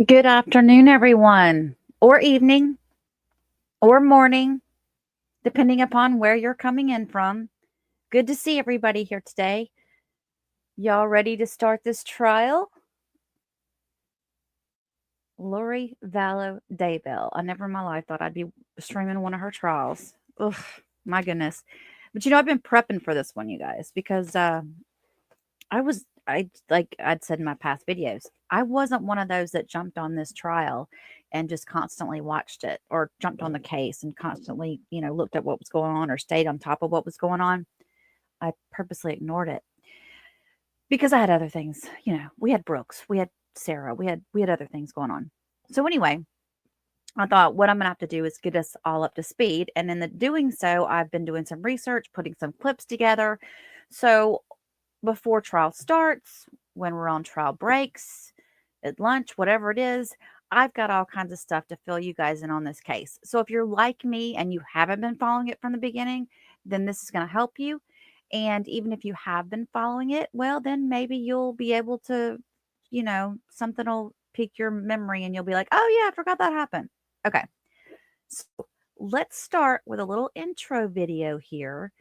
Good afternoon, everyone, or evening, or morning, depending upon where you're coming in from. Good to see everybody here today. Y'all ready to start this trial? Lori Vallow Daybell. I never in my life thought I'd be streaming one of her trials. Ugh, my goodness. But I've been prepping for this one, you guys, because like I'd said in my past videos, I wasn't one of those that jumped on this trial and just constantly watched it, or jumped on the case and constantly, looked at what was going on or stayed on top of what was going on. I purposely ignored it because I had other things. We had Brooks, we had Sarah, we had other things going on. So anyway, I thought what I'm going to have to do is get us all up to speed. And in the doing so, I've been doing some research, putting some clips together. So before trial starts, when we're on trial breaks, at lunch, whatever it is, I've got all kinds of stuff to fill you guys in on this case. So if you're like me and you haven't been following it from the beginning, then this is going to help you. And even if you have been following it, well, then maybe you'll be able to, something will pique your memory and you'll be like, oh yeah, I forgot that happened. Okay. So let's start with a little intro video here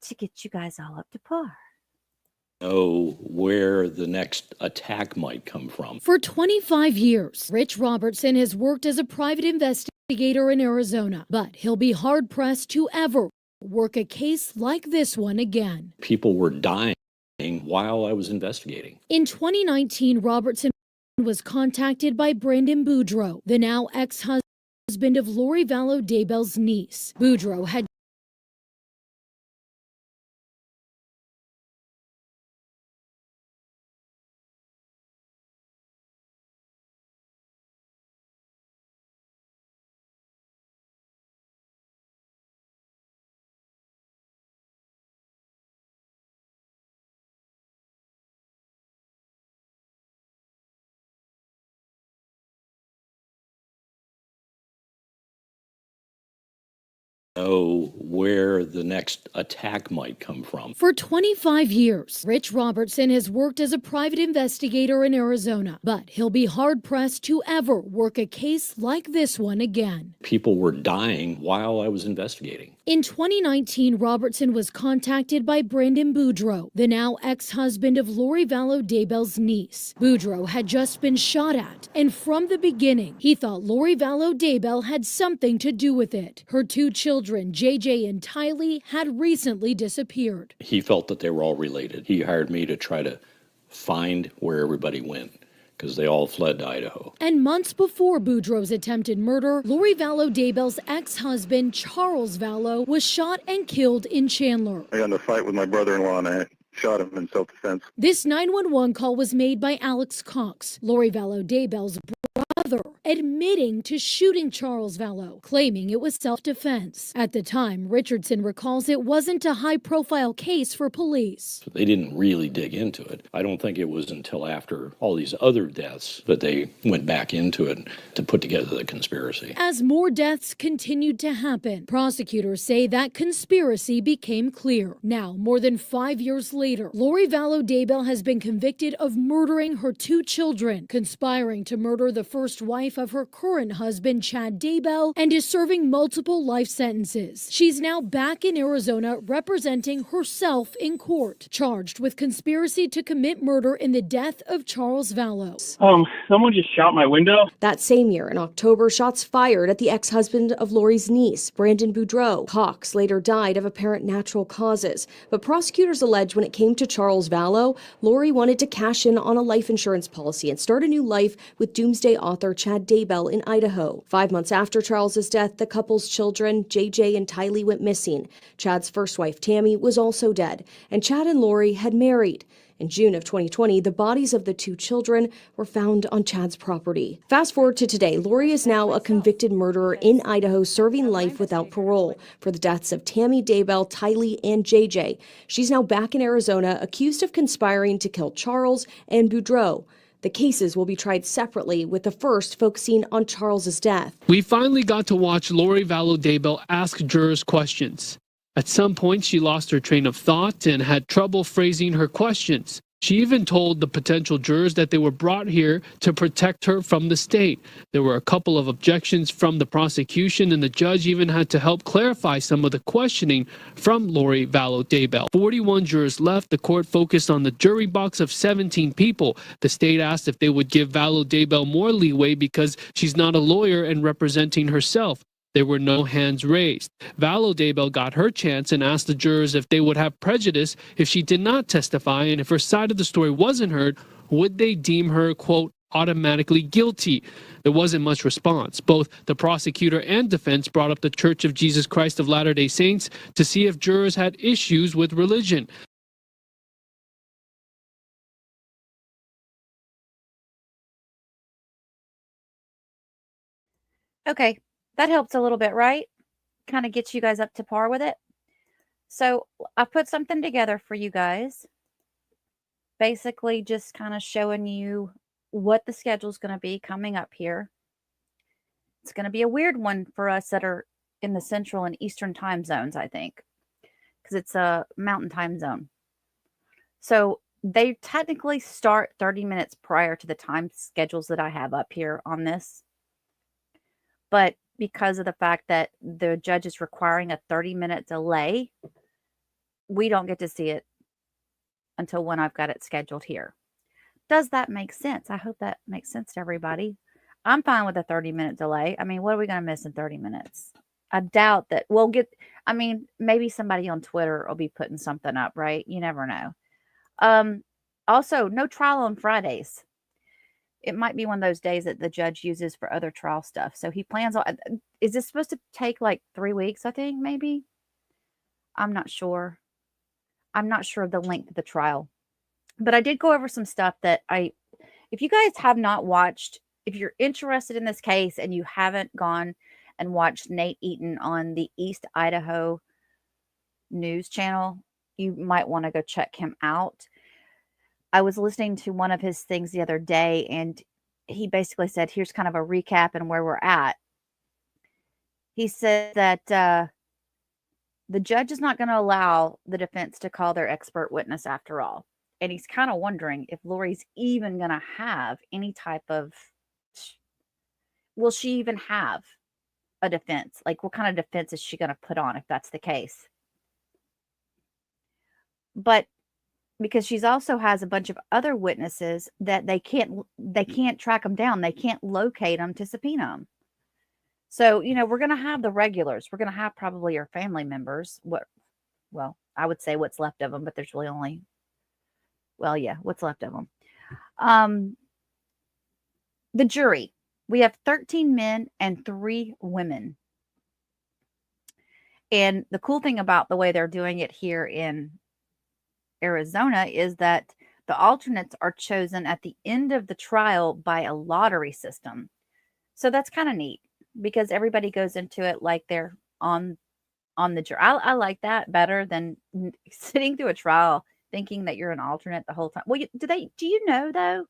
to get you guys all up to par. Know where the next attack might come from. For 25 years, Rich Robertson has worked as a private investigator in Arizona, but he'll be hard-pressed to ever work a case like this one again. People were dying while I was investigating. In 2019, Robertson was contacted by Brandon Boudreaux, the now ex-husband of Lori Vallow Daybell's niece. Boudreaux had Know where the next attack might come from. For 25 years, Rich Robertson has worked as a private investigator in Arizona, but he'll be hard-pressed to ever work a case like this one again. People were dying while I was investigating. In 2019, Robertson was contacted by Brandon Boudreaux, the now ex-husband of Lori Vallow Daybell's niece. Boudreaux had just been shot at, and from the beginning, he thought Lori Vallow Daybell had something to do with it. Her two children, JJ and Tylee, had recently disappeared. He felt that they were all related. He hired me to try to find where everybody went, because they all fled to Idaho. And months before Boudreaux's attempted murder, Lori Vallow Daybell's ex-husband, Charles Vallow, was shot and killed in Chandler. I got in a fight with my brother-in-law and I shot him in self-defense. This 911 call was made by Alex Cox, Lori Vallow Daybell's brother, admitting to shooting Charles Vallow, claiming it was self-defense. At the time, Richardson recalls it wasn't a high-profile case for police. They didn't really dig into it. I don't think it was until after all these other deaths that they went back into it to put together the conspiracy. As more deaths continued to happen, prosecutors say that conspiracy became clear. Now, more than 5 years later, Lori Vallow Daybell has been convicted of murdering her two children, conspiring to murder the first wife of her current husband, Chad Daybell, and is serving multiple life sentences. She's now back in Arizona representing herself in court, charged with conspiracy to commit murder in the death of Charles Vallow. Someone just shot my window. That same year, in October, shots fired at the ex-husband of Lori's niece, Brandon Boudreaux. Cox later died of apparent natural causes, but prosecutors allege when it came to Charles Vallow, Lori wanted to cash in on a life insurance policy and start a new life with Doomsday author Chad Daybell in Idaho. 5 months after Charles's death, the couple's children, JJ and Tylee, went missing. Chad's first wife, Tammy, was also dead, and Chad and Lori had married. In June of 2020, the bodies of the two children were found on Chad's property. Fast forward to today, Lori is now a convicted murderer in Idaho serving life without parole for the deaths of Tammy Daybell, Tylee, and JJ. She's now back in Arizona, accused of conspiring to kill Charles and Boudreaux. The cases will be tried separately, with the first focusing on Charles's death. We finally got to watch Lori Vallow Daybell ask jurors questions. At some point, she lost her train of thought and had trouble phrasing her questions. She even told the potential jurors that they were brought here to protect her from the state. There were a couple of objections from the prosecution, and the judge even had to help clarify some of the questioning from Lori Vallow Daybell. 41 jurors left. The court focused on the jury box of 17 people. The state asked if they would give Vallow Daybell more leeway because she's not a lawyer and representing herself. There were no hands raised. Vallow Daybell got her chance and asked the jurors if they would have prejudice if she did not testify, and if her side of the story wasn't heard, would they deem her, quote, automatically guilty? There wasn't much response. Both the prosecutor and defense brought up the Church of Jesus Christ of Latter-day Saints to see if jurors had issues with religion. Okay, that helps a little bit, right? Kind of gets you guys up to par with it. So I put something together for you guys. Basically just kind of showing you what the schedule is going to be coming up here. It's going to be a weird one for us that are in the central and eastern time zones, I think, because it's a mountain time zone. So they technically start 30 minutes prior to the time schedules that I have up here on this. But because of the fact that the judge is requiring a 30-minute delay, we don't get to see it until when I've got it scheduled here. Does that make sense? I hope that makes sense to everybody. I'm fine with a 30-minute delay. I mean, what are we going to miss in 30 minutes? I doubt that we'll get, I mean, maybe somebody on Twitter will be putting something up, right? You never know. Also, no trial on Fridays. It might be one of those days that the judge uses for other trial stuff. So he plans on, is this supposed to take like 3 weeks, I think, maybe? I'm not sure. I'm not sure of the length of the trial. But I did go over some stuff that if you guys have not watched, if you're interested in this case and you haven't gone and watched Nate Eaton on the East Idaho News channel, you might want to go check him out. I was listening to one of his things the other day, and he basically said, here's kind of a recap and where we're at. He said that the judge is not going to allow the defense to call their expert witness after all. And he's kind of wondering if Lori's even going to have any type of, will she even have a defense? Like, what kind of defense is she going to put on if that's the case? But because she's also has a bunch of other witnesses that they can't track them down. They can't locate them to subpoena them. So, you know, we're going to have the regulars. We're going to have probably our family members. Well, I would say what's left of them, but there's really only, well, yeah, what's left of them. The jury, we have 13 men and 3 women. And the cool thing about the way they're doing it here in Arizona is that the alternates are chosen at the end of the trial by a lottery system. So that's kind of neat because everybody goes into it like they're on the jury. I like that better than sitting through a trial thinking that you're an alternate the whole time. Well, do you know though?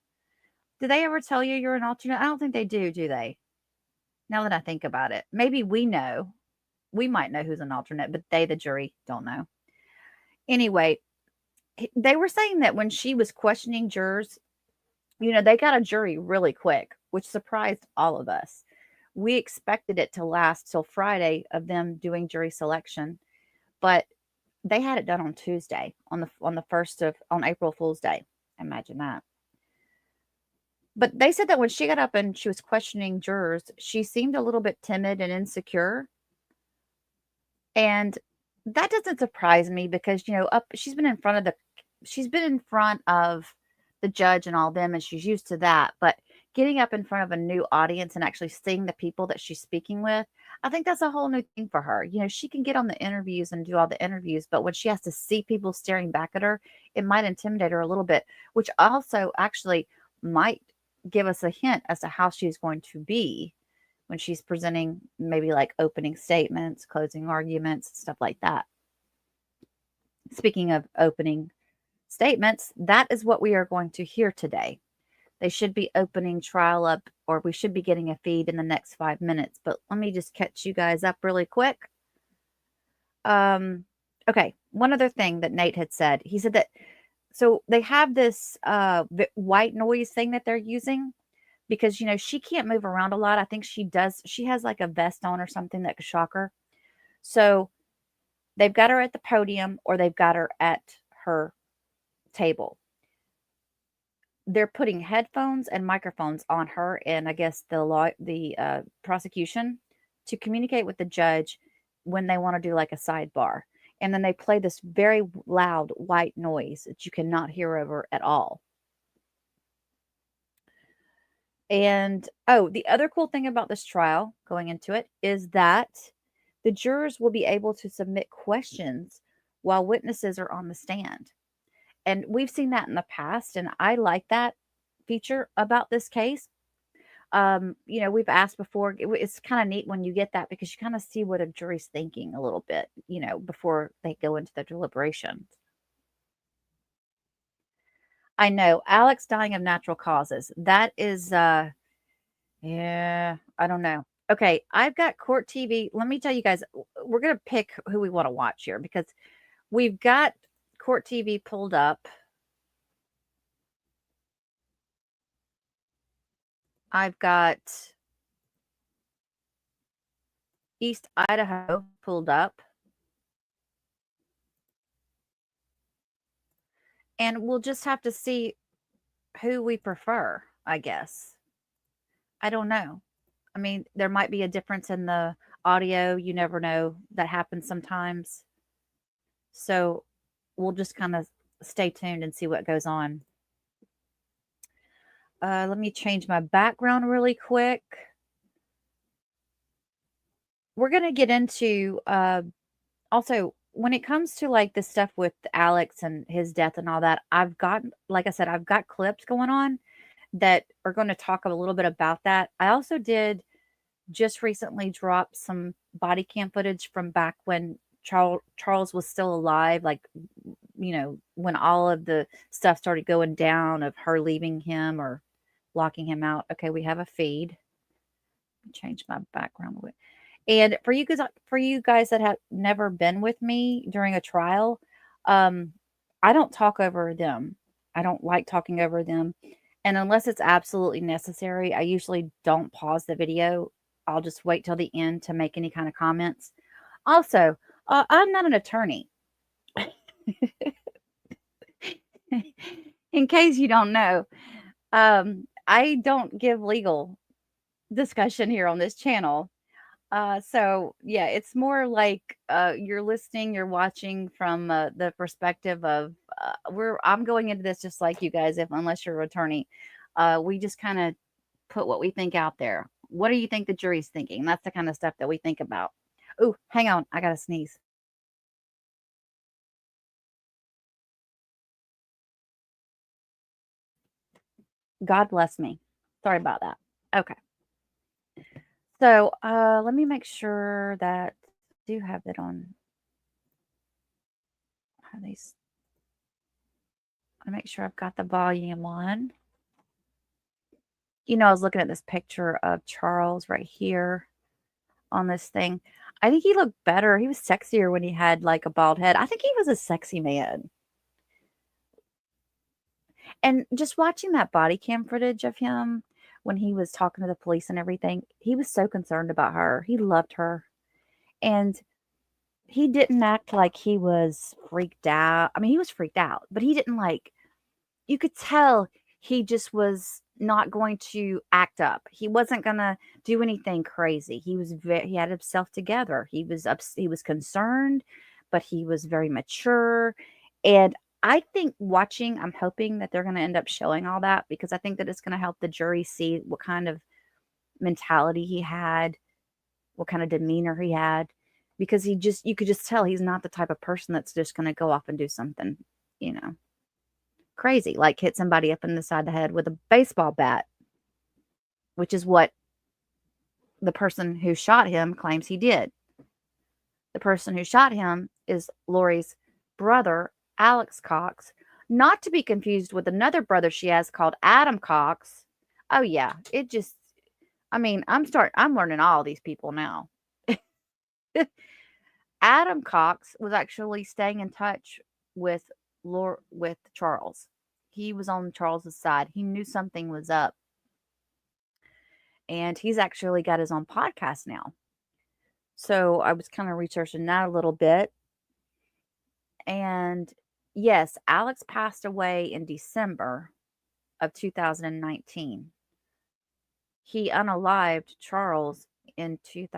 Do they ever tell you you're an alternate? I don't think they do they? Now that I think about it, maybe we know. We might know who's an alternate, but they, the jury, don't know. Anyway, they were saying that when she was questioning jurors, you know, they got a jury really quick, which surprised all of us. We expected it to last till Friday of them doing jury selection, but they had it done on Tuesday, on April Fool's Day. Imagine that. But they said that when she got up and she was questioning jurors, she seemed a little bit timid and insecure. And that doesn't surprise me because, you know, she's been in front of the judge and all them, and she's used to that. But getting up in front of a new audience and actually seeing the people that she's speaking with, I think that's a whole new thing for her. You know, she can get on the interviews and do all the interviews, but when she has to see people staring back at her, it might intimidate her a little bit, which also actually might give us a hint as to how she's going to be when she's presenting maybe like opening statements, closing arguments, stuff like that. Speaking of opening statements, that is what we are going to hear today. They should be opening trial up, or we should be getting a feed in the next 5 minutes. But let me just catch you guys up really quick. Okay, one other thing that Nate had said. He said that So they have this white noise thing that they're using because, she can't move around a lot. I think she has like a vest on or something that could shock her. So they've got her at the podium or they've got her at her table. They're putting headphones and microphones on her and I guess the prosecution to communicate with the judge when they want to do like a sidebar. And then they play this very loud white noise that you cannot hear over at all. And the other cool thing about this trial going into it is that the jurors will be able to submit questions while witnesses are on the stand. And we've seen that in the past, and I like that feature about this case. We've asked before, it's kind of neat when you get that because you kind of see what a jury's thinking a little bit, before they go into the deliberations. I know, Alex dying of natural causes. That is, yeah, I don't know. Okay, I've got court TV. Let me tell you guys, we're going to pick who we want to watch here because we've got court TV pulled up. I've got East Idaho pulled up. And we'll just have to see who we prefer, I guess. I don't know. I mean, there might be a difference in the audio. You never know. That happens sometimes. So we'll just kind of stay tuned and see what goes on. Let me change my background really quick. We're going to get into also when it comes to like the stuff with Alex and his death and all that. Like I said, I've got clips going on that are going to talk a little bit about that. I also did just recently drop some body cam footage from back when Charles was still alive, like, when all of the stuff started going down of her leaving him or locking him out. Okay, we have a feed. Change my background a bit. And for you guys that have never been with me during a trial, I don't talk over them. I don't like talking over them. And unless it's absolutely necessary, I usually don't pause the video. I'll just wait till the end to make any kind of comments. Also, I'm not an attorney. In case you don't know, I don't give legal discussion here on this channel. So yeah, it's more like you're listening, you're watching from the perspective of I'm going into this just like you guys, unless you're an attorney. We just kind of put what we think out there. What do you think the jury's thinking? That's the kind of stuff that we think about. Oh, hang on, I gotta sneeze. God bless me. Sorry about that. Okay. So let me make sure that I do have it on. I make sure I've got the volume on. I was looking at this picture of Charles right here on this thing. I think he looked better. He was sexier when he had like a bald head. I think he was a sexy man. And just watching that body cam footage of him when he was talking to the police and everything, he was so concerned about her. He loved her. And he didn't act like he was freaked out. I mean, he was freaked out, but he didn't you could tell he just was not going to act up. He wasn't going to do anything crazy. He had himself together. He was concerned, but he was very mature. And I think I'm hoping that they're going to end up showing all that because I think that it's going to help the jury see what kind of mentality he had, what kind of demeanor he had, because you could just tell he's not the type of person that's just going to go off and do something, crazy, like hit somebody up in the side of the head with a baseball bat, which is what the person who shot him claims he did. The person who shot him is Lori's brother, Alex Cox, not to be confused with another brother she has called Adam Cox. Oh yeah, I'm learning all these people now. Adam Cox was actually staying in touch with with Charles. He was on Charles's side. He knew something was up. And he's actually got his own podcast now. So I was kind of researching that a little bit. And yes, Alex passed away in December of 2019. He unalived Charles in June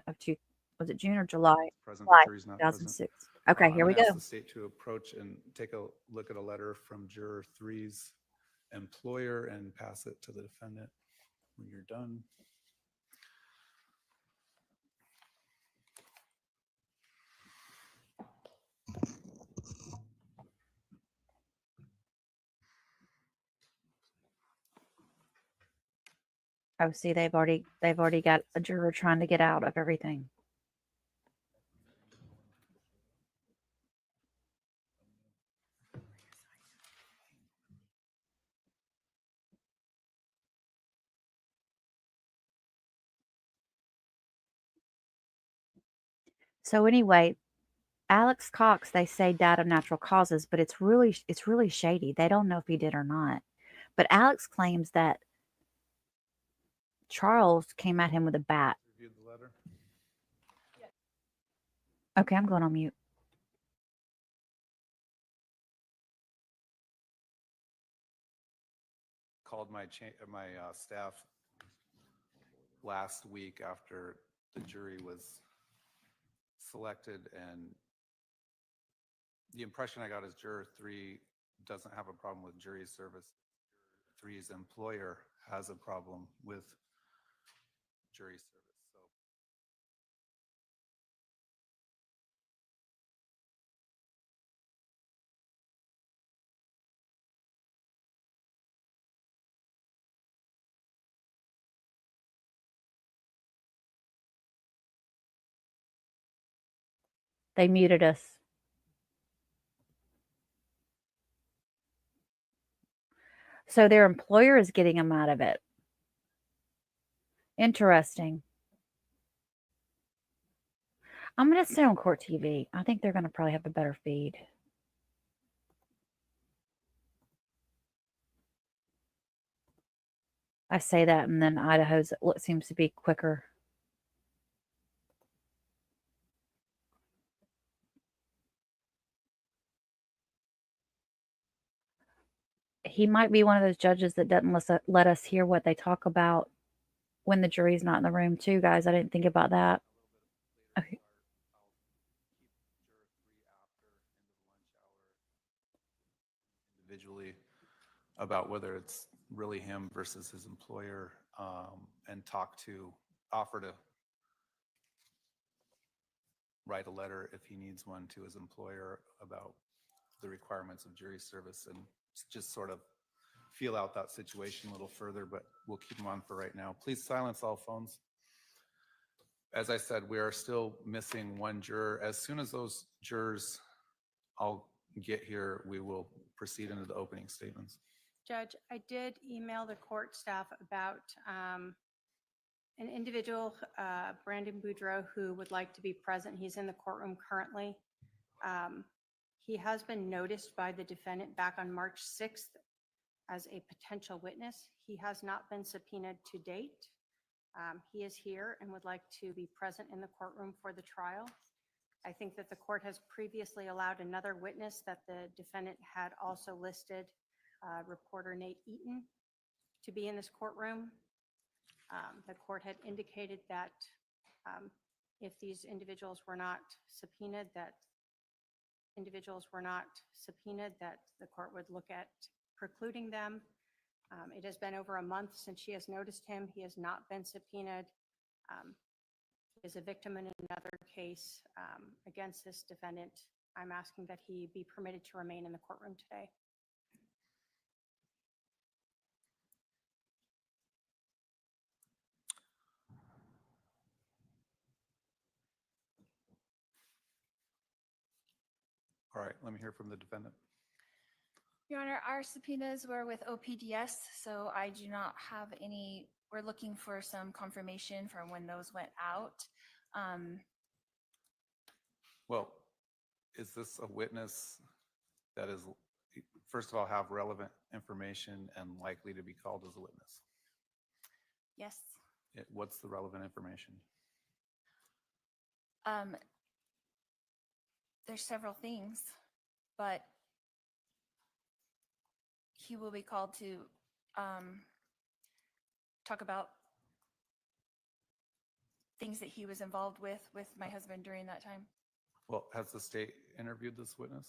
of was it June or July? Present, July the jury's not present. 2006. Okay, I'm here we gonna ask go. the state to approach and take a look at a letter from Juror 3's employer and pass it to the defendant when you're done. Oh, see, they've already got a juror trying to get out of everything. So anyway, Alex Cox, they say died of natural causes, but it's really shady. They don't know if he did or not. But Alex claims that Charles came at him with a bat. Reviewed the letter. Okay, I'm going on mute. Called my staff last week after the jury was selected, and the impression I got is Juror 3 doesn't have a problem with jury service. Juror 3's employer has a problem with jury service. So They muted us. So their employer is getting them out of it. Interesting. I'm going to stay on Court TV. I think they're going to probably have a better feed. I say that, and then Idaho's seems to be quicker. He might be one of those judges that doesn't let us hear what they talk about when the jury's not in the room, too, guys. I didn't think about that. Okay. individually about whether it's really him versus his employer, and offer to write a letter if he needs one to his employer about the requirements of jury service, and just sort of feel out that situation a little further, but we'll keep them on for right now. Please silence all phones. As I said, we are still missing one juror. As soon as those jurors all get here, we will proceed into the opening statements. Judge, I did email the court staff about an individual, Brandon Boudreau, who would like to be present. He's in the courtroom currently. He has been noticed by the defendant back on March 6th as a potential witness. He has not been subpoenaed to date. He is here and would like to be present in the courtroom for the trial. I think that the court has previously allowed another witness that the defendant had also listed, reporter Nate Eaton, to be in this courtroom. The court had indicated that if these individuals were not subpoenaed, that the court would look at precluding them. It has been over a month since she has noticed him. He has not been subpoenaed. He is a victim in another case against this defendant. I'm asking that he be permitted to remain in the courtroom today. All right, let me hear from the defendant. Your Honor, our subpoenas were with OPDS, so I do not have any. We're looking for some confirmation from when those went out. Well, Is this a witness that is, first of all, have relevant information and likely to be called as a witness? Yes. What's the relevant information? There's several things, but he will be called to talk about things that he was involved with my husband during that time. Well, has the state interviewed this witness?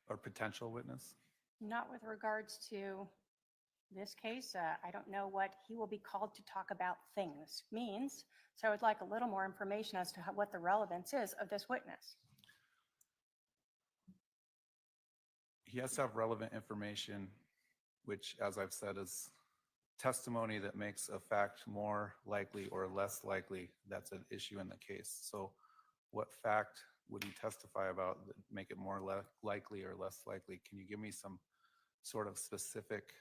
Or potential witness? Not with regards to this case. I don't know what he will be called to talk about things means. So I would like a little more information as to what the relevance is of this witness. He has to have relevant information, which, as I've said, is testimony that makes a fact more likely or less likely that's an issue in the case. So what fact would he testify about that make it more likely or less likely? Can you give me some sort of specific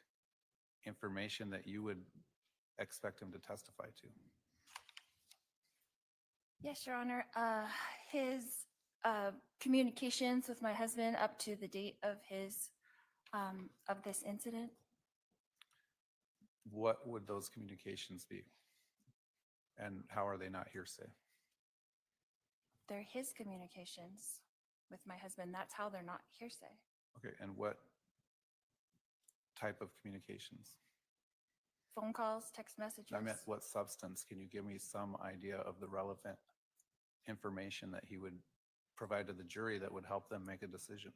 information that you would expect him to testify to? Yes, Your Honor. His communications with my husband up to the date of his of this incident. What would those communications be? And how are they not hearsay? They're his communications with my husband. That's how they're not hearsay. Okay, and what type of communications? Phone calls, text messages. I meant what substance? Can you give me some idea of the relevant information that he would provide to the jury that would help them make a decision?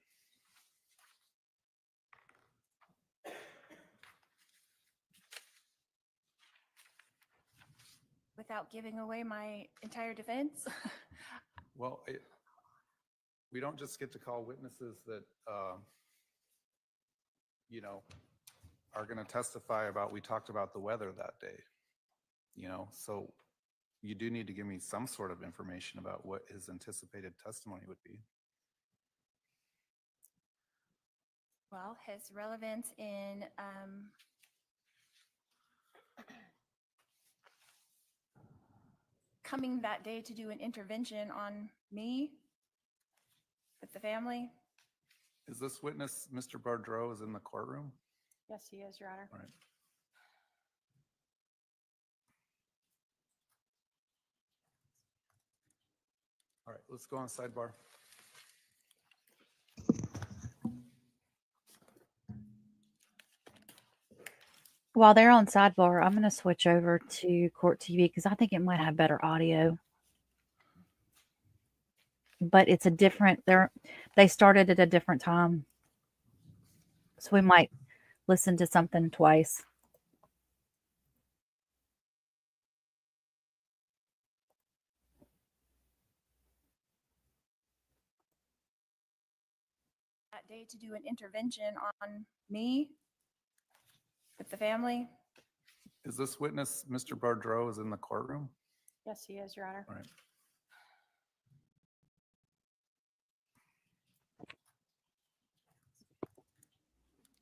Without giving away my entire defense. Well, we don't just get to call witnesses that, are going to testify about, we talked about the weather that day, so you do need to give me some sort of information about what his anticipated testimony would be. Well, his relevance in coming that day to do an intervention on me with the family. Is this witness, Mr. Bardreau, is in the courtroom? Yes, he is, Your Honor. All right. All right, let's go on sidebar. While they're on sidebar, I'm going to switch over to Court TV because I think it might have better audio. But it's a different, they started at a different time. So we might listen to something twice. That day to do an intervention on me with the family. Is this witness, Mr. Bardreau, is in the courtroom? Yes, he is, Your Honor. All right.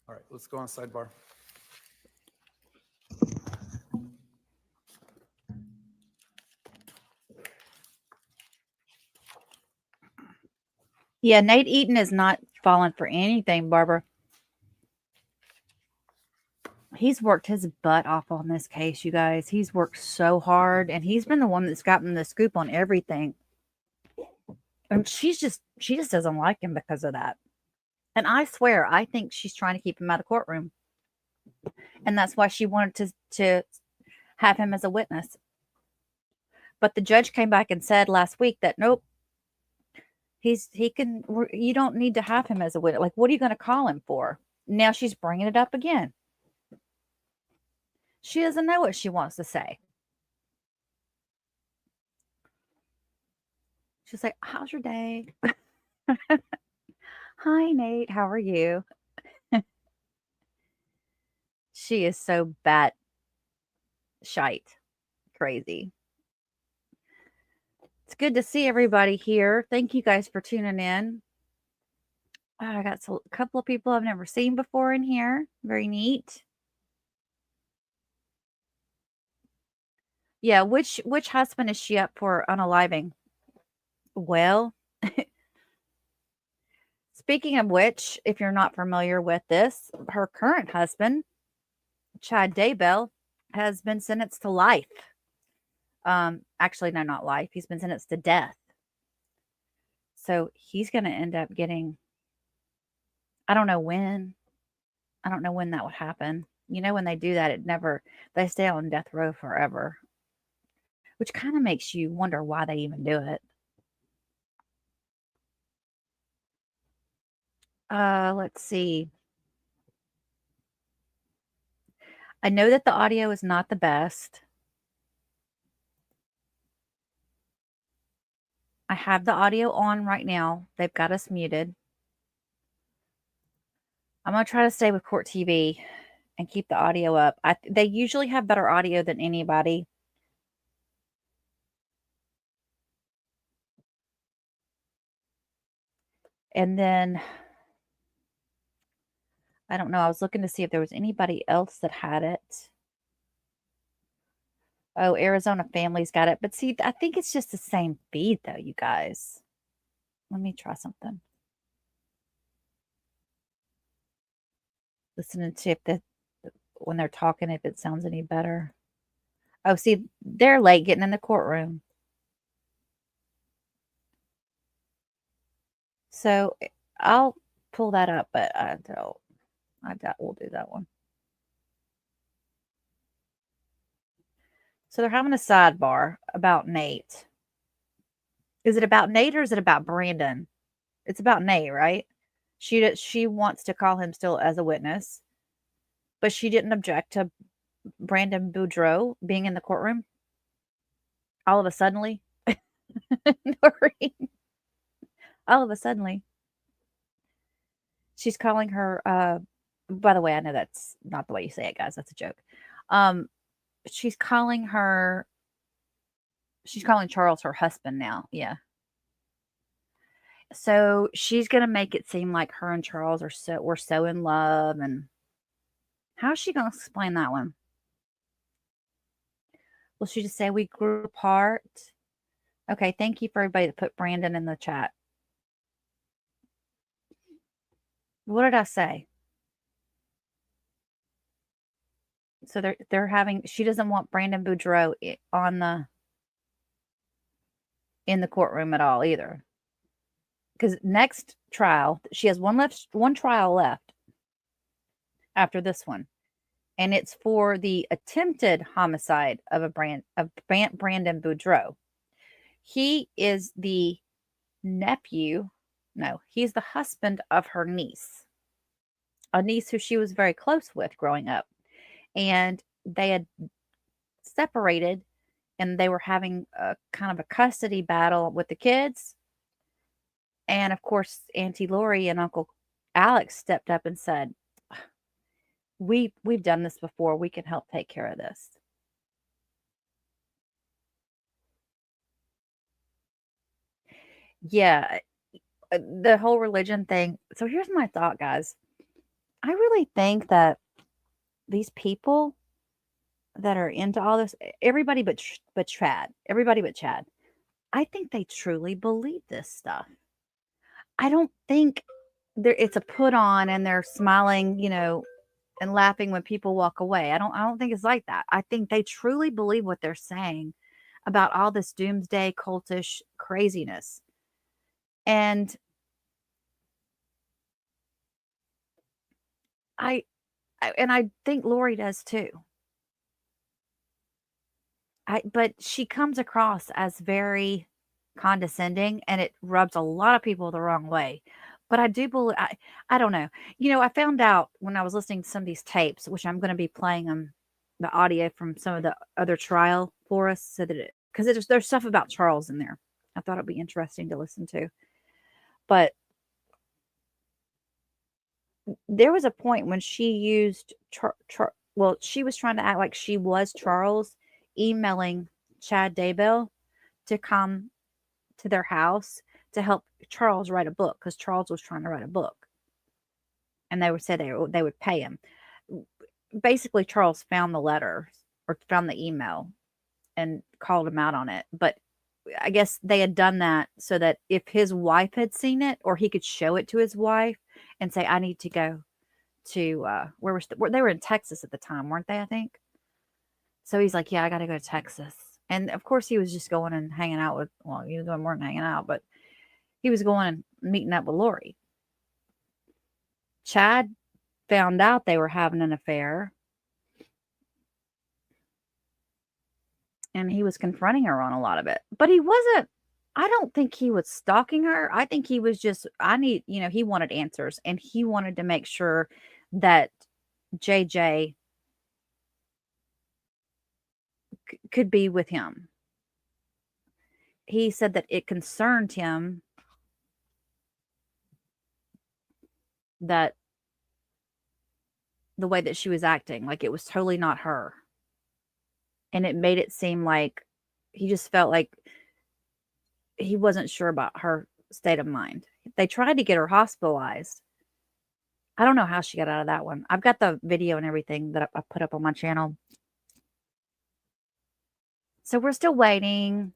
All right, let's go on sidebar. Yeah, Nate Eaton is not falling for anything, Barbara. He's worked his butt off on this case, you guys. He's worked so hard, and he's been the one that's gotten the scoop on everything. And she just doesn't like him because of that. And I swear, I think she's trying to keep him out of the courtroom. And that's why she wanted to have him as a witness. But the judge came back and said last week that, nope, you don't need to have him as a witness. Like, what are you going to call him for? Now she's bringing it up again. She doesn't know what she wants to say. She's like, how's your day? Hi, Nate. How are you? She is so bat shite crazy. It's good to see everybody here. Thank you guys for tuning in. I got a couple of people I've never seen before in here. Very neat. Yeah, which husband is she up for unaliving? Well, speaking of which, if you're not familiar with this, her current husband, Chad Daybell, has been sentenced to life. Actually, no, not life. He's been sentenced to death. So he's going to end up getting, I don't know when. I don't know when that would happen. You know, when they do that, they stay on death row forever, which kind of makes you wonder why they even do it. Let's see. I know that the audio is not the best. I have the audio on right now. They've got us muted. I'm going to try to stay with Court TV and keep the audio up. They usually have better audio than anybody. And then, I don't know. I was looking to see if there was anybody else that had it. Oh, Arizona Family's got it. But see, I think it's just the same feed, though, you guys. Let me try something. Listening to when they're talking, if it sounds any better. Oh, see, they're late getting in the courtroom. So I'll pull that up, but I doubt we'll do that one. So they're having a sidebar about Nate. Is it about Nate or is it about Brandon? It's about Nate, right? She wants to call him still as a witness, but she didn't object to Brandon Boudreaux being in the courtroom. All of a suddenly, all of a suddenly, she's calling her. By the way, I know that's not the way you say it, guys. That's a joke. She's calling Charles her husband now. Yeah. So she's gonna make it seem like her and Charles were so in love, and how's she gonna explain that one? Will she just say we grew apart? Okay, thank you for everybody that put Brandon in the chat. What did I say? So she doesn't want Brandon Boudreaux in the courtroom at all either. Because next trial, she has one trial left after this one. And it's for the attempted homicide of Brandon Boudreaux. He is the he's the husband of her niece. A niece who she was very close with growing up. And they had separated and they were having a kind of a custody battle with the kids. And of course, Auntie Lori and Uncle Alex stepped up and said, we've done this before. We can help take care of this. Yeah, the whole religion thing. So here's my thought, guys. I really think that these people that are into all this, everybody but Chad, I think they truly believe this stuff. I don't think it's a put on and they're smiling, and laughing when people walk away. I don't think it's like that. I think they truly believe what they're saying about all this doomsday cultish craziness. And I think Lori does too. But she comes across as very condescending, and it rubs a lot of people the wrong way. But I do believe, I don't know. I found out when I was listening to some of these tapes, which I'm going to be playing the audio from some of the other trial for us, so that because there's stuff about Charles in there. I thought it'd be interesting to listen to. But there was a point when she used she was trying to act like she was Charles, emailing Chad Daybell to come to their house to help Charles write a book, because Charles was trying to write a book, and they would pay him. Basically, Charles found the letter or found the email and called him out on it, but I guess they had done that so that if his wife had seen it, or he could show it to his wife and say, I need to go to where they were in Texas at the time, weren't they? I think. So he's like, yeah, I got to go to Texas. And of course he was just going and hanging out with, well, he was going more than hanging out, but he was going and meeting up with Lori. Chad found out they were having an affair, and he was confronting her on a lot of it. But he wasn't, I don't think he was stalking her. I think he was just, he wanted answers, and he wanted to make sure that JJ could be with him. He said that it concerned him that the way that she was acting, like it was totally not her. And it made it seem like he just felt like he wasn't sure about her state of mind. They tried to get her hospitalized. I don't know how she got out of that one. I've got the video and everything that I put up on my channel. So we're still waiting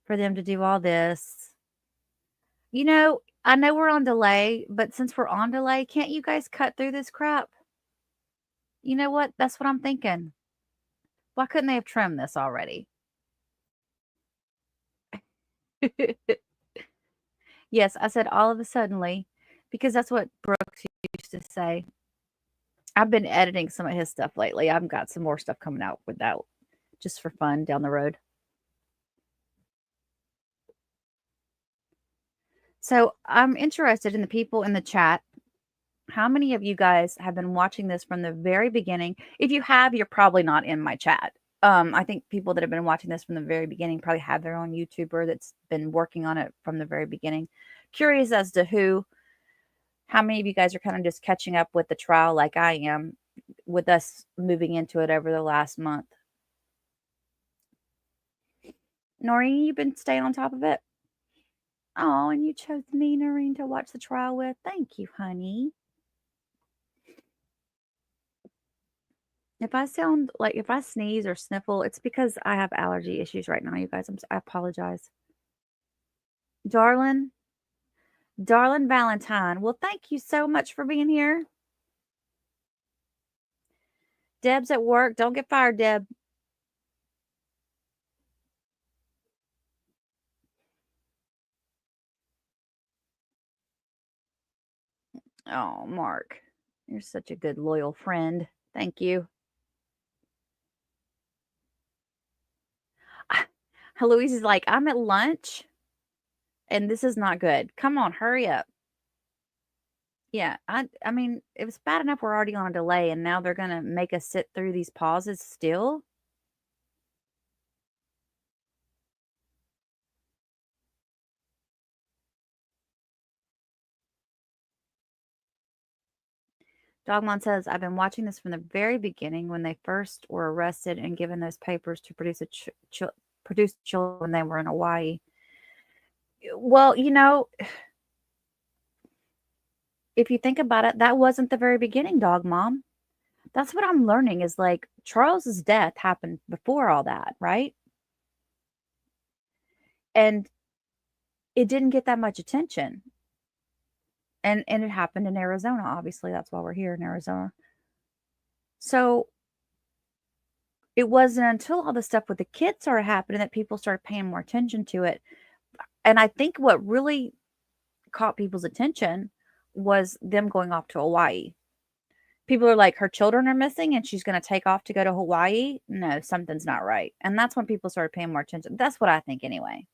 for them to do all this. You know, I know we're on delay, but since we're on delay, can't you guys cut through this crap? You know what? That's what I'm thinking. Why couldn't they have trimmed this already? Yes, I said all of a suddenly, because that's what Brooks used to say. I've been editing some of his stuff lately. I've got some more stuff coming out with that just for fun down the road. So I'm interested in the people in the chat. How many of you guys have been watching this from the very beginning? If you have, you're probably not in my chat. I think people that have been watching this from the very beginning probably have their own YouTuber that's been working on it from the very beginning. Curious as to how many of you guys are kind of just catching up with the trial like I am, with us moving into it over the last month. Noreen, you've been staying on top of it? Oh, and you chose me, Noreen, to watch the trial with. Thank you, honey. If I sound like, if I sneeze or sniffle, it's because I have allergy issues right now, you guys. I apologize. Darlin Valentine. Well, thank you so much for being here. Deb's at work. Don't get fired, Deb. Oh, Mark, you're such a good, loyal friend. Thank you. Louise is like, I'm at lunch and this is not good. Come on, hurry up. Yeah, I mean, it was bad enough we're already on a delay, and now they're going to make us sit through these pauses still. Dogmon says, I've been watching this from the very beginning when they first were arrested and given those papers to produce produce children when they were in Hawaii. Well, you know, if you think about it, that wasn't the very beginning, Dog Mom. That's what I'm learning is like Charles's death happened before all that, right? And it didn't get that much attention. And it happened in Arizona, obviously. That's why we're here in Arizona. So it wasn't until all the stuff with the kids started happening that people started paying more attention to it. And I think what really caught people's attention was them going off to Hawaii. People are like, her children are missing and she's going to take off to go to Hawaii. No, something's not right. And that's when people started paying more attention. That's what I think anyway.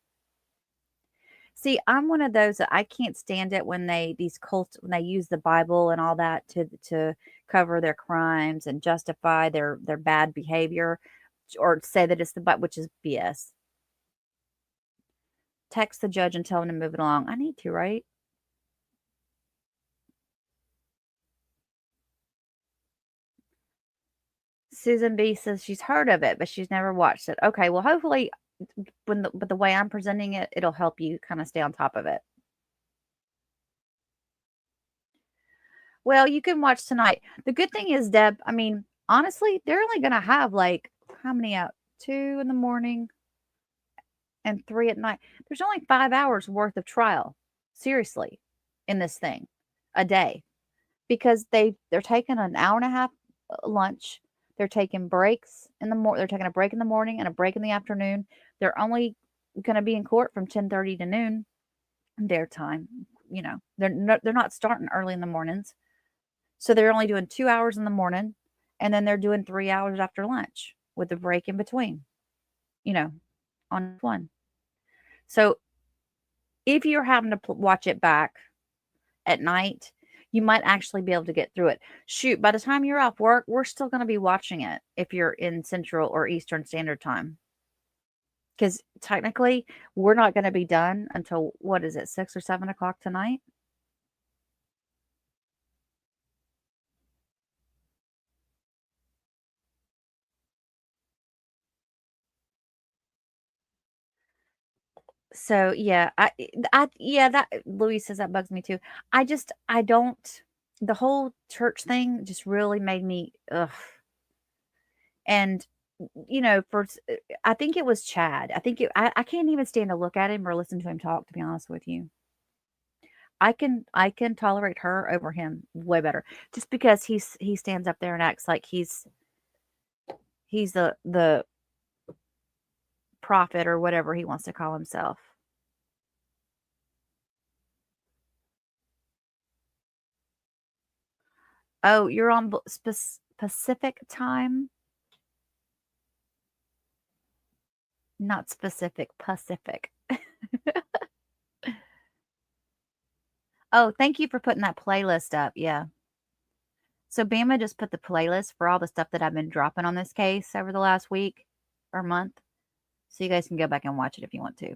See, I'm one of those that I can't stand it when these cults, when they use the Bible and all that to cover their crimes and justify their bad behavior, or say that it's the Bible, which is BS. Text the judge and tell him to move it along. I need to, right? Susan B says she's heard of it, but she's never watched it. Okay, well, hopefully, but the way I'm presenting it, it'll help you kind of stay on top of it. Well, you can watch tonight. The good thing is, Deb, I mean, honestly, they're only going to have like, how many out? 2 in the morning. and 3 at night. There's only 5 hours worth of trial, seriously, in this thing a day, because they're taking an hour and a half lunch. They're taking breaks in the they're taking a break in the morning and a break in the afternoon. They're only going to be in court from 10:30 to noon their time. You know, they're not starting early in the mornings. So they're only doing 2 hours in the morning, and then they're doing 3 hours after lunch with a break in between, you know, on one. So if you're having to watch it back at night, you might actually be able to get through it. Shoot, by the time you're off work, we're still going to be watching it if you're in Central or Eastern Standard Time. Because technically, we're not going to be done until, what is it, 6 or 7 o'clock tonight? So yeah, yeah, that Louise says that bugs me too. I don't, the whole church thing just really made me ugh. And you know, I think it was Chad. I can't even stand to look at him or listen to him talk, to be honest with you. I can tolerate her over him way better, just because he stands up there and acts like he's the prophet or whatever he wants to call himself. Oh, you're on Pacific time? Not specific, Pacific. Oh, thank you for putting that playlist up. Yeah. So Bama just put the playlist for all the stuff that I've been dropping on this case over the last week or month. So you guys can go back and watch it if you want to.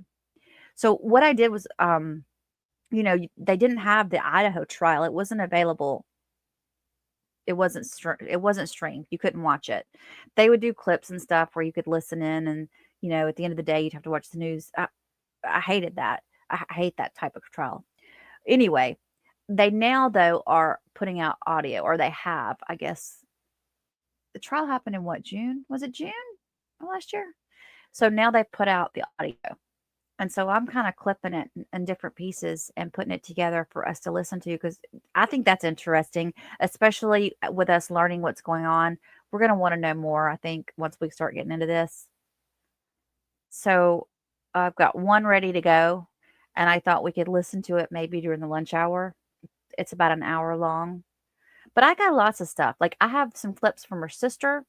So what I did was, you know, they didn't have the Idaho trial. It wasn't available. It wasn't streamed. You couldn't watch it. They would do clips and stuff where you could listen in, and you know, at the end of the day, you'd have to watch the news. I hated that. I hate that type of trial. Anyway, they now though are putting out audio, or they have, I guess. The trial happened in what, June? Was it June of last year? So now they've put out the audio. And so I'm kind of clipping it in different pieces and putting it together for us to listen to, because I think that's interesting, especially with us learning what's going on. We're going to want to know more, I think, once we start getting into this. So I've got one ready to go, and I thought we could listen to it maybe during the lunch hour. It's about an hour long. But I got lots of stuff. Like, I have some clips from her sister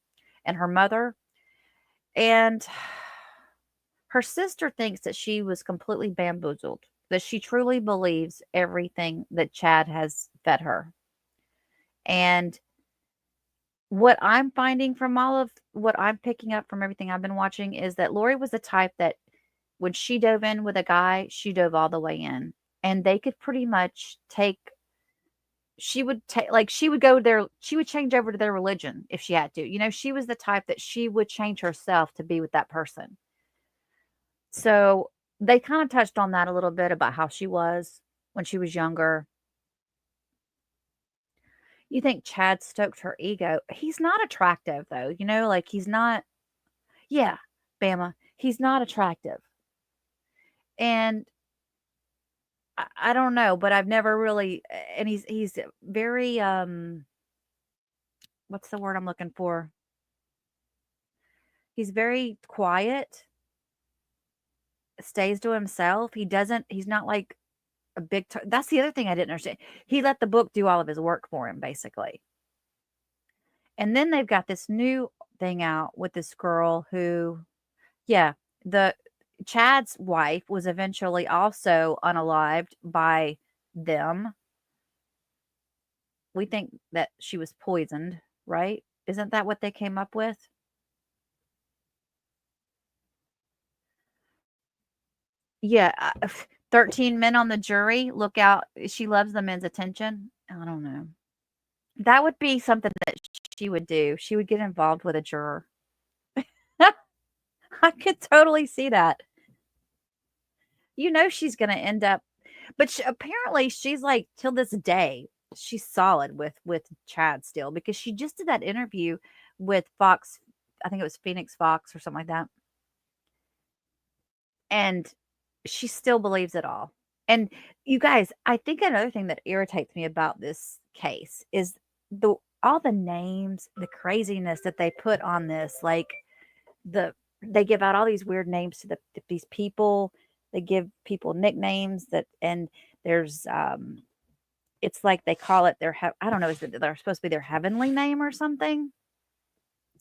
and her mother. And her sister thinks that she was completely bamboozled, that she truly believes everything that Chad has fed her. And what I'm finding from all of what I'm picking up from everything I've been watching is that Lori was the type that when she dove in with a guy, she dove all the way in. And they could pretty much she would go there, she would change over to their religion if she had to. You know, she was the type that she would change herself to be with that person. So they kind of touched on that a little bit about how she was when she was younger. You think Chad stoked her ego. He's not attractive, though. You know, like, he's not. Yeah, Bama. He's not attractive. And I don't know, but I've never really. And he's very what's the word I'm looking for? He's very quiet. Stays to himself. He's not like a big that's the other thing I didn't understand. He let the book do all of his work for him, basically. And then they've got this new thing out with this girl who, yeah, the Chad's wife was eventually also unalived by them. We think that she was poisoned, right? Isn't that what they came up with? Yeah, 13 men on the jury. Look out. She loves the men's attention. I don't know. That would be something that she would do. She would get involved with a juror. I could totally see that. You know, she's going to end up, but apparently she's like, till this day, she's solid with Chad still, because she just did that interview with Fox. I think it was Phoenix Fox or something like that. And she still believes it all. And you guys, I think another thing that irritates me about this case is all the names, the craziness that they put on this. Like they give out all these weird names to these people. They give people nicknames and there's it's like they call it I don't know, is it they're supposed to be their heavenly name or something?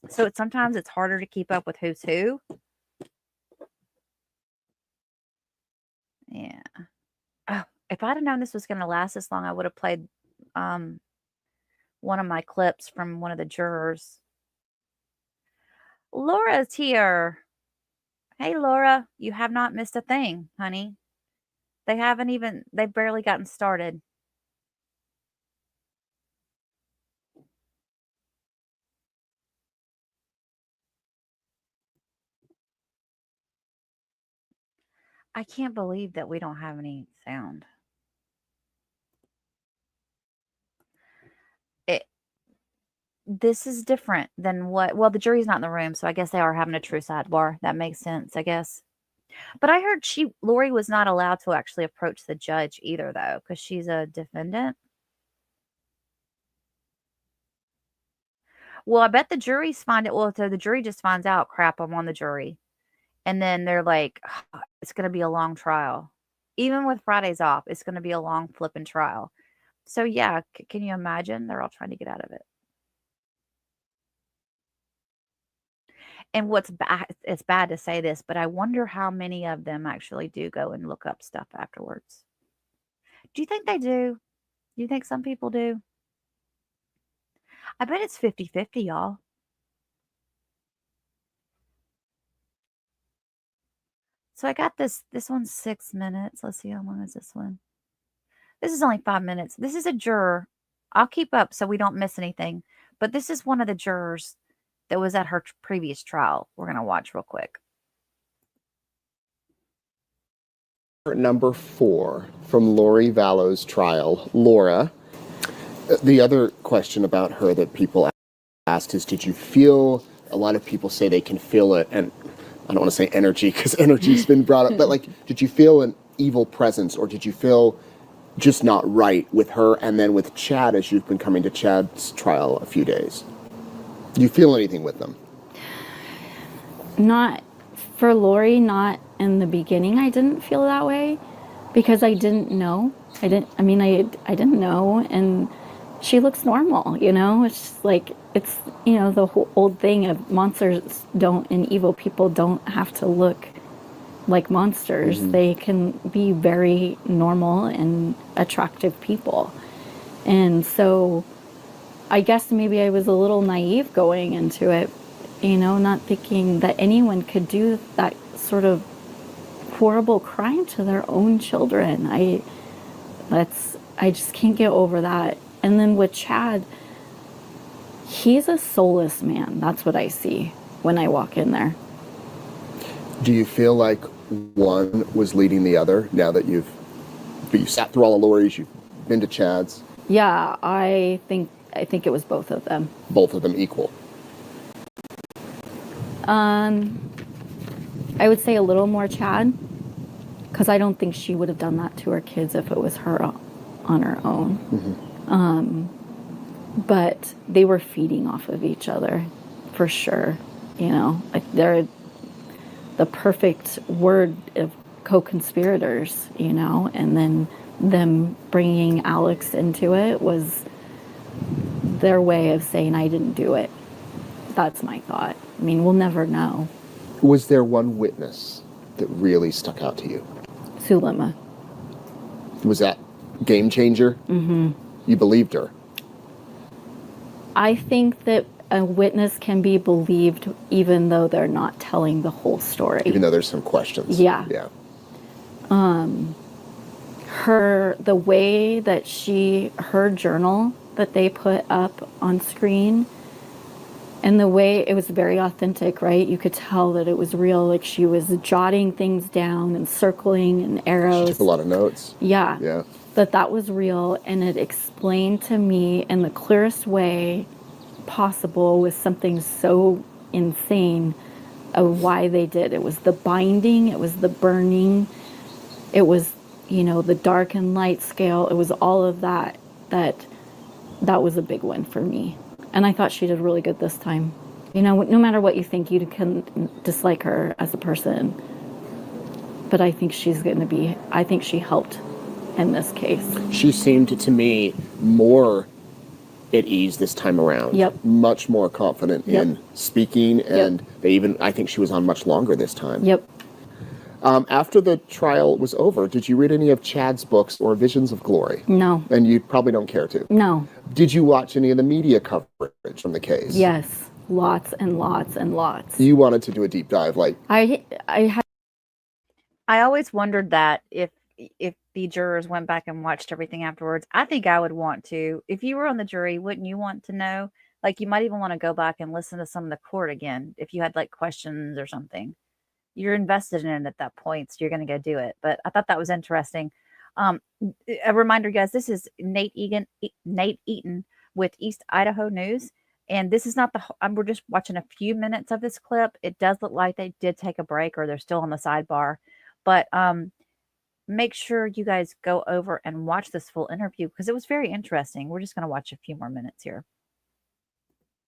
So sometimes it's harder to keep up with who's who. Yeah. Oh, if I'd have known this was going to last this long, I would have played one of my clips from one of the jurors. Laura's here. Hey, Laura, you have not missed a thing, honey. They've barely gotten started. I can't believe that we don't have any sound. This is different than well, the jury's not in the room, so I guess they are having a true sidebar. That makes sense, I guess. But I heard Lori was not allowed to actually approach the judge either, though, because she's a defendant. Well, I bet the juries find it. Well, so the jury just finds out, crap, I'm on the jury. And then they're like, oh, it's going to be a long trial. Even with Fridays off, it's going to be a long flipping trial. So, yeah, can you imagine? They're all trying to get out of it. And what's bad, it's bad to say this, but I wonder how many of them actually do go and look up stuff afterwards. Do you think they do? Do you think some people do? I bet it's 50-50, y'all. So I got this one's 6 minutes. Let's see, how long is this one? This is only 5 minutes. This is a juror. I'll keep up so we don't miss anything. But this is one of the jurors that was at her previous trial. We're going to watch real quick. Number 4 from Lori Vallow's trial, Laura. The other question about her that people asked is, did you feel, a lot of people say they can feel it, and I don't want to say energy because energy's been brought up, but like, did you feel an evil presence, or did you feel just not right with her and then with Chad as you've been coming to Chad's trial a few days? Do you feel anything with them? Not for Lori, not in the beginning. I didn't feel that way because I didn't know. I didn't know, and she looks normal, you know? It's just like, it's, you know, the whole old thing of monsters and evil people don't have to look like monsters. Mm-hmm. They can be very normal and attractive people. And so I guess maybe I was a little naive going into it, you know, not thinking that anyone could do that sort of horrible crime to their own children. I just can't get over that. And then with Chad, he's a soulless man. That's what I see when I walk in there. Do you feel like one was leading the other now that you sat through all the Lori's, you've been to Chad's? Yeah, I think it was both of them. Both of them equal? I would say a little more Chad, because I don't think she would have done that to her kids if it was her on her own. Mm-hmm. But they were feeding off of each other, for sure. You know, like they're the perfect word of co-conspirators, you know, and then them bringing Alex into it was their way of saying, I didn't do it. That's my thought. I mean, we'll never know. Was there one witness that really stuck out to you? Sulema. Was that game changer? Mm-hmm. You believed her? I think that a witness can be believed even though they're not telling the whole story. Even though there's some questions. Yeah. Yeah. The way that her journal that they put up on screen, and the way it was very authentic, right? You could tell that it was real. Like she was jotting things down and circling and arrows. She took a lot of notes. Yeah. Yeah. That was real, and it explained to me in the clearest way possible with something so insane of why they did. It was the binding, it was the burning, it was, you know, the dark and light scale. It was all of that was a big win for me. And I thought she did really good this time. You know, no matter what you think, you can dislike her as a person. But I think she helped in this case. She seemed to me more at ease this time around. Yep. Much more confident in speaking, and I think she was on much longer this time. Yep. After the trial was over, did you read any of Chad's books or Visions of Glory? No. And you probably don't care to? No. Did you watch any of the media coverage from the case? Yes. Lots and lots and lots. You wanted to do a deep dive, like... I always wondered that if the jurors went back and watched everything afterwards. I think I would want to. If you were on the jury, wouldn't you want to know? Like, you might even want to go back and listen to some of the court again if you had, like, questions or something. You're invested in it at that point, so you're going to go do it. But I thought that was interesting. A reminder, guys, this is Nate Eaton with East Idaho News. And this is not we're just watching a few minutes of this clip. It does look like they did take a break, or they're still on the sidebar. But make sure you guys go over and watch this full interview because it was very interesting. We're just going to watch a few more minutes here.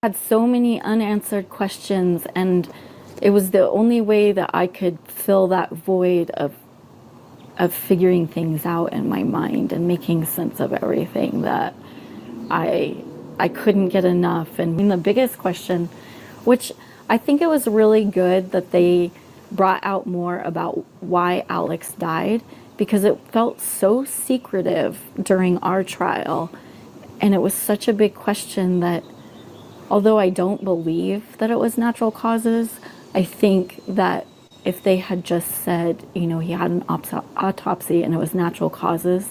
Had so many unanswered questions, and it was the only way that I could fill that void of figuring things out in my mind and making sense of everything that I couldn't get enough. And the biggest question, which I think it was really good that they brought out more about why Alex died, because it felt so secretive during our trial. And it was such a big question that, although I don't believe that it was natural causes, I think that if they had just said, you know, he had an autopsy and it was natural causes,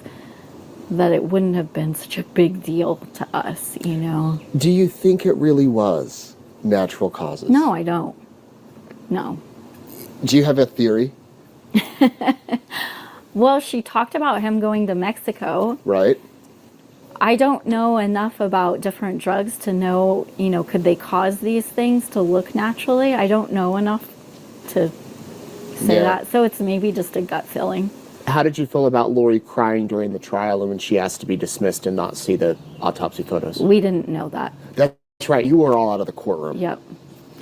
that it wouldn't have been such a big deal to us, you know. Do you think it really was natural causes? No, I don't. No. Do you have a theory? Well, she talked about him going to Mexico. Right. I don't know enough about different drugs to know, you know, could they cause these things to look naturally? I don't know enough to say that. So it's maybe just a gut feeling. How did you feel about Lori crying during the trial and when she asked to be dismissed and not see the autopsy photos? We didn't know that. That's right. You were all out of the courtroom. Yep.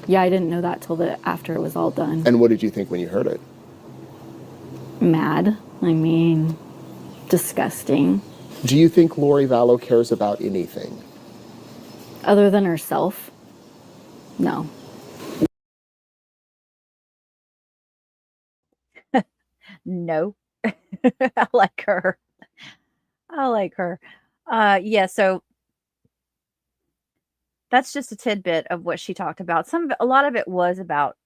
Yeah, I didn't know that till after it was all done. And what did you think when you heard it? Mad. I mean, disgusting. Do you think Lori Vallow cares about anything? Other than herself? No. No. I like her. Yeah, so that's just a tidbit of what she talked about. A lot of it was about,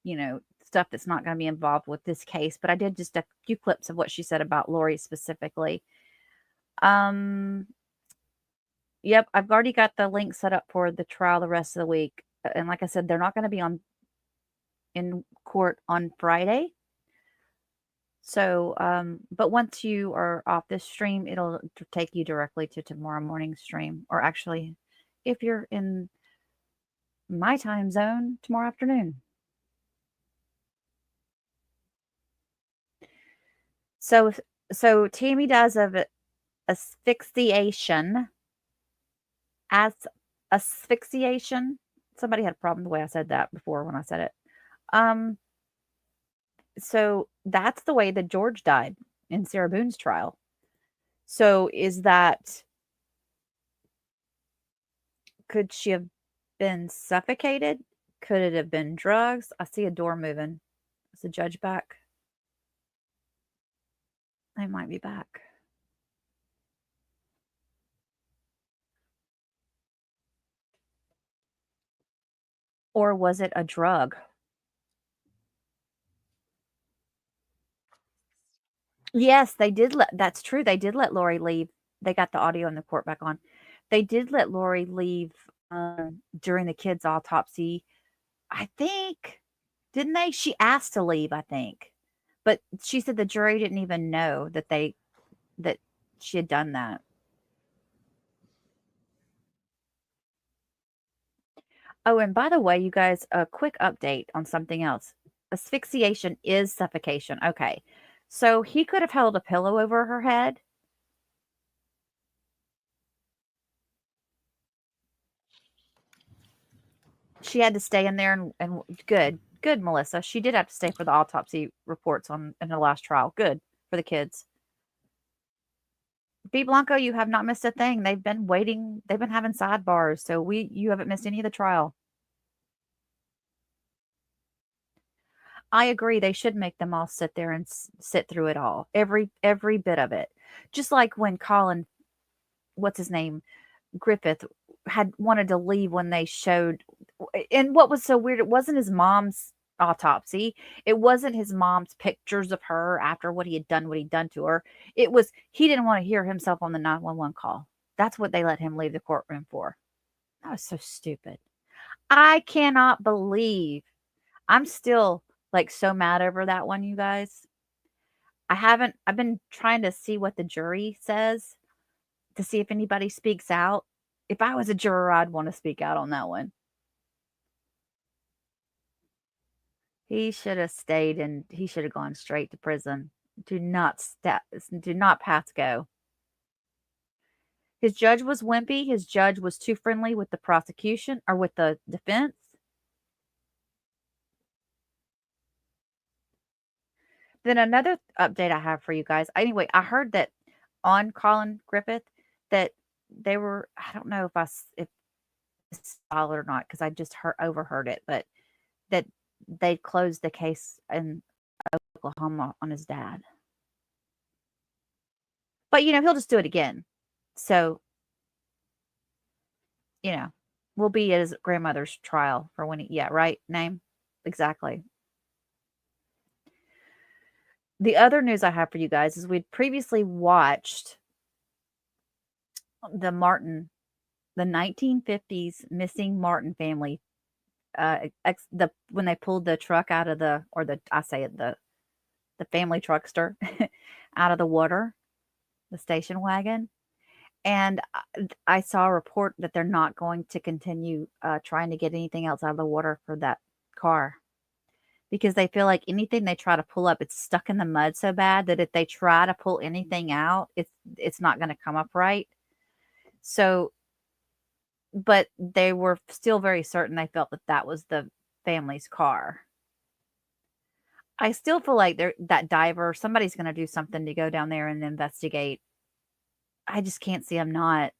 you know, stuff that's not going to be involved with this case, but I did just a few clips of what she said about Lori specifically. Yep, I've already got the link set up for the trial the rest of the week. And like I said, they're not going to be in court on Friday. So, but once you are off this stream, it'll take you directly to tomorrow morning's stream. Or actually, if you're in my time zone, tomorrow afternoon. So Tammy dies of asphyxiation. Asphyxiation. Somebody had a problem the way I said that before when I said it. So that's the way that George died in Sarah Boone's trial. So could she have been suffocated? Could it have been drugs? I see a door moving. Is the judge back? They might be back. Or was it a drug? Yes, they did that's true. They did let Lori leave. They got the audio in the court back on. They did let Lori leave during the kids' autopsy. I think, didn't they? She asked to leave, I think. But she said the jury didn't even know that she had done that. Oh, and by the way, you guys, a quick update on something else. Asphyxiation is suffocation. Okay. So he could have held a pillow over her head. She had to stay in there and good, Melissa. She did have to stay for the autopsy reports in the last trial. Good for the kids. B Blanco, you have not missed a thing. They've been waiting. They've been having sidebars. So you haven't missed any of the trial. I agree. They should make them all sit there and sit through it all. Every bit of it. Just like when Colin, what's his name? Griffith had wanted to leave when they showed, and what was so weird, it wasn't his mom's autopsy. It wasn't his mom's pictures of her after what he'd done to her. It was, he didn't want to hear himself on the 911 call. That's what they let him leave the courtroom for. That was so stupid. I cannot believe, I'm still like so mad over that one, you guys. I've been trying to see what the jury says to see if anybody speaks out. If I was a juror, I'd want to speak out on that one. He should have stayed and he should have gone straight to prison. Do not pass go. His judge was wimpy. His judge was too friendly with the prosecution or with the defense. Then another update I have for you guys. Anyway, I heard that on Colin Griffith that they were, I don't know if it's solid or not because I just overheard it, but that they closed the case in Oklahoma on his dad. But, he'll just do it again. So, we'll be at his grandmother's trial for when right? Name? Exactly. The other news I have for you guys is we'd previously watched the 1950s missing Martin family. When they pulled the truck out of the family truckster out of the water, the station wagon. And I saw a report that they're not going to continue trying to get anything else out of the water for that car because they feel like anything they try to pull up, it's stuck in the mud so bad that if they try to pull anything out, it's not going to come up right. So, but they were still very certain they felt that was the family's car. I still feel like that diver, somebody's going to do something to go down there and investigate. I just can't see them not.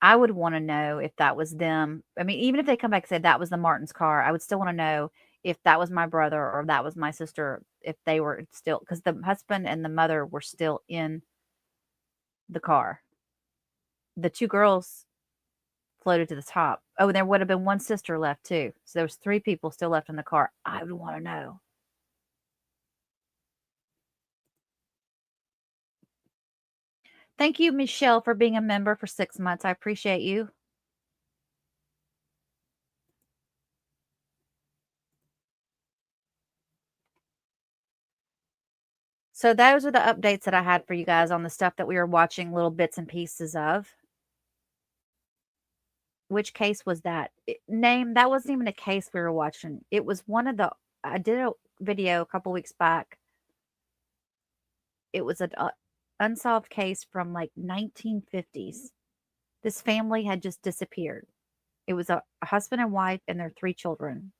I would want to know if that was them. I mean, even if they come back and say that was the Martin's car, I would still want to know if that was my brother or that was my sister, if they were still, because the husband and the mother were still in the car. The two girls floated to the top. Oh, and there would have been one sister left too. So there was 3 people still left in the car. I would want to know. Thank you, Michelle, for being a member for 6 months. I appreciate you. So those are the updates that I had for you guys on the stuff that we were watching little bits and pieces of. Which case was that? That wasn't even a case we were watching. It was I did a video a couple weeks back. It was an unsolved case from like 1950s. This family had just disappeared. It was a husband and wife and their 3 children.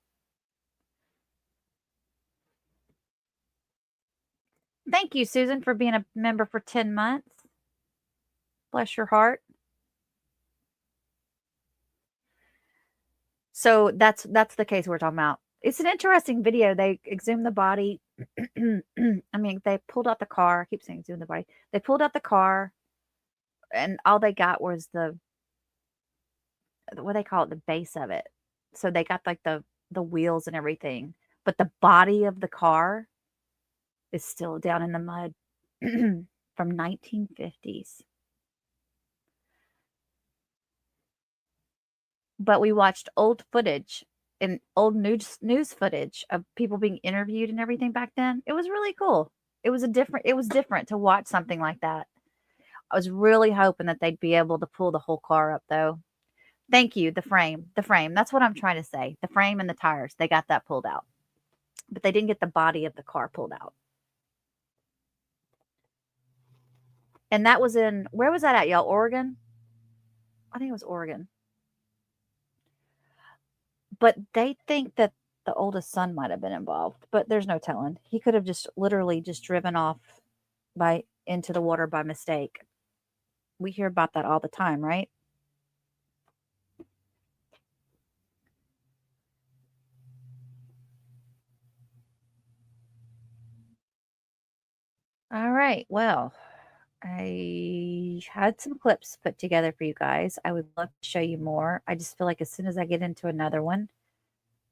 Thank you, Susan, for being a member for 10 months. Bless your heart. So that's the case we're talking about. It's an interesting video. They exhumed the body. I mean, they pulled out the car. I keep saying exhumed the body. They pulled out the car, and all they got was what they call it, the base of it. So they got like the wheels and everything, but the body of the car is still down in the mud from 1950s. But we watched old footage and old news footage of people being interviewed and everything back then. It was really cool. It was different to watch something like that. I was really hoping that they'd be able to pull the whole car up though. Thank you. The frame. The frame. That's what I'm trying to say. The frame and the tires. They got that pulled out. But they didn't get the body of the car pulled out. And that was in, where was that at, y'all? Oregon? I think it was Oregon. But they think that the oldest son might have been involved, but there's no telling. He could have just literally just driven off into the water by mistake. We hear about that all the time, right? All right. Well, I had some clips put together for you guys. I would love to show you more. I just feel like as soon as I get into another one,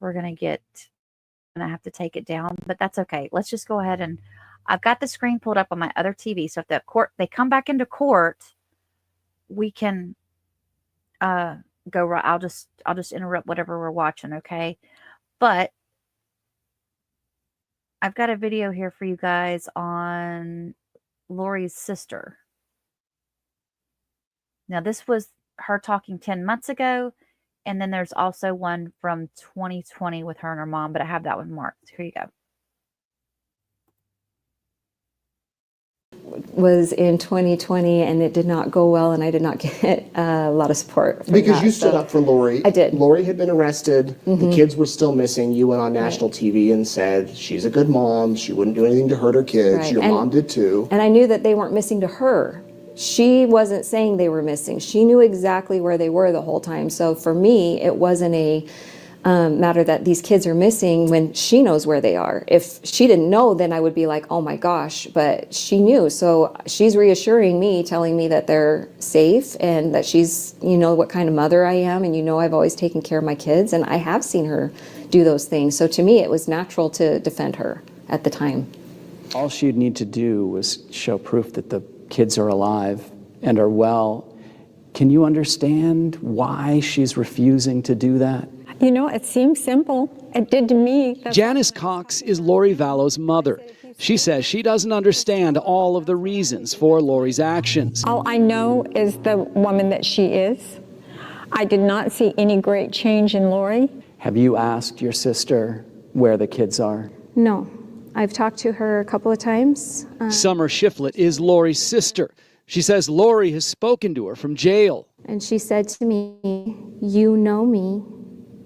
we're going to have to take it down, but that's okay. Let's just go ahead and I've got the screen pulled up on my other TV. So if they come back into court, we can go right. I'll just interrupt whatever we're watching. Okay. But I've got a video here for you guys on Lori's sister. Now, this was her talking 10 months ago. And then there's also one from 2020 with her and her mom, but I have that one marked. Here you go. Was in 2020 and it did not go well, and I did not get a lot of support from because that, you stood up for Lori. I did. Lori had been arrested. The kids were still missing. You went on national TV and said she's a good mom. She wouldn't do anything to hurt her kids. Right. Your mom did too. And I knew that they weren't missing to her. She wasn't saying they were missing. She knew exactly where they were the whole time. So for me, it wasn't a matter that these kids are missing when she knows where they are. If she didn't know, then I would be like, oh my gosh, but she knew. So she's reassuring me, telling me that they're safe and that she's, you know, what kind of mother I am. And you know, I've always taken care of my kids, and I have seen her do those things. So to me, it was natural to defend her at the time. All she'd need to do was show proof that the kids are alive and are well. Can you understand why she's refusing to do that? You know, it seems simple. It did to me. Janice Cox is Lori Vallow's mother. She says she doesn't understand all of the reasons for Lori's actions. All I know is the woman that she is. I did not see any great change in Lori. Have you asked your sister where the kids are? No, I've talked to her a couple of times. Summer Shiflett is Lori's sister. She says Lori has spoken to her from jail. And she said to me, you know me.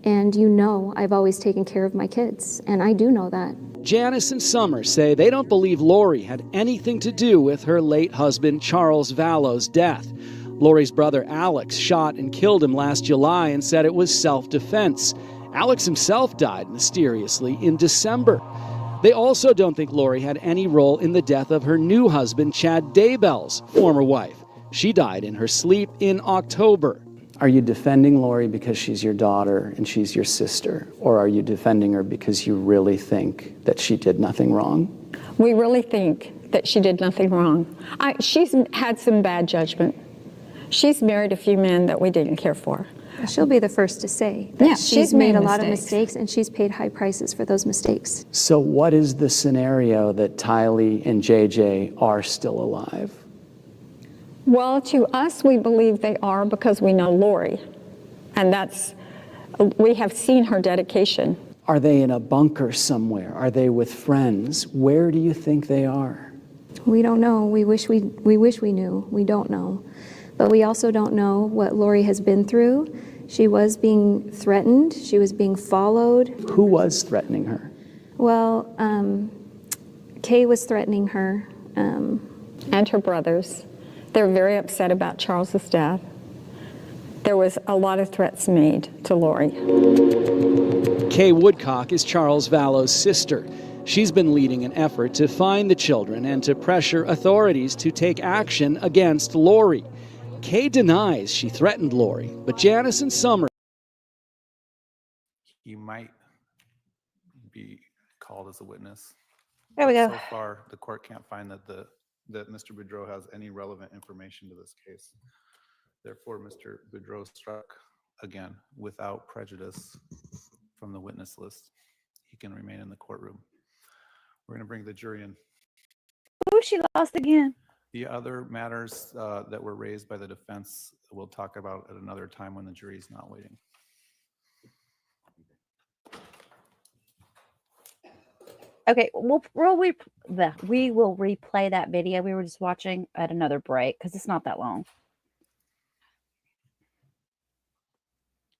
And you know I've always taken care of my kids, and I do know that. Janice and Summer say they don't believe Lori had anything to do with her late husband Charles Vallow's death. Lori's brother Alex shot and killed him last July and said it was self-defense. Alex himself died mysteriously in December. They also don't think Lori had any role in the death of her new husband Chad Daybell's former wife. She died in her sleep in October. Are you defending Lori because she's your daughter and she's your sister? Or are you defending her because you really think that she did nothing wrong? We really think that she did nothing wrong. She's had some bad judgment. She's married a few men that we didn't care for. She'll be the first to say that Yeah, she's made a lot of mistakes, and she's paid high prices for those mistakes. So what is the scenario that Tylee and JJ are still alive? Well, to us, we believe they are because we know Lori. And we have seen her dedication. Are they in a bunker somewhere? Are they with friends? Where do you think they are? We don't know. We wish we knew. We don't know. But we also don't know what Lori has been through. She was being threatened. She was being followed. Who was threatening her? Well, Kay was threatening her. And her brothers. They're very upset about Charles's death. There was a lot of threats made to Lori. Kay Woodcock is Charles Vallow's sister. She's been leading an effort to find the children and to pressure authorities to take action against Lori. Kay denies she threatened Lori, but Janice and Summer. You might be called as a witness. There we go. So far, the court can't find that Mr. Boudreau has any relevant information to this case. Therefore, Mr. Boudreau struck again without prejudice from the witness list. He can remain in the courtroom. We're going to bring the jury in. Oh, she lost again. The other matters that were raised by the defense, we'll talk about at another time when the jury's not waiting. Okay, we will replay that video we were just watching at another break because it's not that long.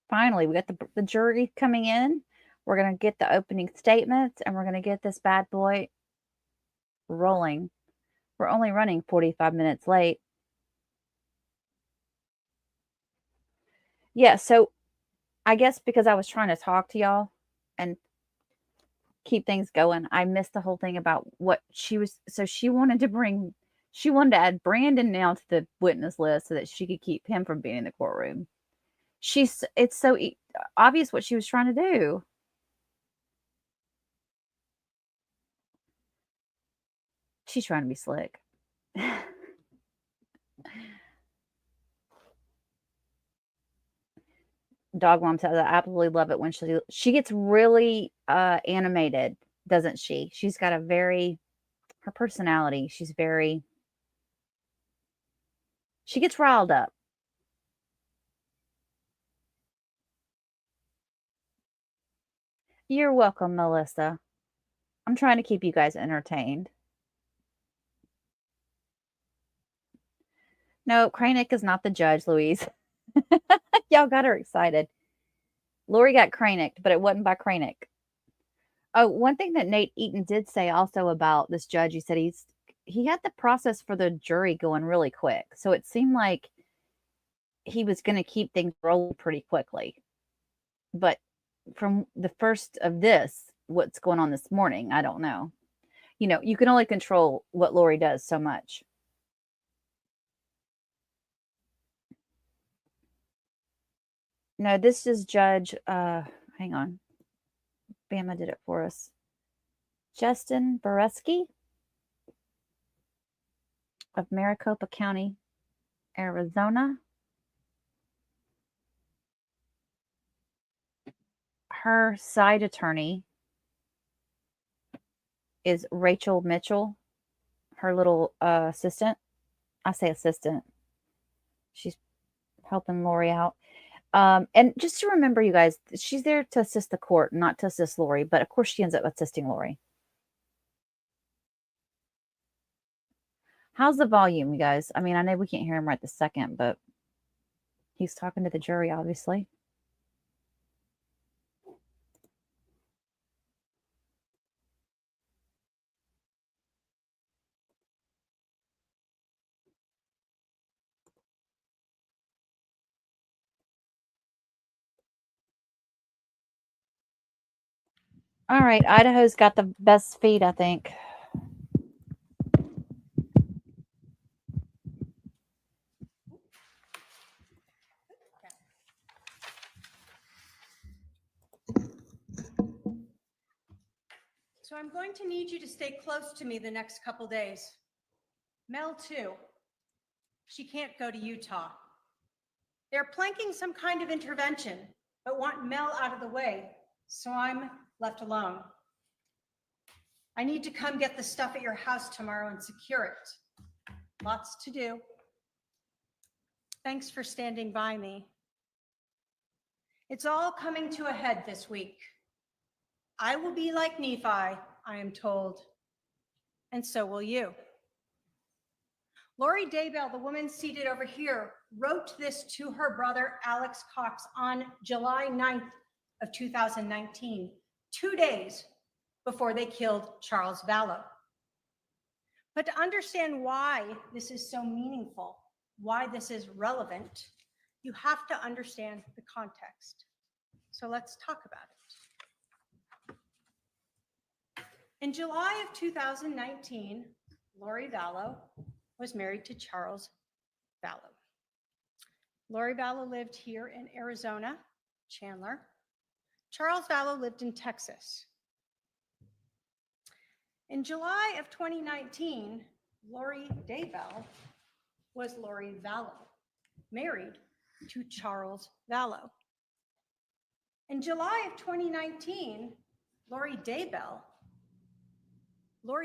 Finally, we got the jury coming in. We're going to get the opening statements, and we're going to get this bad boy rolling. We're only running 45 minutes late. Yeah, so I guess because I was trying to talk to y'all and keep things going, I missed the whole thing about what she was. So she wanted to add Brandon now to the witness list so that she could keep him from being in the courtroom. It's so obvious what she was trying to do. She's trying to be slick. Dog Mom says, I absolutely love it when she gets really animated, doesn't she? She's got her personality. She gets riled up. You're welcome, Melissa. I'm trying to keep you guys entertained. No, Kranick is not the judge, Louise. Y'all got her excited. Lori got Kranicked, but it wasn't by Kranick. Oh, one thing that Nate Eaton did say also about this judge, he said he had the process for the jury going really quick. So it seemed like he was going to keep things rolling pretty quickly. But from the first of what's going on this morning, I don't know. You know, you can only control what Lori does so much. No, this is Judge, hang on. Bama did it for us. Justin Boreski of Maricopa County, Arizona. Her side attorney is Rachel Mitchell, her little assistant. I say assistant. She's helping Lori out. And just to remember, you guys, she's there to assist the court, not to assist Lori. But of course, she ends up assisting Lori. How's the volume, you guys? I mean, I know we can't hear him right this second, but he's talking to the jury, obviously. All right, Idaho's got the best feed, I think. So I'm going to need you to stay close to me the next couple days. Mel, too. She can't go to Utah. They're planking some kind of intervention, but want Mel out of the way, so I'm left alone. I need to come get the stuff at your house tomorrow and secure it. Lots to do. Thanks for standing by me. It's all coming to a head this week. I will be like Nephi, I am told, and so will you. Lori Daybell, the woman seated over here, wrote this to her brother, Alex Cox, on July 9th of 2019, 2 days before they killed Charles Vallow. But to understand why this is so meaningful, why this is relevant, you have to understand the context. So let's talk about it. In July of 2019, Lori Vallow was married to Charles Vallow. Lori Vallow lived here in Arizona, Chandler. Charles Vallow lived in Texas. In July of 2019, Lori Daybell was Lori Vallow, married to Charles Vallow. In July of 2019, Lori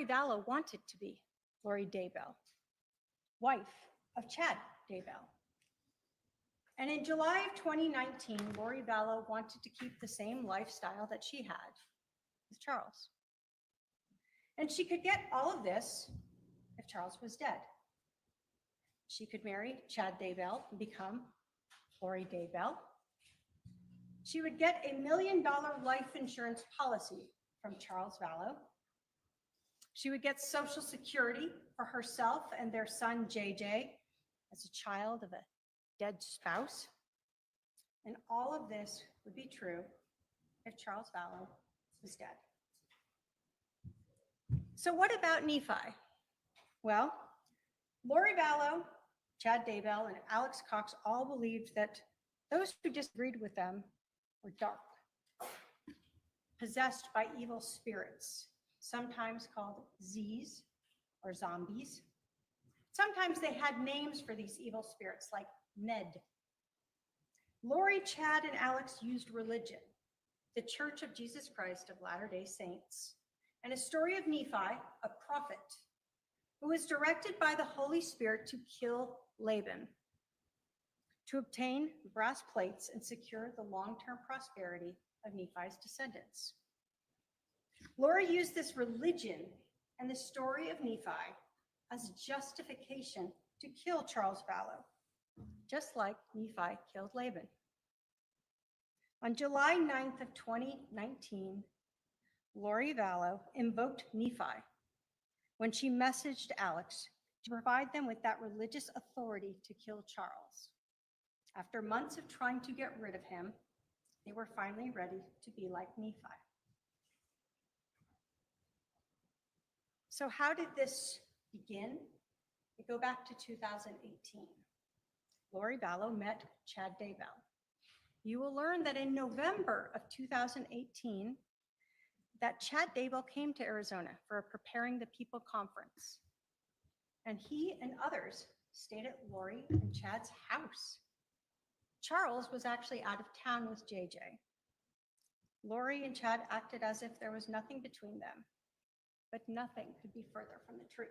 Vallow wanted to be Lori Daybell. wife of Chad Daybell. And in July of 2019, Lori Vallow wanted to keep the same lifestyle that she had with Charles. And she could get all of this if Charles was dead. She could marry Chad Daybell and become Lori Daybell. She would get a $1 million life insurance policy from Charles Vallow. She would get Social Security for herself and their son, JJ, as a child of a dead spouse. And all of this would be true if Charles Vallow was dead. So what about Nephi? Well, Lori Vallow, Chad Daybell, and Alex Cox all believed that those who disagreed with them were dark, possessed by evil spirits, sometimes called Z's or zombies. Sometimes they had names for these evil spirits like Ned. Lori, Chad, and Alex used religion, the Church of Jesus Christ of Latter-day Saints, and a story of Nephi, a prophet, who was directed by the Holy Spirit to kill Laban, to obtain brass plates and secure the long-term prosperity of Nephi's descendants. Lori used this religion and the story of Nephi as justification to kill Charles Vallow, just like Nephi killed Laban. On July 9th of 2019, Lori Vallow invoked Nephi when she messaged Alex to provide them with that religious authority to kill Charles. After months of trying to get rid of him, they were finally ready to be like Nephi. So how did this begin? We go back to 2018. Lori Vallow met Chad Daybell. You will learn that in November of 2018, that Chad Daybell came to Arizona for a Preparing the People conference. And he and others stayed at Lori and Chad's house. Charles was actually out of town with JJ. Lori and Chad acted as if there was nothing between them, but nothing could be further from the truth.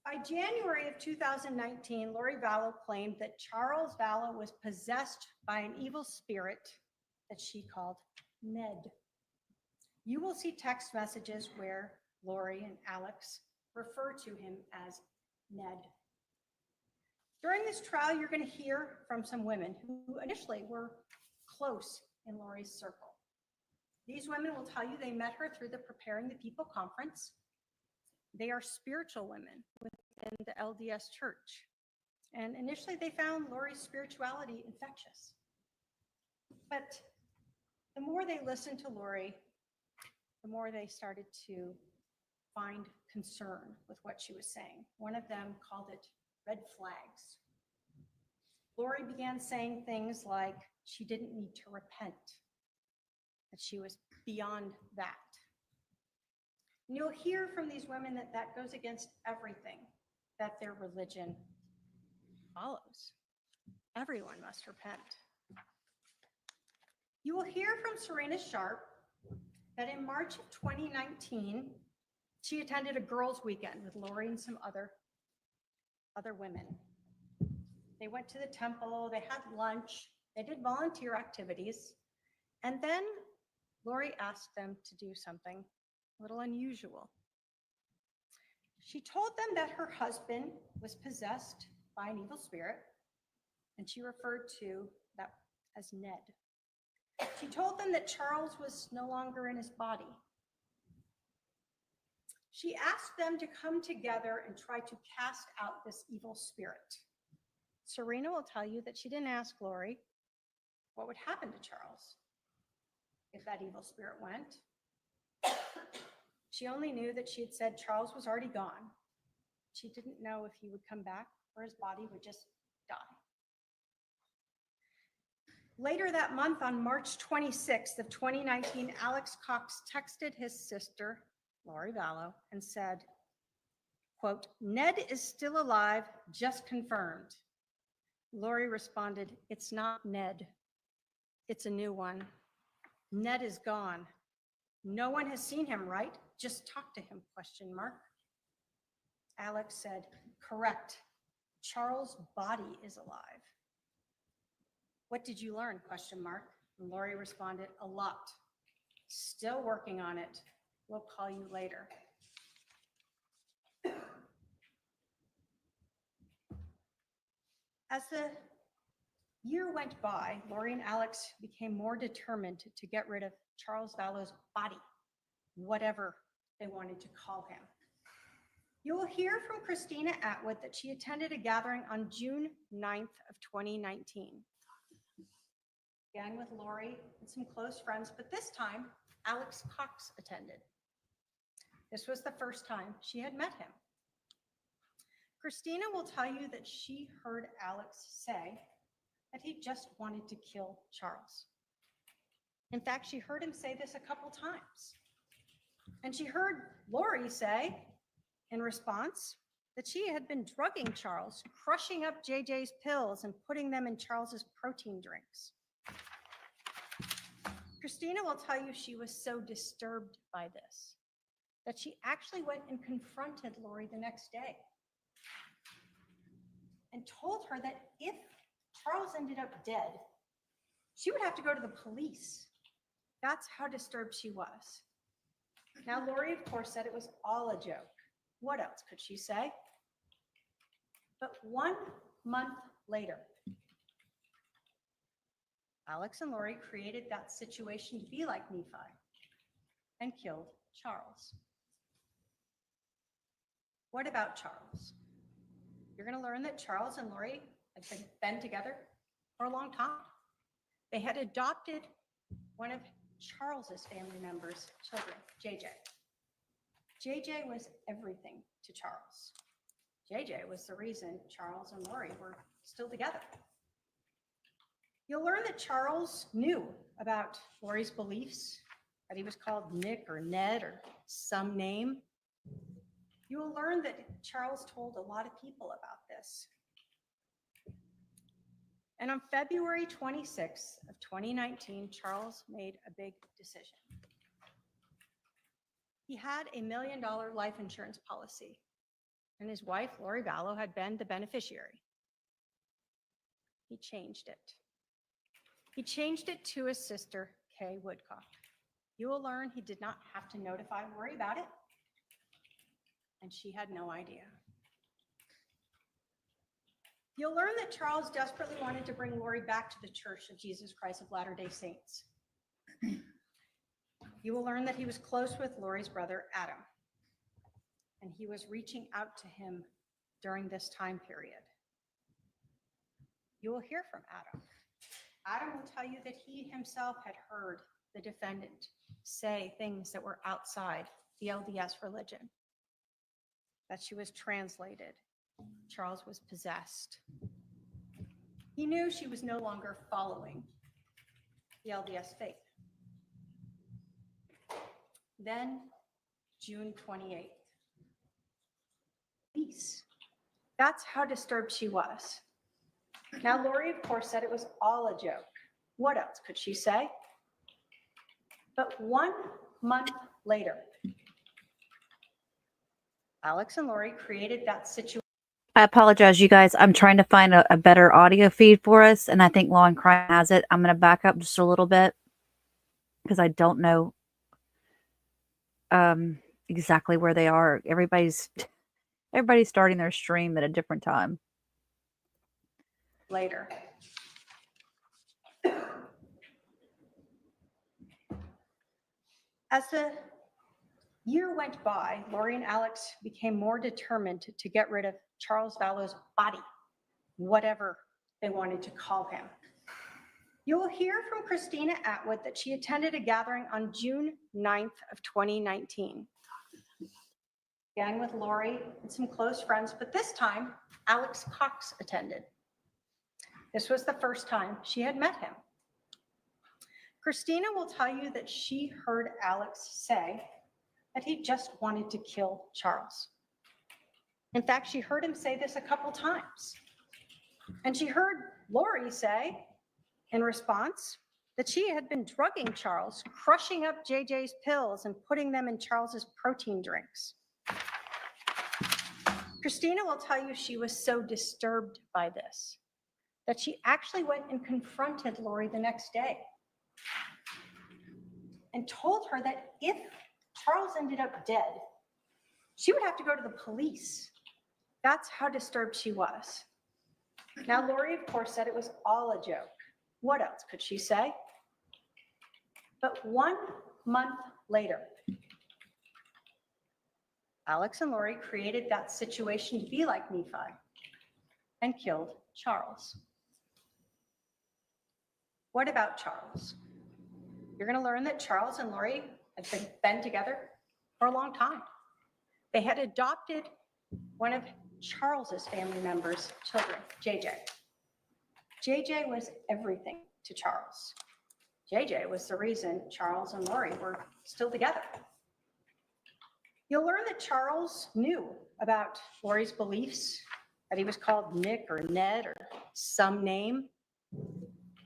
By January of 2019, Lori Vallow claimed that Charles Vallow was possessed by an evil spirit that she called Ned. You will see text messages where Lori and Alex refer to him as Ned. During this trial, you're going to hear from some women who initially were close in Lori's circle. These women will tell you they met her through the Preparing the People conference. They are spiritual women within the LDS church. And initially they found Lori's spirituality infectious. But the more they listened to Lori, the more they started to find concern with what she was saying. One of them called it red flags. Lori began saying things like she didn't need to repent, that she was beyond that. And you'll hear from these women that that goes against everything that their religion follows. Everyone must repent. You will hear from Serena Sharp that in March of 2019, she attended a girls' weekend with Lori and some other women. They went to the temple, they had lunch, they did volunteer activities, and then Lori asked them to do something a little unusual. She told them that her husband was possessed by an evil spirit, and she referred to that as Ned. She told them that Charles was no longer in his body. She asked them to come together and try to cast out this evil spirit. Serena will tell you that she didn't ask Lori what would happen to Charles if that evil spirit went. She only knew that she had said Charles was already gone. She didn't know if he would come back or his body would just die. Later that month, on March 26th of 2019, Alex Cox texted his sister, Lori Vallow, and said, quote, "Ned is still alive, just confirmed." Lori responded, "It's not Ned. It's a new one. Ned is gone. No one has seen him, right? Just talk to him, question mark." Alex said, "Correct. Charles' body is alive." "What did you learn?" ? And Lori responded, "A lot. Still working on it. We'll call you later." As the year went by, Lori and Alex became more determined to get rid of Charles Vallow's body, whatever they wanted to call him. You will hear from Christina Atwood that she attended a gathering on June 9th of 2019. Again with Lori and some close friends, but this time Alex Cox attended. This was the first time she had met him. Christina will tell you that she heard Alex say that he just wanted to kill Charles. In fact, she heard him say this a couple times. And she heard Lori say, in response, that she had been drugging Charles, crushing up JJ's pills and putting them in Charles's protein drinks. Christina will tell you she was so disturbed by this that she actually went and confronted Lori the next day and told her that if Charles ended up dead, she would have to go to the police. That's how disturbed she was. Now, Lori, of course, said it was all a joke. What else could she say? But 1 month later, Alex and Lori created that situation to be like Nephi and killed Charles. What about Charles? You're going to learn that Charles and Lori had been together for a long time. They had adopted one of Charles's family members' children, JJ. JJ was everything to Charles. JJ was the reason Charles and Lori were still together. You'll learn that Charles knew about Lori's beliefs, that he was called Nick or Ned or some name. You will learn that Charles told a lot of people about this. And on February 26th of 2019, Charles made a big decision. He had a $1 million life insurance policy, and his wife, Lori Vallow, had been the beneficiary. He changed it. He changed it to his sister, Kay Woodcock. You will learn he did not have to notify Lori about it, and she had no idea. You'll learn that Charles desperately wanted to bring Lori back to the Church of Jesus Christ of Latter-day Saints. You will learn that he was close with Lori's brother, Adam, and he was reaching out to him during this time period. You will hear from Adam. Adam will tell you that he himself had heard the defendant say things that were outside the LDS religion, that she was translated. Charles was possessed. He knew she was no longer following the LDS faith. Then, June 28th. Peace. That's how disturbed she was. Now, Lori, of course, said it was all a joke. What else could she say? But 1 month later, Alex and Lori created that situation. I apologize, you guys. I'm trying to find a better audio feed for us, and I think Law and Crime has it. I'm going to back up just a little bit because I don't know exactly where they are. Everybody's starting their stream at a different time. Later. As the year went by, Lori and Alex became more determined to get rid of Charles Vallow's body, whatever they wanted to call him. You will hear from Christina Atwood that she attended a gathering on June 9th of 2019. Again with Lori and some close friends, but this time Alex Cox attended. This was the first time she had met him. Christina will tell you that she heard Alex say that he just wanted to kill Charles. In fact, she heard him say this a couple times. And she heard Lori say, in response, that she had been drugging Charles, crushing up JJ's pills and putting them in Charles's protein drinks. Christina will tell you she was so disturbed by this that she actually went and confronted Lori the next day and told her that if Charles ended up dead, she would have to go to the police. That's how disturbed she was. Now, Lori, of course, said it was all a joke. What else could she say? But 1 month later, Alex and Lori created that situation to be like Nephi and killed Charles. What about Charles? You're going to learn that Charles and Lori had been together for a long time. They had adopted one of Charles's family members' children, JJ. JJ was everything to Charles. JJ was the reason Charles and Lori were still together. You'll learn that Charles knew about Lori's beliefs, that he was called Nick or Ned or some name.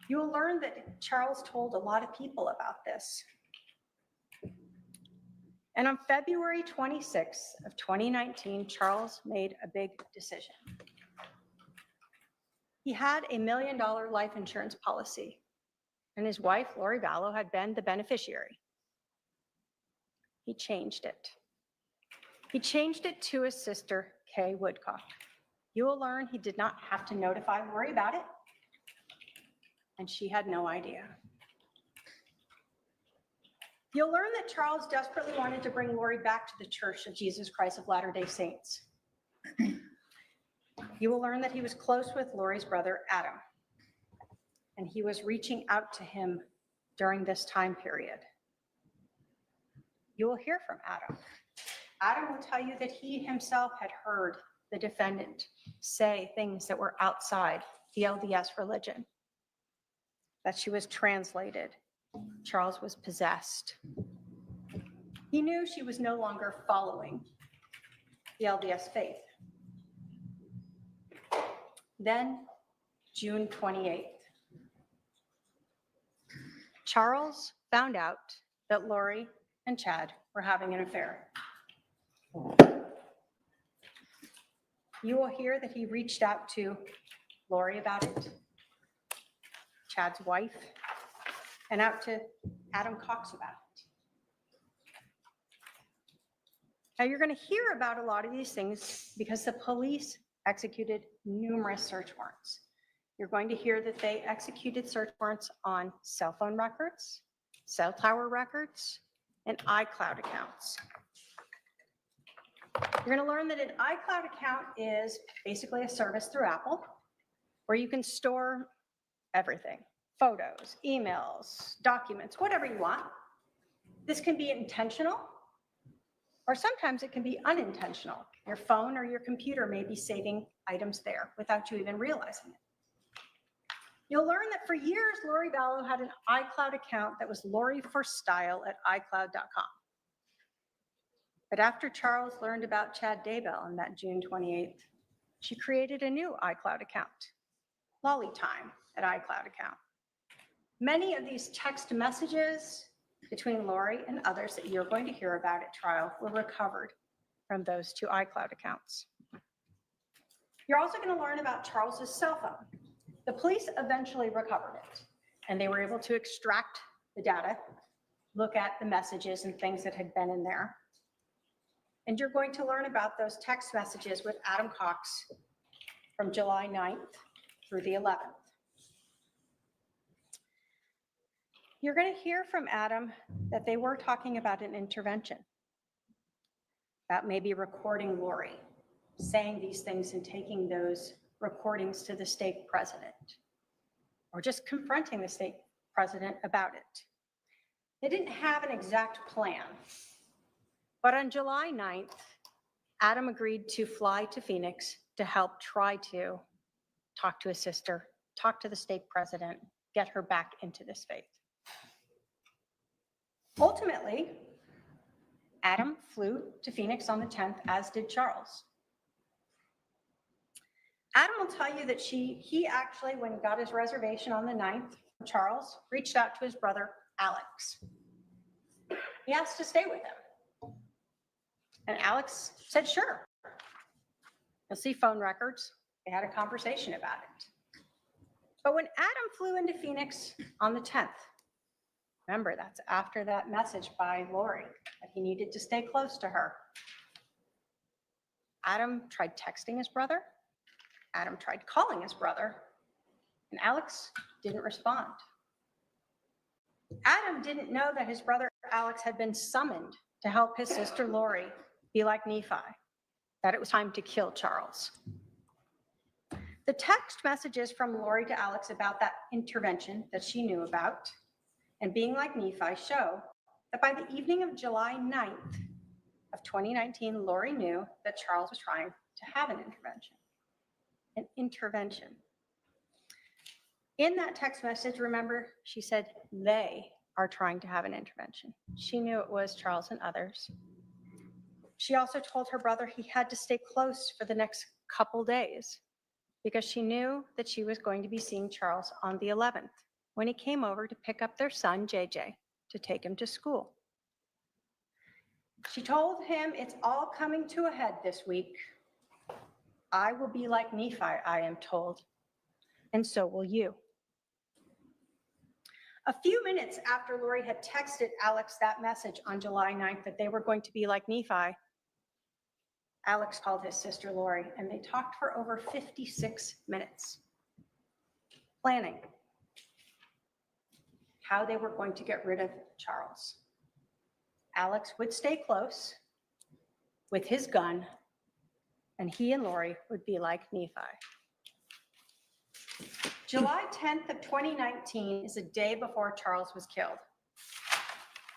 You will learn that Charles told a lot of people about this. And on February 26th of 2019, Charles made a big decision. He had a $1 million life insurance policy, and his wife, Lori Vallow, had been the beneficiary. He changed it. He changed it to his sister, Kay Woodcock. You will learn he did not have to notify Lori about it, and she had no idea. You'll learn that Charles desperately wanted to bring Lori back to the Church of Jesus Christ of Latter-day Saints. You will learn that he was close with Lori's brother, Adam, and he was reaching out to him during this time period. You will hear from Adam. Adam will tell you that he himself had heard the defendant say things that were outside the LDS religion, that she was translated. Charles was possessed. He knew she was no longer following the LDS faith. Then, June 28th, Charles found out that Lori and Chad were having an affair. You will hear that he reached out to Lori about it, Chad's wife, and out to Adam Cox about it. Now, you're going to hear about a lot of these things because the police executed numerous search warrants. You're going to hear that they executed search warrants on cell phone records, cell tower records, and iCloud accounts. You're going to learn that an iCloud account is basically a service through Apple where you can store everything. Photos, emails, documents, whatever you want. This can be intentional, or sometimes it can be unintentional. Your phone or your computer may be saving items there without you even realizing it. You'll learn that for years, Lori Vallow had an iCloud account that was loriforstyle@icloud.com. But after Charles learned about Chad Daybell on that June 28th, she created a new iCloud account, lollytime@icloud account. Many of these text messages between Lori and others that you're going to hear about at trial were recovered from those two iCloud accounts. You're also going to learn about Charles's cell phone. The police eventually recovered it, and they were able to extract the data, look at the messages and things that had been in there. And you're going to learn about those text messages with Adam Cox from July 9th through the 11th. You're going to hear from Adam that they were talking about an intervention, about maybe recording Lori, saying these things and taking those recordings to the stake president, or just confronting the stake president about it. They didn't have an exact plan, but on July 9th, Adam agreed to fly to Phoenix to help try to talk to his sister, talk to the stake president, get her back into this faith. Ultimately, Adam flew to Phoenix on the 10th, as did Charles. Adam will tell you that he actually, when he got his reservation on the 9th, Charles reached out to his brother, Alex. He asked to stay with him. And Alex said, sure. You'll see phone records. They had a conversation about it. But when Adam flew into Phoenix on the 10th, remember, that's after that message by Lori that he needed to stay close to her. Adam tried texting his brother. Adam tried calling his brother, and Alex didn't respond. Adam didn't know that his brother Alex had been summoned to help his sister Lori be like Nephi, that it was time to kill Charles. The text messages from Lori to Alex about that intervention that she knew about and being like Nephi show that by the evening of July 9th of 2019, Lori knew that Charles was trying to have an intervention. An intervention. In that text message, remember, she said they are trying to have an intervention. She knew it was Charles and others. She also told her brother he had to stay close for the next couple days because she knew that she was going to be seeing Charles on the 11th when he came over to pick up their son, JJ, to take him to school. She told him, it's all coming to a head this week. I will be like Nephi, I am told, and so will you. A few minutes after Lori had texted Alex that message on July 9th that they were going to be like Nephi, Alex called his sister Lori, and they talked for over 56 minutes, planning how they were going to get rid of Charles. Alex would stay close with his gun, and he and Lori would be like Nephi. July 10th of 2019 is a day before Charles was killed.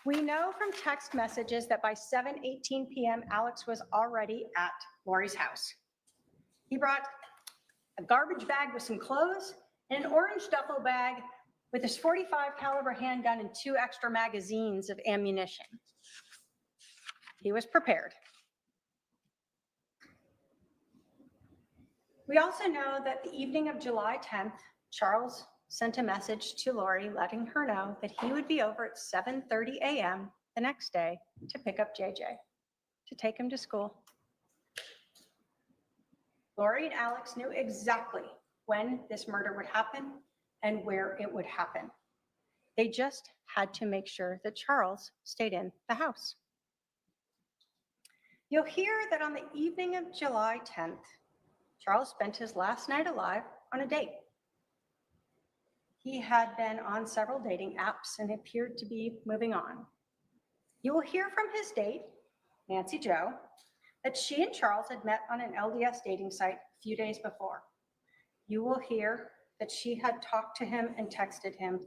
We know from text messages that by 7:18 p.m., Alex was already at Lori's house. He brought a garbage bag with some clothes and an orange duffel bag with his .45 caliber handgun and 2 extra magazines of ammunition. He was prepared. We also know that the evening of July 10th, Charles sent a message to Lori letting her know that he would be over at 7:30 a.m. the next day to pick up JJ, to take him to school. Lori and Alex knew exactly when this murder would happen and where it would happen. They just had to make sure that Charles stayed in the house. You'll hear that on the evening of July 10th, Charles spent his last night alive on a date. He had been on several dating apps and appeared to be moving on. You will hear from his date, Nancy Jo, that she and Charles had met on an LDS dating site a few days before. You will hear that she had talked to him and texted him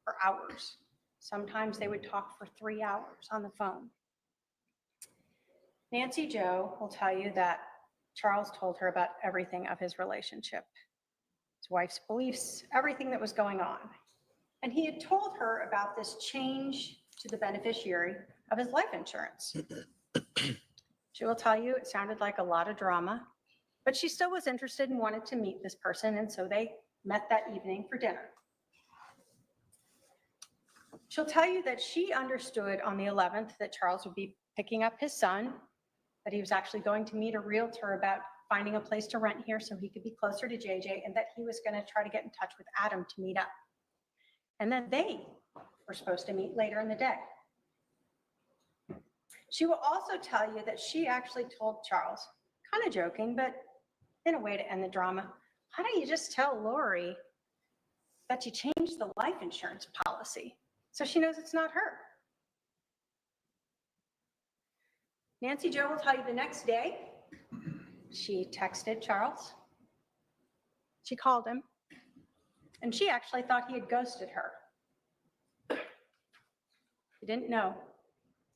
for hours. Sometimes they would talk for 3 hours on the phone. Nancy Jo will tell you that Charles told her about everything of his relationship, his wife's beliefs, everything that was going on. And he had told her about this change to the beneficiary of his life insurance. She will tell you it sounded like a lot of drama, but she still was interested and wanted to meet this person, and so they met that evening for dinner. She'll tell you that she understood on the 11th that Charles would be picking up his son, that he was actually going to meet a realtor about finding a place to rent here so he could be closer to JJ, and that he was going to try to get in touch with Adam to meet up. And then they were supposed to meet later in the day. She will also tell you that she actually told Charles, kind of joking, but in a way to end the drama, why don't you just tell Lori that you changed the life insurance policy so she knows it's not her? Nancy Jo will tell you the next day, she texted Charles, she called him, and she actually thought he had ghosted her. She didn't know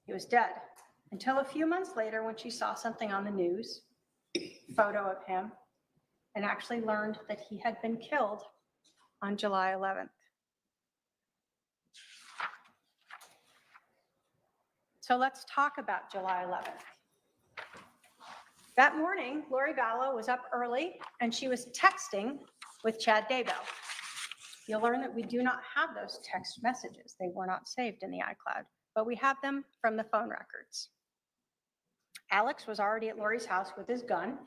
he was dead until a few months later when she saw something on the news, photo of him, and actually learned that he had been killed on July 11th. So let's talk about July 11th. That morning, Lori Vallow was up early and she was texting with Chad Daybell. You'll learn that we do not have those text messages. They were not saved in the iCloud, but we have them from the phone records. Alex was already at Lori's house with his gun.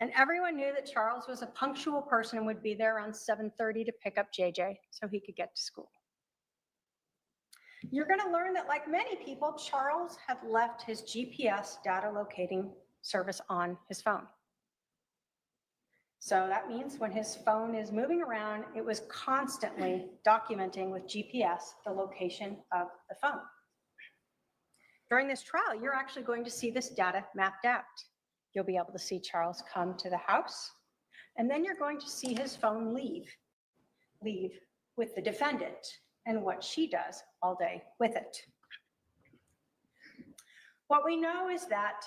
And everyone knew that Charles was a punctual person and would be there around 7:30 to pick up JJ so he could get to school. You're going to learn that, like many people, Charles had left his GPS data locating service on his phone. So that means when his phone is moving around, it was constantly documenting with GPS the location of the phone. During this trial, you're actually going to see this data mapped out. You'll be able to see Charles come to the house, and then you're going to see his phone leave with the defendant and what she does all day with it. What we know is that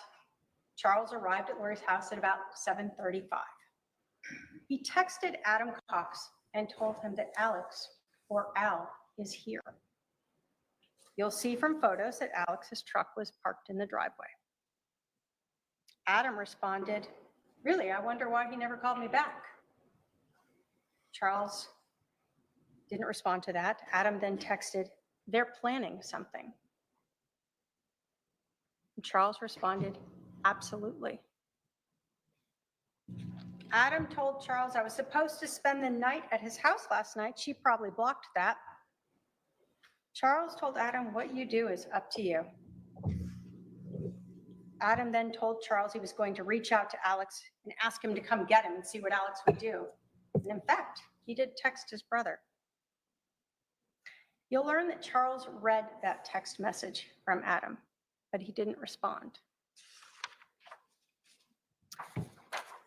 Charles arrived at Lori's house at about 7:35. He texted Adam Cox and told him that Alex, or Al, is here. You'll see from photos that Alex's truck was parked in the driveway. Adam responded, "Really, I wonder why he never called me back." Charles didn't respond to that. Adam then texted, "They're planning something." And Charles responded, "Absolutely." Adam told Charles, "I was supposed to spend the night at his house last night. She probably blocked that." Charles told Adam, "What you do is up to you." Adam then told Charles he was going to reach out to Alex and ask him to come get him and see what Alex would do. And in fact, he did text his brother. You'll learn that Charles read that text message from Adam, but he didn't respond.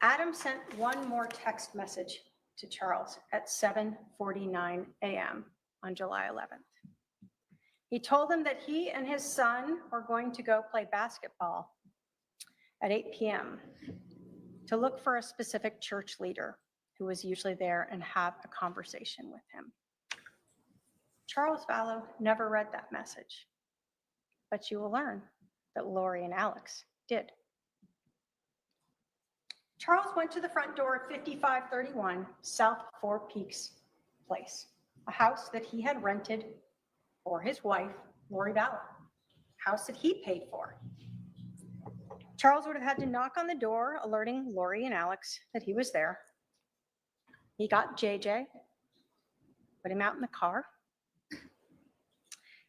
Adam sent one more text message to Charles at 7:49 a.m. on July 11th. He told him that he and his son are going to go play basketball at 8 p.m. to look for a specific church leader who was usually there and have a conversation with him. Charles Vallow never read that message, but you will learn that Lori and Alex did. Charles went to the front door of 5531 South Four Peaks Place, a house that he had rented for his wife, Lori Vallow, a house that he paid for. Charles would have had to knock on the door, alerting Lori and Alex that he was there. He got JJ, put him out in the car,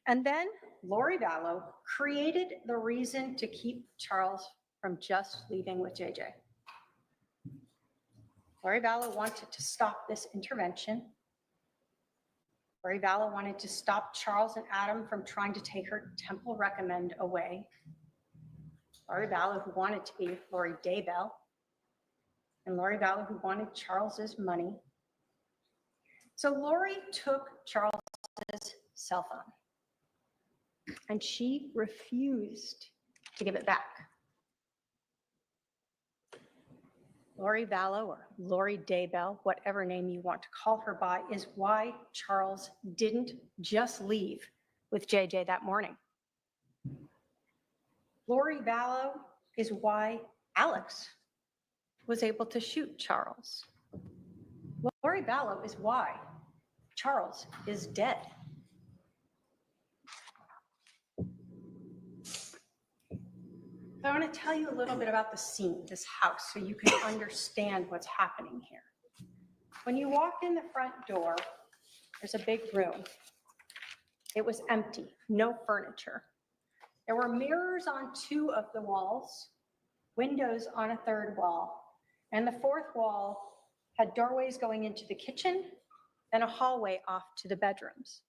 and then Lori Vallow created the reason to keep Charles from just leaving with JJ. Lori Vallow wanted to stop this intervention. Lori Vallow wanted to stop Charles and Adam from trying to take her Temple Recommend away. Lori Vallow, who wanted to be Vallow Daybell, and Lori Vallow, who wanted Charles's money. So Lori took Charles's cell phone, and she refused to give it back. Lori Vallow, or Vallow Daybell, whatever name you want to call her by, is why Charles didn't just leave with JJ that morning. Lori Vallow is why Alex was able to shoot Charles. Lori Vallow is why Charles is dead. I want to tell you a little bit about the scene, this house, so you can understand what's happening here. When you walk in the front door, there's a big room. It was empty, no furniture. There were mirrors on 2 of the walls, windows on a 3rd wall, and the 4th wall had doorways going into the kitchen and a hallway off to the bedrooms.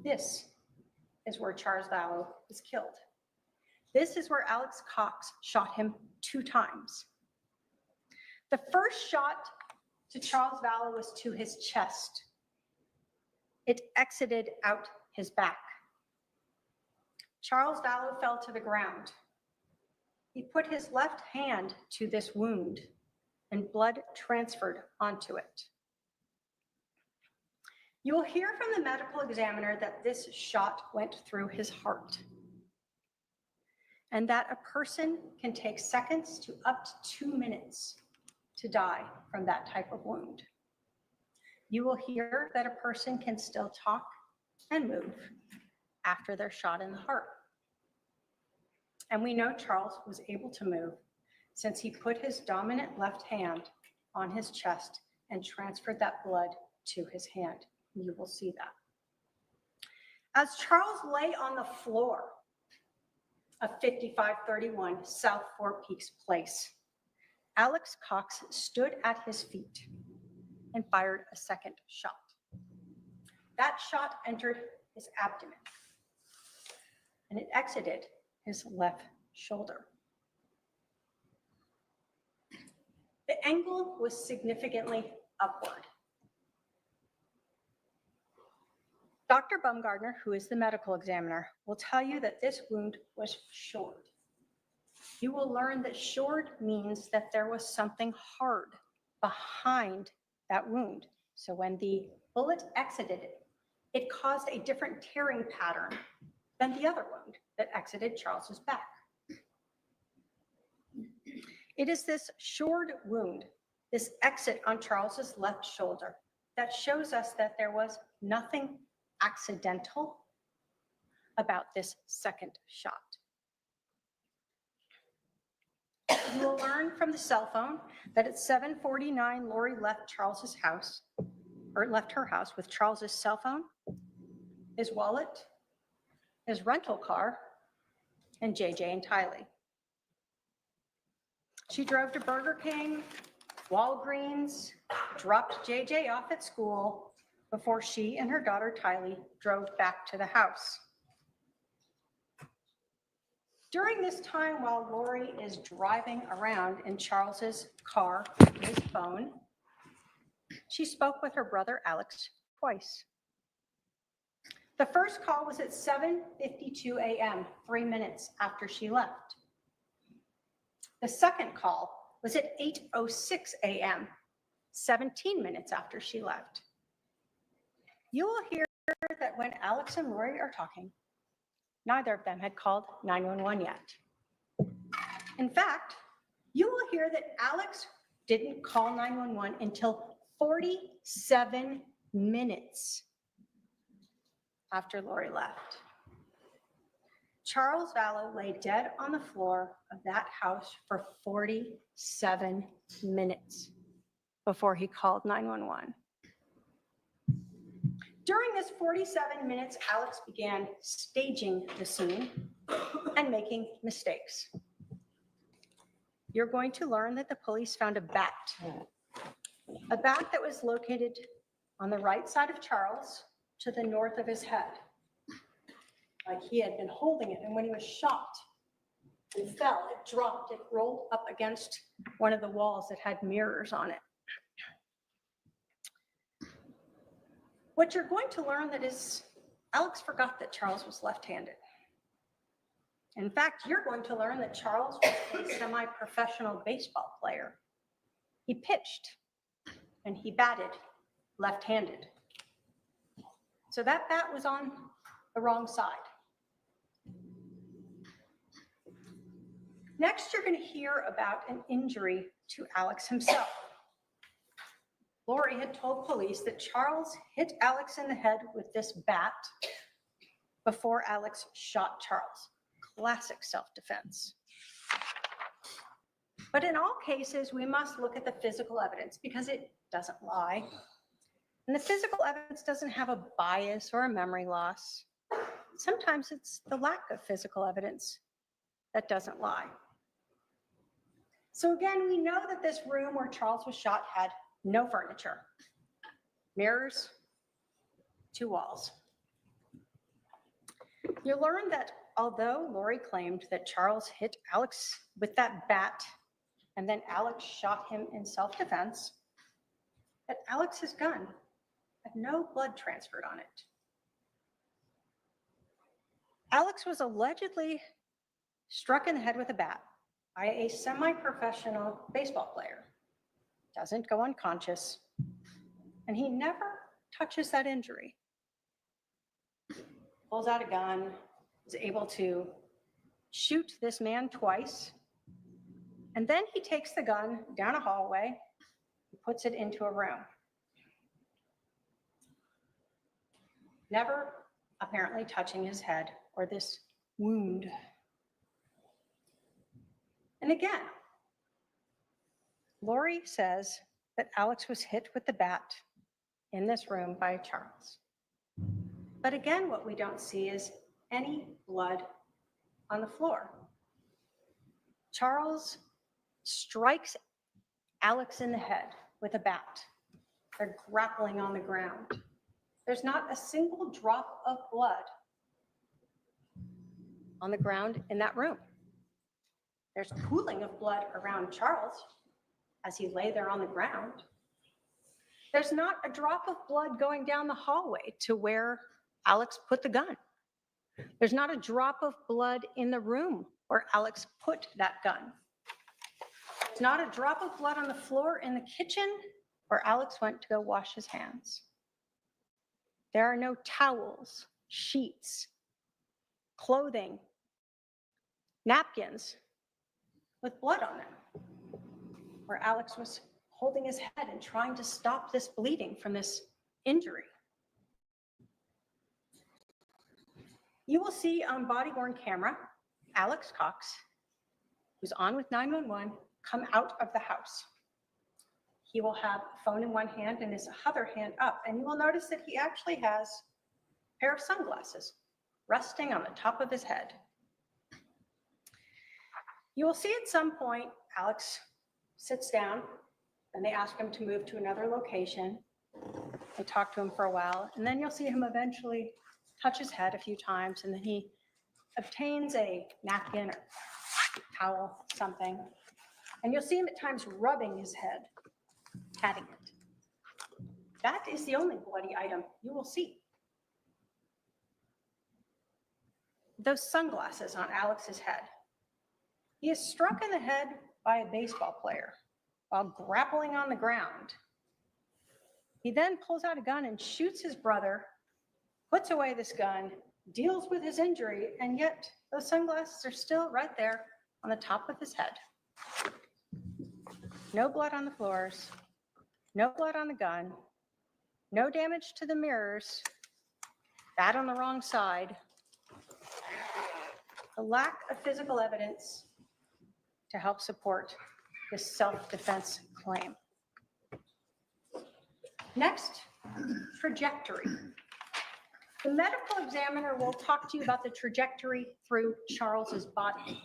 This is where Charles Vallow was killed. This is where Alex Cox shot him 2 times. The first shot to Charles Vallow was to his chest. It exited out his back. Charles Vallow fell to the ground. He put his left hand to this wound, and blood transferred onto it. You will hear from the medical examiner that this shot went through his heart, and that a person can take seconds to up to 2 minutes to die from that type of wound. You will hear that a person can still talk and move after they're shot in the heart. And we know Charles was able to move since he put his dominant left hand on his chest and transferred that blood to his hand. You will see that. As Charles lay on the floor of 5531 South Four Peaks Place, Alex Cox stood at his feet and fired a second shot. That shot entered his abdomen and it exited his left shoulder. The angle was significantly upward. Dr. Baumgartner, who is the medical examiner, will tell you that this wound was shored. You will learn that shored means that there was something hard behind that wound. So when the bullet exited it, it caused a different tearing pattern than the other wound that exited Charles's back. It is this shored wound, this exit on Charles's left shoulder, that shows us that there was nothing accidental about this second shot. You will learn from the cell phone that at 7:49, Lori left Charles's house, or left her house with Charles's cell phone, his wallet, his rental car, and JJ and Tylee. She drove to Burger King, Walgreens, dropped JJ off at school before she and her daughter Tylee drove back to the house. During this time, while Lori is driving around in Charles's car with his phone, she spoke with her brother Alex twice. The first call was at 7:52 a.m., 3 minutes after she left. The second call was at 8:06 a.m., 17 minutes after she left. You will hear that when Alex and Lori are talking, neither of them had called 911 yet. In fact, you will hear that Alex didn't call 911 until 47 minutes after Lori left. Charles Vallow lay dead on the floor of that house for 47 minutes before he called 911. During this 47 minutes, Alex began staging the scene and making mistakes. You're going to learn that the police found a bat that was located on the right side of Charles to the north of his head. Like he had been holding it, and when he was shot and fell, it dropped, it rolled up against one of the walls that had mirrors on it. What you're going to learn that is Alex forgot that Charles was left-handed. In fact, you're going to learn that Charles was a semi-professional baseball player. He pitched and he batted left-handed. So that bat was on the wrong side. Next, you're going to hear about an injury to Alex himself. Lori had told police that Charles hit Alex in the head with this bat before Alex shot Charles. Classic self-defense. But in all cases, we must look at the physical evidence because it doesn't lie. And the physical evidence doesn't have a bias or a memory loss. Sometimes it's the lack of physical evidence that doesn't lie. So again, we know that this room where Charles was shot had no furniture, mirrors, 2 walls. You learn that although Lori claimed that Charles hit Alex with that bat and then Alex shot him in self-defense, that Alex's gun had no blood transferred on it. Alex was allegedly struck in the head with a bat by a semi-professional baseball player. Doesn't go unconscious, and he never touches that injury. Pulls out a gun, is able to shoot this man twice, and then he takes the gun down a hallway and puts it into a room. Never apparently touching his head or this wound. And again, Lori says that Alex was hit with the bat in this room by Charles. But again, what we don't see is any blood on the floor. Charles strikes Alex in the head with a bat. They're grappling on the ground. There's not a single drop of blood on the ground in that room. There's pooling of blood around Charles as he lay there on the ground. There's not a drop of blood going down the hallway to where Alex put the gun. There's not a drop of blood in the room where Alex put that gun. There's not a drop of blood on the floor in the kitchen where Alex went to go wash his hands. There are no towels, sheets, clothing, napkins with blood on them, where Alex was holding his head and trying to stop this bleeding from this injury. You will see on body-worn camera, Alex Cox, who's on with 911, come out of the house. He will have a phone in one hand and his other hand up, and you will notice that he actually has a pair of sunglasses resting on the top of his head. You will see at some point, Alex sits down, and they ask him to move to another location. They talk to him for a while, and then you'll see him eventually touch his head a few times, and then he obtains a napkin or towel, something, and you'll see him at times rubbing his head, patting it. That is the only bloody item you will see. Those sunglasses on Alex's head. He is struck in the head by a baseball player while grappling on the ground. He then pulls out a gun and shoots his brother, puts away this gun, deals with his injury, and yet those sunglasses are still right there on the top of his head. No blood on the floors, no blood on the gun, no damage to the mirrors, bat on the wrong side. The lack of physical evidence to help support this self-defense claim. Next, trajectory. The medical examiner will talk to you about the trajectory through Charles's body.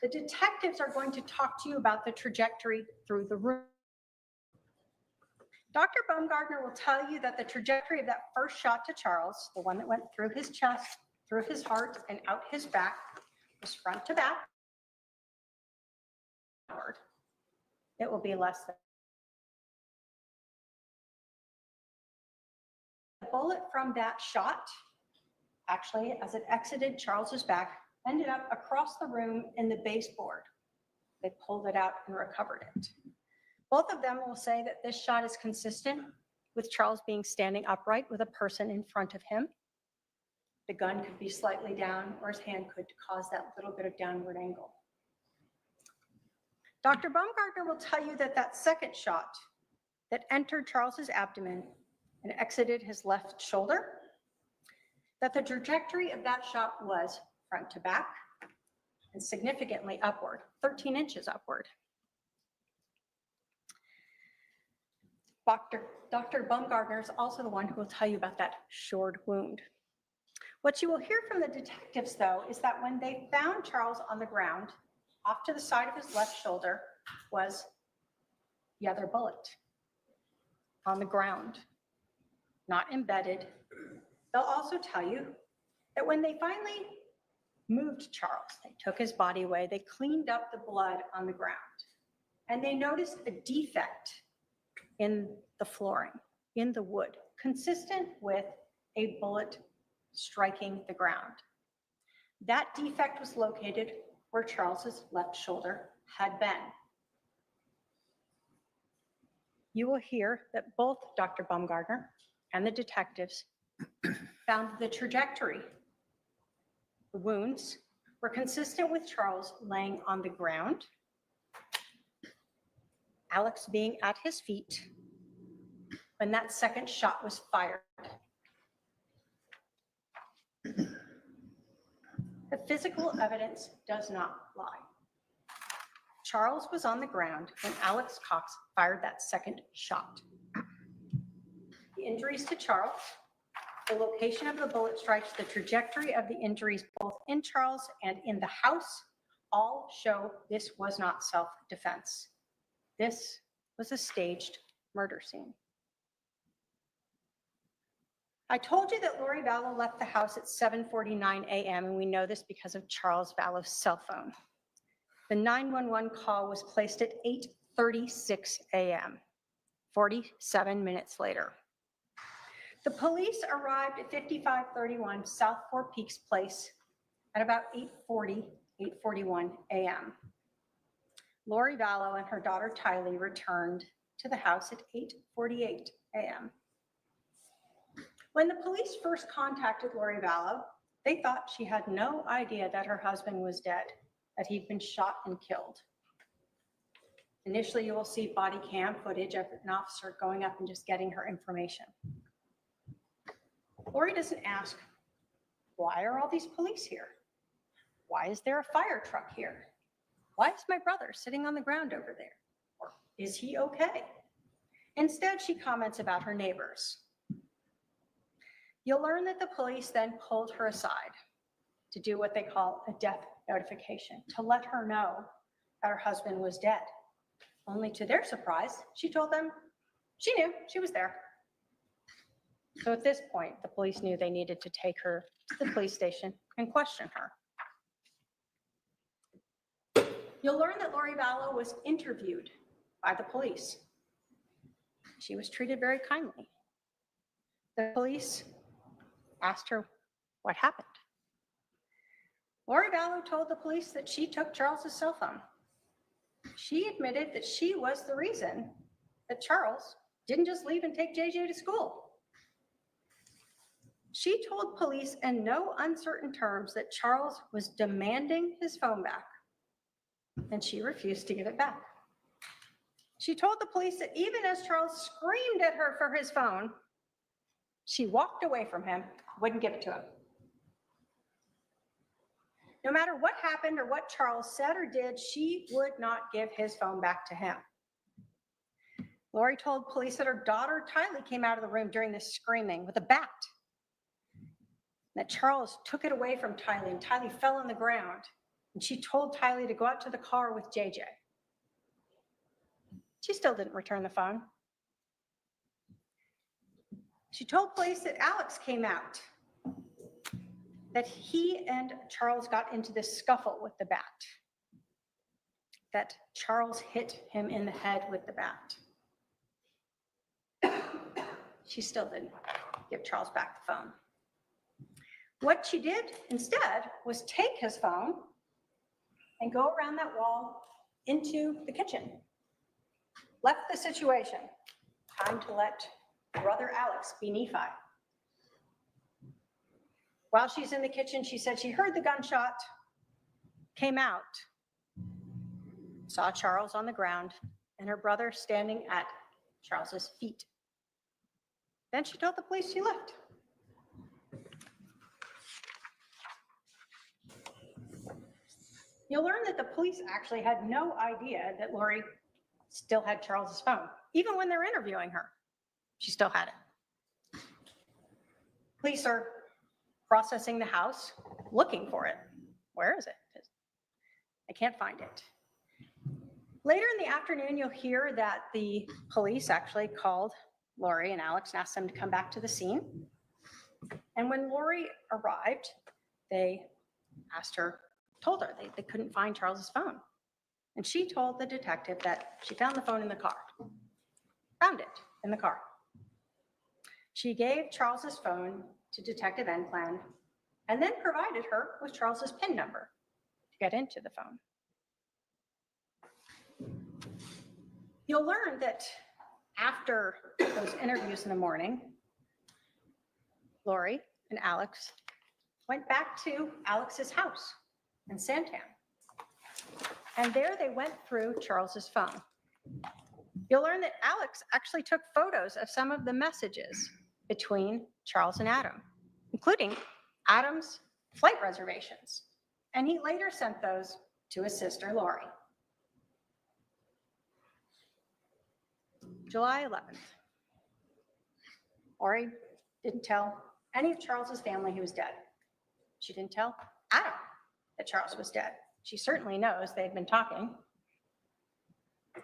The detectives are going to talk to you about the trajectory through the room. Dr. Baumgartner will tell you that the trajectory of that first shot to Charles, the one that went through his chest, through his heart, and out his back, was front to back. It will be less than. The bullet from that shot, actually, as it exited Charles's back, ended up across the room in the baseboard. They pulled it out and recovered it. Both of them will say that this shot is consistent with Charles being standing upright with a person in front of him. The gun could be slightly down, or his hand could cause that little bit of downward angle. Dr. Baumgartner will tell you that that second shot that entered Charles's abdomen and exited his left shoulder, that the trajectory of that shot was front to back and significantly upward, 13 inches upward. Dr. Baumgartner is also the one who will tell you about that shored wound. What you will hear from the detectives, though, is that when they found Charles on the ground, off to the side of his left shoulder was the other bullet on the ground, not embedded. They'll also tell you that when they finally moved Charles, they took his body away, they cleaned up the blood on the ground, and they noticed a defect in the flooring, in the wood, consistent with a bullet striking the ground. That defect was located where Charles's left shoulder had been. You will hear that both Dr. Baumgartner and the detectives found the trajectory. The wounds were consistent with Charles laying on the ground, Alex being at his feet when that second shot was fired. The physical evidence does not lie. Charles was on the ground when Alex Cox fired that second shot. The injuries to Charles, the location of the bullet strikes, the trajectory of the injuries both in Charles and in the house all show this was not self-defense. This was a staged murder scene. I told you that Lori Vallow left the house at 7:49 a.m., and we know this because of Charles Vallow's cell phone. The 911 call was placed at 8:36 a.m., 47 minutes later. The police arrived at 5531 South Four Peaks Place at about 8:41 a.m. Lori Vallow and her daughter Tylee returned to the house at 8:48 a.m. When the police first contacted Lori Vallow, they thought she had no idea that her husband was dead, that he'd been shot and killed. Initially, you will see body cam footage of an officer going up and just getting her information. Lori doesn't ask, why are all these police here? Why is there a fire truck here? Why is my brother sitting on the ground over there? Or is he okay? Instead, she comments about her neighbors. You'll learn that the police then pulled her aside to do what they call a death notification, to let her know that her husband was dead. Only to their surprise, she told them she knew, she was there. So at this point, the police knew they needed to take her to the police station and question her. You'll learn that Lori Vallow was interviewed by the police. She was treated very kindly. The police asked her what happened. Lori Vallow told the police that she took Charles's cell phone. She admitted that she was the reason that Charles didn't just leave and take JJ to school. She told police in no uncertain terms that Charles was demanding his phone back, and she refused to give it back. She told the police that even as Charles screamed at her for his phone, she walked away from him, wouldn't give it to him. No matter what happened or what Charles said or did, she would not give his phone back to him. Lori told police that her daughter Tylee came out of the room during this screaming with a bat, that Charles took it away from Tylee and Tylee fell on the ground, and she told Tylee to go out to the car with JJ. She still didn't return the phone. She told police that Alex came out, that he and Charles got into this scuffle with the bat, that Charles hit him in the head with the bat. She still didn't give Charles back the phone. What she did instead was take his phone and go around that wall into the kitchen. Left the situation. Time to let brother Alex be Nephi. While she's in the kitchen, she said she heard the gunshot, came out, saw Charles on the ground, and her brother standing at Charles's feet. Then she told the police she left. You'll learn that the police actually had no idea that Lori still had Charles's phone. Even when they're interviewing her, she still had it. Police are processing the house, looking for it. Where is it? I can't find it. Later in the afternoon, you'll hear that the police actually called Lori and Alex and asked them to come back to the scene. And when Lori arrived, they asked her, told her they couldn't find Charles's phone. And she told the detective that she found the phone in the car. Found it in the car. She gave Charles's phone to Detective Enplan and then provided her with Charles's PIN number to get into the phone. You'll learn that after those interviews in the morning, Lori and Alex went back to Alex's house in Santan. And there they went through Charles's phone. You'll learn that Alex actually took photos of some of the messages between Charles and Adam, including Adam's flight reservations. And he later sent those to his sister, Lori. July 11th. Lori didn't tell any of Charles's family he was dead. She didn't tell Adam that Charles was dead. She certainly knows they'd been talking.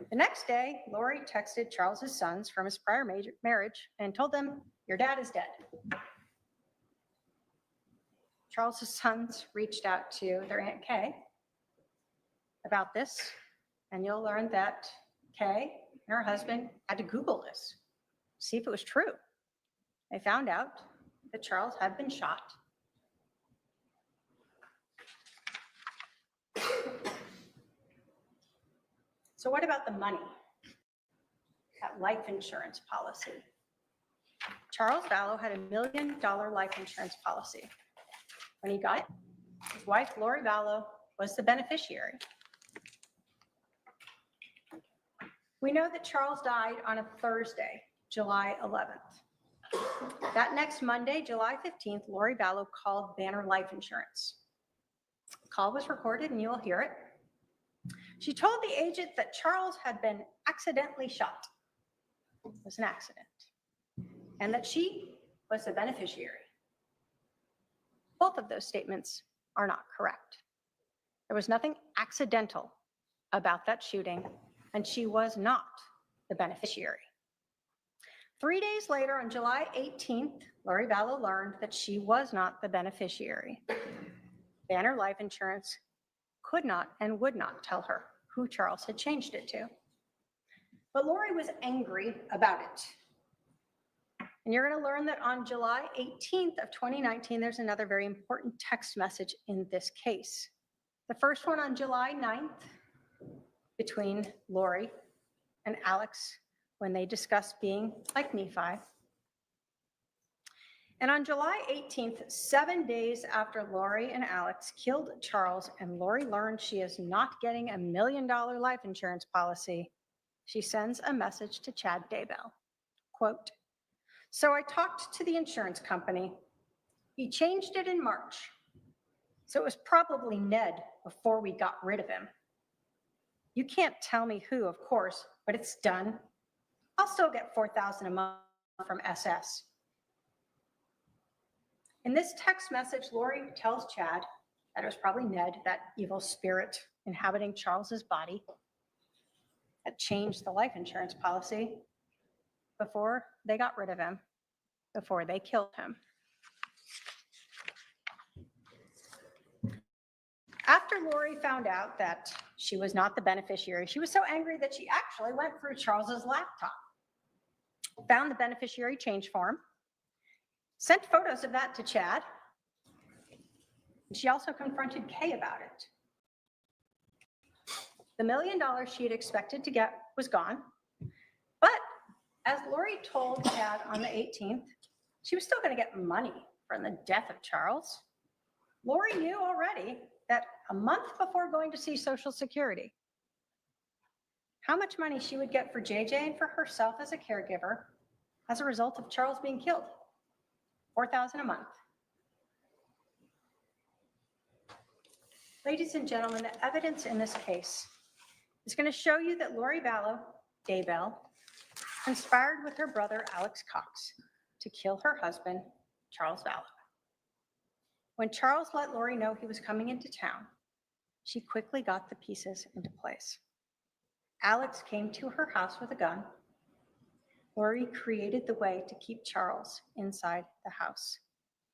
The next day, Lori texted Charles's sons from his prior marriage and told them, "Your dad is dead." Charles's sons reached out to their Aunt Kay about this, and you'll learn that Kay and her husband had to Google this, see if it was true. They found out that Charles had been shot. So what about the money? That life insurance policy. Charles Vallow had $1 million life insurance policy. When he got it, his wife, Lori Vallow, was the beneficiary. We know that Charles died on a Thursday, July 11th. That next Monday, July 15th, Lori Vallow called Banner Life Insurance. The call was recorded and you will hear it. She told the agent that Charles had been accidentally shot. It was an accident. And that she was the beneficiary. Both of those statements are not correct. There was nothing accidental about that shooting, and she was not the beneficiary. 3 days later, on July 18th, Lori Vallow learned that she was not the beneficiary. Banner Life Insurance could not and would not tell her who Charles had changed it to. But Lori was angry about it. And you're going to learn that on July 18th of 2019, there's another very important text message in this case. The first one on July 9th between Lori and Alex when they discussed being like Nephi. And on July 18th, 7 days after Lori and Alex killed Charles and Lori learned she is not getting $1 million life insurance policy, she sends a message to Chad Daybell. Quote, "So I talked to the insurance company. He changed it in March. So it was probably Ned before we got rid of him. You can't tell me who, of course, but it's done. I'll still get $4,000 a month from SS." In this text message, Lori tells Chad that it was probably Ned, that evil spirit inhabiting Charles's body, that changed the life insurance policy before they got rid of him, before they killed him. After Lori found out that she was not the beneficiary, she was so angry that she actually went through Charles's laptop, found the beneficiary change form, sent photos of that to Chad. She also confronted Kay about it. The $1 million she had expected to get was gone. But as Lori told Chad on the 18th, she was still going to get money from the death of Charles. Lori knew already that a month before going to see Social Security, how much money she would get for JJ and for herself as a caregiver as a result of Charles being killed. $4,000 a month. Ladies and gentlemen, the evidence in this case is going to show you that Lori Vallow Daybell conspired with her brother Alex Cox to kill her husband, Charles Vallow. When Charles let Lori know he was coming into town, she quickly got the pieces into place. Alex came to her house with a gun. Lori created the way to keep Charles inside the house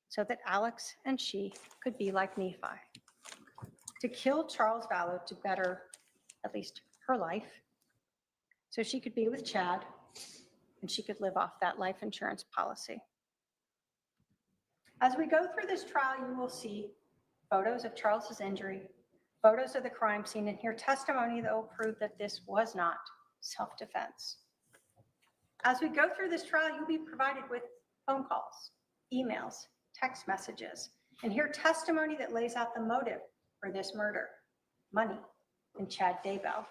so that Alex and she could be like Nephi, to kill Charles Vallow to better at least her life so she could be with Chad and she could live off that life insurance policy. As we go through this trial, you will see photos of Charles's injury, photos of the crime scene, and hear testimony that will prove that this was not self-defense. As we go through this trial, you'll be provided with phone calls, emails, text messages, and hear testimony that lays out the motive for this murder, money, and Chad Daybell.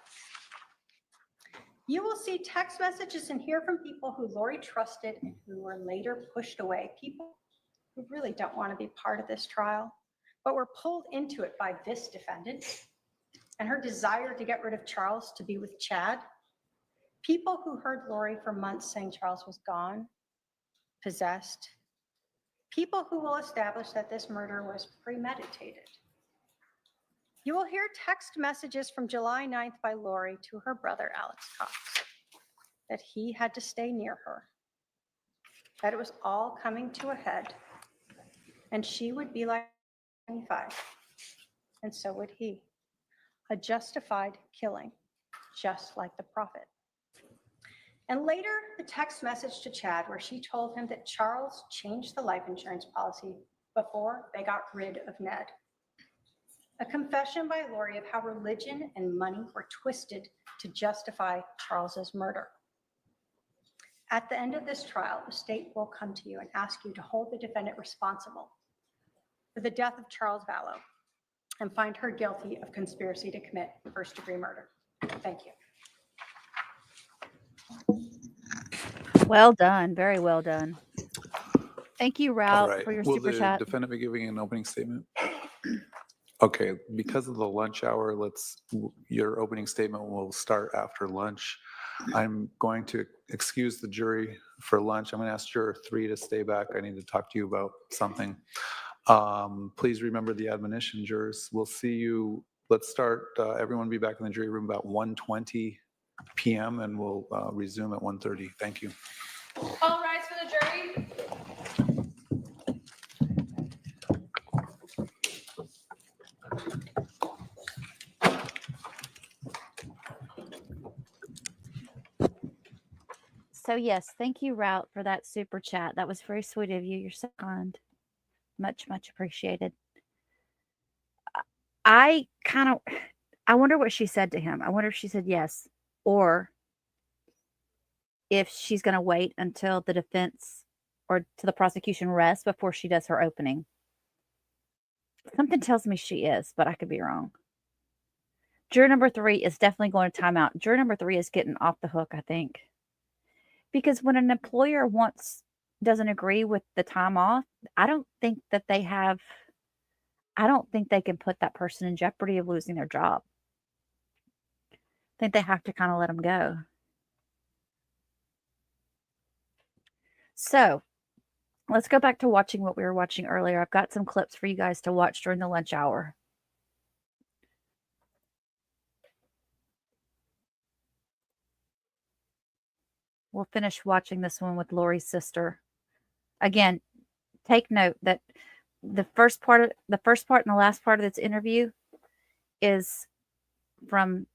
You will see text messages and hear from people who Lori trusted and who were later pushed away, people who really don't want to be part of this trial, but were pulled into it by this defendant and her desire to get rid of Charles to be with Chad. People who heard Lori for months saying Charles was gone, possessed, people who will establish that this murder was premeditated. You will hear text messages from July 9th by Lori to her brother, Alex Cox, that he had to stay near her, that it was all coming to a head, and she would be like 25, and so would he. A justified killing, just like the prophet. And later, the text message to Chad where she told him that Charles changed the life insurance policy before they got rid of Ned. A confession by Lori of how religion and money were twisted to justify Charles's murder. At the end of this trial, the state will come to you and ask you to hold the defendant responsible for the death of Charles Vallow and find her guilty of conspiracy to commit first-degree murder. Thank you. Well done. Very well done. Thank you, All Ralph, right. for your Will super the chat. defendant be giving an opening statement? Okay, because of the lunch hour, your opening statement will start after lunch. I'm going to excuse the jury for lunch. I'm going to ask juror 3 to stay back. I need to talk to you about something. Please remember the admonition, jurors. We'll see you. Let's start. Everyone be back in the jury room about 1:20 p.m. and we'll resume at 1:30. Thank you. All rise for the jury. So yes, thank you, Route, for that super chat. That was very sweet of you. You're so kind. Much, much appreciated. I wonder what she said to him. I wonder if she said yes, or if she's going to wait until the defense or to the prosecution rests before she does her opening. Something tells me she is, but I could be wrong. Juror number 3 is definitely going to timeout. Juror number 3 is getting off the hook, I think. Because when an employer doesn't agree with the time off, I don't think they can put that person in jeopardy of losing their job. I think they have to kind of let them go. So let's go back to watching what we were watching earlier. I've got some clips for you guys to watch during the lunch hour. We'll finish watching this one with Lori's sister. Again, take note that the first part and the last part of this interview is from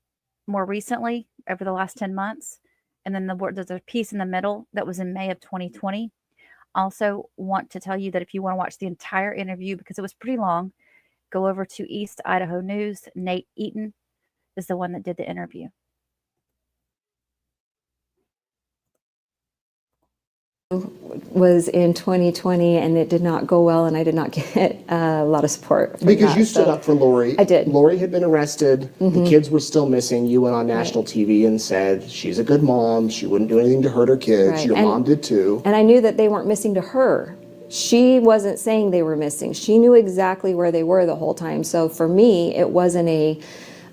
more recently, over the last 10 months. And then there's a piece in the middle that was in May of 2020. Also want to tell you that if you want to watch the entire interview, because it was pretty long, go over to East Idaho News. Nate Eaton is the one that did the interview. Was in 2020 and it did not go well and I did not get a lot of support. Because you stood up for Lori. I did. Lori had been arrested. The kids were still missing. You went on national TV and said, she's a good mom. She wouldn't do anything to hurt her kids. Right. Your mom did too. And I knew that they weren't missing to her. She wasn't saying they were missing. She knew exactly where they were the whole time. So for me, it wasn't a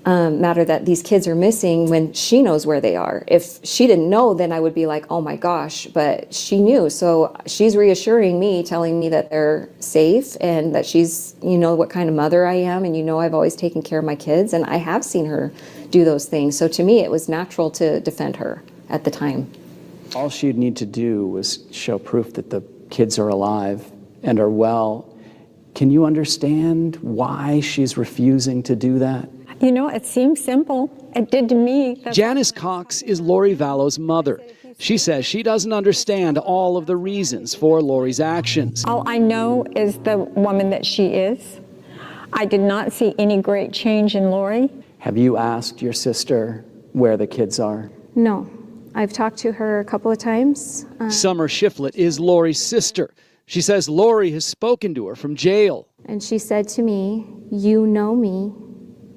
matter that these kids are missing when she knows where they are. If she didn't know, then I would be like, oh my gosh, but she knew. So she's reassuring me, telling me that they're safe and that she's, you know, what kind of mother I am. And you know, I've always taken care of my kids and I have seen her do those things. So to me, it was natural to defend her at the time. All she'd need to do was show proof that the kids are alive and are well. Can you understand why she's refusing to do that? You know, it seems simple. It did to me. Janice Cox is Lori Vallow's mother. She says she doesn't understand all of the reasons for Lori's actions. All I know is the woman that she is. I did not see any great change in Lori. Have you asked your sister where the kids are? No, I've talked to her a couple of times. Summer Shiflett is Lori's sister. She says Lori has spoken to her from jail. And she said to me, you know me.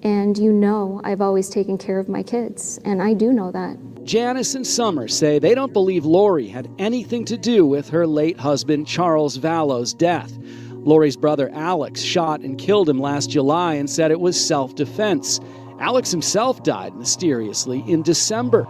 And you know I've always taken care of my kids, and I do know that. Janice and Summer say they don't believe Lori had anything to do with her late husband Charles Vallow's death. Lori's brother Alex shot and killed him last July and said it was self-defense. Alex himself died mysteriously in December.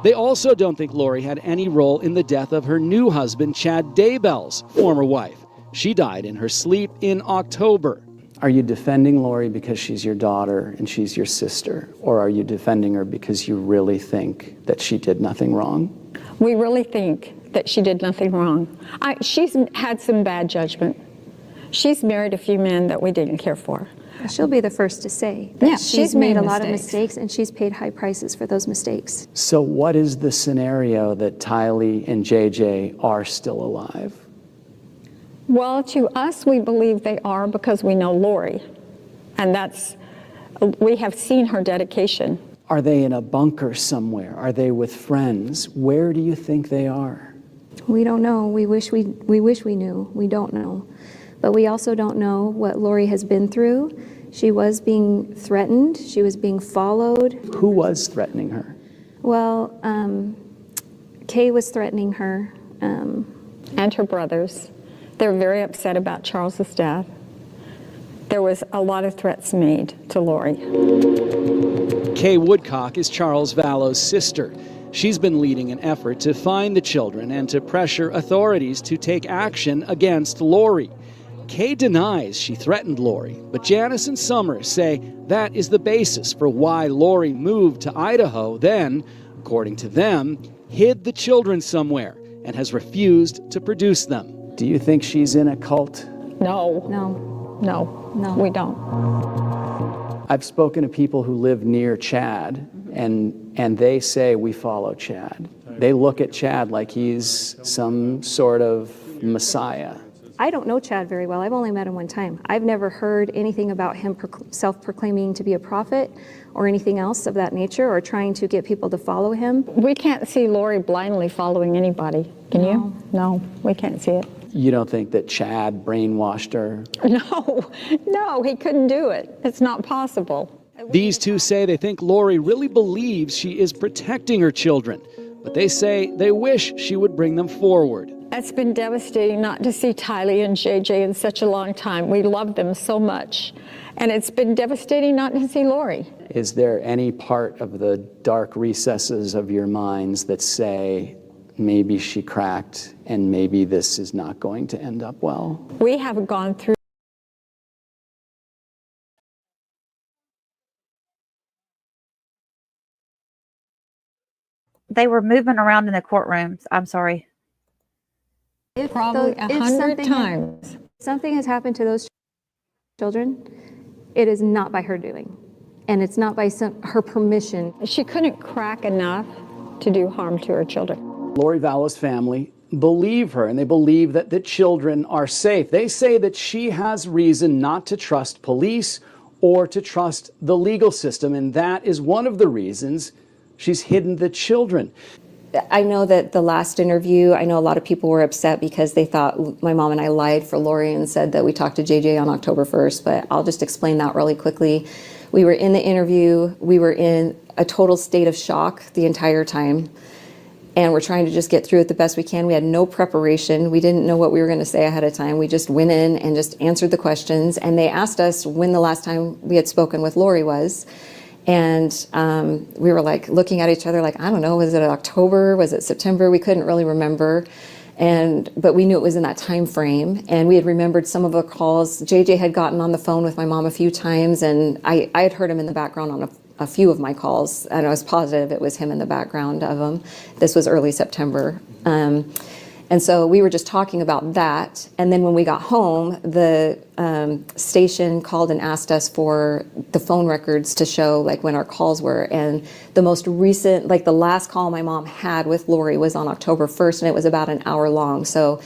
They also don't think Lori had any role in the death of her new husband, Chad Daybell's former wife. She died in her sleep in October. Are you defending Lori because she's your daughter and she's your sister? Or are you defending her because you really think that she did nothing wrong? We really think that she did nothing wrong. She's had some bad judgment. She's married a few men that we didn't care for. She'll be the first to say that Yeah, she's made a lot of mistakes and she's paid high prices for those mistakes. So what is the scenario that Tylee and JJ are still alive? Well, to us, we believe they are because we know Lori. And we have seen her dedication. Are they in a bunker somewhere? Are they with friends? Where do you think they are? We don't know. We wish we knew. We don't know. But we also don't know what Lori has been through. She was being threatened. She was being followed. Who was threatening her? Well, Kay was threatening her. And her brothers. They're very upset about Charles's death. There was a lot of threats made to Lori. Kay Woodcock is Charles Vallow's sister. She's been leading an effort to find the children and to pressure authorities to take action against Lori. Kay denies she threatened Lori, but Janice and Summers say that is the basis for why Lori moved to Idaho, then, according to them, hid the children somewhere and has refused to produce them. Do you think she's in a cult? No. No, we don't. I've spoken to people who live near Chad, and they say we follow Chad. They look at Chad like he's some sort of messiah. I don't know Chad very well. I've only met him one time. I've never heard anything about him self-proclaiming to be a prophet or anything else of that nature or trying to get people to follow him. We can't see Lori blindly following anybody. Can you? No, we can't see it. You don't think that Chad brainwashed her? No, he couldn't do it. It's not possible. These two say they think Lori really believes she is protecting her children, but they say they wish she would bring them forward. It's been devastating not to see Tylee and JJ in such a long time. We love them so much. And it's been devastating not to see Lori. Is there any part of the dark recesses of your minds that say, maybe she cracked and maybe this is not going to end up well? We have gone through They were moving around in the courtrooms. I'm sorry. probably 100 times. Something has happened to those children. It is not by her doing. And it's not by her permission. She couldn't crack enough to do harm to her children. Lori Vallow's family believe her, and they believe that the children are safe. They say that she has reason not to trust police or to trust the legal system, and that is one of the reasons she's hidden the children. I know that the last interview, I know a lot of people were upset because they thought my mom and I lied for Lori and said that we talked to JJ on October 1st, but I'll just explain that really quickly. We were in the interview, we were in a total state of shock the entire time, and we're trying to just get through it the best we can. We had no preparation. We didn't know what we were going to say ahead of time. We just went in and just answered the questions, and they asked us when the last time we had spoken with Lori was. And we were like looking at each other like, I don't know, was it October? Was it September? We couldn't really remember. But we knew it was in that time frame. And we had remembered some of the calls. JJ had gotten on the phone with my mom a few times, and I had heard him in the background on a few of my calls. And I was positive it was him in the background of them. This was early September. And so we were just talking about that. And then when we got home, the station called and asked us for the phone records to show like when our calls were. And the most recent, like the last call my mom had with Lori was on October 1st, and it was about an hour long. So,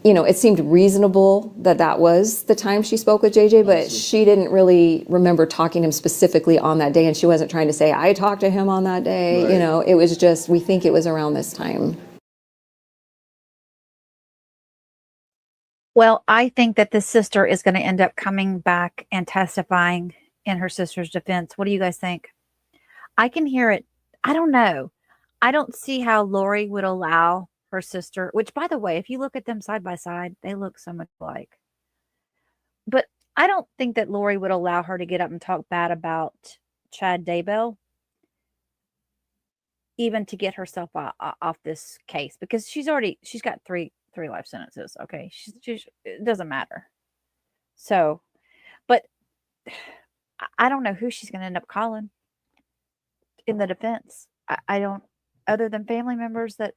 you know, it seemed reasonable that that was the time she spoke with JJ, but she didn't really remember talking to him specifically on that day. And she wasn't trying to say, I talked to him on that day. Right. You know, it was just, we think it was around this time. Well, I think that this sister is going to end up coming back and testifying in her sister's defense. What do you guys think? I can hear it. I don't know. I don't see how Lori would allow her sister, which, by the way, if you look at them side by side, they look so much alike. But I don't think that Lori would allow her to get up and talk bad about Chad Daybell. even to get herself off this case, because she's got three life sentences. Okay, it doesn't matter. So, but I don't know who she's going to end up calling in the defense. I don't, other than family members that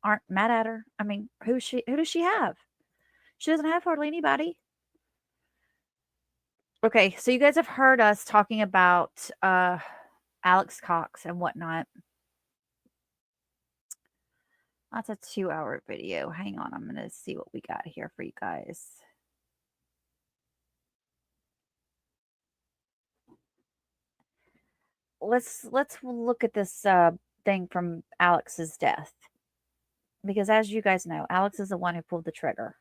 aren't mad at her. I mean, who does she have? She doesn't have hardly anybody. Okay, so you guys have heard us talking about Alex Cox and whatnot. That's a 2-hour video. Hang on, I'm gonna see what we got here for you guys. Let's look at this thing from Alex's death, because as you guys know, Alex is the one who pulled the trigger.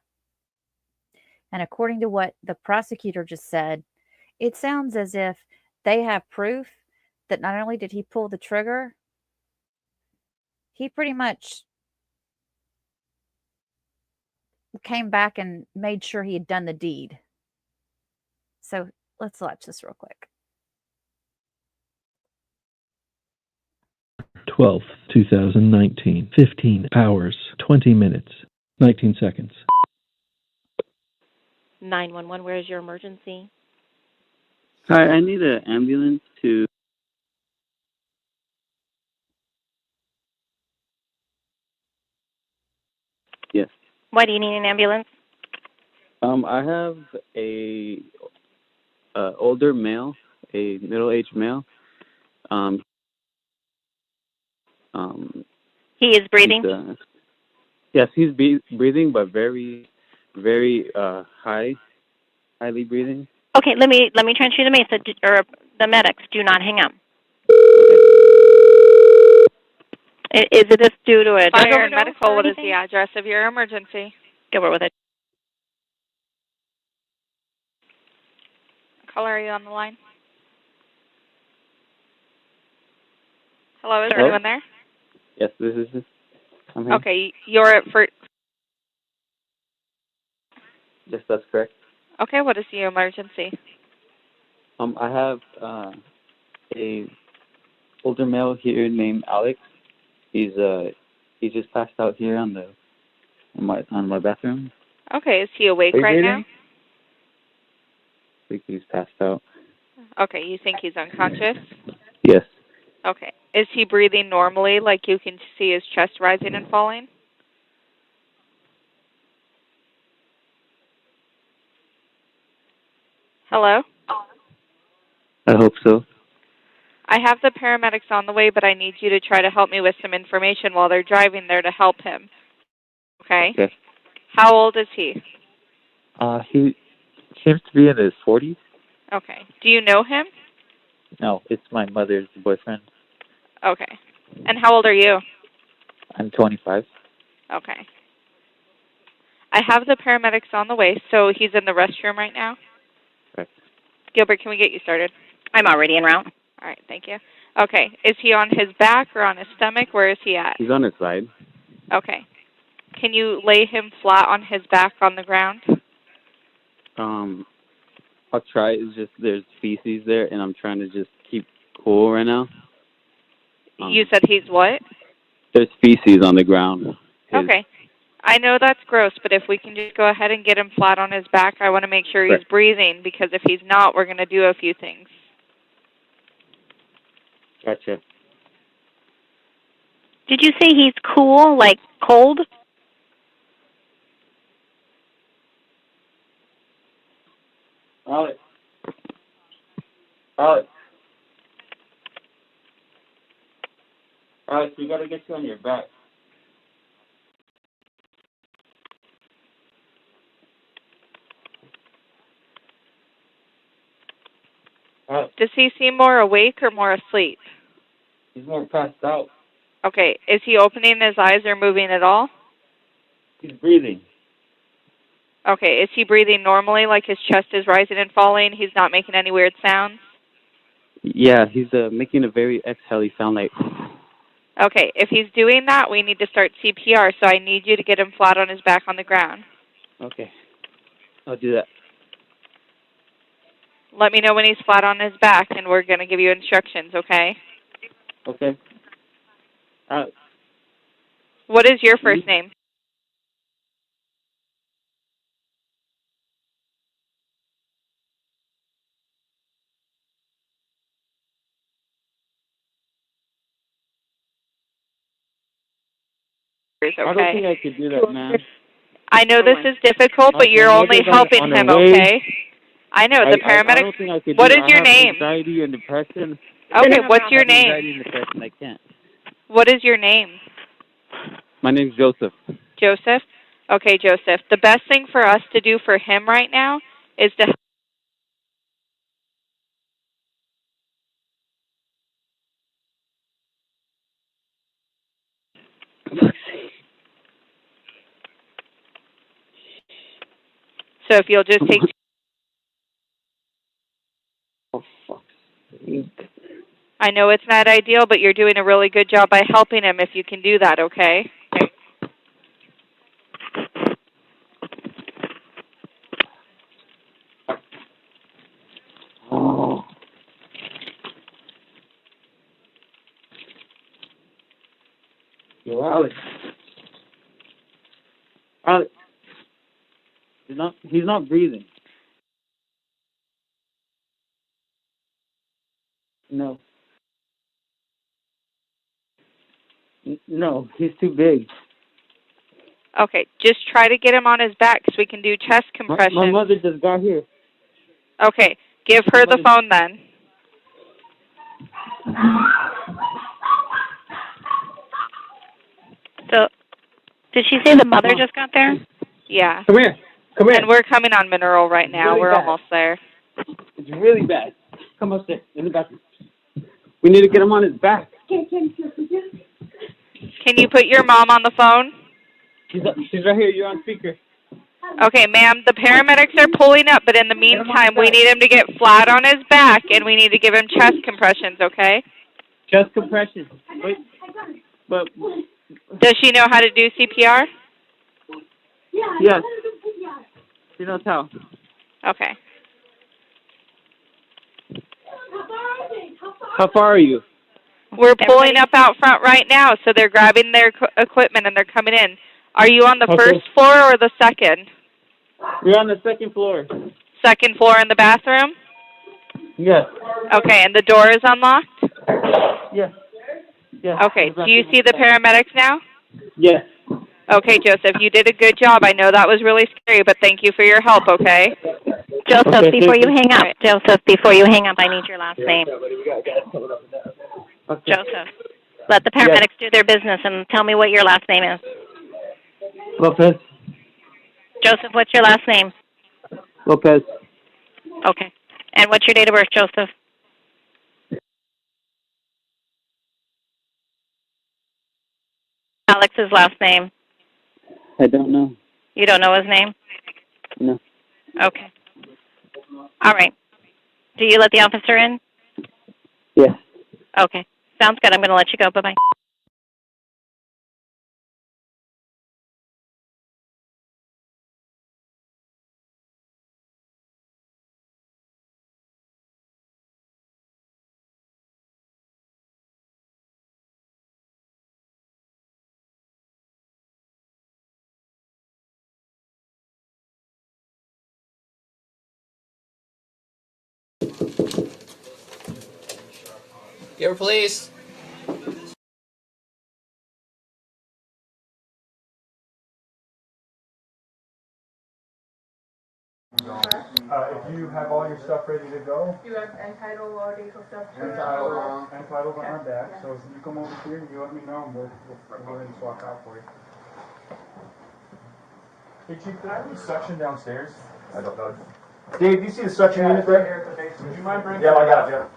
And according to what the prosecutor just said, it sounds as if they have proof that not only did he pull the trigger, he pretty much came back and made sure he had done the deed. So let's watch this real quick. 12th, 2019, 15 hours, 20 minutes, 19 seconds. 911, where is your emergency? Hi, I need an ambulance to... Yes. Why do you need an ambulance? I have a older male, a middle-aged male. He is breathing? Yes, he's breathing, but very, very highly breathing. Okay, let me transfer you to the medics. Do not hang up. Is this due to a Fire and medical, what is the address of your emergency? Go over with it. Caller, are you on the line? Hello, is Hello? anyone there? Yes, this is... I'm here. Okay, you're at Yes, that's correct. Okay, what is the emergency? I have a older male here named Alex. He just passed out here on my bathroom. Okay, is he awake right now? I think he's passed out. Okay, you think he's unconscious? Yes. Okay. Is he breathing normally, like you can see his chest rising and falling? Hello? I hope so. I have the paramedics on the way, but I need you to try to help me with some information while they're driving there to help him. Okay? Okay. How old is he? He seems to be in his 40s. Okay. Do you know him? No, it's my mother's boyfriend. Okay. And how old are you? I'm 25. Okay. I have the paramedics on the way, so he's in the restroom right now. Correct. Gilbert, can we get you started? I'm already en route. All right, thank you. Okay. Is he on his back or on his stomach? Where is he at? He's on his side. Okay. Can you lay him flat on his back on the ground? I'll try. It's just there's feces there, and I'm trying to just keep cool right now. You said he's what? There's feces on the ground. Okay. I know that's gross, but if we can just go ahead and get him flat on his back, I want to make sure he's breathing, because if he's not, we're going to do a few things. Gotcha. Did you say he's cool, like cold? Alex. Alex. Alex, we got to get you on your back. Does he seem more awake or more asleep? He's more passed out. Okay. Is he opening his eyes or moving at all? He's breathing. Okay. Is he breathing normally, like his chest is rising and falling? He's not making any weird sounds? Yeah, he's making a very exhale sound like... Okay. If he's doing that, we need to start CPR, so I need you to get him flat on his back on the ground. Okay. I'll do that. Let me know when he's flat on his back, and we're going to give you instructions, okay? Okay. What is your first name? I don't think Okay. I could do that, man. I know this is difficult, but you're My only mother's helping on her him, way. okay? I know, the I paramedics. don't think I could What do is it. your I have name? anxiety and depression. Okay, what's your Anxiety name? and depression. I can't. What is your name? My name's Joseph. Joseph? Okay, Joseph. The best thing for us to do for him right now is to... So if you'll just take... I know it's not ideal, but you're doing a really good job by helping him if you can do that, okay? Oh. Yo, Alex. Alex. He's not breathing. No. No, he's too big. Okay, just try to get him on his back so we can do chest compression. My mother just got here. Okay, give her the phone then. So, did she say the mother just got there? Yeah. Come here. Come here. And we're coming on Mineral right now. Really We're bad. almost there. It's really bad. Come upstairs in the bathroom. We need to get him on his back. Can you put your mom on the phone? She's right here. You're on speaker. Okay, ma'am, the paramedics are pulling up, but in the meantime, we need him to get flat on his back, and we need to give him chest compressions, okay? Chest compression. Wait. But Does she know how to do CPR? yes. She knows how. Okay. How far are you? We're pulling up out front right now, so they're grabbing their equipment and they're coming in. Are you on the first floor or the second? We're on the second floor. Second floor in the bathroom? Yes. Okay, and the door is unlocked? Yes. Yes. Okay, do you see the paramedics now? Yes. Okay, Joseph, you did a good job. I know that was really scary, but thank you for your help, okay? Joseph, Okay, before you thank hang up, Joseph, before you hang up, I need your last name. Okay. Joseph, let the paramedics do their business and tell me what your last name is. Lopez. Joseph, what's your last name? Lopez. Okay. And what's your date of birth, Joseph? Alex's last name. I don't know. You don't know his name? No. Okay. All right. Do you let the officer in? Yes. Okay. Sounds good. I'm going to let you go. Bye-bye. Here, please. If you have all your stuff ready to go, You have entitled or legal stuff? entitled on that. So you come over here and you let me know, and we'll go ahead and swap out for you. Hey Chief, did I have a suction downstairs? I don't know. Dave, do you see the suction unit there? Would you mind bringing? Yeah, I got it, Jim.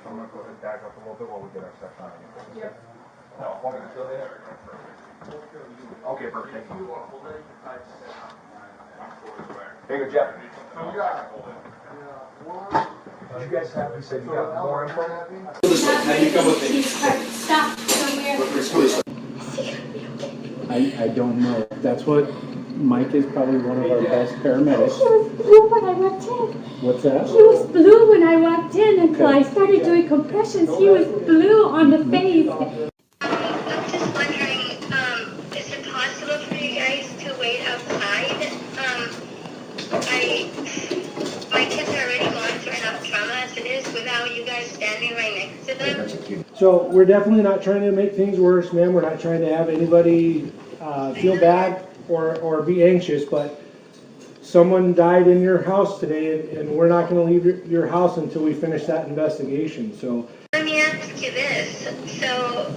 I'm gonna go ahead and back up a little bit while we get our stuff on. Yep. No, hold on. Okay, perfect. Thank you. Here you go, Jeff. Did you guys have, you said you got more info? Now you come with me. Stop somewhere. I don't know. That's what Mike is probably one of our best paramedics. He was blue when I walked in. What's that? He was blue when I walked in until I started doing compressions. He was blue on the face. I'm just wondering, is it possible for you guys to wait outside? My kids are already going through enough trauma as it is without you guys standing right next to them. So we're definitely not trying to make things worse, ma'am. We're not trying to have anybody feel bad or be anxious, but someone died in your house today, and we're not going to leave your house until we finish that investigation. So let me ask you this. So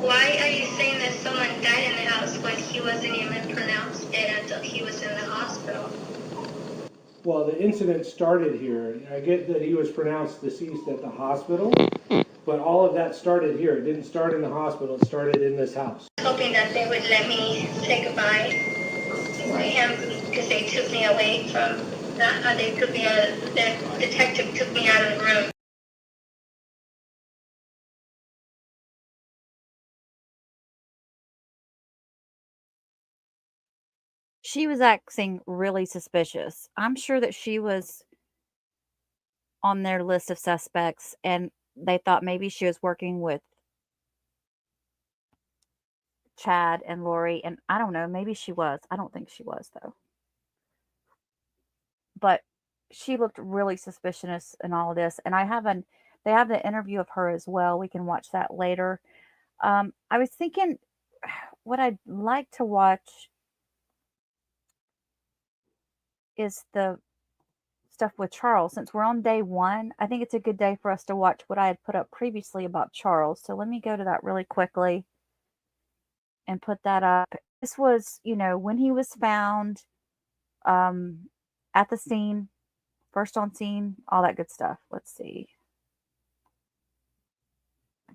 why are you saying that someone died in the house when he wasn't even pronounced dead until he was in the hospital? well, the incident started here. I get that he was pronounced deceased at the hospital, but all of that started here. It didn't start in the hospital. It started in this house. Hoping that they would let me say goodbye to him because they took me away from, the detective took me out of the room. She was acting really suspicious. I'm sure that she was on their list of suspects, and they thought maybe she was working with Chad and Lori, and I don't know, maybe she was. I don't think she was, though. But she looked really suspicious in all of this, and they have the interview of her as well. We can watch that later. I was thinking what I'd like to watch is the stuff with Charles. Since we're on day one, I think it's a good day for us to watch what I had put up previously about Charles. So let me go to that really quickly and put that up. This was, when he was found at the scene, first on scene, all that good stuff. Let's see.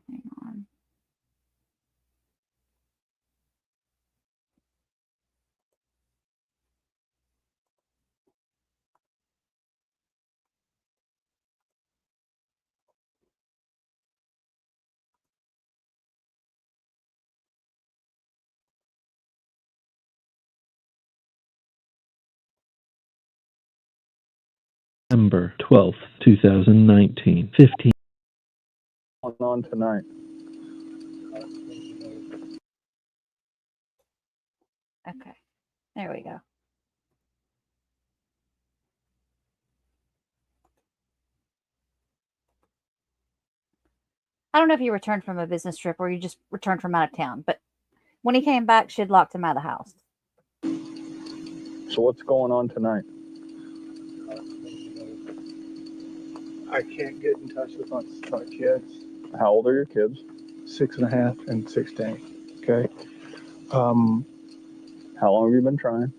Hang on. December 12th, 2019, 15. On tonight. Okay, there we go. I don't know if he returned from a business trip or he just returned from out of town, but when he came back, she had locked him out of the house. So what's going on tonight? I can't get in touch with my kids. How old are your kids? 6.5 and 16. Okay. How long have you been trying?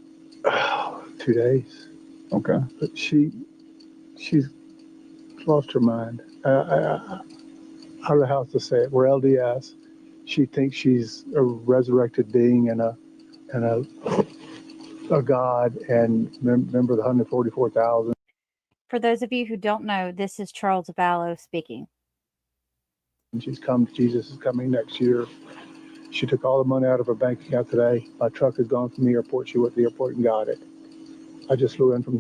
2 days. Okay. But she's lost her mind. I don't know how to say it. We're LDS. She thinks she's a resurrected being and a god, and remember the 144,000. For those of you who don't know, this is Charles Vallow speaking. Jesus is coming next year. She took all the money out of her bank account today. My truck has gone from the airport. She went to the airport and got it. I just flew in from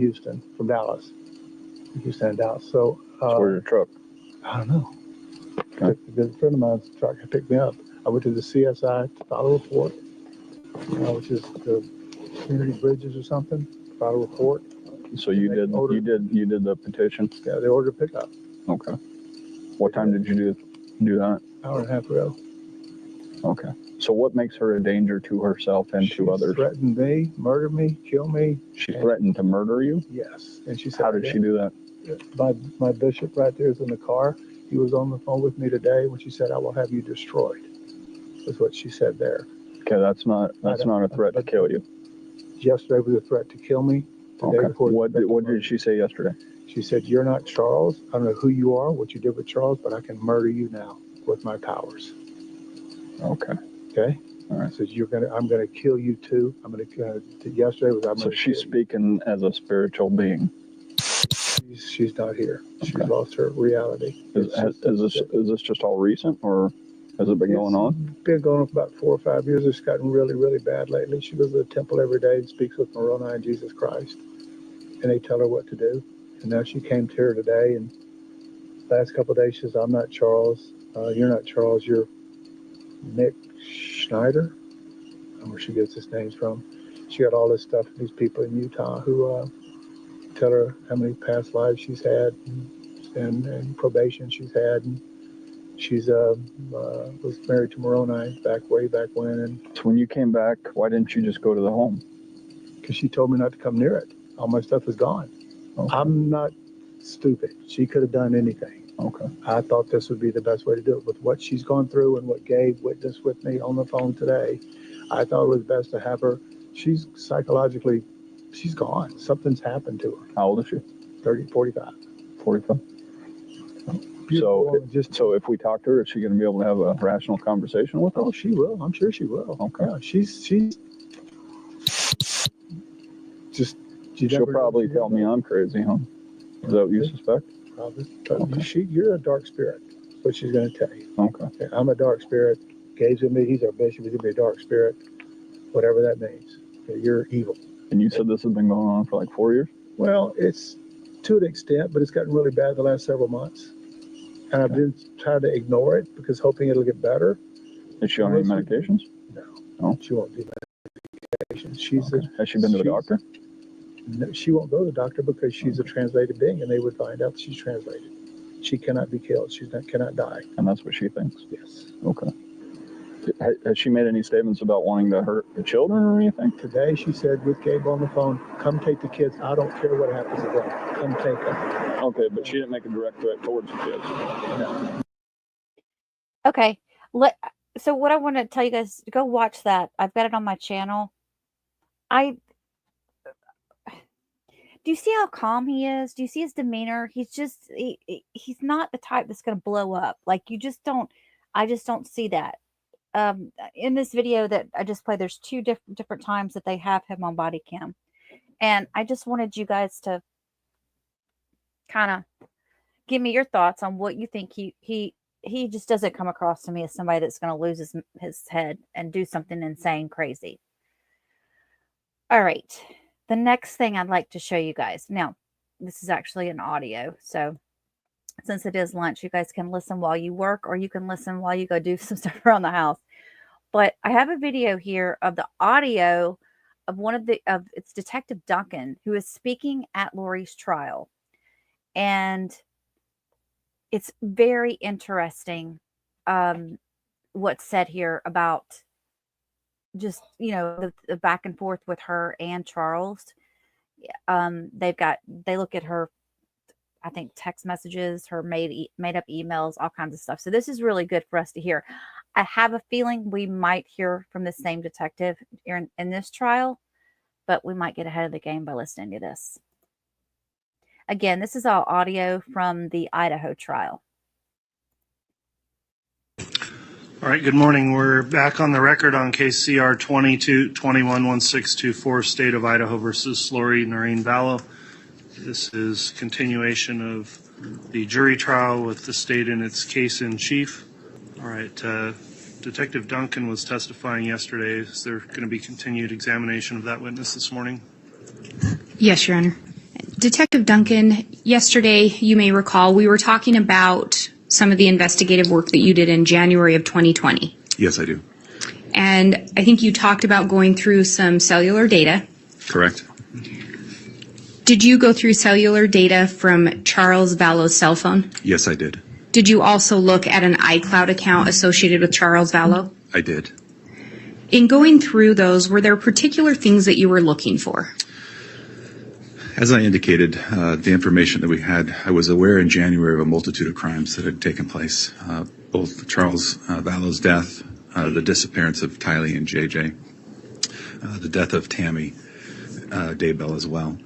Dallas. Houston and Dallas. So where's your truck? I don't know. Okay. A friend of mine's truck picked me up. I went to the CSI to file a report, which is the community bridges or something. File a report. So you did the petition? Yeah, they ordered a pickup. Okay. What time did you do that? Hour and a half ago. Okay. So what makes her a danger to herself and to others? She threatened me, murder me, kill me. She threatened to murder you? Yes. And she said, how did she do that? My bishop right there is in the car. He was on the phone with me today when she said, "I will have you destroyed." That's what she said there. Okay, that's not a threat to kill you. Yesterday was a threat to kill me. Okay. What did she say yesterday? She said, "You're not Charles. I don't know who you are, what you did with Charles, but I can murder you now with my powers." Okay. Okay. All right. So I'm gonna kill you too. Yesterday was. So she's speaking as a spiritual being. She's not here. She's lost her reality. Is this just all recent, or? Has it been going on? Been going on for about 4 or 5 years. It's gotten really, really bad lately. She goes to the temple every day and speaks with Moroni and Jesus Christ. And they tell her what to do. And now she came to her today, and last couple of days she says, I'm not Charles. You're not Charles. You're Nick Schneider. I don't know where she gets his names from. She got all this stuff from these people in Utah who tell her how many past lives she's had and probation she's had. And she's was married to Moroni way back when. And So when you came back, why didn't you just go to the home? Because she told me not to come near it. All my stuff is gone. Okay. I'm not stupid. She could have done anything. Okay. I thought this would be the best way to do it. With what she's gone through and what Gabe witnessed with me on the phone today, I thought it was best to have her. She's psychologically, she's gone. Something's happened to her. How old is she? 45. 45. So if we talk to her, is she going to be able to have a rational conversation with us? Oh, she will. I'm sure she will. Okay. Yeah, she's just. She'll probably tell me I'm crazy, huh? Is that what you suspect? Probably. Okay. You're a dark spirit. That's what she's going to tell you. Okay. I'm a dark spirit. Gabe's going to be, he's our bishop. He's going to be a dark spirit. Whatever that means. You're evil. And you said this has been going on for like 4 years? Well, it's to an extent, but it's gotten really bad the last several months. And I've been trying to ignore it because hoping it'll get better. Is she on any medications? No. She won't do medications. Has she been to the doctor? No, she won't go to the doctor because she's a translated being, and they would find out that she's translated. She cannot be killed. She cannot die. And that's what she thinks? Yes. Okay. Has she made any statements about wanting to hurt the children or anything? Today she said with Gabe on the phone, come take the kids. I don't care what happens to them. Come take them. Okay, but she didn't make a direct threat towards the kids. No. Okay. So what I want to tell you guys, go watch that. I've got it on my channel. Do you see how calm he is? Do you see his demeanor? He's just, he's not the type that's going to blow up. Like, I just don't see that. In this video that I just played, there's two different times that they have him on body cam. And I just wanted you guys to kind of give me your thoughts on what you think. He just doesn't come across to me as somebody that's going to lose his head and do something insane, crazy. All right. The next thing I'd like to show you guys. Now, this is actually an audio. So since it is lunch, you guys can listen while you work, or you can listen while you go do some stuff around the house. But I have a video here of the audio of it's Detective Duncan, who is speaking at Lori's trial. And it's very interesting what's said here about just, the back and forth with her and Charles. They look at her, I think, text messages, her made up emails, all kinds of stuff. So this is really good for us to hear. I have a feeling we might hear from the same detective in this trial, but we might get ahead of the game by listening to this. Again, this is all audio from the Idaho trial. All right, good morning. We're back on the record on case CR 22-21-1624, State of Idaho versus Lori Noreen Vallow. This is continuation of the jury trial with the state in its case in chief. All right, Detective Duncan was testifying yesterday. Is there going to be continued examination of that witness this morning? Yes, Your Honor. Detective Duncan, yesterday, you may recall, we were talking about some of the investigative work that you did in January of 2020. Yes, I do. And I think you talked about going through some cellular data. Correct. Did you go through cellular data from Charles Vallow's cell phone? Yes, I did. Did you also look at an iCloud account associated with Charles Vallow? I did. In going through those, were there particular things that you were looking for? As I indicated, the information that we had, I was aware in January of a multitude of crimes that had taken place, both Charles Vallow's death, the disappearance of Tylee and JJ, the death of Tammy Daybell as well.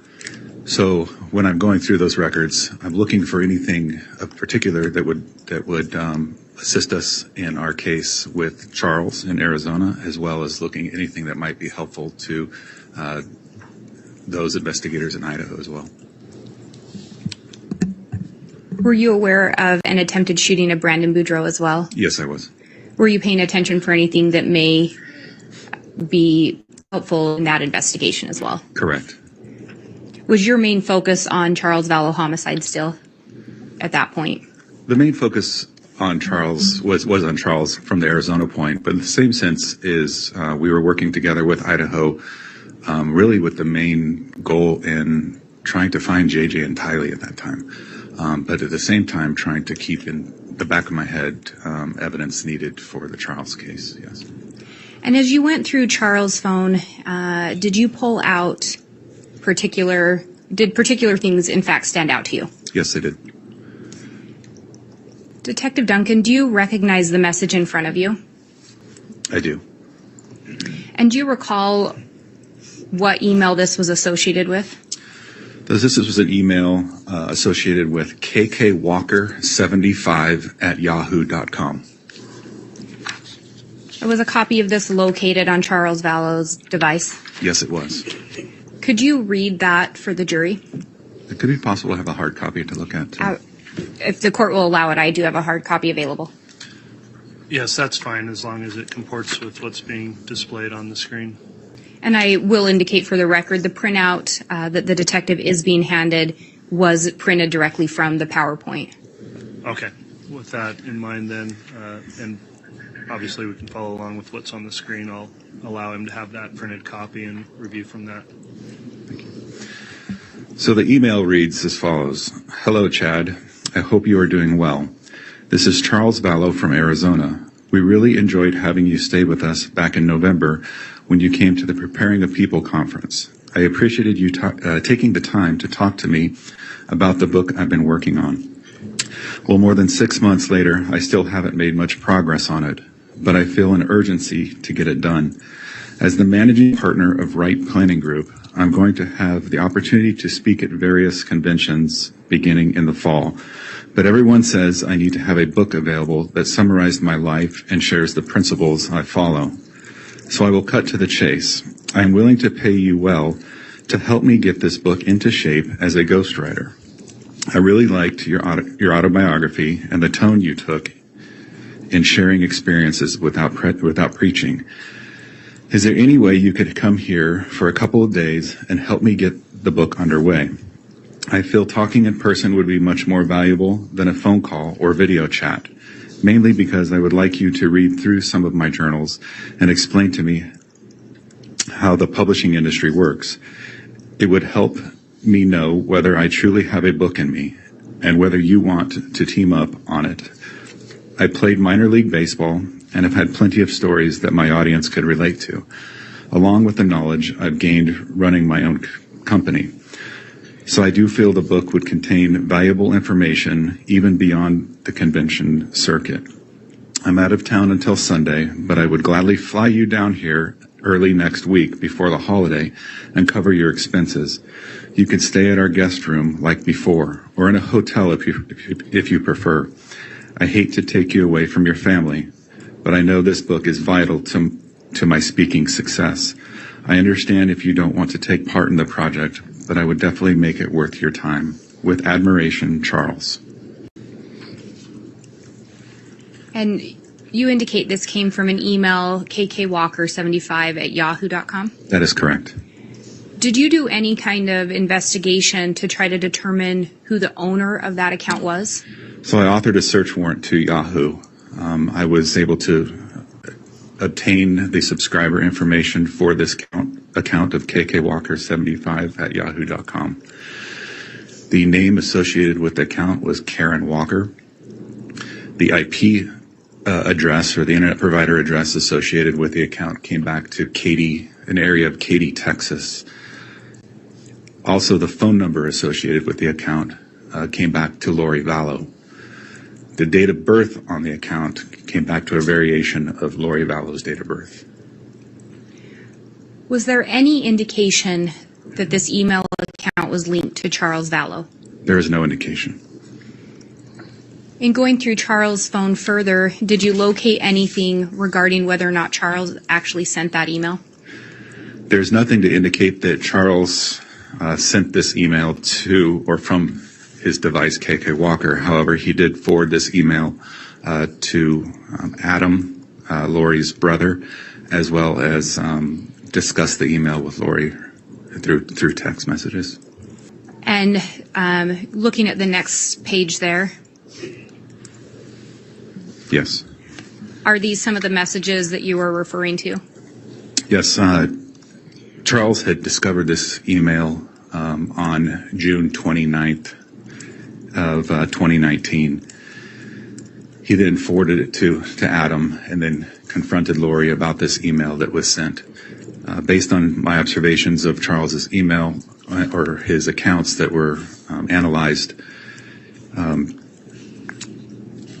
So when I'm going through those records, I'm looking for anything of particular that would assist us in our case with Charles in Arizona, as well as looking at anything that might be helpful to those investigators in Idaho as well. Were you aware of an attempted shooting of Brandon Boudreaux as well? Yes, I was. Were you paying attention for anything that may be helpful in that investigation as well? Correct. Was your main focus on Charles Vallow homicide still at that point? The main focus on Charles was on Charles from the Arizona point, but in the same sense is we were working together with Idaho, really with the main goal in trying to find JJ and Tylee at that time, but at the same time trying to keep in the back of my head evidence needed for the Charles case. Yes. And as you went through Charles' phone, did you pull out particular things in fact stand out to you? Yes, they did. Detective Duncan, do you recognize the message in front of you? I do. And do you recall what email this was associated with? This was an email associated with kkwalker75@yahoo.com. Was a copy of this located on Charles Vallow's device? Yes, it was. Could you read that for the jury? It could be possible to have a hard copy to look at, too. If the court will allow it, I do have a hard copy available. Yes, that's fine as long as it comports with what's being displayed on the screen. And I will indicate for the record, the printout that the detective is being handed was printed directly from the PowerPoint. Okay. With that in mind then, and obviously we can follow along with what's on the screen, I'll allow him to have that printed copy and review from that. Thank you. So the email reads as follows. Hello, Chad. I hope you are doing well. This is Charles Vallow from Arizona. We really enjoyed having you stay with us back in November when you came to the Preparing a People conference. I appreciated you taking the time to talk to me about the book I've been working on. Well, more than 6 months later, I still haven't made much progress on it, but I feel an urgency to get it done. As the managing partner of Wright Planning Group, I'm going to have the opportunity to speak at various conventions beginning in the fall. But everyone says I need to have a book available that summarized my life and shares the principles I follow. So I will cut to the chase. I am willing to pay you well to help me get this book into shape as a ghostwriter. I really liked your autobiography and the tone you took in sharing experiences without preaching. Is there any way you could come here for a couple of days and help me get the book underway? I feel talking in person would be much more valuable than a phone call or video chat, mainly because I would like you to read through some of my journals and explain to me how the publishing industry works. It would help me know whether I truly have a book in me and whether you want to team up on it. I played minor league baseball and have had plenty of stories that my audience could relate to, along with the knowledge I've gained running my own company. So I do feel the book would contain valuable information even beyond the convention circuit. I'm out of town until Sunday, but I would gladly fly you down here early next week before the holiday and cover your expenses. You can stay at our guest room like before, or in a hotel if you prefer. I hate to take you away from your family, but I know this book is vital to my speaking success. I understand if you don't want to take part in the project, but I would definitely make it worth your time. With admiration, Charles. And you indicate this came from an email, kkwalker75@yahoo.com? That is correct. Did you do any kind of investigation to try to determine who the owner of that account was? So I authored a search warrant to Yahoo. I was able to obtain the subscriber information for this account of kkwalker75@yahoo.com. The name associated with the account was Karen Walker. The IP address or the internet provider address associated with the account came back to Katy, an area of Katy, Texas. Also, the phone number associated with the account came back to Lori Vallow. The date of birth on the account came back to a variation of Lori Vallow's date of birth. Was there any indication that this email account was linked to Charles Vallow? There is no indication. In going through Charles' phone further, did you locate anything regarding whether or not Charles actually sent that email? There's nothing to indicate that Charles sent this email to or from his device, KK Walker. However, he did forward this email to Adam Lori's brother, as well as discuss the email with Lori through text messages. And looking at the next page there, Yes. are these some of the messages that you were referring to? Yes. Charles had discovered this email on June 29th of 2019. He then forwarded it to Adam and then confronted Lori about this email that was sent. Based on my observations of Charles's email or his accounts that were analyzed,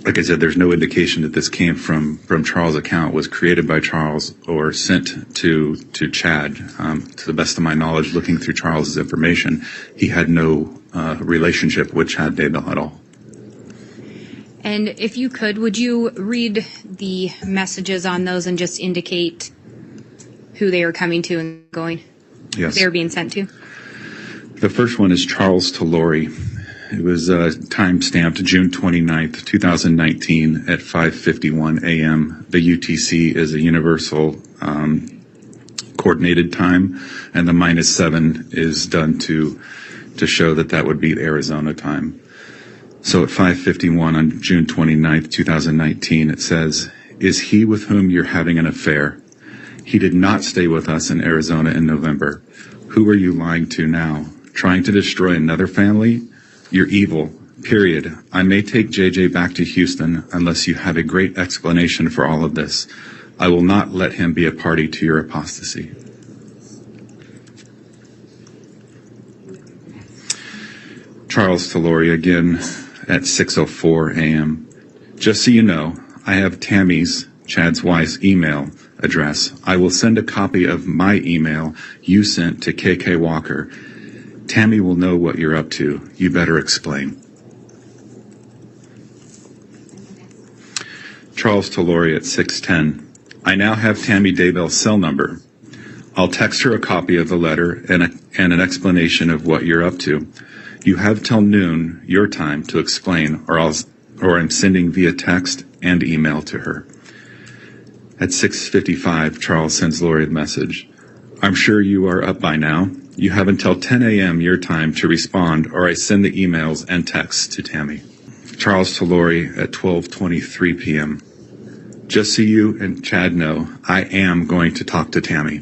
like I said, there's no indication that this came from Charles' account, was created by Charles or sent to Chad. To the best of my knowledge, looking through Charles's information, he had no relationship with Chad Daybell at all. And if you could, would you read the messages on those and just indicate who they are coming to and going? Yes. They are being sent to? The first one is Charles to Lori. It was time-stamped June 29th, 2019 at 5:51 a.m. The UTC is a universal coordinated time, and the -7 is done to show that would be Arizona time. So at 5:51 on June 29th, 2019, it says, "Is he with whom you're having an affair? He did not stay with us in Arizona in November. Who are you lying to now? Trying to destroy another family? You're evil, period. I may take JJ back to Houston unless you have a great explanation for all of this. I will not let him be a party to your apostasy." Charles to Lori again at 6:04 a.m. "Just so you know, I have Tammy's, Chad's wife's, email address. I will send a copy of my email you sent to KK Walker. Tammy will know what you're up to. You better explain." Charles to Lori at 6:10. "I now have Tammy Daybell's cell number. I'll text her a copy of the letter and an explanation of what you're up to. You have till noon, your time, to explain, or I'm sending via text and email to her." At 6:55, Charles sends Lori a message. "I'm sure you are up by now. You have until 10 a.m. your time to respond, or I send the emails and texts to Tammy." Charles to Lori at 12:23 p.m. "Just so you and Chad know, I am going to talk to Tammy.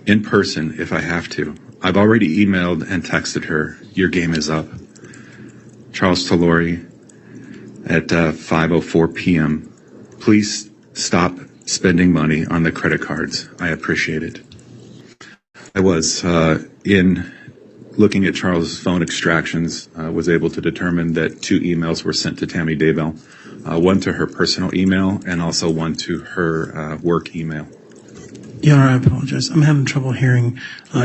In person if I have to. I've already emailed and texted her. Your game is up." Charles to Lori at 5:04 p.m. "Please stop spending money on the credit cards. I appreciate it." I was, in looking at Charles' phone extractions, was able to determine that 2 emails were sent to Tammy Daybell, one to her personal email and also one to her work email. Your Honor, I apologize. I'm having trouble hearing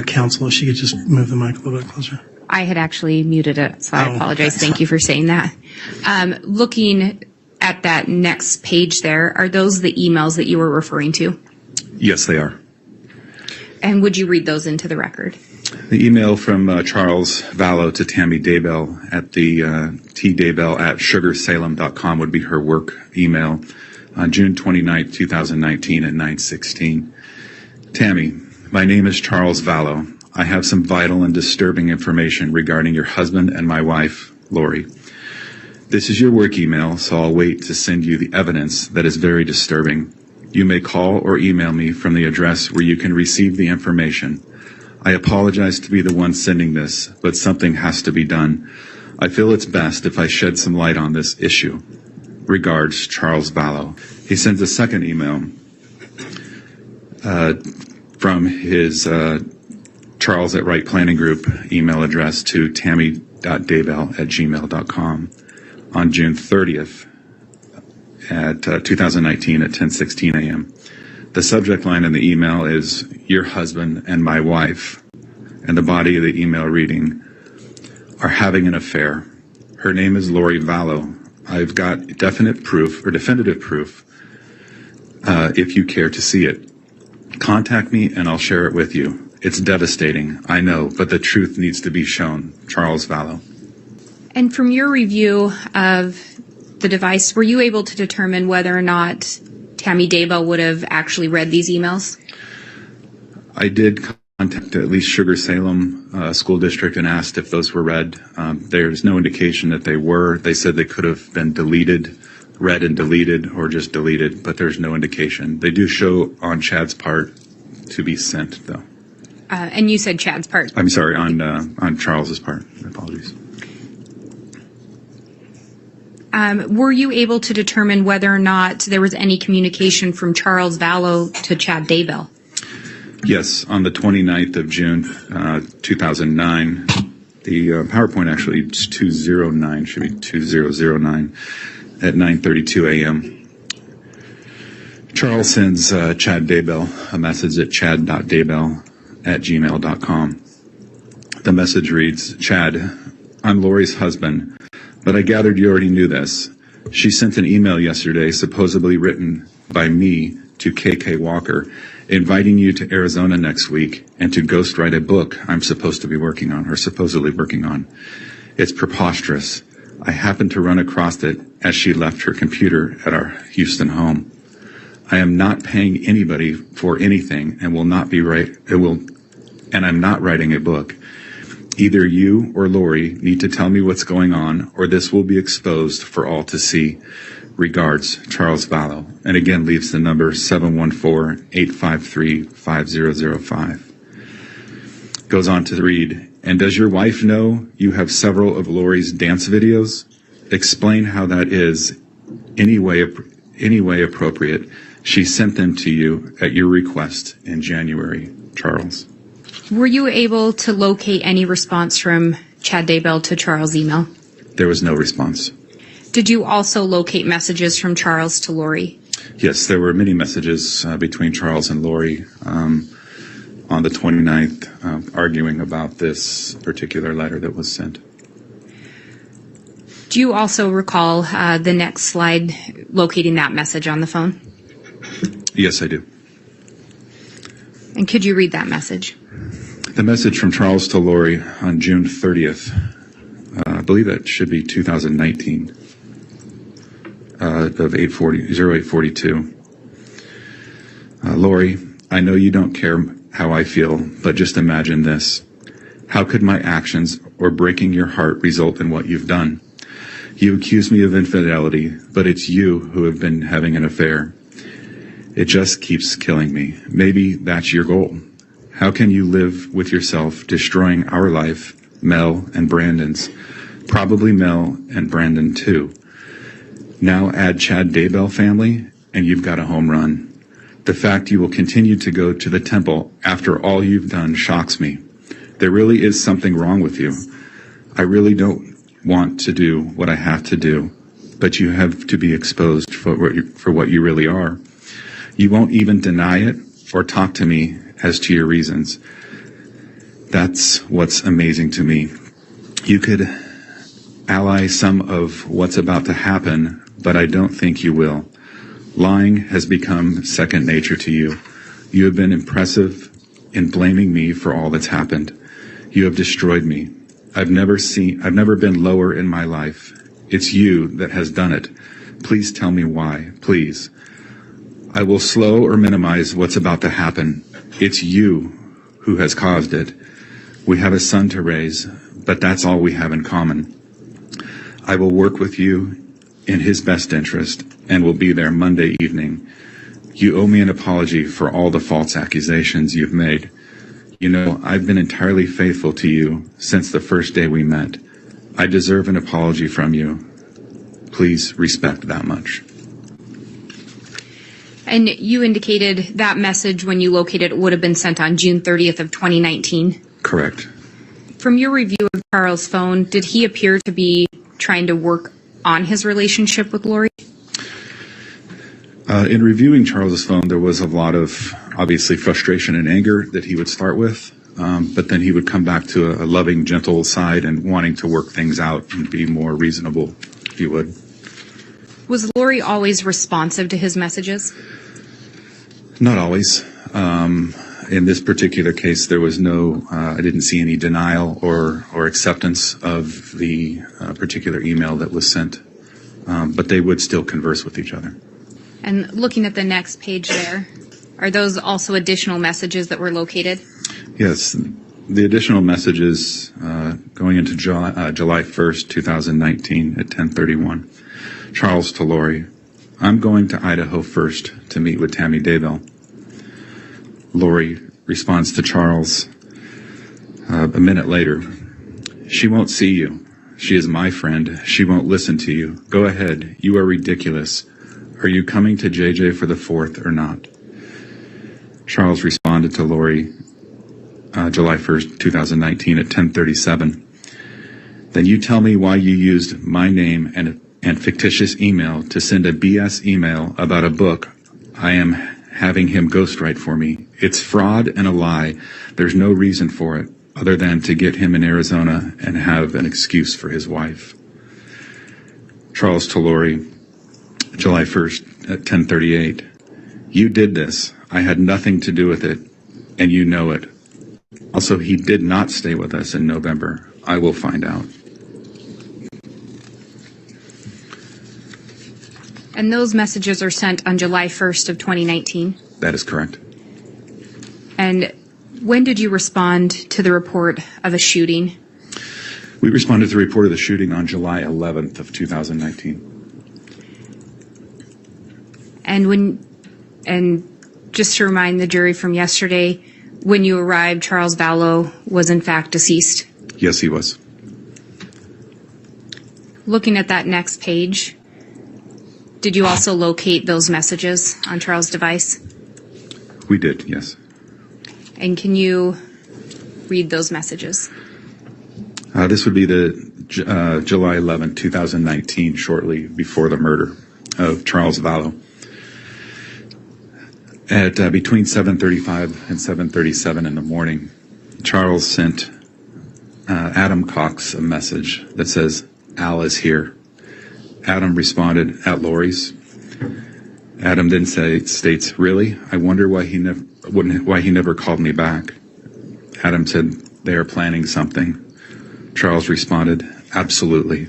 counsel. If she could just move the mic a little bit closer. I had actually muted it, so I apologize. Thank you for saying that. Looking at that next page there, are those the emails that you were referring to? Yes, they are. And would you read those into the record? The email from Charles Vallow to Tammy Daybell at the tdaybell@sugarsalem.com would be her work email on June 29, 2019 at 9:16. "Tammy, my name is Charles Vallow. I have some vital and disturbing information regarding your husband and my wife, Lori. This is your work email, so I'll wait to send you the evidence that is very disturbing. You may call or email me from the address where you can receive the information. I apologize to be the one sending this, but something has to be done. I feel it's best if I shed some light on this issue. Regards, Charles Vallow." He sends a second email from his Charles at Right Planning Group email address to tammy.daybell@gmail.com on June 30th at 2019 at 10:16 a.m. The subject line in the email is "Your husband and my wife," and the body of the email reading, "Are having an affair. Her name is Lori Vallow. I've got definitive proof if you care to see it. Contact me and I'll share it with you. It's devastating, I know, but the truth needs to be shown. Charles Vallow." And from your review of the device, were you able to determine whether or not Tammy Daybell would have actually read these emails? I did contact at least Sugar Salem School District and asked if those were read. There's no indication that they were. They said they could have been deleted, read and deleted, or just deleted, but there's no indication. They do show on Chad's part to be sent, though. And you said Chad's part. I'm sorry, on Charles's part. Apologies. Were you able to determine whether or not there was any communication from Charles Vallow to Chad Daybell? Yes, on the 29th of June, 2009, the PowerPoint actually is 209, should be 2009, at 9:32 a.m. Charles sends Chad Daybell a message at chad.daybell@gmail.com. The message reads, "Chad, I'm Lori's husband, but I gathered you already knew this. She sent an email yesterday, supposedly written by me to KK Walker, inviting you to Arizona next week and to ghostwrite a book I'm supposed to be working on, or supposedly working on. It's preposterous. I happened to run across it as she left her computer at our Houston home. I am not paying anybody for anything and I'm not writing a book. Either you or Lori need to tell me what's going on, or this will be exposed for all to see. Regards, Charles Vallow." And again leaves the number 714-853-5005. Goes on to read, "And does your wife know you have several of Lori's dance videos? Explain how that is any way appropriate. She sent them to you at your request in January, Charles." Were you able to locate any response from Chad Daybell to Charles' email? There was no response. Did you also locate messages from Charles to Lori? Yes, there were many messages between Charles and Lori on the 29th arguing about this particular letter that was sent. Do you also recall the next slide locating that message on the phone? Yes, I do. And could you read that message? The message from Charles to Lori on June 30th, I believe that should be 2019, of 0842. "Lori, I know you don't care how I feel, but just imagine this. How could my actions or breaking your heart result in what you've done? You accuse me of infidelity, but it's you who have been having an affair. It just keeps killing me. Maybe that's your goal. How can you live with yourself destroying our life, Mel and Brandon's? Probably Mel and Brandon too. Now add Chad Daybell family, and you've got a home run. The fact you will continue to go to the temple after all you've done shocks me. There really is something wrong with you. I really don't want to do what I have to do, but you have to be exposed for what you really are. You won't even deny it or talk to me as to your reasons. That's what's amazing to me. You could ally some of what's about to happen, but I don't think you will. Lying has become second nature to you. You have been impressive in blaming me for all that's happened. You have destroyed me. I've never been lower in my life. It's you that has done it. Please tell me why, please. I will slow or minimize what's about to happen. It's you who has caused it. We have a son to raise, but that's all we have in common. I will work with you in his best interest and will be there Monday evening. You owe me an apology for all the false accusations you've made. You know, I've been entirely faithful to you since the first day we met. I deserve an apology from you. Please respect that much." And you indicated that message when you located it would have been sent on June 30th of 2019? Correct. From your review of Charles' phone, did he appear to be trying to work on his relationship with Lori? In reviewing Charles's phone, there was a lot of, obviously, frustration and anger that he would start with, but then he would come back to a loving, gentle side and wanting to work things out and be more reasonable, if you would. Was Lori always responsive to his messages? Not always. In this particular case, there was I didn't see any denial or acceptance of the particular email that was sent, but they would still converse with each other. And looking at the next page there, are those also additional messages that were located? Yes. The additional messages going into July 1st, 2019 at 10:31. Charles to Lori, I'm going to Idaho first to meet with Tammy Daybell. Lori responds to Charles a minute later. She won't see you. She is my friend. She won't listen to you. Go ahead. You are ridiculous. Are you coming to JJ for the 4th or not? Charles responded to Lori July 1st, 2019 at 10:37. Then you tell me why you used my name and fictitious email to send a BS email about a book I am having him ghostwrite for me. It's fraud and a lie. There's no reason for it other than to get him in Arizona and have an excuse for his wife. Charles to Lori, July 1st at 10:38. You did this. I had nothing to do with it, and you know it. Also, he did not stay with us in November. I will find out. And those messages are sent on July 1st of 2019? That is correct. And when did you respond to the report of a shooting? We responded to the report of the shooting on July 11th of 2019. And just to remind the jury from yesterday, when you arrived, Charles Vallow was in fact deceased? Yes, he was. Looking at that next page, did you also locate those messages on Charles' device? We did, yes. And can you read those messages? This would be the July 11, 2019, shortly before the murder of Charles Vallow. At between 7:35 and 7:37 in the morning, Charles sent Adam Cox a message that says, Al is here. Adam responded, at Lori's. Adam then states, really? I wonder why he never called me back. Adam said, they are planning something. Charles responded, absolutely.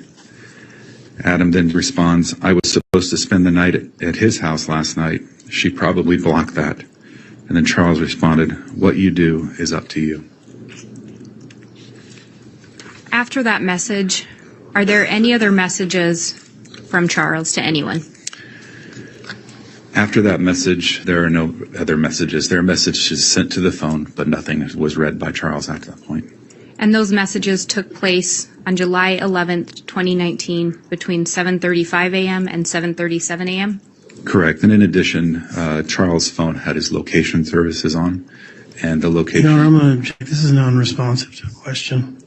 Adam then responds, I was supposed to spend the night at his house last night. She probably blocked that. And then Charles responded, what you do is up to you. After that message, are there any other messages from Charles to anyone? After that message, there are no other messages. There are messages sent to the phone, but nothing was read by Charles after that point. And those messages took place on July 11th, 2019, between 7:35 a.m. and 7:37 a.m.? Correct. And in addition, Charles' phone had his location services on, and the location... Your Honor, I'm going to object. This is non-responsive to the question.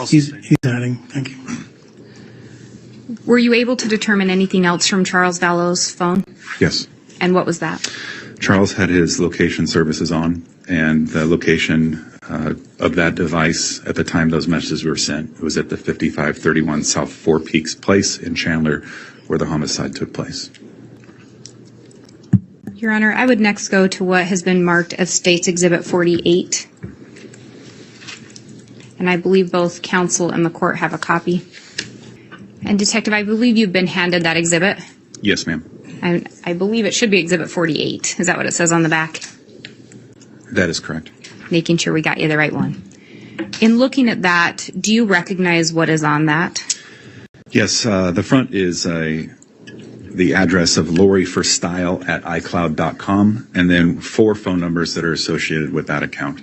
He's adding. Thank you. Were you able to determine anything else from Charles Vallow's phone? Yes. And what was that? Charles had his location services on, and the location of that device at the time those messages were sent, it was at the 5531 South Four Peaks Place in Chandler, where the homicide took place. Your Honor, I would next go to what has been marked as State's Exhibit 48. And I believe both counsel and the court have a copy. And Detective, I believe you've been handed that exhibit. Yes, ma'am. I believe it should be Exhibit 48. Is that what it says on the back? That is correct. Making sure we got you the right one. In looking at that, do you recognize what is on that? Yes, the front is the address of loriforstyle@icloud.com, and then 4 phone numbers that are associated with that account.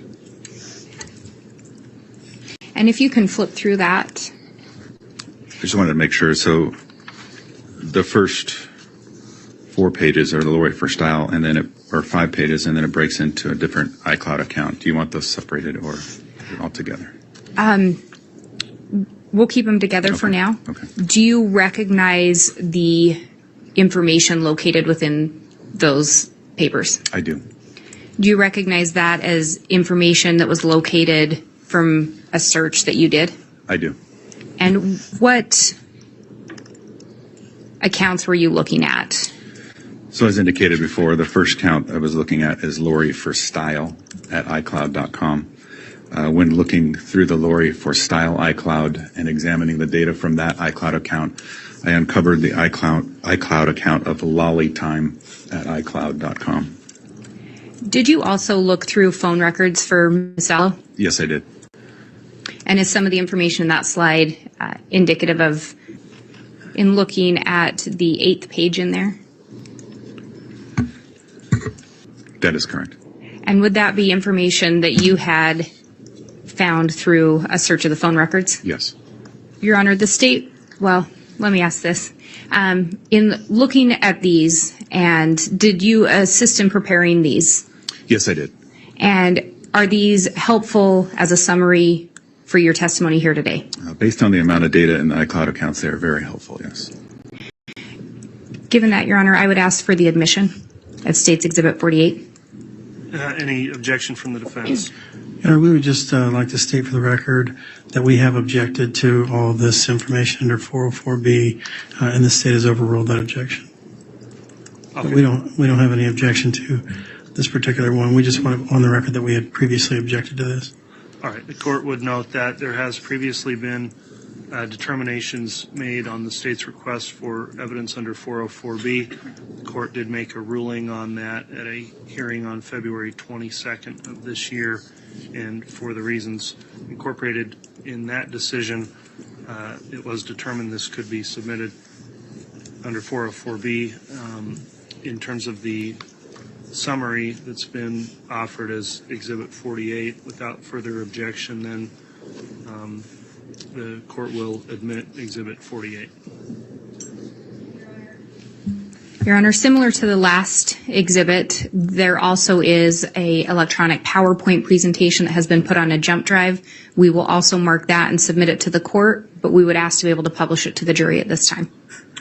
And if you can flip through that. I just wanted to make sure. So the first 4 pages are the Lori for Style, and then or 5 pages, and then it breaks into a different iCloud account. Do you want those separated or all together? We'll keep them together for now. Okay. Do you recognize the information located within those papers? I do. Do you recognize that as information that was located from a search that you did? I do. And what accounts were you looking at? So as indicated before, the first count I was looking at is Lori for Style at iCloud.com. When looking through the Lori for Style iCloud and examining the data from that iCloud account, I uncovered the iCloud account of lollytime at iCloud.com. Did you also look through phone records for Ms. Vallow? Yes, I did. And is some of the information in that slide indicative of, in looking at the 8th page in there? That is correct. And would that be information that you had found through a search of the phone records? Yes. Your Honor, the state, well, let me ask this. In looking at these, and did you assist in preparing these? Yes, I did. And are these helpful as a summary for your testimony here today? Based on the amount of data in the iCloud accounts, they are very helpful, yes. Given that, Your Honor, I would ask for the admission of State's Exhibit 48. Any objection from the defense? Your Honor, we would just like to state for the record that we have objected to all of this information under 404B, and the state has overruled that objection. Okay. But we don't have any objection to this particular one. We just want it on the record that we had previously objected to this. All right. The court would note that there has previously been determinations made on the state's request for evidence under 404B. The court did make a ruling on that at a hearing on February 22nd of this year, and for the reasons incorporated in that decision, it was determined this could be submitted under 404B. In terms of the summary that's been offered as Exhibit 48, without further objection, then the court will admit Exhibit 48. Your Honor, similar to the last exhibit, there also is a electronic PowerPoint presentation that has been put on a jump drive. We will also mark that and submit it to the court, but we would ask to be able to publish it to the jury at this time.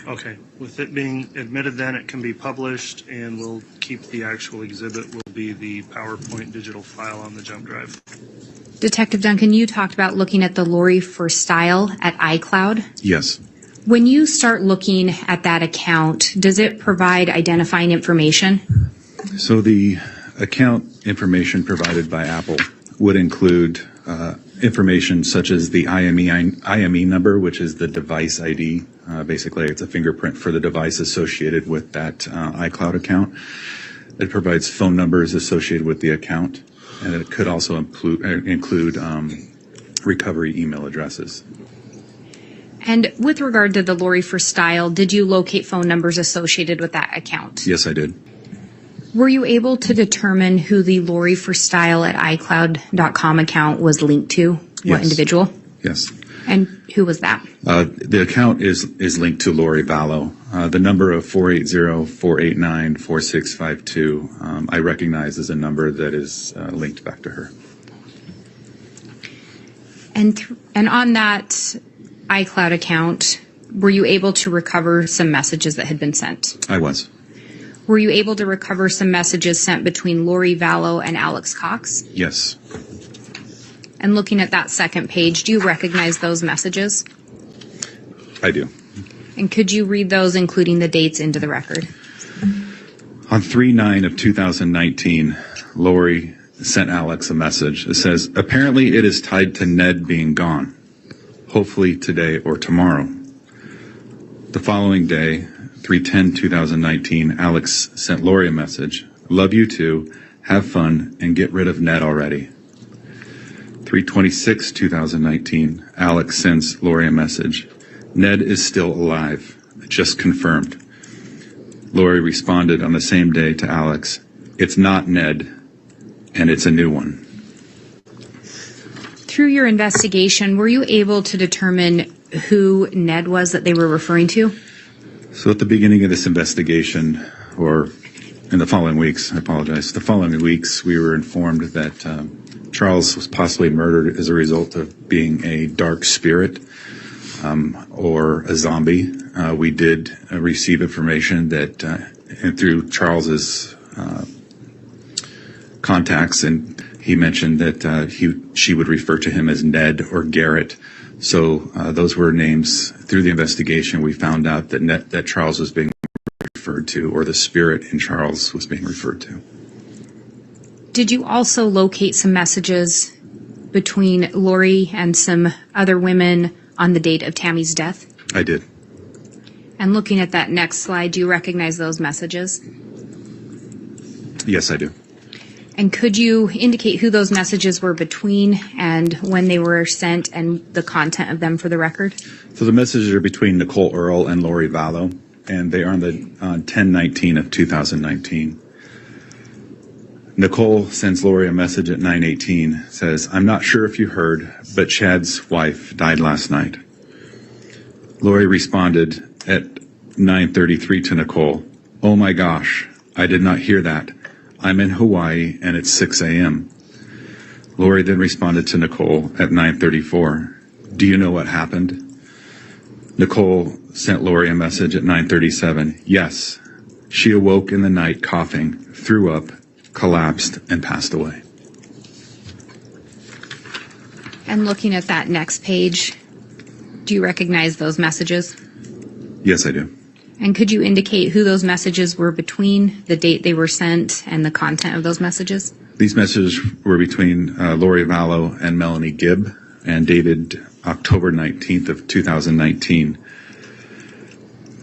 Okay. With it being admitted, then it can be published, and we'll keep the actual exhibit will be the PowerPoint digital file on the jump drive. Detective Duncan, you talked about looking at the Lori for Style at iCloud. Yes. When you start looking at that account, does it provide identifying information? So the account information provided by Apple would include information such as the IME number, which is the device ID. Basically, it's a fingerprint for the device associated with that iCloud account. It provides phone numbers associated with the account, and it could also include recovery email addresses. And with regard to the Lori for Style, did you locate phone numbers associated with that account? Yes, I did. Were you able to determine who the Lori for Style at iCloud.com account was linked to? What Yes. individual? Yes. And who was that? The account is linked to Lori Vallow. The number of 480-489-4652 I recognize as a number that is linked back to her. And on that iCloud account, were you able to recover some messages that had been sent? I was. Were you able to recover some messages sent between Lori Vallow and Alex Cox? Yes. And looking at that second page, do you recognize those messages? I do. And could you read those, including the dates, into the record? On 3/9 of 2019, Lori sent Alex a message that says, apparently it is tied to Ned being gone. Hopefully today or tomorrow. The following day, 3/10/2019, Alex sent Lori a message. Love you too. Have fun and get rid of Ned already. 3/26/2019, Alex sends Lori a message. Ned is still alive. Just confirmed. Lori responded on the same day to Alex. It's not Ned, and it's a new one. Through your investigation, were you able to determine who Ned was that they were referring to? So at the beginning of this investigation, or in the following weeks, the following weeks, we were informed that Charles was possibly murdered as a result of being a dark spirit or a zombie. We did receive information that through Charles's contacts, and he mentioned that she would refer to him as Ned or Garrett. So those were names. Through the investigation, we found out that Charles was being referred to, or the spirit in Charles was being referred to. Did you also locate some messages between Lori and some other women on the date of Tammy's death? I did. And looking at that next slide, do you recognize those messages? Yes, I do. And could you indicate who those messages were between and when they were sent and the content of them for the record? So the messages are between Nicole Earl and Lori Vallow, and they are on 10/19 of 2019. Nicole sends Lori a message at 9:18, says, "I'm not sure if you heard, but Chad's wife died last night." Lori responded at 9:33 to Nicole, "Oh my gosh, I did not hear that. I'm in Hawaii and it's 6 a.m. Lori then responded to Nicole at 9:34, "Do you know what happened?" Nicole sent Lori a message at 9:37, "Yes, she awoke in the night coughing, threw up, collapsed, and passed away." And looking at that next page, do you recognize those messages? Yes, I do. And could you indicate who those messages were between, the date they were sent, and the content of those messages? These messages were between Lori Vallow and Melanie Gibb and dated October 19th of 2019.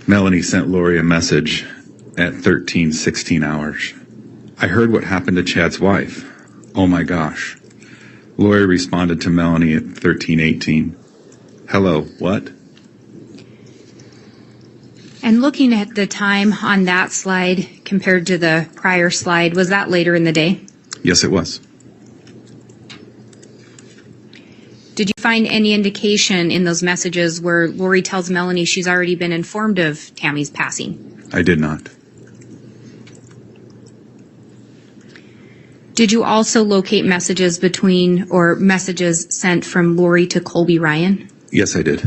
Melanie sent Lori a message at 13:16 hours. "I heard what happened to Chad's wife. Oh my gosh." Lori responded to Melanie at 13:18. "Hello, what?" And looking at the time on that slide compared to the prior slide, was that later in the day? Yes, it was. Did you find any indication in those messages where Lori tells Melanie she's already been informed of Tammy's passing? I did not. Did you also locate messages between or messages sent from Lori to Colby Ryan? Yes, I did.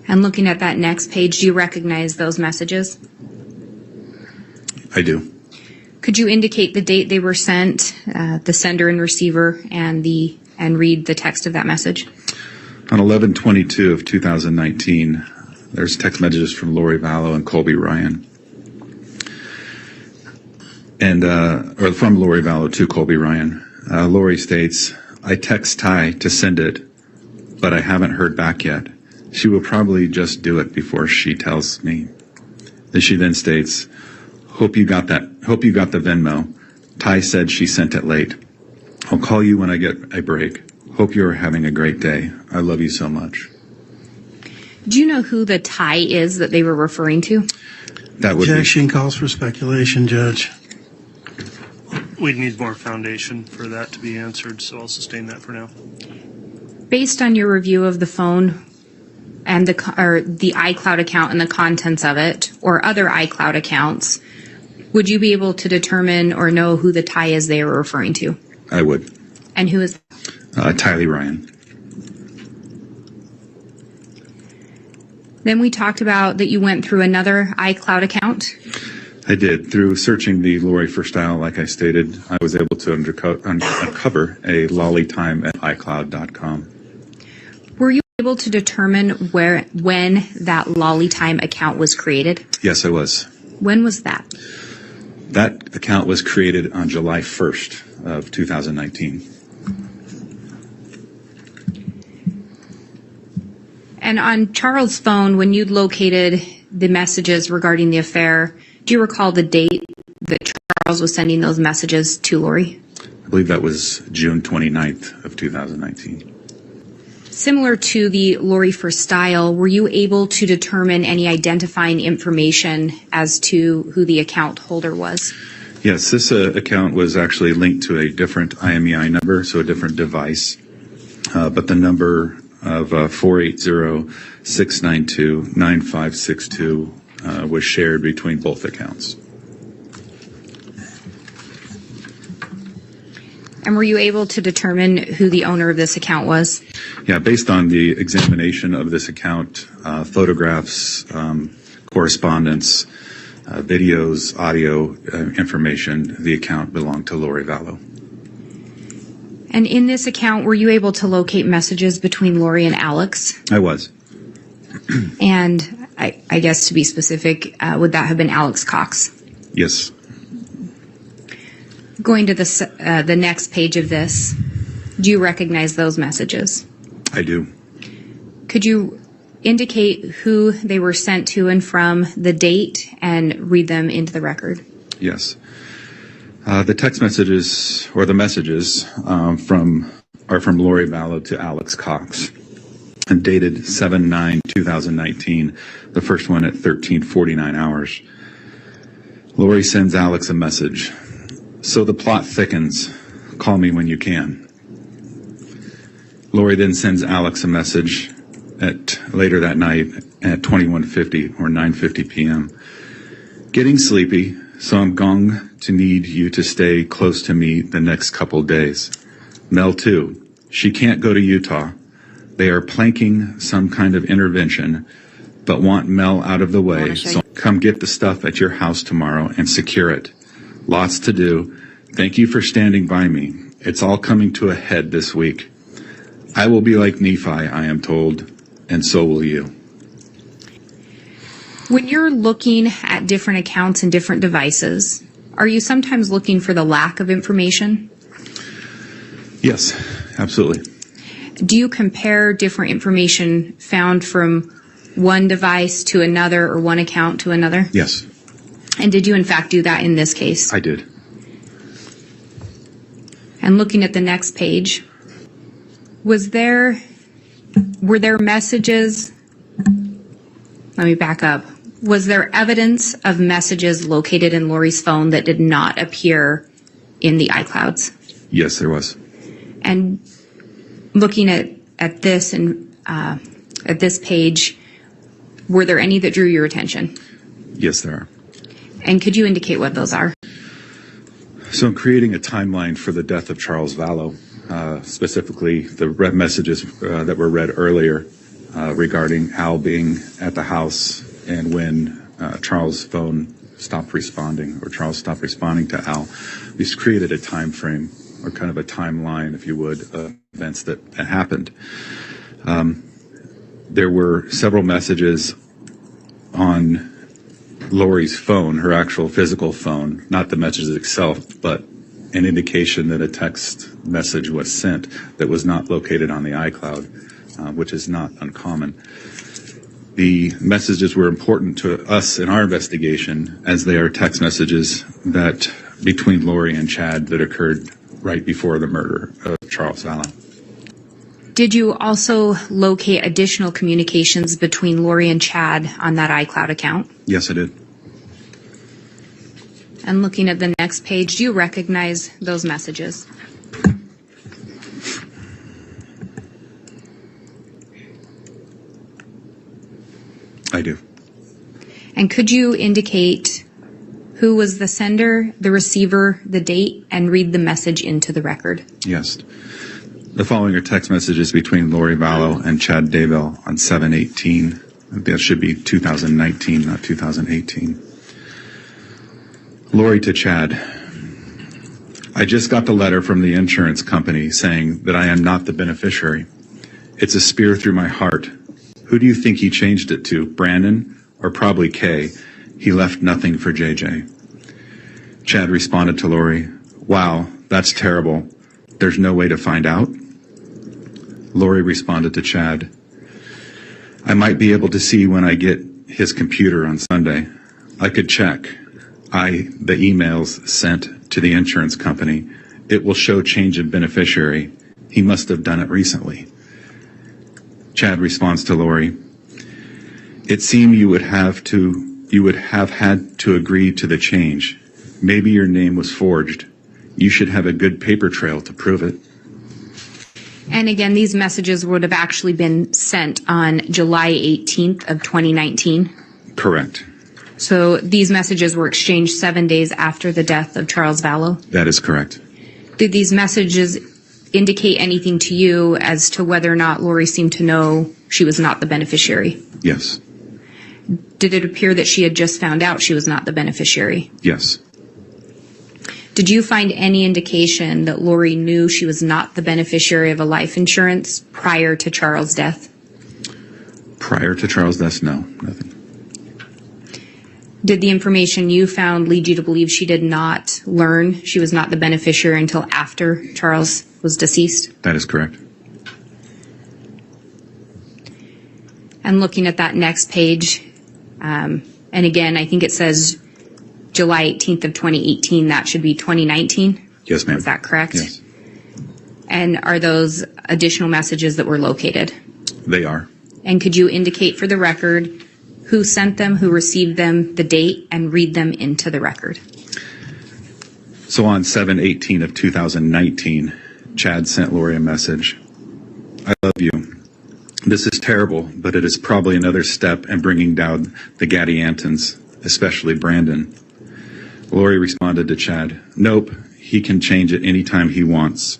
And looking at that next page, do you recognize those messages? I do. Could you indicate the date they were sent, the sender and receiver, and read the text of that message? On 11/22 of 2019, there's text messages from Lori Vallow and Colby Ryan. And, or from Lori Vallow to Colby Ryan. Lori states, "I text Ty to send it, but I haven't heard back yet. She will probably just do it before she tells me." And she then states, Hope you got the Venmo. Ty said she sent it late. I'll call you when I get a break. Hope you're having a great day. I love you so much." Do you know who the Ty is that they were referring to? That would Objection calls for speculation, Judge. We'd need more foundation for that to be answered, so I'll sustain that for now. Based on your review of the phone and the iCloud account and the contents of it, or other iCloud accounts, would you be able to determine or know who the Ty is they were referring to? I would. And who is that? Tylee Ryan. Then we talked about that you went through another iCloud account. I did. Through searching the Lori for style, like I stated, I was able to uncover a lollytime at iCloud.com. Were you able to determine when that lollytime account was created? Yes, I was. When was that? That account was created on July 1st of 2019. And on Charles' phone, when you located the messages regarding the affair, do you recall the date that Charles was sending those messages to Lori? I believe that was June 29th of 2019. Similar to the Lori for style, were you able to determine any identifying information as to who the account holder was? Yes, this account was actually linked to a different IMEI number, so a different device. But the number of 480-692-9562 was shared between both accounts. And were you able to determine who the owner of this account was? Yeah, based on the examination of this account, photographs, correspondence, videos, audio information, the account belonged to Lori Vallow. And in this account, were you able to locate messages between Lori and Alex? I was. And I guess to be specific, would that have been Alex Cox? Yes. Going to the next page of this, do you recognize those messages? I do. Could you indicate who they were sent to and from, the date, and read them into the record? Yes. The text messages, or the messages, are from Lori Vallow to Alex Cox, and dated 7/9/2019, the first one at 13:49 hours. Lori sends Alex a message. So the plot thickens. Call me when you can. Lori then sends Alex a message later that night at 21:50 or 9:50 p.m. Getting sleepy, so I'm going to need you to stay close to me the next couple days. Mel too. She can't go to Utah. They are planking some kind of intervention, but want Mel out of the way. So come get the stuff at your house tomorrow and secure it. Lots to do. Thank you for standing by me. It's all coming to a head this week. I will be like Nephi, I am told, and so will you. When you're looking at different accounts and different devices, are you sometimes looking for the lack of information? Yes, absolutely. Do you compare different information found from one device to another or one account to another? Yes. And did you in fact do that in this case? I did. And looking at the next page, were there messages? Let me back up. Was there evidence of messages located in Lori's phone that did not appear in the iClouds? Yes, there was. And looking at this and at this page, were there any that drew your attention? Yes, there are. And could you indicate what those are? So I'm creating a timeline for the death of Charles Vallow, specifically the red messages that were read earlier regarding Al being at the house and when Charles' phone stopped responding, or Charles stopped responding to Al. We just created a time frame, or kind of a timeline, if you would, of events that happened. There were several messages on Lori's phone, her actual physical phone, not the messages itself, but an indication that a text message was sent that was not located on the iCloud, which is not uncommon. The messages were important to us in our investigation, as they are text messages that between Lori and Chad that occurred right before the murder of Charles Vallow. Did you also locate additional communications between Lori and Chad on that iCloud account? Yes, I did. And looking at the next page, do you recognize those messages? I do. And could you indicate who was the sender, the receiver, the date, and read the message into the record? Yes. The following are text messages between Lori Vallow and Chad Daybell on 7/18. That should be 2019, not 2018. Lori to Chad. I just got the letter from the insurance company saying that I am not the beneficiary. It's a spear through my heart. Who do you think he changed it to? Brandon? Or probably Kay. He left nothing for JJ. Chad responded to Lori, wow, that's terrible. There's no way to find out? Lori responded to Chad, I might be able to see when I get his computer on Sunday. I could check. The emails sent to the insurance company. It will show change in beneficiary. He must have done it recently. Chad responds to Lori, it seemed you would have had to agree to the change. Maybe your name was forged. You should have a good paper trail to prove it. And again, these messages would have actually been sent on July 18th of 2019? Correct. So these messages were exchanged 7 days after the death of Charles Vallow? That is correct. Did these messages indicate anything to you as to whether or not Lori seemed to know she was not the beneficiary? Yes. Did it appear that she had just found out she was not the beneficiary? Yes. Did you find any indication that Lori knew she was not the beneficiary of a life insurance prior to Charles' death? Prior to Charles' death, no, nothing. Did the information you found lead you to believe she did not learn she was not the beneficiary until after Charles was deceased? That is correct. And looking at that next page, and again, I think it says July 18th of 2018. That should be 2019. Yes, ma'am. Is that correct? Yes. And are those additional messages that were located? They are. And could you indicate for the record who sent them, who received them, the date, and read them into the record? So on 7/18 of 2019, Chad sent Lori a message. I love you. This is terrible, but it is probably another step in bringing down the Gadiantons, especially Brandon. Lori responded to Chad, nope, he can change it anytime he wants.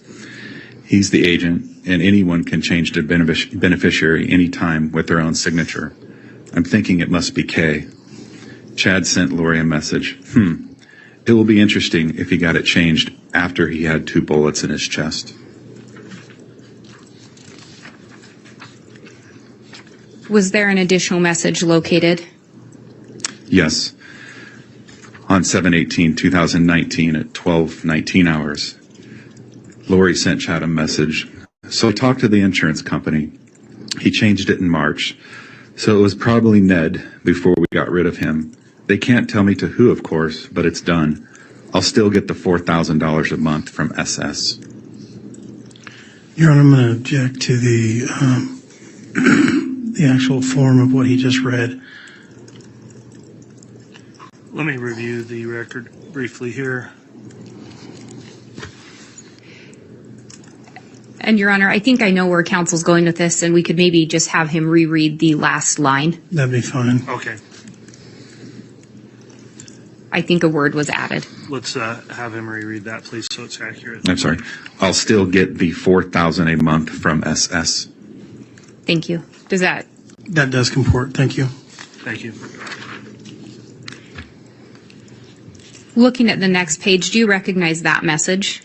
He's the agent, and anyone can change the beneficiary anytime with their own signature. I'm thinking it must be K. Chad sent Lori a message. It will be interesting if he got it changed after he had 2 bullets in his chest. Was there an additional message located? Yes. On 7/18/2019 at 12:19 hours, Lori sent Chad a message. So I talked to the insurance company. He changed it in March. So it was probably Ned before we got rid of him. They can't tell me to who, of course, but it's done. I'll still get the $4,000 a month from SS. Your Honor, I'm going to object to the actual form of what he just read. Let me review the record briefly here. And Your Honor, I think I know where counsel's going with this, and we could maybe just have him reread the last line. That'd be fine. Okay. I think a word was added. Let's have him reread that, please, so it's accurate. I'm sorry. I'll still get the $4,000 a month from SS. Thank you. Does that? That does comport. Thank you. Thank you. Looking at the next page, do you recognize that message?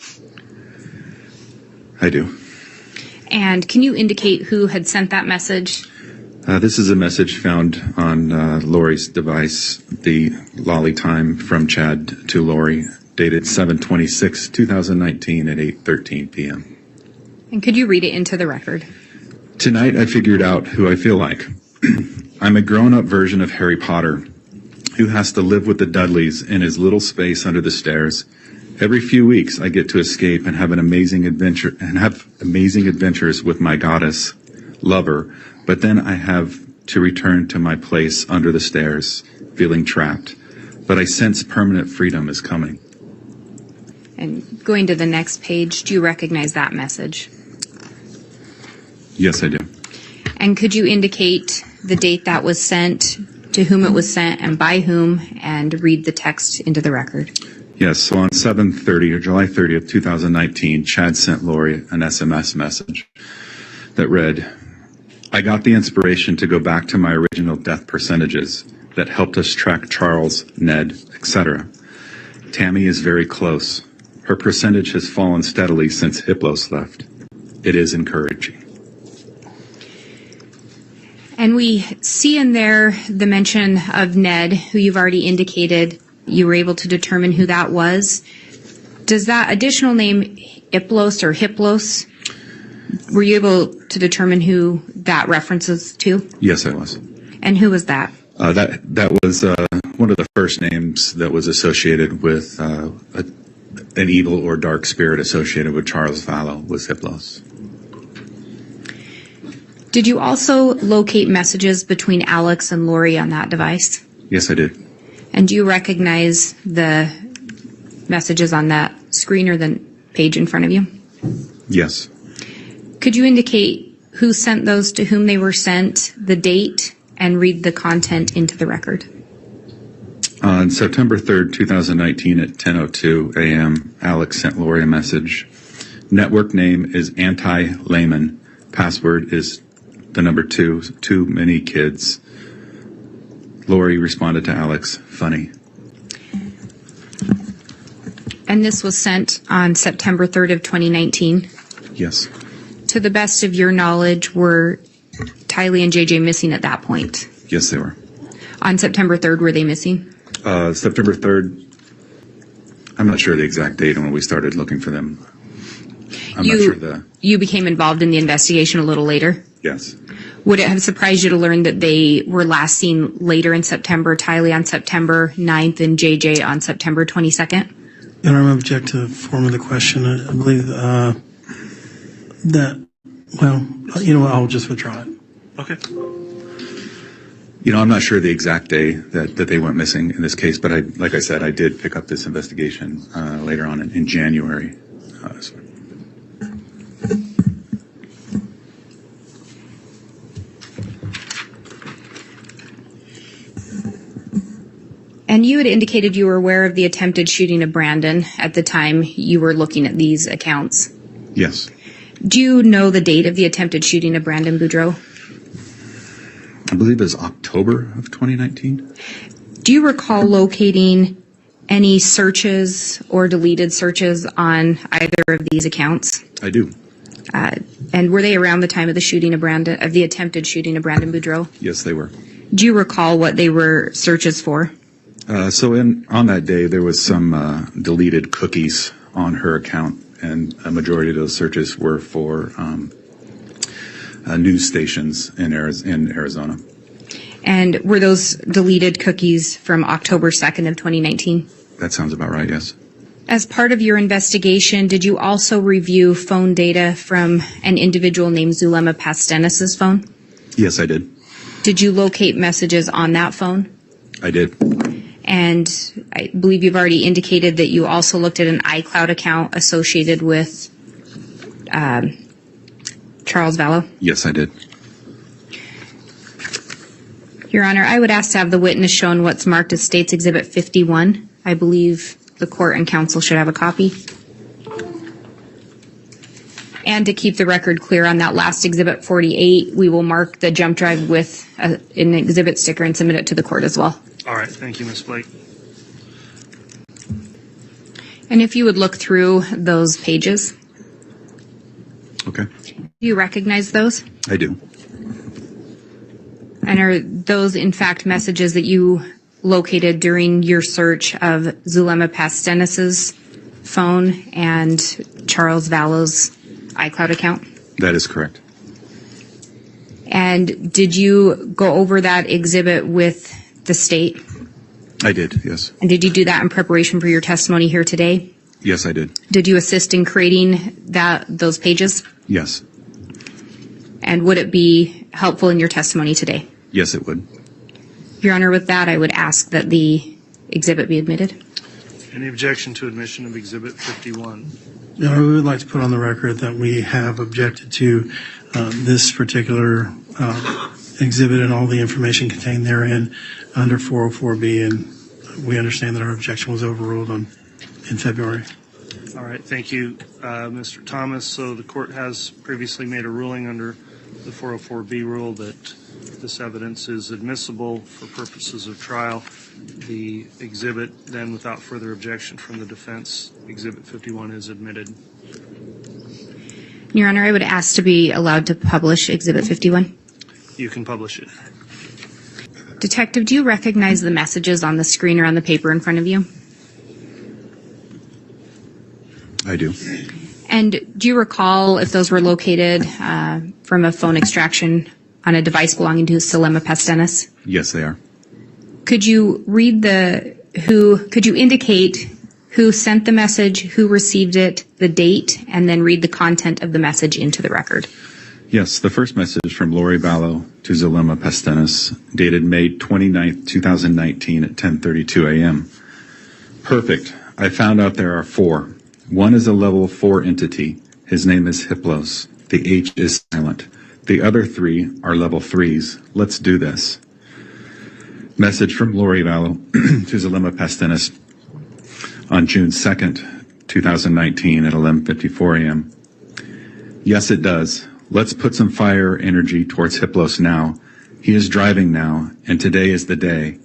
I do. And can you indicate who had sent that message? This is a message found on Lori's device, the lolly time from Chad to Lori, dated 7/26/2019 at 8:13 p.m. And could you read it into the record? Tonight I figured out who I feel like. I'm a grown-up version of Harry Potter, who has to live with the Dudleys in his little space under the stairs. Every few weeks I get to escape and have amazing adventures with my goddess lover, but then I have to return to my place under the stairs, feeling trapped. But I sense permanent freedom is coming. And going to the next page, do you recognize that message? Yes, I do. And could you indicate the date that was sent, to whom it was sent, and by whom, and read the text into the record? Yes, so on 7/30 or July 30th, 2019, Chad sent Lori an SMS message that read, I got the inspiration to go back to my original death percentages that helped us track Charles, Ned, etc. Tammy is very close. Her percentage has fallen steadily since Hiplos left. It is encouraging. And we see in there the mention of Ned, who you've already indicated you were able to determine who that was. Does that additional name Hiplos or Hiplos, were you able to determine who that references to? Yes, I was. And who was that? That was one of the first names that was associated with an evil or dark spirit associated with Charles Vallow was Hiplos. Did you also locate messages between Alex and Lori on that device? Yes, I did. And do you recognize the messages on that screen or the page in front of you? Yes. Could you indicate who sent those, to whom they were sent, the date, and read the content into the record? On September 3rd, 2019 at 10:02 a.m., Alex sent Lori a message. Network name is anti-layman. Password is the number 2, too many kids. Lori responded to Alex, funny. And this was sent on September 3rd of 2019? Yes. To the best of your knowledge, were Tylee and JJ missing at that point? Yes, they were. On September 3rd, were they missing? September 3rd, I'm not sure the exact date when we started looking for them. I'm not sure You became involved in the investigation a little later? Yes. Would it have surprised you to learn that they were last seen later in September, Tylee on September 9th and JJ on September 22nd? Your Honor, I object to the form of the question. I believe that, well, you know what, I'll just withdraw it. Okay. You know, I'm not sure the exact day that they went missing in this case, but like I said, I did pick up this investigation later on in January. And you had indicated you were aware of the attempted shooting of Brandon at the time you were looking at these accounts. Yes. Do you know the date of the attempted shooting of Brandon Boudreaux? I believe it was October of 2019. Do you recall locating any searches or deleted searches on either of these accounts? I do. And were they around the time of the shooting of the attempted shooting of Brandon Boudreaux? Yes, they were. Do you recall what they were searches for? So on that day, there was some deleted cookies on her account, and a majority of those searches were for news stations in Arizona. And were those deleted cookies from October 2nd of 2019? That sounds about right, yes. As part of your investigation, did you also review phone data from an individual named Zulema Pastenis' phone? Yes, I did. Did you locate messages on that phone? I did. And I believe you've already indicated that you also looked at an iCloud account associated with Charles Vallow? Yes, I did. Your Honor, I would ask to have the witness shown what's marked as State's Exhibit 51. I believe the court and counsel should have a copy. And to keep the record clear on that last Exhibit 48, we will mark the jump drive with an exhibit sticker and submit it to the court as well. All right. Thank you, Ms. Blake. And if you would look through those pages. Okay. Do you recognize those? I do. And are those, in fact, messages that you located during your search of Zulema Pastenis' phone and Charles Vallow's iCloud account? That is correct. And did you go over that exhibit with the state? I did, yes. And did you do that in preparation for your testimony here today? Yes, I did. Did you assist in creating those pages? Yes. And would it be helpful in your testimony today? Yes, it would. Your Honor, with that, I would ask that the exhibit be admitted. Any objection to admission of Exhibit 51? Your Honor, we would like to put on the record that we have objected to this particular exhibit and all the information contained therein under 404B, and we understand that our objection was overruled in February. All right. Thank you, Mr. Thomas. So the court has previously made a ruling under the 404B rule that this evidence is admissible for purposes of trial. The exhibit, then, without further objection from the defense, Exhibit 51 is admitted. Your Honor, I would ask to be allowed to publish Exhibit 51. You can publish it. Detective, do you recognize the messages on the screen or on the paper in front of you? I do. And do you recall if those were located from a phone extraction on a device belonging to Zulema Pastenis? Yes, they are. Could you read could you indicate who sent the message, who received it, the date, and then read the content of the message into the record? Yes, the first message from Lori Vallow to Zulema Pastenis, dated May 29th, 2019 at 10:32 a.m. Perfect. I found out there are 4. One is a level 4 entity. His name is Hiplos. The H is silent. The other 3 are level 3s. Let's do this. Message from Lori Vallow to Zulema Pastenis on June 2nd, 2019 at 11:54 a.m. Yes, it does. Let's put some fire energy towards Hiplos now. He is driving now, and today is the day.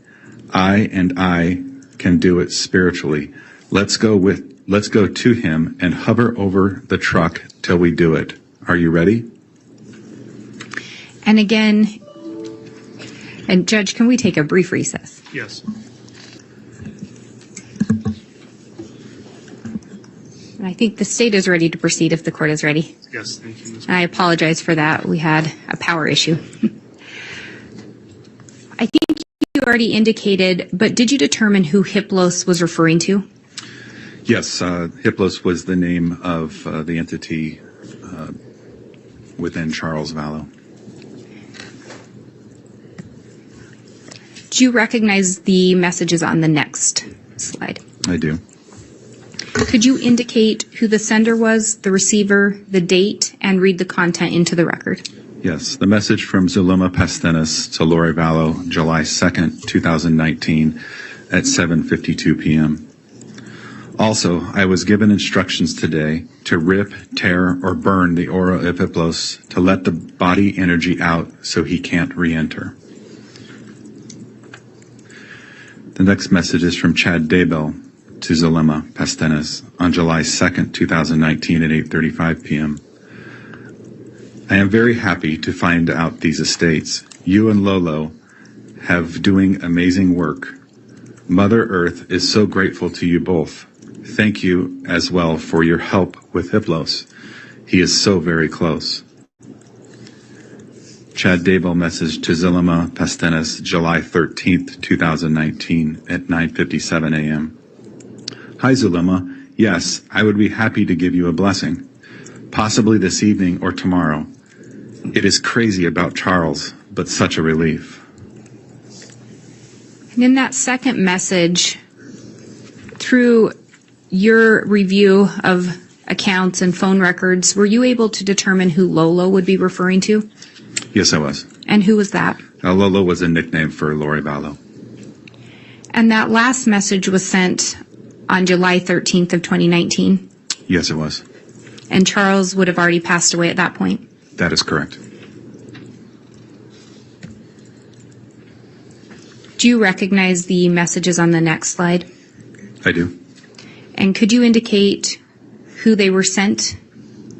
I can do it spiritually. Let's go to him and hover over the truck till we do it. Are you ready? And again, and Judge, can we take a brief recess? Yes. And I think the state is ready to proceed if the court is ready. Yes, thank you, Ms. I apologize for that. We had a power issue. I think you already indicated, but did you determine who Hiplos was referring to? Yes, Hiplos was the name of the entity within Charles Vallow. Do you recognize the messages on the next slide? I do. Could you indicate who the sender was, the receiver, the date, and read the content into the record? Yes, the message from Zulema Pastenis to Lori Vallow, July 2nd, 2019 at 7:52 p.m. Also, I was given instructions today to rip, tear, or burn the aura of Hiplos to let the body energy out so he can't re-enter. The next message is from Chad Daybell to Zulema Pastenis on July 2nd, 2019 at 8:35 p.m. I am very happy to find out these estates. You and Lolo have doing amazing work. Mother Earth is so grateful to you both. Thank you as well for your help with Hiplos. He is so very close. Chad Daybell message to Zulema Pastenis, July 13th, 2019 at 9:57 a.m. Hi, Zulema. Yes, I would be happy to give you a blessing, possibly this evening or tomorrow. It is crazy about Charles, but such a relief. And in that second message, through your review of accounts and phone records, were you able to determine who Lolo would be referring to? Yes, I was. And who was that? Lolo was a nickname for Lori Vallow. And that last message was sent on July 13th of 2019? Yes, it was. And Charles would have already passed away at that point? That is correct. Do you recognize the messages on the next slide? I do. And could you indicate who they were sent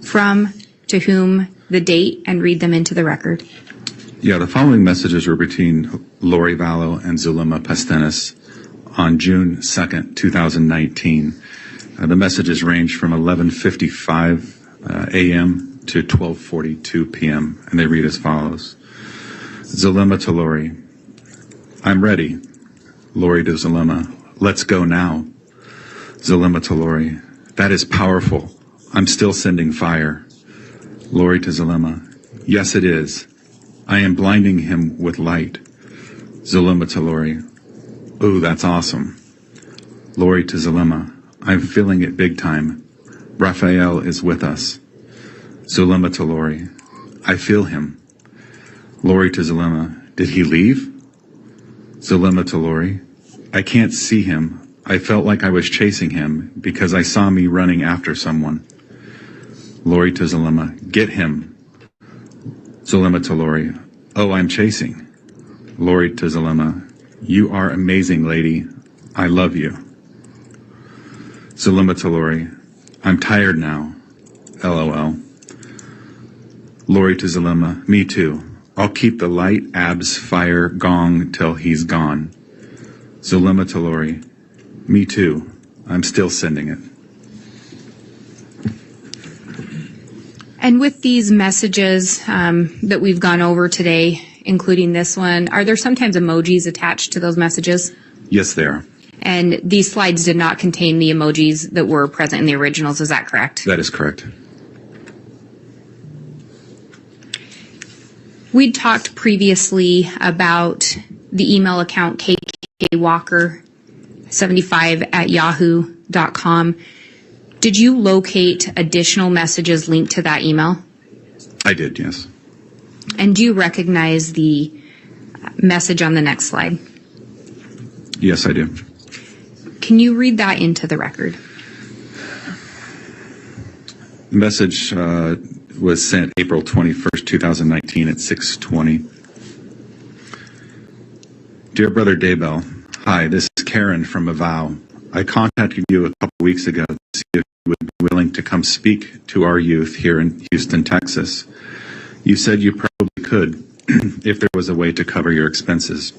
from, to whom, the date, and read them into the record? Yeah, the following messages were between Lori Vallow and Zulema Pastenis on June 2nd, 2019. The messages range from 11:55 a.m. to 12:42 p.m., and they read as follows. Zulema to Lori. I'm ready. Lori to Zulema. Let's go now. Zulema to Lori. That is powerful. I'm still sending fire. Lori to Zulema. Yes, it is. I am blinding him with light. Zulema to Lori. Ooh, that's awesome. Lori to Zulema. I'm feeling it big time. Raphael is with us. Zulema to Lori. I feel him. Lori to Zulema. Did he leave? Zulema to Lori. I can't see him. I felt like I was chasing him because I saw me running after someone. Lori to Zulema. Get him. Zulema to Lori. Oh, I'm chasing. Lori to Zulema. You are amazing, lady. I love you. Zulema to Lori. I'm tired now. LOL. Lori to Zulema. Me too. I'll keep the light, abs, fire, gong till he's gone. Zulema to Lori. Me too. I'm still sending it. And with these messages that we've gone over today, including this one, are there sometimes emojis attached to those messages? Yes, they are. And these slides did not contain the emojis that were present in the originals, is that correct? That is correct. We'd talked previously about the email account kkwalker75@yahoo.com. Did you locate additional messages linked to that email? I did, yes. And do you recognize the message on the next slide? Yes, I do. Can you read that into the record? The message was sent April 21st, 2019 at 6:20. Dear Brother Daybell, hi, this is Karen from Vallow. I contacted you a couple weeks ago to see if you would be willing to come speak to our youth here in Houston, Texas. You said you probably could if there was a way to cover your expenses.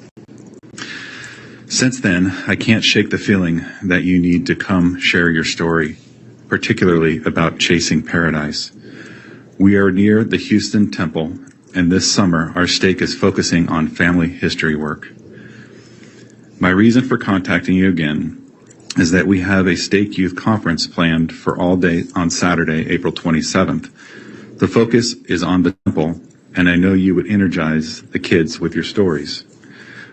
Since then, I can't shake the feeling that you need to come share your story. particularly about chasing paradise. We are near the Houston Temple, and this summer our stake is focusing on family history work. My reason for contacting you again is that we have a stake youth conference planned for all day on Saturday, April 27th. The focus is on the temple, and I know you would energize the kids with your stories.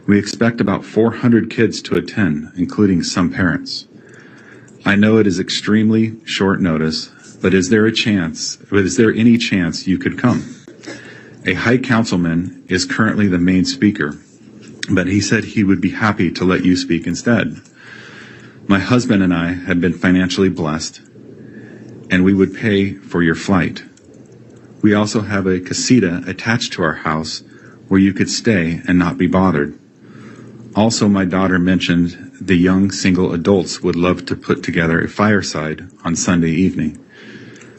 We expect about 400 kids to attend, including some parents. I know it is extremely short notice, but is there any chance you could come? A high councilman is currently the main speaker, but he said he would be happy to let you speak instead. My husband and I have been financially blessed, and we would pay for your flight. We also have a casita attached to our house where you could stay and not be bothered. Also, my daughter mentioned the young single adults would love to put together a fireside on Sunday evening.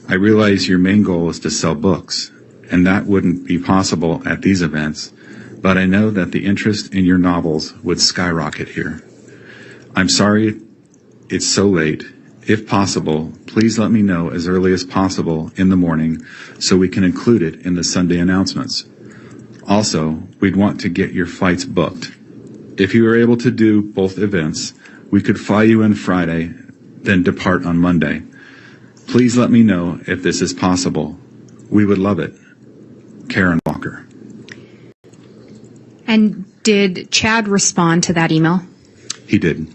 I realize your main goal is to sell books, and that wouldn't be possible at these events, but I know that the interest in your novels would skyrocket here. I'm sorry it's so late. If possible, please let me know as early as possible in the morning so we can include it in the Sunday announcements. Also, we'd want to get your flights booked. If you were able to do both events, we could fly you in Friday, then depart on Monday. Please let me know if this is possible. We would love it. Karen Walker. And did Chad respond to that email? He did.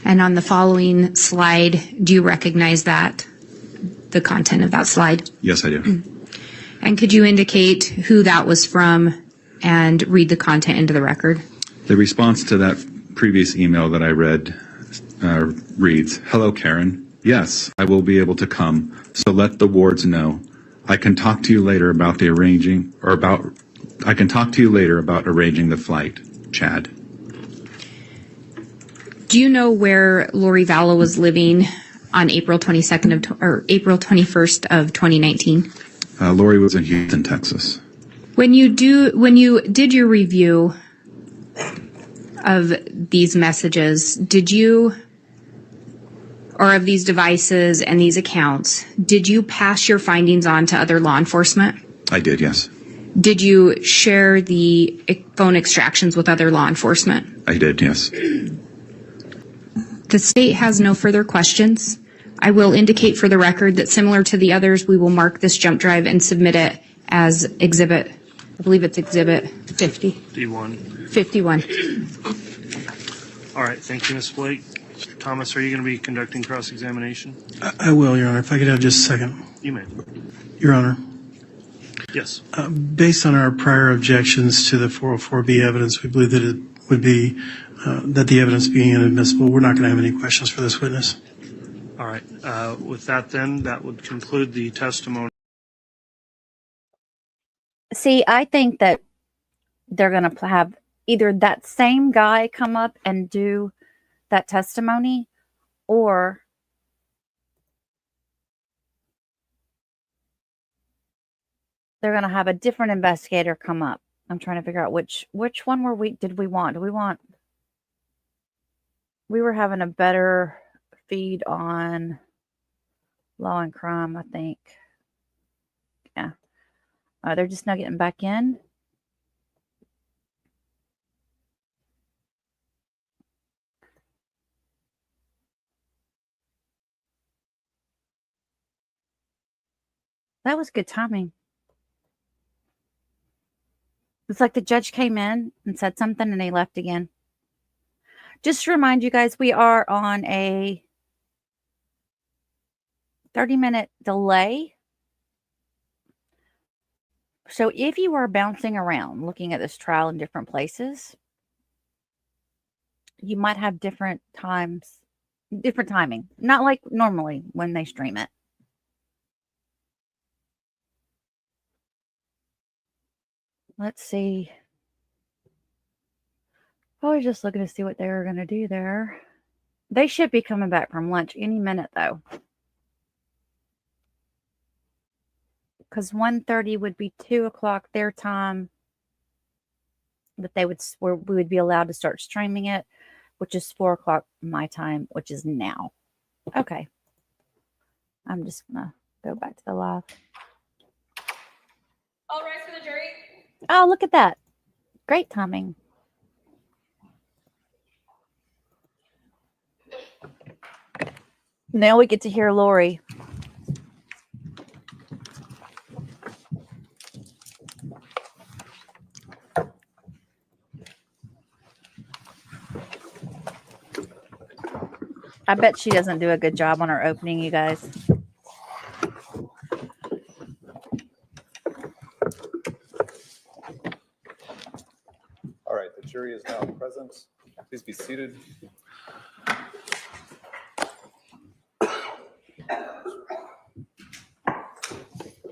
And on the following slide, do you recognize that, the content of that slide? Yes, I do. And could you indicate who that was from and read the content into the record? The response to that previous email that I read reads, "Hello, Karen. Yes, I will be able to come, so let the wards know. I can talk to you later about arranging the flight. Chad." Do you know where Lori Vallow was living on April 21st of 2019? Lori was in Houston, Texas. When you did your review of these messages, or of these devices and these accounts, did you pass your findings on to other law enforcement? I did, yes. Did you share the phone extractions with other law enforcement? I did, yes. The state has no further questions. I will indicate for the record that similar to the others, we will mark this jump drive and submit it as exhibit, I believe it's exhibit 51. All right, thank you, Ms. Blake. Thomas, are you going to be conducting cross-examination? I will, Your Honor. If I could have just a second. You may. Your Honor. Yes. Based on our prior objections to the 404B evidence, we believe that it would be that the evidence being inadmissible. We're not going to have any questions for this witness. All right. With that, then, that would conclude the testimony. See, I think that they're going to have either that same guy come up and do that testimony, or they're going to have a different investigator come up. I'm trying to figure out which one did we want? We were having a better feed on law and crime, I think. Yeah. They're just now getting back in. That was good timing. It's like the judge came in and said something and he left again. Just to remind you guys, we are on a 30-minute delay. So if you are bouncing around looking at this trial in different places, you might have different timing. Not like normally when they stream it. Let's see. Probably just looking to see what they were going to do there. They should be coming back from lunch any minute, though. Because 1:30 would be 2 o'clock their time. That we would be allowed to start streaming it, which is 4 o'clock my time, which is now. Okay. I'm just going to go back to the live. All rise for the jury. Oh, look at that. Great timing. Now we get to hear Lori. I bet she doesn't do a good job on her opening, you guys. All right, the jury is now present. Please be seated.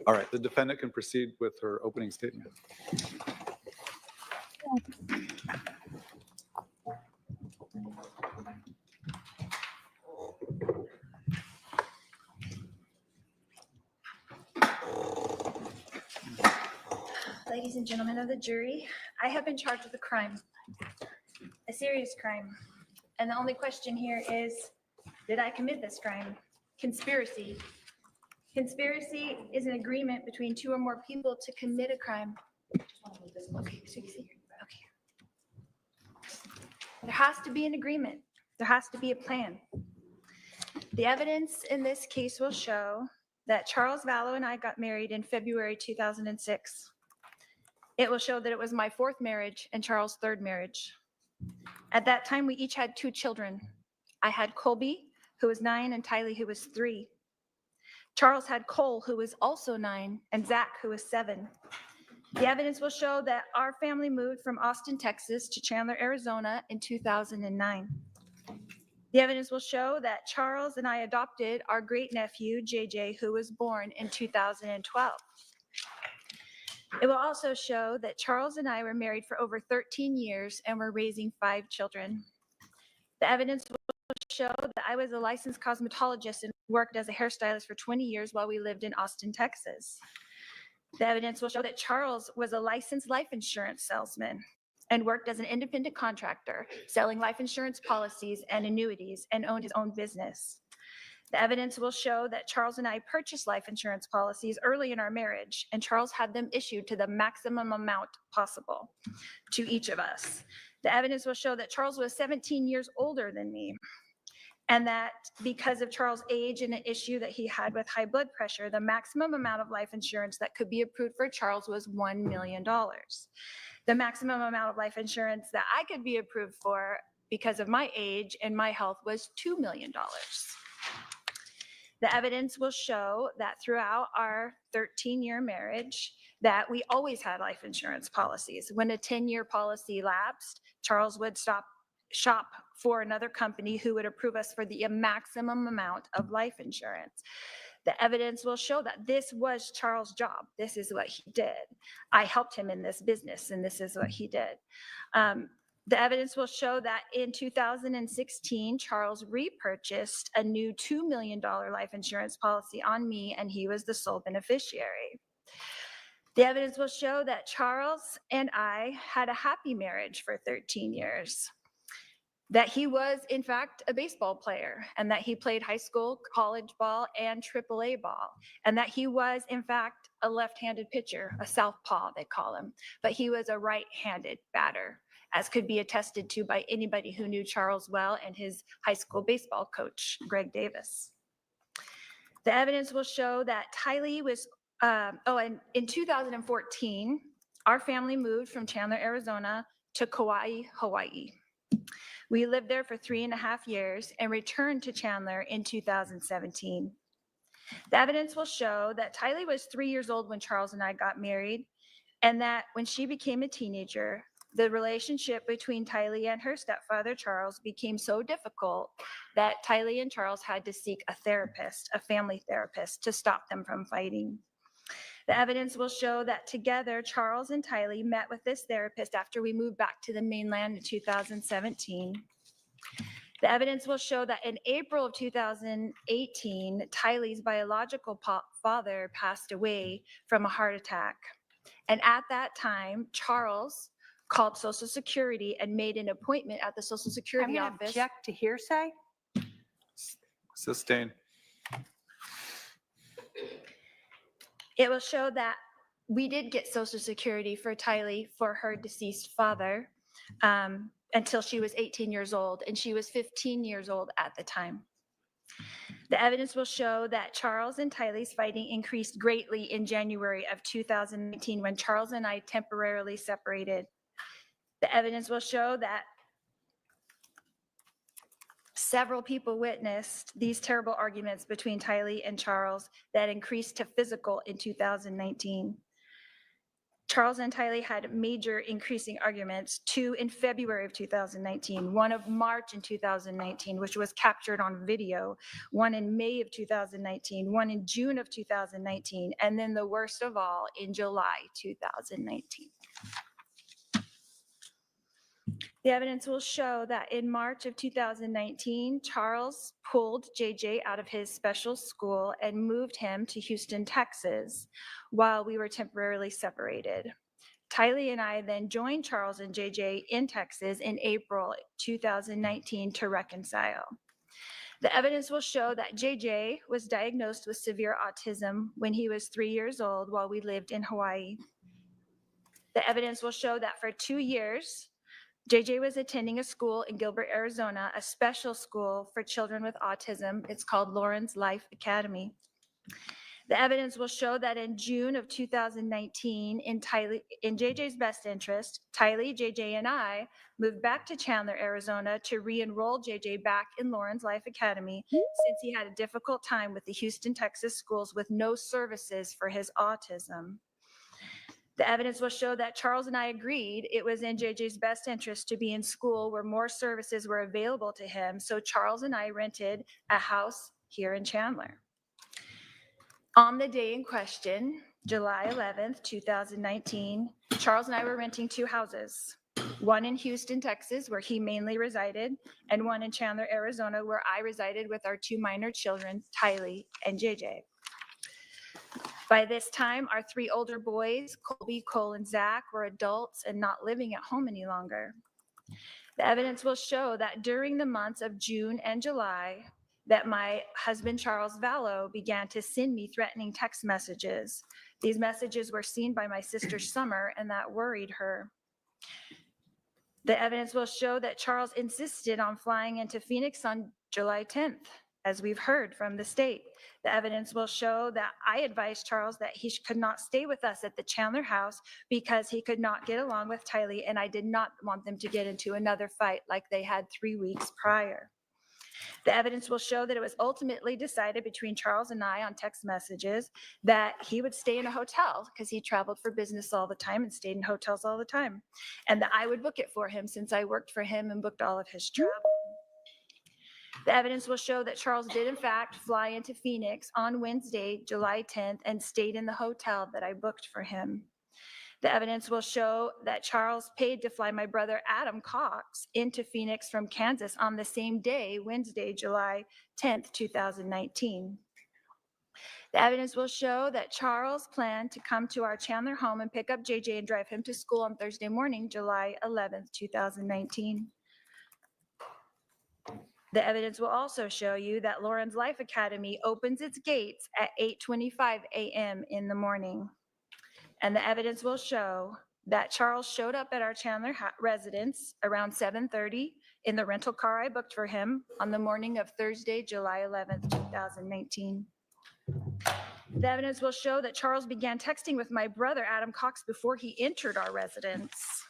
All right, the defendant can proceed with her opening statement. Ladies and gentlemen of the jury, I have been charged with a crime, a serious crime. And the only question here is, did I commit this crime? Conspiracy. Conspiracy is an agreement between two or more people to commit a crime. Okay, so you see here. Okay. There has to be an agreement. There has to be a plan. The evidence in this case will show that Charles Vallow and I got married in February 2006. It will show that it was my fourth marriage and Charles' third marriage. At that time, we each had 2 children. I had Colby, who was 9, and Tylee, who was 3. Charles had Cole, who was also 9, and Zach, who was 7. The evidence will show that our family moved from Austin, Texas to Chandler, Arizona in 2009. The evidence will show that Charles and I adopted our great nephew, JJ, who was born in 2012. It will also show that Charles and I were married for over 13 years and were raising 5 children. The evidence will show that I was a licensed cosmetologist and worked as a hairstylist for 20 years while we lived in Austin, Texas. The evidence will show that Charles was a licensed life insurance salesman and worked as an independent contractor, selling life insurance policies and annuities, and owned his own business. The evidence will show that Charles and I purchased life insurance policies early in our marriage, and Charles had them issued to the maximum amount possible to each of us. The evidence will show that Charles was 17 years older than me, and that because of Charles' age and an issue that he had with high blood pressure, the maximum amount of life insurance that could be approved for Charles was $1 million. The maximum amount of life insurance that I could be approved for because of my age and my health was $2 million. The evidence will show that throughout our 13-year marriage, that we always had life insurance policies. When a 10-year policy lapsed, Charles would shop for another company who would approve us for the maximum amount of life insurance. The evidence will show that this was Charles' job. This is what he did. I helped him in this business, and this is what he did. The evidence will show that in 2016, Charles repurchased a new $2 million life insurance policy on me, and he was the sole beneficiary. The evidence will show that Charles and I had a happy marriage for 13 years, that he was, in fact, a baseball player, and that he played high school, college ball, and AAA ball, and that he was, in fact, a left-handed pitcher, a southpaw, they call him, but he was a right-handed batter, as could be attested to by anybody who knew Charles well and his high school baseball coach, Greg Davis. The evidence will show that Tylee was, and in 2014, our family moved from Chandler, Arizona to Kauai, Hawaii. We lived there for 3.5 years and returned to Chandler in 2017. The evidence will show that Tylee was 3 years old when Charles and I got married, and that when she became a teenager, the relationship between Tylee and her stepfather, Charles, became so difficult that Tylee and Charles had to seek a therapist, a family therapist, to stop them from fighting. The evidence will show that together, Charles and Tylee met with this therapist after we moved back to the mainland in 2017. The evidence will show that in April of 2018, Tylee's biological father passed away from a heart attack. And at that time, Charles called Social Security and made an appointment at the Social Security office. Object to hearsay. Sustained. It will show that we did get Social Security for Tylee for her deceased father until she was 18 years old, and she was 15 years old at the time. The evidence will show that Charles and Tylee's fighting increased greatly in January of 2019 when Charles and I temporarily separated. The evidence will show that several people witnessed these terrible arguments between Tylee and Charles that increased to physical in 2019. Charles and Tylee had major increasing arguments, two in February of 2019, one of March in 2019, which was captured on video, one in May of 2019, one in June of 2019, and then the worst of all in July 2019. The evidence will show that in March of 2019, Charles pulled JJ out of his special school and moved him to Houston, Texas, while we were temporarily separated. Tylee and I then joined Charles and JJ in Texas in April 2019 to reconcile. The evidence will show that JJ was diagnosed with severe autism when he was 3 years old while we lived in Hawaii. The evidence will show that for 2 years, JJ was attending a school in Gilbert, Arizona, a special school for children with autism. It's called Lauren's Life Academy. The evidence will show that in June of 2019, in JJ's best interest, Tylee, JJ, and I moved back to Chandler, Arizona to re-enroll JJ back in Lauren's Life Academy since he had a difficult time with the Houston, Texas schools with no services for his autism. The evidence will show that Charles and I agreed it was in JJ's best interest to be in school where more services were available to him, so Charles and I rented a house here in Chandler. On the day in question, July 11th, 2019, Charles and I were renting 2 houses, one in Houston, Texas, where he mainly resided, and one in Chandler, Arizona, where I resided with our 2 minor children, Tylee and JJ. By this time, our 3 older boys, Colby, Cole, and Zach, were adults and not living at home any longer. The evidence will show that during the months of June and July, that my husband, Charles Vallow, began to send me threatening text messages. These messages were seen by my sister Summer, and that worried her. The evidence will show that Charles insisted on flying into Phoenix on July 10th, as we've heard from the state. The evidence will show that I advised Charles that he could not stay with us at the Chandler house because he could not get along with Tylee, and I did not want them to get into another fight like they had 3 weeks prior. The evidence will show that it was ultimately decided between Charles and I on text messages that he would stay in a hotel because he traveled for business all the time and stayed in hotels all the time, and that I would book it for him since I worked for him and booked all of his travel. The evidence will show that Charles did in fact fly into Phoenix on Wednesday, July 10th, and stayed in the hotel that I booked for him. The evidence will show that Charles paid to fly my brother Adam Cox into Phoenix from Kansas on the same day, Wednesday, July 10th, 2019. The evidence will show that Charles planned to come to our Chandler home and pick up JJ and drive him to school on Thursday morning, July 11th, 2019. The evidence will also show you that Lauren's Life Academy opens its gates at 8:25 a.m. in the morning. And the evidence will show that Charles showed up at our Chandler residence around 7:30 in the rental car I booked for him on the morning of Thursday, July 11th, 2019. The evidence will show that Charles began texting with my brother, Adam Cox, before he entered our residence,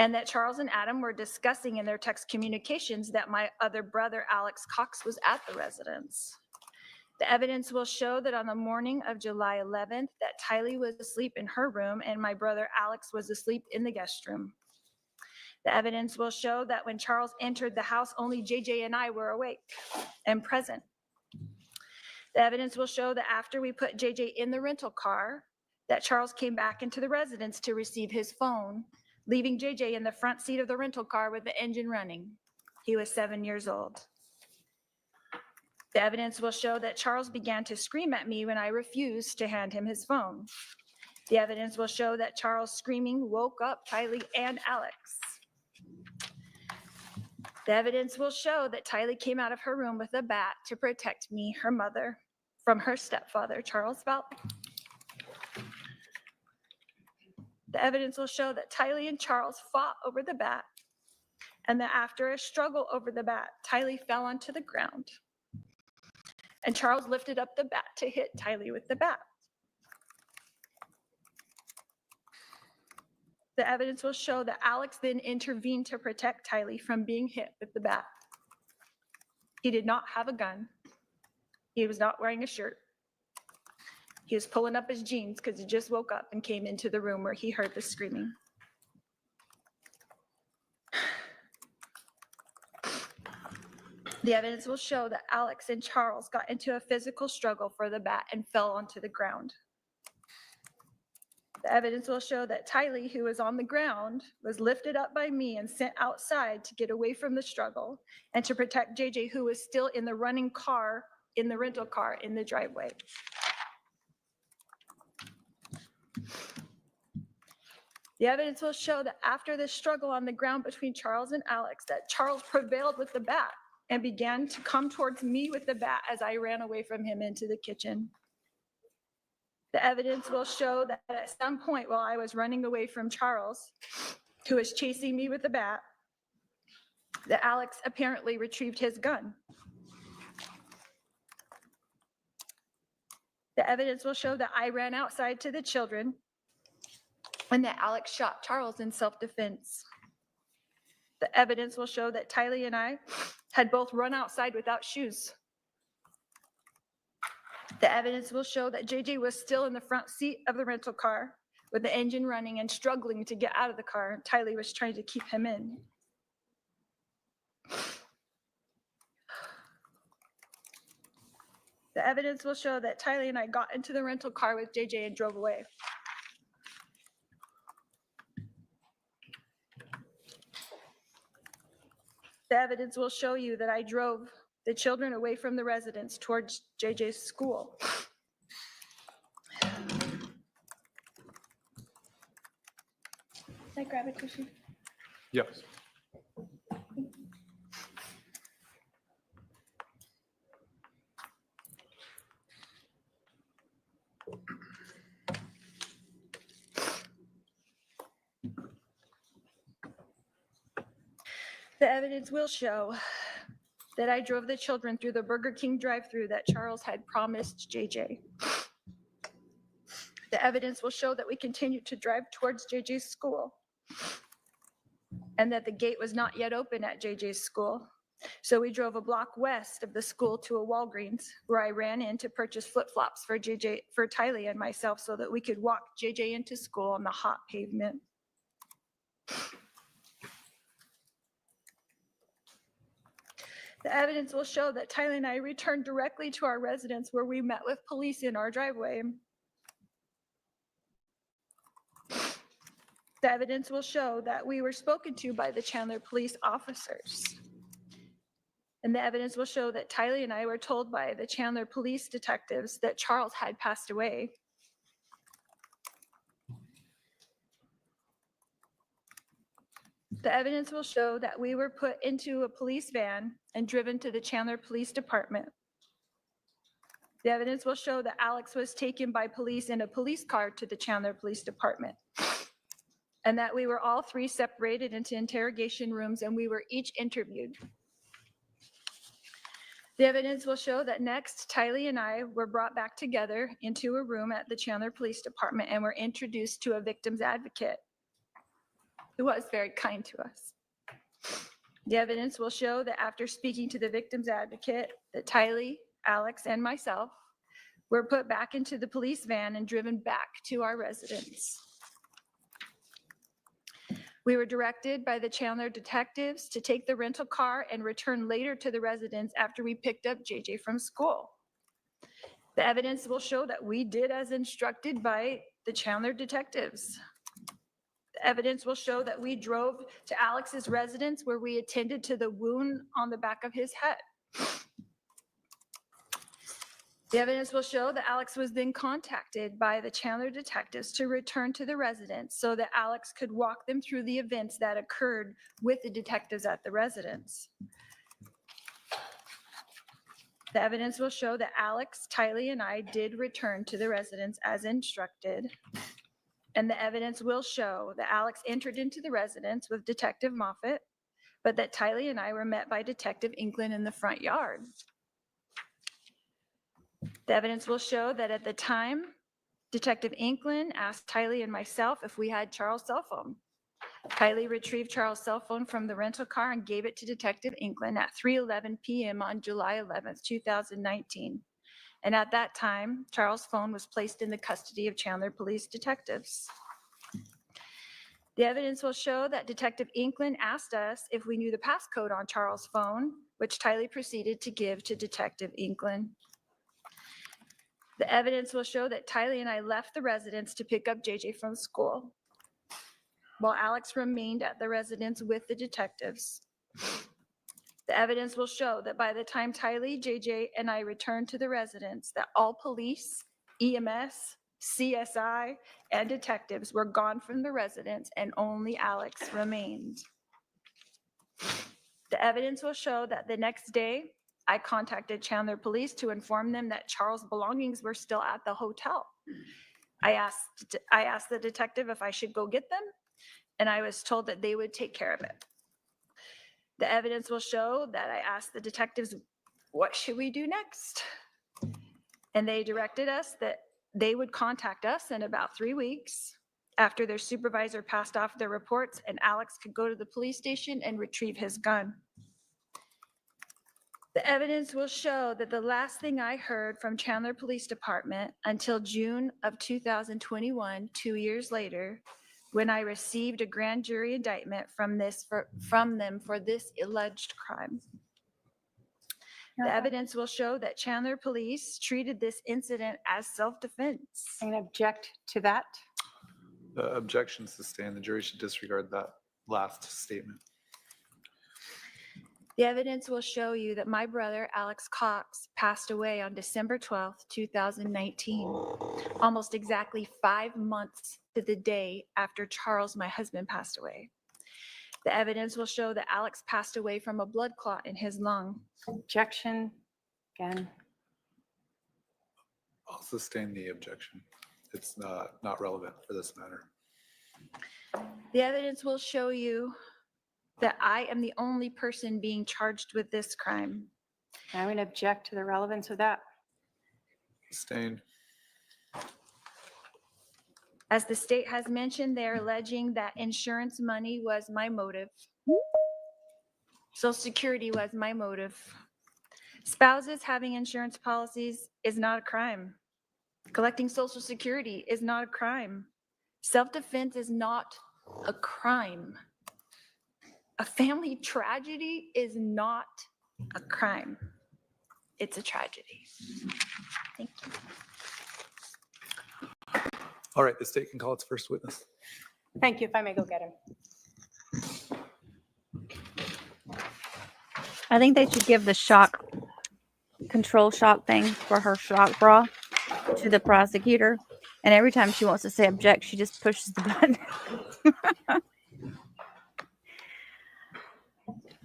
and that Charles and Adam were discussing in their text communications that my other brother, Alex Cox, was at the residence. The evidence will show that on the morning of July 11th, that Tylee was asleep in her room and my brother Alex was asleep in the guest room. The evidence will show that when Charles entered the house, only JJ and I were awake and present. The evidence will show that after we put JJ in the rental car, that Charles came back into the residence to receive his phone, leaving JJ in the front seat of the rental car with the engine running. He was 7 years old. The evidence will show that Charles began to scream at me when I refused to hand him his phone. The evidence will show that Charles' screaming woke up Tylee and Alex. The evidence will show that Tylee came out of her room with a bat to protect me, her mother, from her stepfather, Charles Vallow. The evidence will show that Tylee and Charles fought over the bat, and that after a struggle over the bat, Tylee fell onto the ground, and Charles lifted up the bat to hit Tylee with the bat. The evidence will show that Alex then intervened to protect Tylee from being hit with the bat. He did not have a gun. He was not wearing a shirt. He was pulling up his jeans because he just woke up and came into the room where he heard the screaming. The evidence will show that Alex and Charles got into a physical struggle for the bat and fell onto the ground. The evidence will show that Tylee, who was on the ground, was lifted up by me and sent outside to get away from the struggle and to protect JJ, who was still in the running car, in the rental car in the driveway. The evidence will show that after the struggle on the ground between Charles and Alex, that Charles prevailed with the bat and began to come towards me with the bat as I ran away from him into the kitchen. The evidence will show that at some point while I was running away from Charles, who was chasing me with the bat, that Alex apparently retrieved his gun. The evidence will show that I ran outside to the children and that Alex shot Charles in self-defense. The evidence will show that Tylee and I had both run outside without shoes. The evidence will show that JJ was still in the front seat of the rental car with the engine running and struggling to get out of the car. Tylee was trying to keep him in. The evidence will show that Tylee and I got into the rental car with JJ and drove away. The evidence will show you that I drove the children away from the residence towards JJ's school. Can I grab a tissue? Yes. The evidence will show that I drove the children through the Burger King drive-thru that Charles had promised JJ. The evidence will show that we continued to drive towards JJ's school and that the gate was not yet open at JJ's school. So we drove a block west of the school to a Walgreens where I ran in to purchase flip-flops for Tylee and myself so that we could walk JJ into school on the hot pavement. The evidence will show that Tylee and I returned directly to our residence where we met with police in our driveway. The evidence will show that we were spoken to by the Chandler police officers. And the evidence will show that Tylee and I were told by the Chandler police detectives that Charles had passed away. The evidence will show that we were put into a police van and driven to the Chandler Police Department. The evidence will show that Alex was taken by police in a police car to the Chandler Police Department, and that we were all three separated into interrogation rooms and we were each interviewed. The evidence will show that next, Tylee and I were brought back together into a room at the Chandler Police Department and were introduced to a victim's advocate who was very kind to us. The evidence will show that after speaking to the victim's advocate, that Tylee, Alex, and myself were put back into the police van and driven back to our residence. We were directed by the Chandler detectives to take the rental car and return later to the residence after we picked up JJ from school. The evidence will show that we did as instructed by the Chandler detectives. The evidence will show that we drove to Alex's residence where we attended to the wound on the back of his head. The evidence will show that Alex was then contacted by the Chandler detectives to return to the residence so that Alex could walk them through the events that occurred with the detectives at the residence. The evidence will show that Alex, Tylee, and I did return to the residence as instructed. And the evidence will show that Alex entered into the residence with Detective Moffett, but that Tylee and I were met by Detective Inkland in the front yard. The evidence will show that at the time, Detective Inkland asked Tylee and myself if we had Charles' cell phone. Tylee retrieved Charles' cell phone from the rental car and gave it to Detective Inkland at 3:11 p.m. on July 11th, 2019. And at that time, Charles' phone was placed in the custody of Chandler Police detectives. The evidence will show that Detective Inkland asked us if we knew the passcode on Charles' phone, which Tylee proceeded to give to Detective Inkland. The evidence will show that Tylee and I left the residence to pick up JJ from school, while Alex remained at the residence with the detectives. The evidence will show that by the time Tylee, JJ, and I returned to the residence, that all police, EMS, CSI, and detectives were gone from the residence and only Alex remained. The evidence will show that the next day, I contacted Chandler Police to inform them that Charles' belongings were still at the hotel. I asked the detective if I should go get them, and I was told that they would take care of it. The evidence will show that I asked the detectives, what should we do next? And they directed us that they would contact us in about 3 weeks after their supervisor passed off their reports and Alex could go to the police station and retrieve his gun. The evidence will show that the last thing I heard from Chandler Police Department until June of 2021, 2 years later, when I received a grand jury indictment from them for this alleged crime. The evidence will show that Chandler Police treated this incident as self-defense. And object to that. The objection sustained. The jury should disregard that last statement. The evidence will show you that my brother, Alex Cox, passed away on December 12th, 2019, almost exactly 5 months to the day after Charles, my husband, passed away. The evidence will show that Alex passed away from a blood clot in his lung. Objection again. I'll sustain the objection. It's not relevant for this matter. The evidence will show you that I am the only person being charged with this crime. I would object to the relevance of that. Sustained. As the state has mentioned, they're alleging that insurance money was my motive. Social Security was my motive. Spouses having insurance policies is not a crime. Collecting Social Security is not a crime. Self-defense is not a crime. A family tragedy is not a crime. It's a tragedy. Thank you. All right, the state can call its first witness. Thank you. If I may go get him. I think they should give the control shock thing for her shock bra to the prosecutor. And every time she wants to say object, she just pushes the button.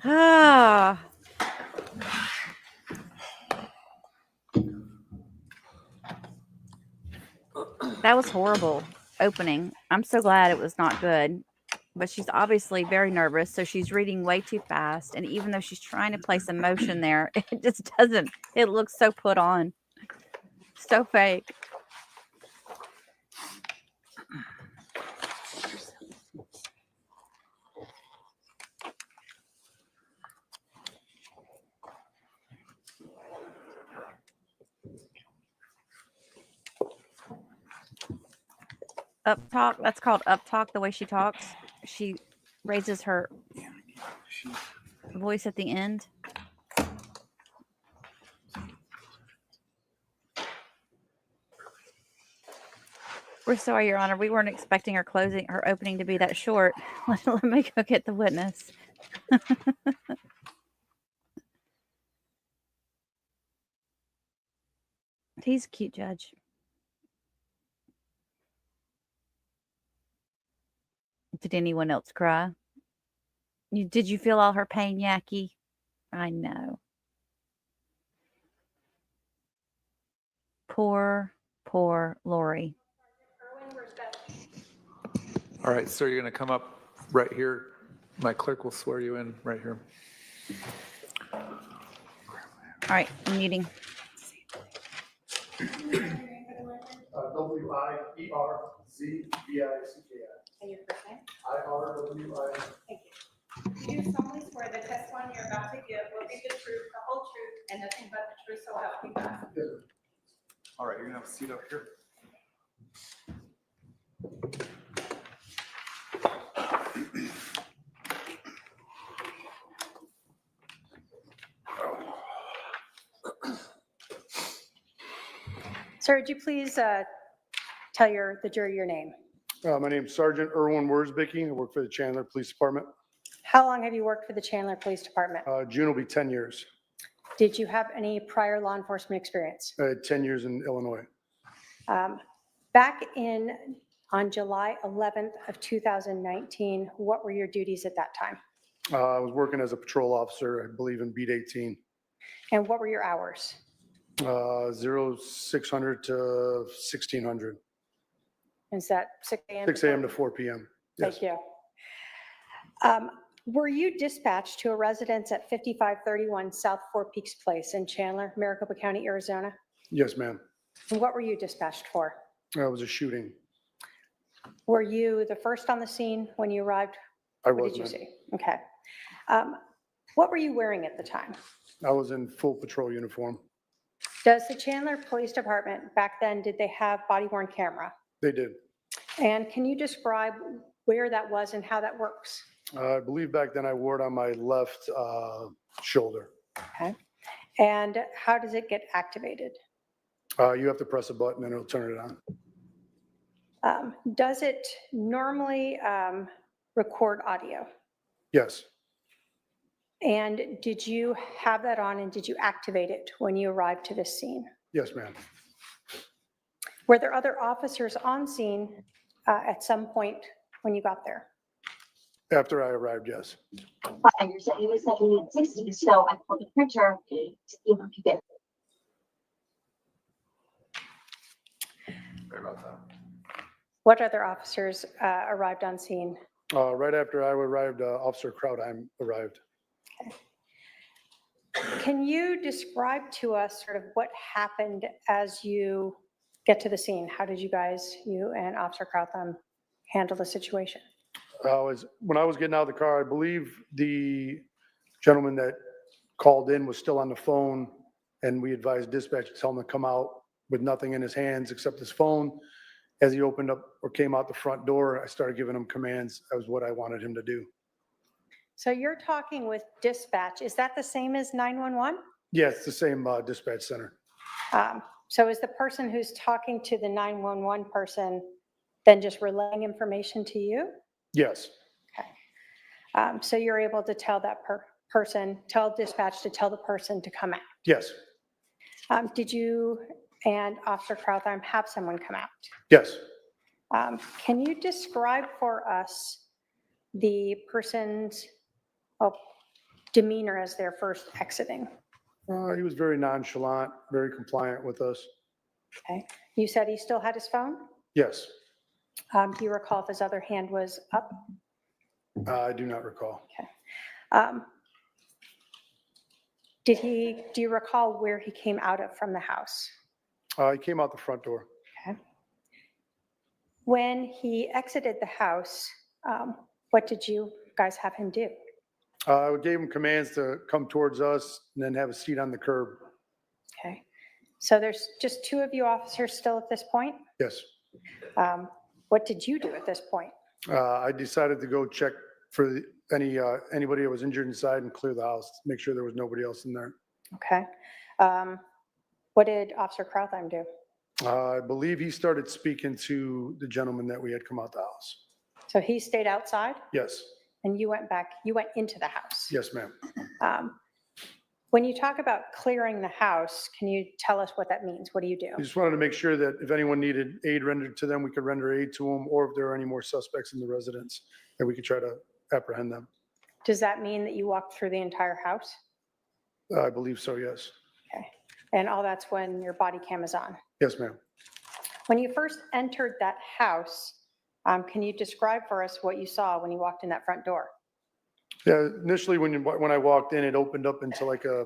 Ah. That was horrible opening. I'm so glad it was not good. But she's obviously very nervous, so she's reading way too fast. And even though she's trying to place emotion there, it just doesn't. It looks so put on. So fake. Up talk, that's called up talk, the way she talks. She raises her voice at the end. We're sorry, Your Honor. We weren't expecting her opening to be that short. Let me go get the witness. He's a cute judge. Did anyone else cry? Did you feel all her pain, Yaki? I know. Poor Lori. All right, sir, you're going to come up right here. My clerk will swear you in right here. All right, I'm muting. W-I-E-R-Z-B-I-C-K-I. And your first name? I-R-W-I. Thank you. Do you solemnly swear the testimony you're about to give will be the truth, the whole truth, and nothing but the truth, so help you God? Yes, sir. All right, you're going to have a seat up here. Sir, would you please tell the jury your name? My name's Sergeant Erwin Worsbicky. I work for the Chandler Police Department. How long have you worked for the Chandler Police Department? June will be 10 years. Did you have any prior law enforcement experience? I had 10 years in Illinois. Back on July 11th of 2019, what were your duties at that time? I was working as a patrol officer, I believe in Beat 18. And what were your hours? 0600 to 1600. Is that 6 a.m.? 6 a.m. to 4 p.m. Yes. Thank you. Were you dispatched to a residence at 5531 South Four Peaks Place in Chandler, Maricopa County, Arizona? Yes, ma'am. And what were you dispatched for? It was a shooting. Were you the first on the scene when you arrived? I What was, did you ma'am. see? Okay. What were you wearing at the time? I was in full patrol uniform. Does the Chandler Police Department back then, did they have body-worn camera? They did. And can you describe where that was and how that works? I believe back then I wore it on my left shoulder. Okay. And how does it get activated? You have to press a button and it'll turn it on. Does it normally record audio? Yes. And did you have that on and did you activate it when you arrived to this scene? Yes, ma'am. Were there other officers on scene at some point when you got there? After I arrived, yes. You're saying it was 760, so I pulled the printer to see if I could get. Sorry about that. What other officers arrived on scene? Right after I arrived, Officer Krautheim arrived. Can you describe to us sort of what happened as you get to the scene? How did you guys, you and Officer Krautheim, handle the situation? When I was getting out of the car, I believe the gentleman that called in was still on the phone, and we advised dispatch to tell him to come out with nothing in his hands except his phone. As he opened up or came out the front door, I started giving him commands. That was what I wanted him to do. So you're talking with dispatch. Is that the same as 911? Yeah, it's the same dispatch center. So is the person who's talking to the 911 person then just relaying information to you? Yes. Okay. So you're able to tell that person, tell dispatch to tell the person to come out? Yes. Did you and Officer Krautheim have someone come out? Yes. Can you describe for us the person's demeanor as they're first exiting? He was very nonchalant, very compliant with us. Okay. You said he still had his phone? Yes. Do you recall if his other hand was up? I do not recall. Okay. Do you recall where he came out of from the house? He came out the front door. Okay. When he exited the house, what did you guys have him do? I gave him commands to come towards us and then have a seat on the curb. Okay. So there's just two of you officers still at this point? Yes. What did you do at this point? I decided to go check for anybody that was injured inside and clear the house, make sure there was nobody else in there. Okay. What did Officer Krautheim do? I believe he started speaking to the gentleman that we had come out the house. So he stayed outside Yes. and you went into the house? Yes, ma'am. When you talk about clearing the house, can you tell us what that means? What do you do? We just wanted to make sure that if anyone needed aid rendered to them, we could render aid to them, or if there are any more suspects in the residence, that we could try to apprehend them. Does that mean that you walked through the entire house? I believe so, yes. Okay. And all that's when your body cam is on? Yes, ma'am. When you first entered that house, can you describe for us what you saw when you walked in that front door? Yeah, initially when I walked in, it opened up into like a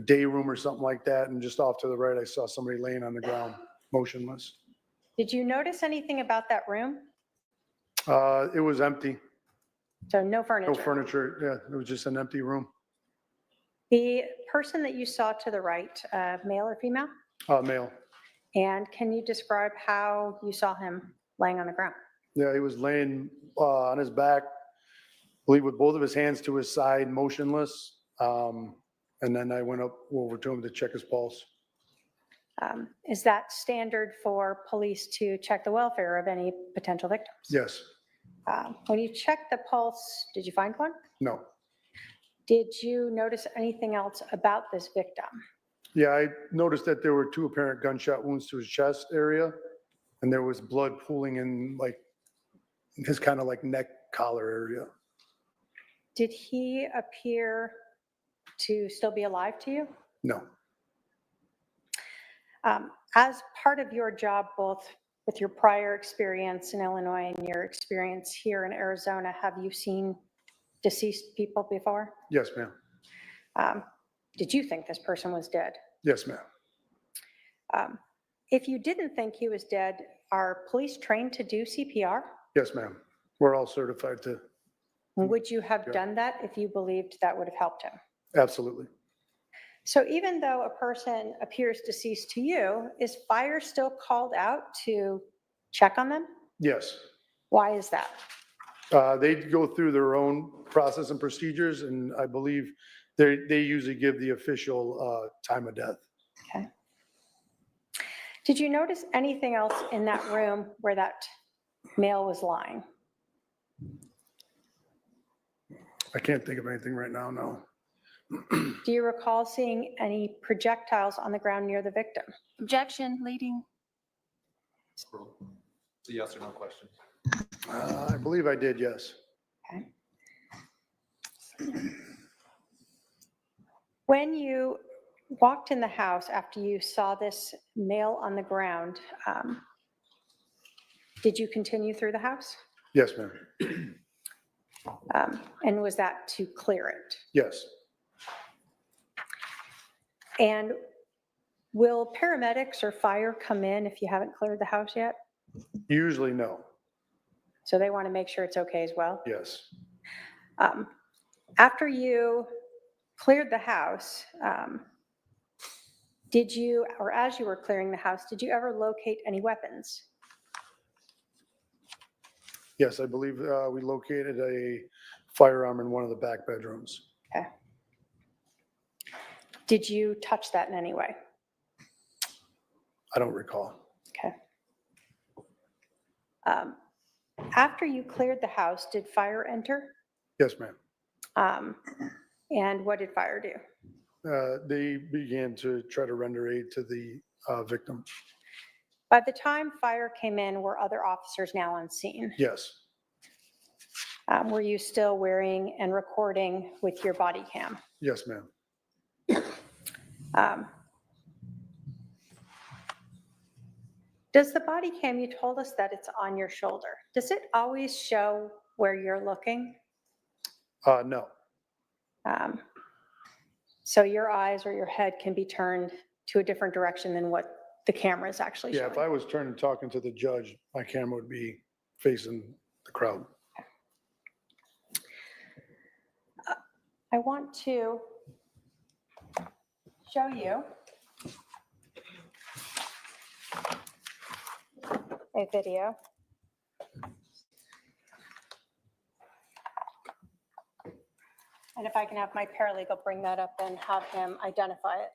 day room or something like that. And just off to the right, I saw somebody laying on the ground, motionless. Did you notice anything about that room? It was empty. So no furniture? No furniture. Yeah, it was just an empty room. The person that you saw to the right, male or female? Male. And can you describe how you saw him laying on the ground? Yeah, he was laying on his back, I believe with both of his hands to his side, motionless. And then I went over to him to check his pulse. Is that standard for police to check the welfare of any potential victims? Yes. When you checked the pulse, did you find one? No. Did you notice anything else about this victim? Yeah, I noticed that there were 2 apparent gunshot wounds to his chest area, and there was blood pooling in like his kind of like neck collar area. Did he appear to still be alive to you? No. As part of your job, both with your prior experience in Illinois and your experience here in Arizona, have you seen deceased people before? Yes, ma'am. Did you think this person was dead? Yes, ma'am. If you didn't think he was dead, are police trained to do CPR? Yes, ma'am. We're all certified to. Would you have done that if you believed that would have helped him? Absolutely. So even though a person appears deceased to you, is fire still called out to check on them? Yes. Why is that? They go through their own process and procedures, and I believe they usually give the official time of death. Okay. Did you notice anything else in that room where that male was lying? I can't think of anything right now, no. Do you recall seeing any projectiles on the ground near the victim? Objection, leading. It's a yes or no question. I believe I did, yes. Okay. When you walked in the house after you saw this male on the ground, did you continue through the house? Yes, ma'am. And was that to clear it? Yes. And will paramedics or fire come in if you haven't cleared the house yet? Usually no. So they want to make sure it's okay as well? Yes. After you cleared the house, did you, or as you were clearing the house, did you ever locate any weapons? Yes, I believe we located a firearm in one of the back bedrooms. Okay. Did you touch that in any way? I don't recall. Okay. After you cleared the house, did fire enter? Yes, ma'am. And what did fire do? They began to try to render aid to the victim. By the time fire came in, were other officers now on scene? Yes. Were you still wearing and recording with your body cam? Yes, ma'am. Does the body cam, you told us that it's on your shoulder. Does it always show where you're looking? No. So your eyes or your head can be turned to a different direction than what the camera is actually Yeah, showing? if I was turning talking to the judge, my camera would be facing the crowd. I want to show you a video. And if I can have my paralegal bring that up and have him identify it.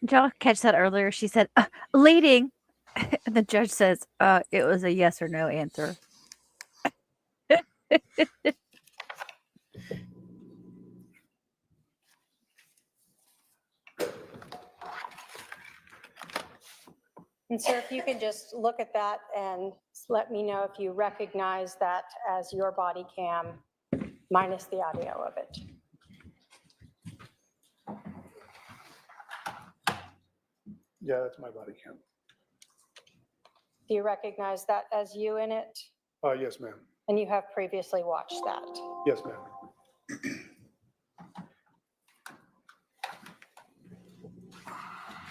Did y'all catch that earlier? She said, leading. And the judge says, it was a yes or no answer. And sir, if you can just look at that and let me know if you recognize that as your body cam minus the audio of it. Yeah, that's my body cam. Do you recognize that as you in it? Yes, ma'am. And you have previously watched that? Yes, ma'am.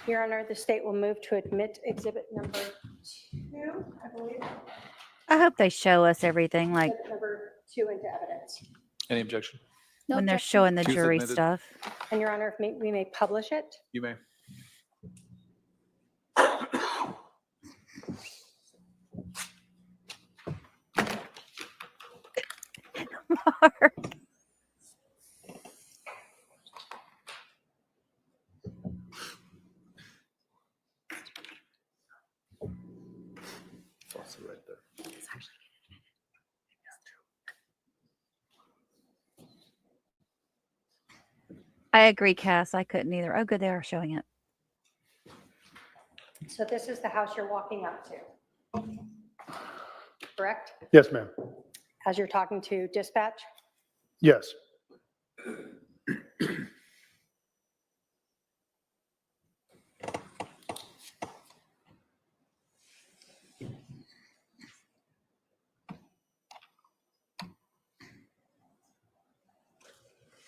Your Honor, the state will move to admit exhibit number 2, I believe. I hope they show us everything, like Exhibit number 2 into evidence. Any objection? No when they're objection. showing the Two's jury admitted. stuff. And Your Honor, if we may publish it. You may. Mark. It's also right there. I agree, Cass. I couldn't either. Oh, good, they are showing it. So this is the house you're walking up to, correct? Yes, ma'am. As you're talking to dispatch? Yes.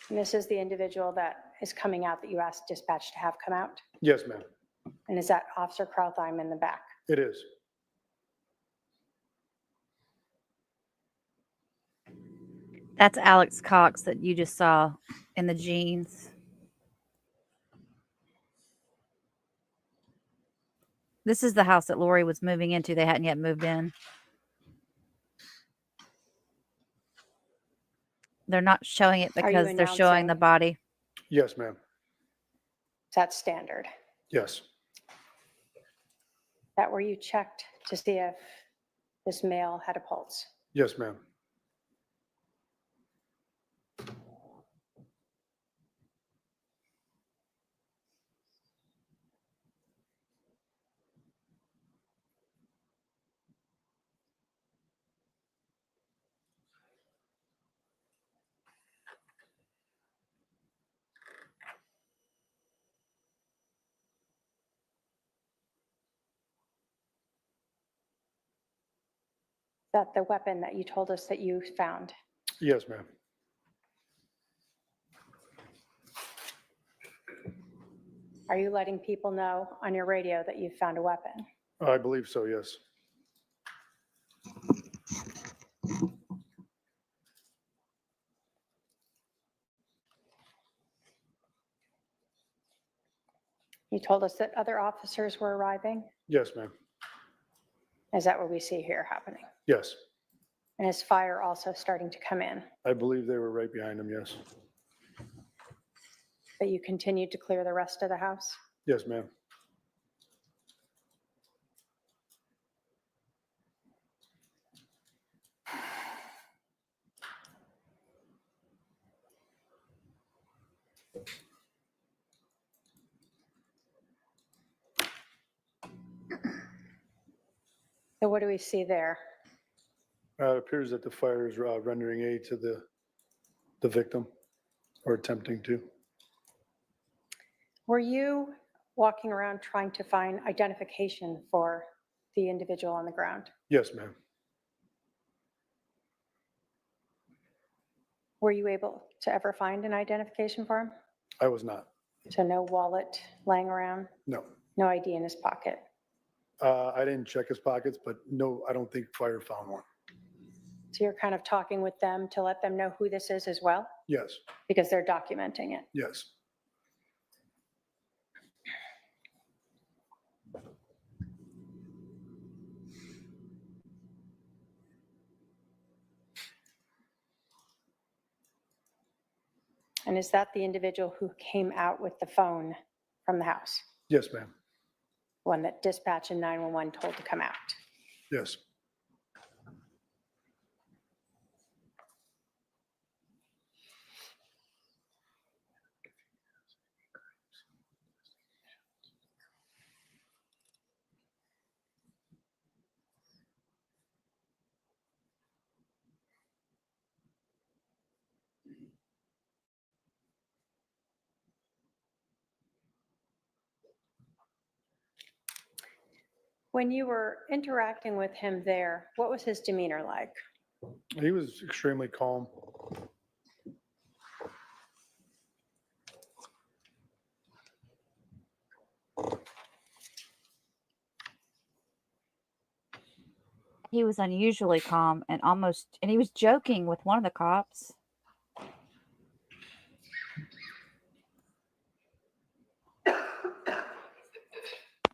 And this is the individual that is coming out that you asked dispatch to have come out? Yes, ma'am. And is that Officer Krautheim in the back? It is. That's Alex Cox that you just saw in the jeans. This is the house that Lori was moving into. They hadn't yet moved in. They're not showing it because they're showing the body. Yes, ma'am. That's standard. Yes. That where you checked to see if this male had a pulse? Yes, ma'am. That the weapon that you told us that you found? Yes, ma'am. Are you letting people know on your radio that you found a weapon? I believe so, yes. You told us that other officers were arriving? Yes, ma'am. Is that what we see here happening? Yes. And is fire also starting to come in? I believe they were right behind him, yes. But you continued to clear the rest of the house? Yes, ma'am. So what do we see there? It appears that the fire is rendering aid to the victim, or attempting to. Were you walking around trying to find identification for the individual on the ground? Yes, ma'am. Were you able to ever find an identification for him? I was not. So no wallet laying around? No. No ID in his pocket? I didn't check his pockets, but no, I don't think fire found one. So you're kind of talking with them to let them know who this is as well? Yes. Because they're documenting it. Yes. And is that the individual who came out with the phone from the house? Yes, ma'am. One that dispatch and 911 told to come out? Yes. When you were interacting with him there, what was his demeanor like? He was extremely calm. He was unusually calm and he was joking with one of the cops.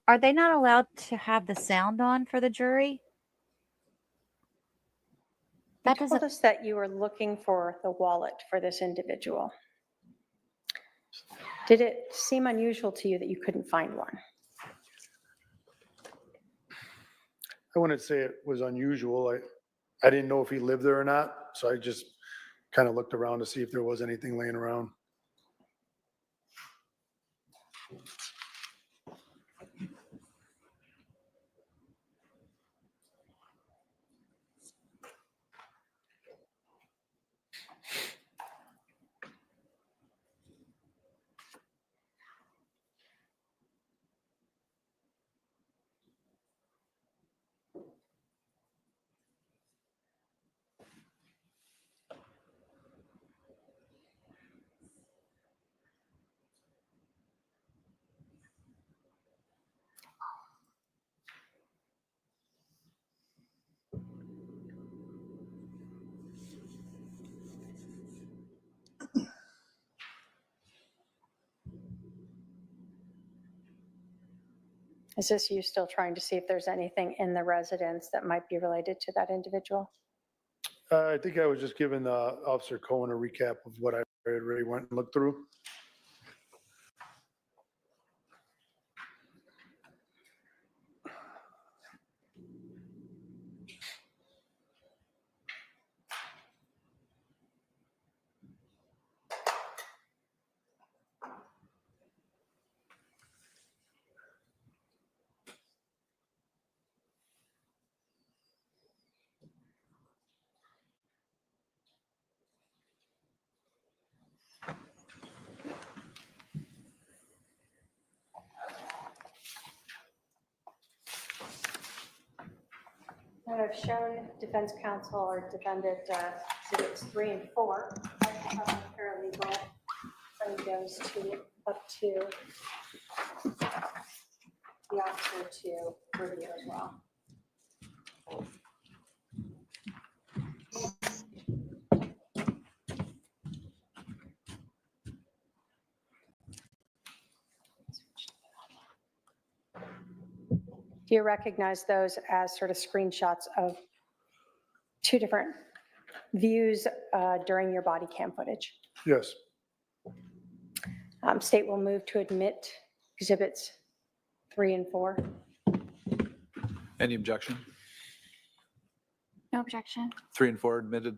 Are they not allowed to have the sound on for the jury? You told us that you were looking for the wallet for this individual. Did it seem unusual to you that you couldn't find one? I wouldn't say it was unusual. I didn't know if he lived there or not, so I just kind of looked around to see if there was anything laying around. Is this you still trying to see if there's anything in the residence that might be related to that individual? I think I was just giving Officer Cohen a recap of what I already went and looked through. And I've shown defense counsel or defendant exhibits 3 and 4. I have a paralegal and goes up to the officer to review as well. Do you recognize those as sort of screenshots of 2 different views during your body cam footage? Yes. State will move to admit exhibits 3 and 4. Any objection? No objection. 3 and 4 admitted.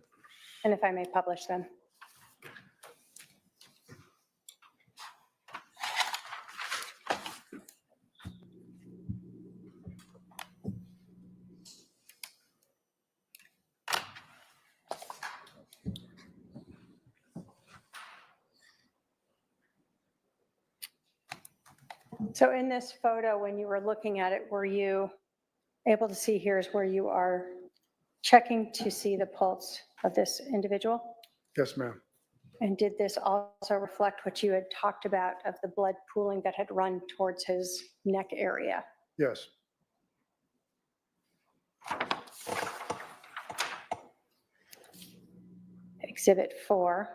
And if I may publish them. So in this photo, when you were looking at it, were you able to see here's where you are checking to see the pulse of this individual? Yes, ma'am. And did this also reflect what you had talked about of the blood pooling that had run towards his neck area? Yes. Exhibit 4.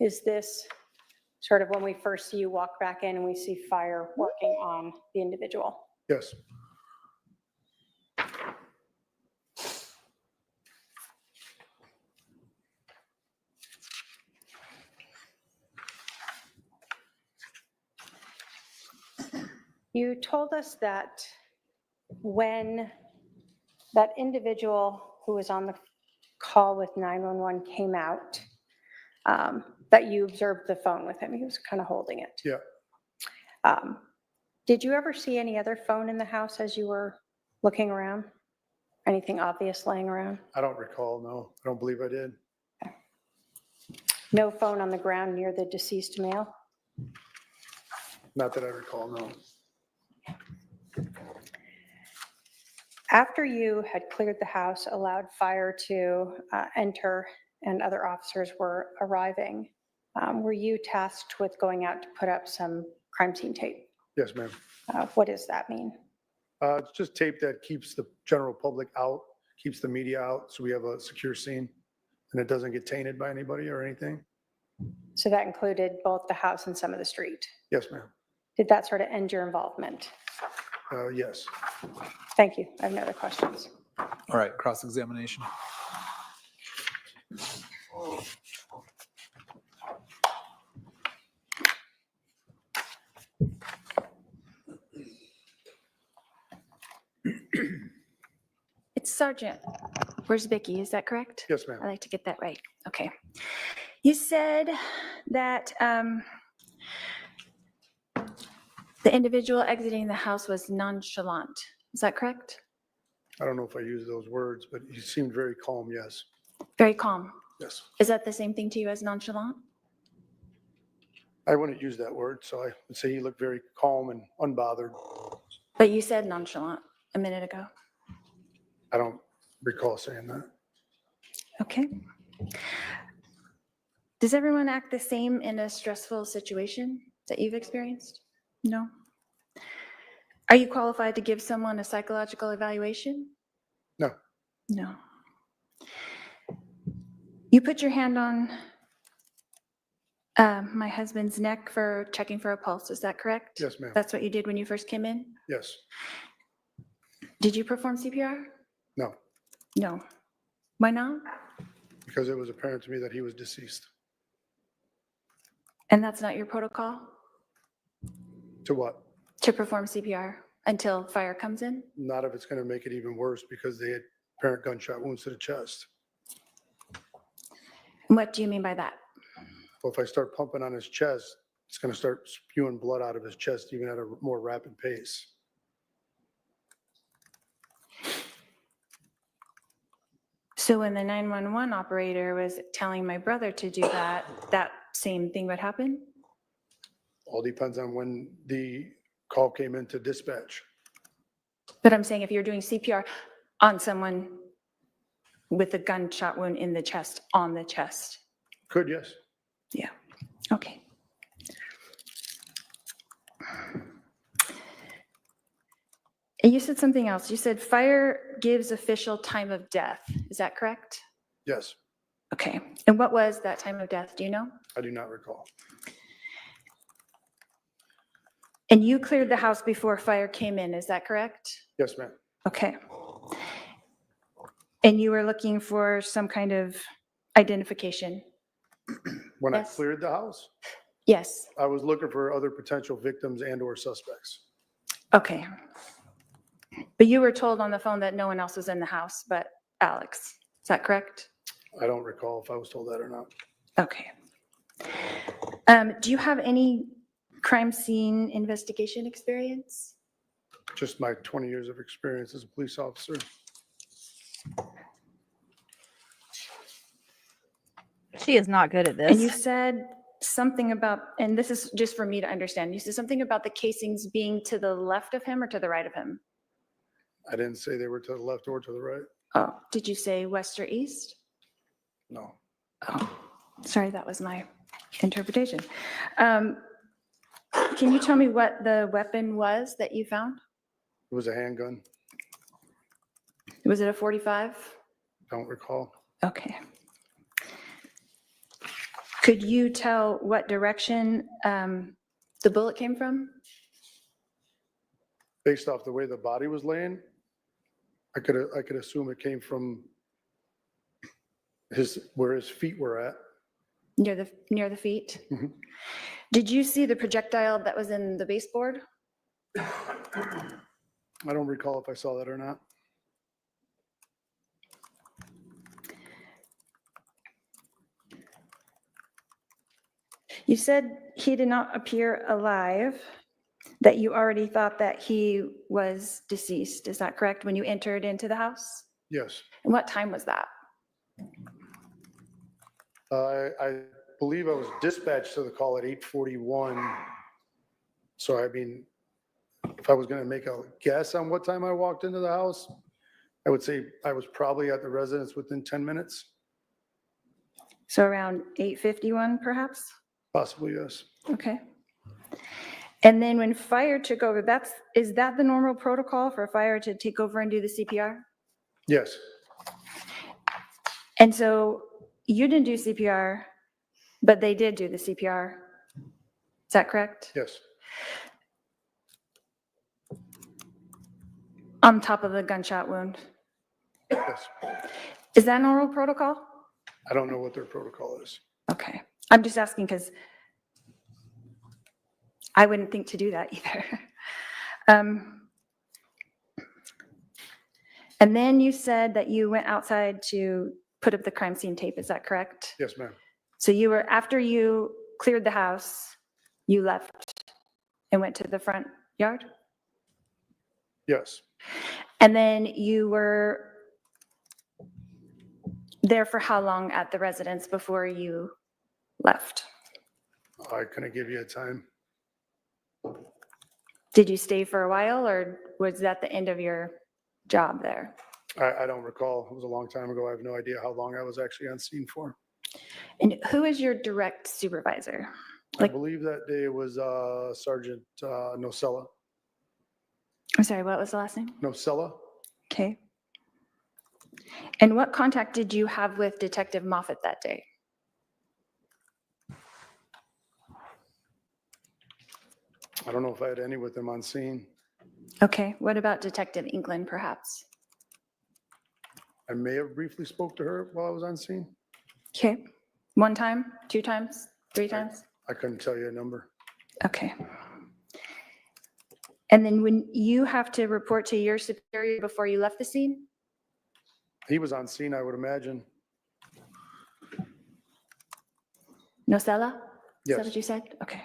Is this sort of when we first see you walk back in and we see fire working on the individual? Yes. You told us that when that individual who was on the call with 911 came out, that you observed the phone with him. He was kind of holding it. Yeah. Did you ever see any other phone in the house as you were looking around? Anything obvious laying around? I don't recall, no. I don't believe I did. No phone on the ground near the deceased male? Not that I recall, no. After you had cleared the house, allowed fire to enter, and other officers were arriving, were you tasked with going out to put up some crime scene tape? Yes, ma'am. What does that mean? It's just tape that keeps the general public out, keeps the media out, so we have a secure scene, and it doesn't get tainted by anybody or anything. So that included both the house and some of the street. Yes, ma'am. Did that sort of end your involvement? Yes. Thank you. I have no other questions. All right, cross-examination. It's Sergeant. Where's Vicky? Is that correct? Yes, ma'am. I like to get that right. Okay. You said that the individual exiting the house was nonchalant. Is that correct? I don't know if I use those words, but he seemed very calm, yes. Very calm. Yes. Is that the same thing to you as nonchalant? I wouldn't use that word, so I would say he looked very calm and unbothered. But you said nonchalant a minute ago. I don't recall saying that. Okay. Does everyone act the same in a stressful situation that you've experienced? No? Are you qualified to give someone a psychological evaluation? No. No. You put your hand on my husband's neck for checking for a pulse, is that correct? Yes, ma'am. That's what you did when you first came in? Yes. Did you perform CPR? No, No. Why not? because it was apparent to me that he was deceased. And that's not your protocol To what? to perform CPR until fire comes in? Not if it's going to make it even worse because they had apparent gunshot wounds to the chest. What do you mean by that? Well, if I start pumping on his chest, it's going to start spewing blood out of his chest even at a more rapid pace. So when the 911 operator was telling my brother to do that, that same thing would happen? All depends on when the call came into dispatch. But I'm saying if you're doing CPR on someone with a gunshot wound in the chest, on the chest. Could, yes. Yeah, okay. And you said something else. You said fire gives official time of death. Is that correct? Yes. Okay. And what was that time of death? Do you know? I do not recall. And you cleared the house before fire came in. Is that correct? Yes, ma'am. Okay. And you were looking for some kind of identification? When Yes. I cleared the house, Yes. I was looking for other potential victims and or suspects. Okay. But you were told on the phone that no one else was in the house but Alex. Is that correct? I don't recall if I was told that or not. Okay. Do you have any crime scene investigation experience? Just my 20 years of experience as a police officer. She is not good at And you this. said something about, and this is just for me to understand, you said something about the casings being to the left of him or to the right of him? I didn't say they were to the left or to the right. Oh, did you say west or east? No. Oh, sorry, that was my interpretation. Can you tell me what the weapon was that you found? It was a handgun. Was it a 45? Don't recall. Okay. Could you tell what direction the bullet came from? Based off the way the body was laying, I could assume it came from where his feet were at. Near the feet? Mhm. Did you see the projectile that was in the baseboard? I don't recall if I saw that or not. You said he did not appear alive, that you already thought that he was deceased. Is that correct, when you entered into the house? Yes. And what time was that? I believe I was dispatched to the call at 8:41. So I mean, if I was going to make a guess on what time I walked into the house, I would say I was probably at the residence within 10 minutes, So around 8:51 perhaps? possibly, yes. Okay. And then when fire took over, is that the normal protocol for fire to take over and do the CPR? Yes, And so you didn't do CPR, but they did do the CPR. Is that correct? yes, On top of the gunshot wound. yes. Is that normal protocol? I don't know what their protocol is. Okay. I'm just asking because I wouldn't think to do that either. And then you said that you went outside to put up the crime scene tape. Is that correct? Yes, ma'am. So you were, after you cleared the house, you left and went to the front yard? Yes, And then you were there for how long at the residence before you left? I couldn't give you a time. Did you stay for a while, or was that the end of your job there? I don't recall. It was a long time ago. I have no idea how long I was actually on scene for. And who is your direct supervisor? I believe that day was Sergeant Nocella. I'm sorry, what was the last name? Nocella? Okay. And what contact did you have with Detective Moffett that day? I don't know if I had any with him on scene. Okay, what about Detective England, perhaps? I may have briefly spoke to her while I was on scene. Okay, 1 time, 2 times, 3 times? I couldn't tell you a number. Okay. And then when you have to report to your superior before you left the scene? He was on scene, I would imagine. Nocella? Is Yes. that what you said? Okay.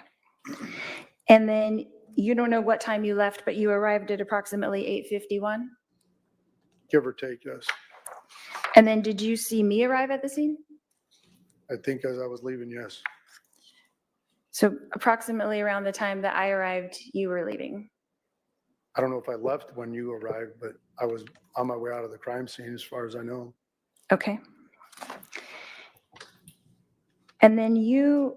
And then you don't know what time you left, but you arrived at approximately 8:51? Give or take, yes. And then did you see me arrive at the scene? I think as I was leaving, yes. So approximately around the time that I arrived, you were leaving? I don't know if I left when you arrived, but I was on my way out of the crime scene as far as I know. Okay. And then you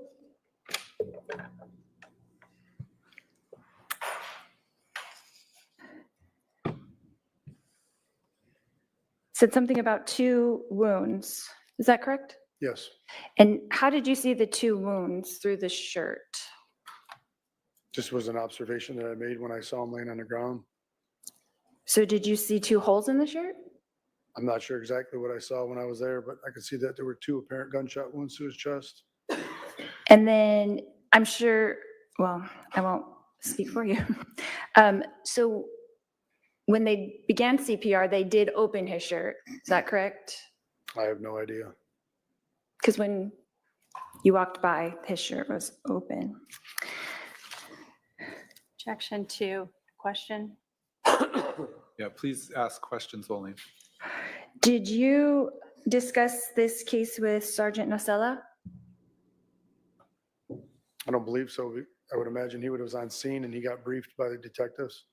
said something about 2 wounds. Is that correct? Yes. And how did you see the 2 wounds through the shirt? Just was an observation that I made when I saw him laying on the ground. So did you see 2 holes in the shirt? I'm not sure exactly what I saw when I was there, but I could see that there were 2 apparent gunshot wounds to his chest. And then I'm sure, well, I won't speak for you. So when they began CPR, they did open his shirt. Is that correct? I have no idea. Because when you walked by, his shirt was open. Objection to question. Yeah, please ask questions only. Did you discuss this case with Sergeant Nocella? I don't believe so. I would imagine he was on scene and he got briefed by the detectives.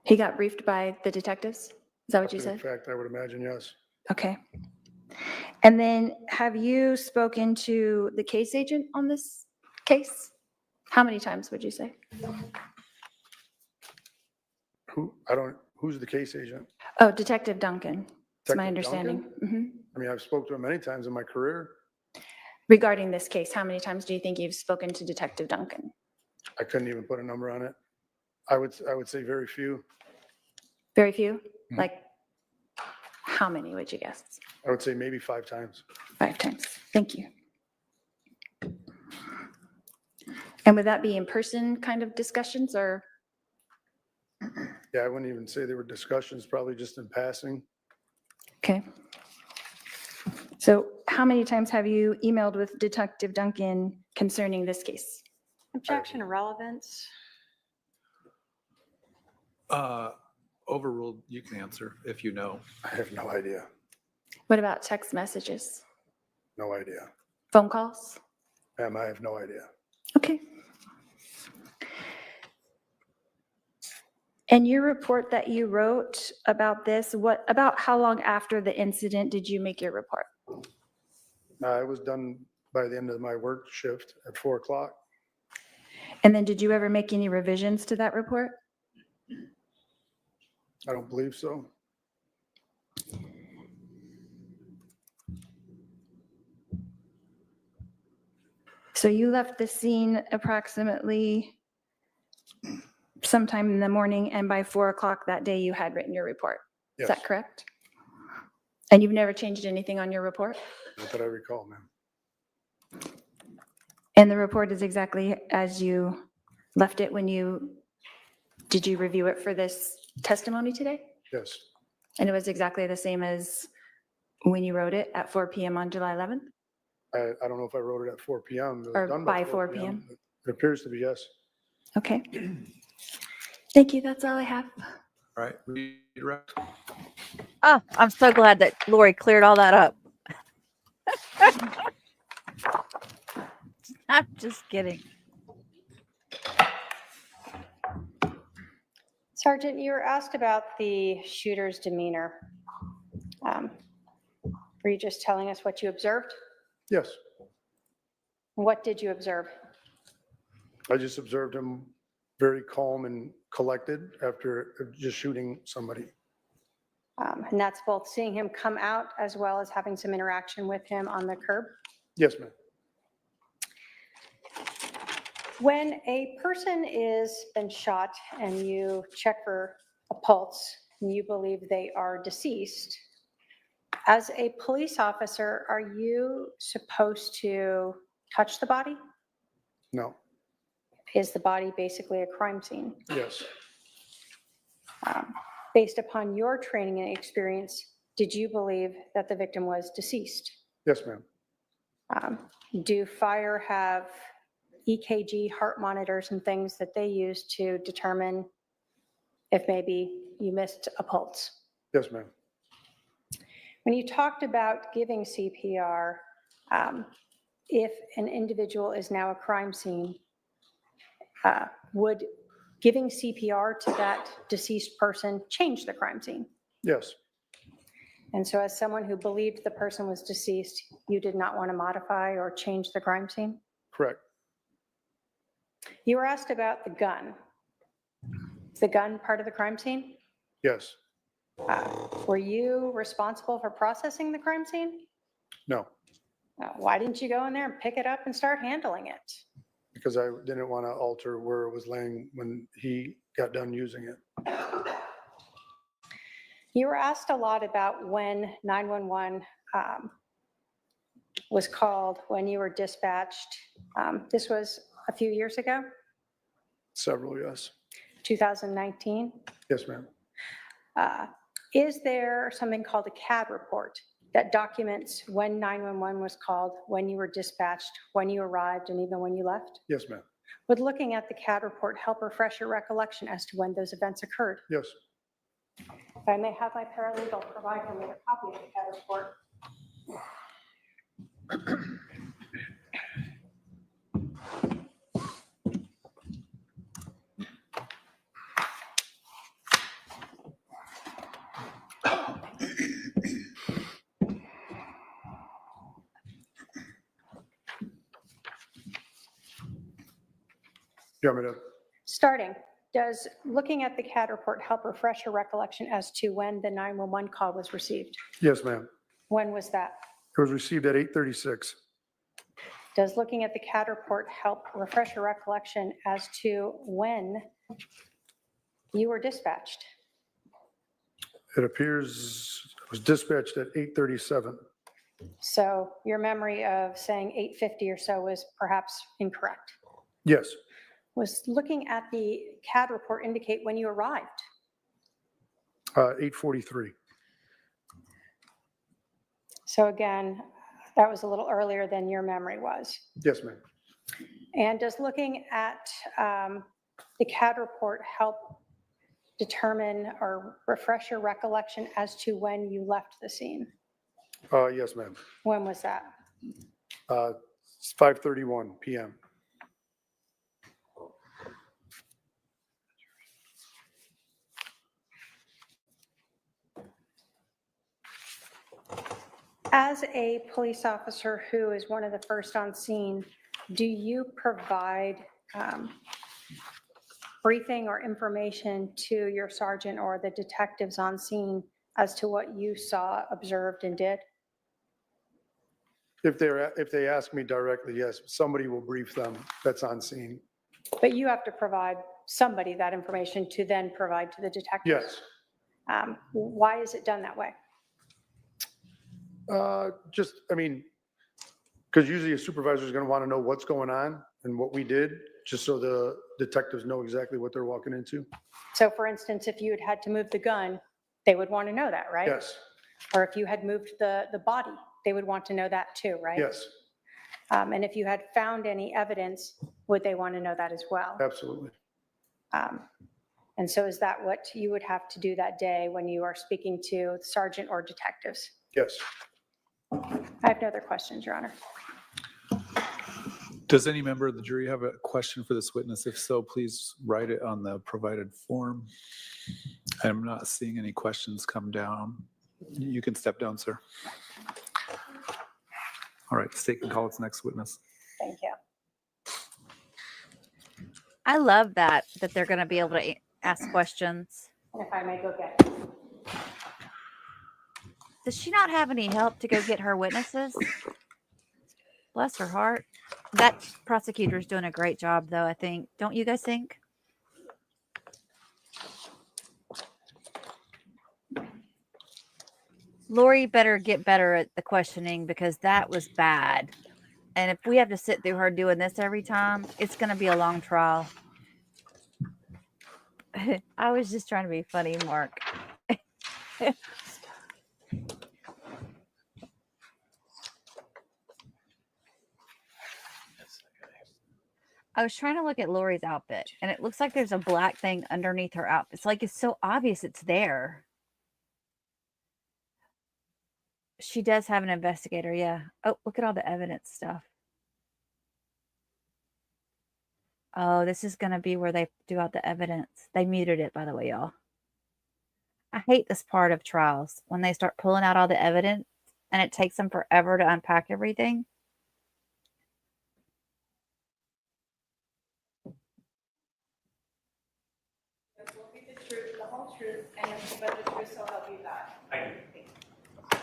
He got briefed by the detectives? Is that what you In said? fact, I would imagine, yes. Okay. And then have you spoken to the case agent on this case? How many times would you say? Who's the case agent? Oh, Detective Duncan. That's my Detective understanding. Duncan? I mean, I've spoken to him many times in my career. Regarding this case, how many times do you think you've spoken to Detective Duncan? I couldn't even put a number on it. I would say very few. Very few? Like, how many would you guess? I would say maybe 5 times. 5 times. Thank you. And would that be in-person kind of discussions, or? Yeah, I wouldn't even say they were discussions, probably just in passing. Okay. So how many times have you emailed with Detective Duncan concerning this case? Objection to relevance. Overruled, you can answer if you know. I have no idea. What about text messages? No idea. Phone calls? Ma'am, I have no idea. Okay. And your report that you wrote about this, about how long after the incident did you make your report? It was done by the end of my work shift at 4 o'clock. And then did you ever make any revisions to that report? I don't believe so. So you left the scene approximately sometime in the morning, and by 4 o'clock that day you had written your report. Is Yes. that correct? And you've never changed anything on your report? Not that I recall, ma'am. And the report is exactly as you left it did you review it for this testimony today? Yes. And it was exactly the same as when you wrote it at 4 PM on July 11th? I don't know if I wrote it at 4 PM. It was Or done by 4 PM? It appears to be, yes. Okay. Thank you, that's all I have. All right, redirect. Oh, I'm so glad that Lori cleared all that up. I'm just kidding. Sergeant, you were asked about the shooter's demeanor. Were you just telling us what you observed? Yes. What did you observe? I just observed him very calm and collected after just shooting somebody. And that's both seeing him come out as well as having some interaction with him on the curb? Yes, ma'am. When a person is been shot and you check for a pulse and you believe they are deceased, as a police officer, are you supposed to touch the body? No. Is the body basically a crime scene? Yes. Based upon your training and experience, did you believe that the victim was deceased? Yes, ma'am. Do fire have EKG heart monitors and things that they use to determine if maybe you missed a pulse? Yes, ma'am. When you talked about giving CPR, if an individual is now a crime scene, would giving CPR to that deceased person change the crime scene? Yes. And so as someone who believed the person was deceased, you did not want to modify or change the crime scene? Correct. You were asked about the gun. Is the gun part of the crime scene? Yes. Were you responsible for processing the crime scene? No, Why didn't you go in there and pick it up and start handling it? because I didn't want to alter where it was laying when he got done using it. You were asked a lot about when 911 was called, when you were dispatched. This was a few years ago, Several, yes. 2019. Yes, ma'am. Is there something called a CAD report that documents when 911 was called, when you were dispatched, when you arrived, and even when you left? Yes, ma'am. Would looking at the CAD report help refresh your recollection as to when those events occurred? Yes. If I may have my paralegal provide him with a copy of the CAD report. You want me to? Starting, does looking at the CAD report help refresh your recollection as to when the 911 call was received? Yes, ma'am. When was that? It was received at 8:36. Does looking at the CAD report help refresh your recollection as to when you were dispatched? It appears it was dispatched at 8:37. So your memory of saying 8:50 or so was perhaps incorrect. Yes. Was looking at the CAD report indicate when you arrived? 8:43. So again, that was a little earlier than your memory was. Yes, ma'am. And does looking at the CAD report help determine or refresh your recollection as to when you left the scene? Yes, ma'am. When was that? It's 5:31 PM. As a police officer who is one of the first on scene, do you provide briefing or information to your sergeant or the detectives on scene as to what you saw, observed, and did? If they ask me directly, yes, somebody will brief them that's on scene. But you have to provide somebody that information to then provide to the detectives? Yes. Why is it done that way? Because usually a supervisor is going to want to know what's going on and what we did, just so the detectives know exactly what they're walking into. So for instance, if you had had to move the gun, they would want to know that, right? Yes, Or if you had moved the body, they would want to know that too, right? yes, And if you had found any evidence, would they want to know that as well? absolutely. And so is that what you would have to do that day when you are speaking to the sergeant or detectives? Yes. I have no other questions, Your Honor. Does any member of the jury have a question for this witness? If so, please write it on the provided form. I'm not seeing any questions come down. You can step down, sir. All right, state can call its next witness. Thank you. I love that they're going to be able to ask questions. And if I may go get it. Does she not have any help to go get her witnesses? Bless her heart. That prosecutor's doing a great job, though, I think. Don't you guys think? Lori better get better at the questioning because that was bad. And if we have to sit through her doing this every time, it's going to be a long trial. I was just trying to be funny, Mark. I was trying to look at Lori's outfit, and it looks like there's a black thing underneath her outfit. It's like it's so obvious it's there. She does have an investigator, yeah. Oh, look at all the evidence stuff. Oh, this is going to be where they do out the evidence. They muted it, by the way, y'all. I hate this part of trials, when they start pulling out all the evidence, and it takes them forever to unpack everything.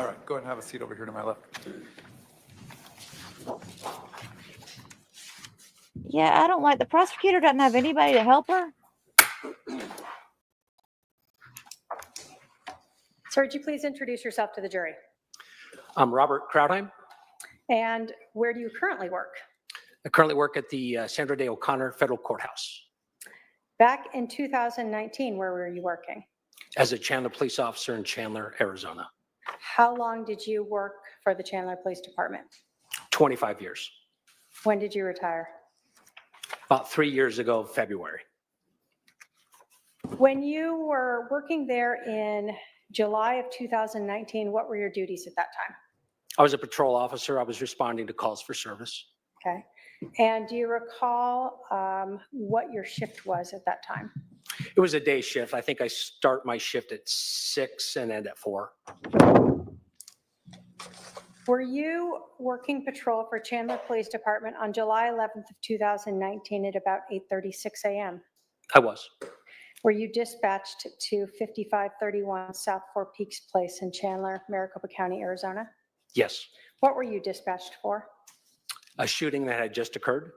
All right, go ahead and have a seat over here to my left. Yeah, I don't like the prosecutor doesn't have anybody to help her. Sir, would you please introduce yourself to the jury? I'm Robert Krautheim. And where do you currently work? I currently work at the Sandra Day O'Connor Federal Courthouse Back in 2019, where were you working? as a Chandler police officer in Chandler, Arizona. How long did you work for the Chandler Police Department? 25 years. When did you retire? About 3 years ago, February. When you were working there in July of 2019, what were your duties at that time? I was a patrol officer. I was responding to calls for service. Okay. And do you recall what your shift was at that time? It was a day shift. I think I start my shift at 6 and end at 4. Were you working patrol for Chandler Police Department on July 11th of 2019 at about 8:36 a.m.? I was. Were you dispatched to 5531 South Four Peaks Place in Chandler, Maricopa County, Arizona? Yes. What were you dispatched for? A shooting that had just occurred.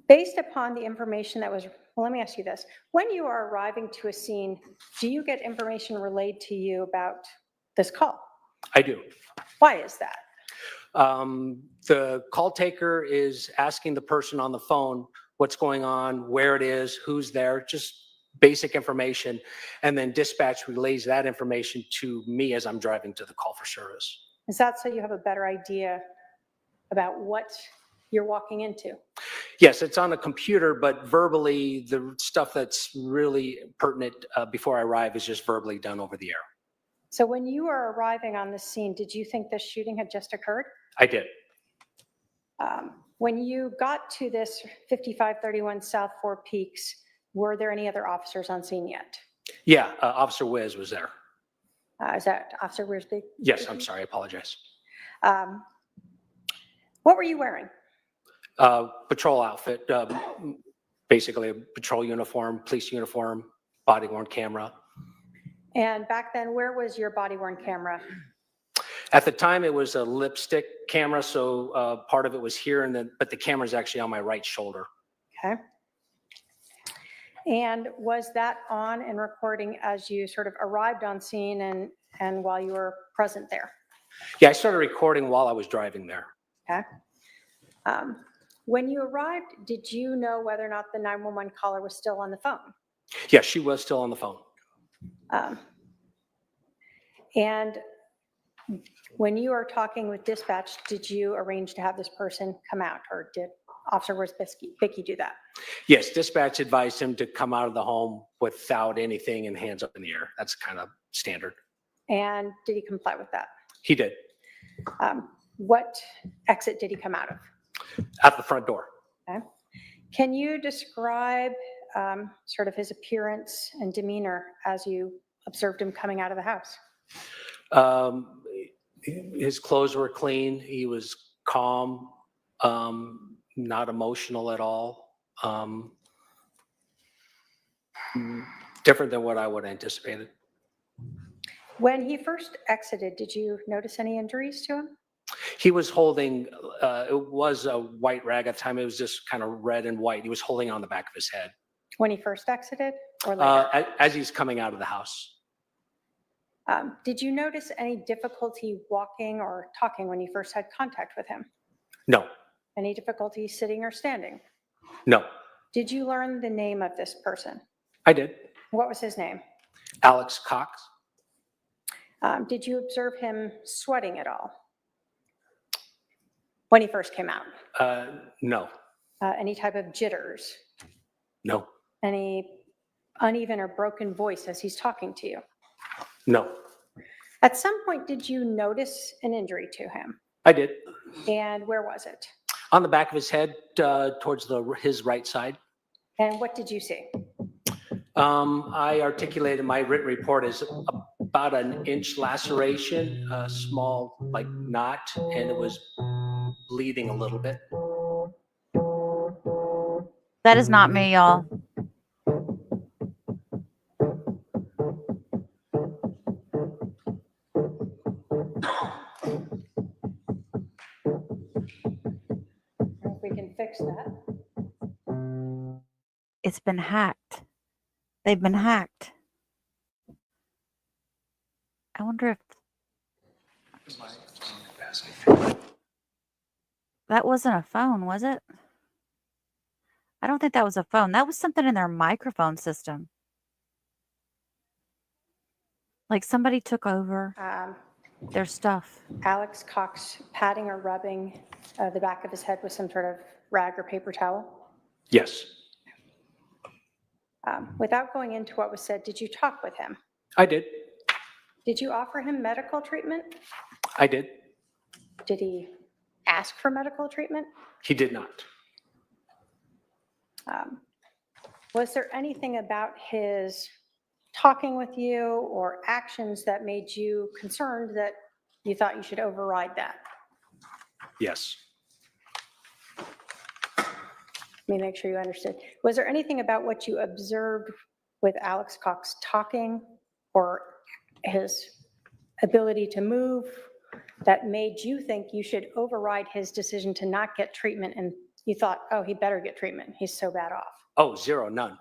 Based upon the information that was, well, let me ask you this. When you are arriving to a scene, do you get information relayed to you about this call? I do. Why is that? The call taker is asking the person on the phone what's going on, where it is, who's there, just basic information. And then dispatch relays that information to me as I'm driving to the call for service. Is that so you have a better idea about what you're walking into? Yes, it's on a computer, but verbally, the stuff that's really pertinent before I arrive is just verbally done over the air. So when you were arriving on the scene, did you think this shooting had just occurred? I did. When you got to this 5531 South Four Peaks, were there any other officers on scene yet? Yeah, Officer Wiz was there. Is that Officer Wiersbe? Yes, I'm sorry, I apologize. What were you wearing? Patrol outfit, basically a patrol uniform, police uniform, body worn camera. And back then, where was your body worn camera? At the time, it was a lipstick camera, so part of it was here, but the camera's actually on my right shoulder. Okay. And was that on and recording as you sort of arrived on scene and while you were present there? Yeah, I started recording while I was driving there. Okay. When you arrived, did you know whether or not the 911 caller was still on the phone? Yeah, she was still on the phone. And when you are talking with dispatch, did you arrange to have this person come out, or did Officer Wiersbe do that? Yes, dispatch advised him to come out of the home without anything and hands up in the air. That's kind of standard. And did he comply with that? He did. What exit did he come out of? At the front door. Okay. Can you describe sort of his appearance and demeanor as you observed him coming out of the house? His clothes were clean. He was calm, not emotional at all. Different than what I would have anticipated. When he first exited, did you notice any injuries to him? He was holding, it was a white rag at the time. It was just kind of red and white. He was holding on the back of his head. When he first exited or later? As he's coming out of the house. Did you notice any difficulty walking or talking when you first had contact with him? No. Any difficulty sitting or standing? No. Did you learn the name of this person? I did. What was his name? Alex Cox. Did you observe him sweating at all when he first came out? No. Any type of jitters? No. Any uneven or broken voice as he's talking to you? No. At some point, did you notice an injury to him? I did. And where was it? On the back of his head, towards his right side. And what did you see? I articulated my written report as about an inch laceration, a small like knot, and it was bleeding a little bit. That is not me, y'all. If we can fix that. It's been hacked. They've been hacked. I wonder if that wasn't a phone, was it? I don't think that was a phone. That was something in their microphone system. Like somebody took over their stuff. Alex Cox patting or rubbing the back of his head with some sort of rag or paper towel? Yes. Without going into what was said, did you talk with him? I did. Did you offer him medical treatment? I did. Did he ask for medical treatment? He did not. Was there anything about his talking with you or actions that made you concerned that you thought you should override that? Yes. Let me make sure you understood. Was there anything about what you observed with Alex Cox talking or his ability to move that made you think you should override his decision to not get treatment, and you thought, oh, he better get treatment, he's so bad off? Oh, zero, none.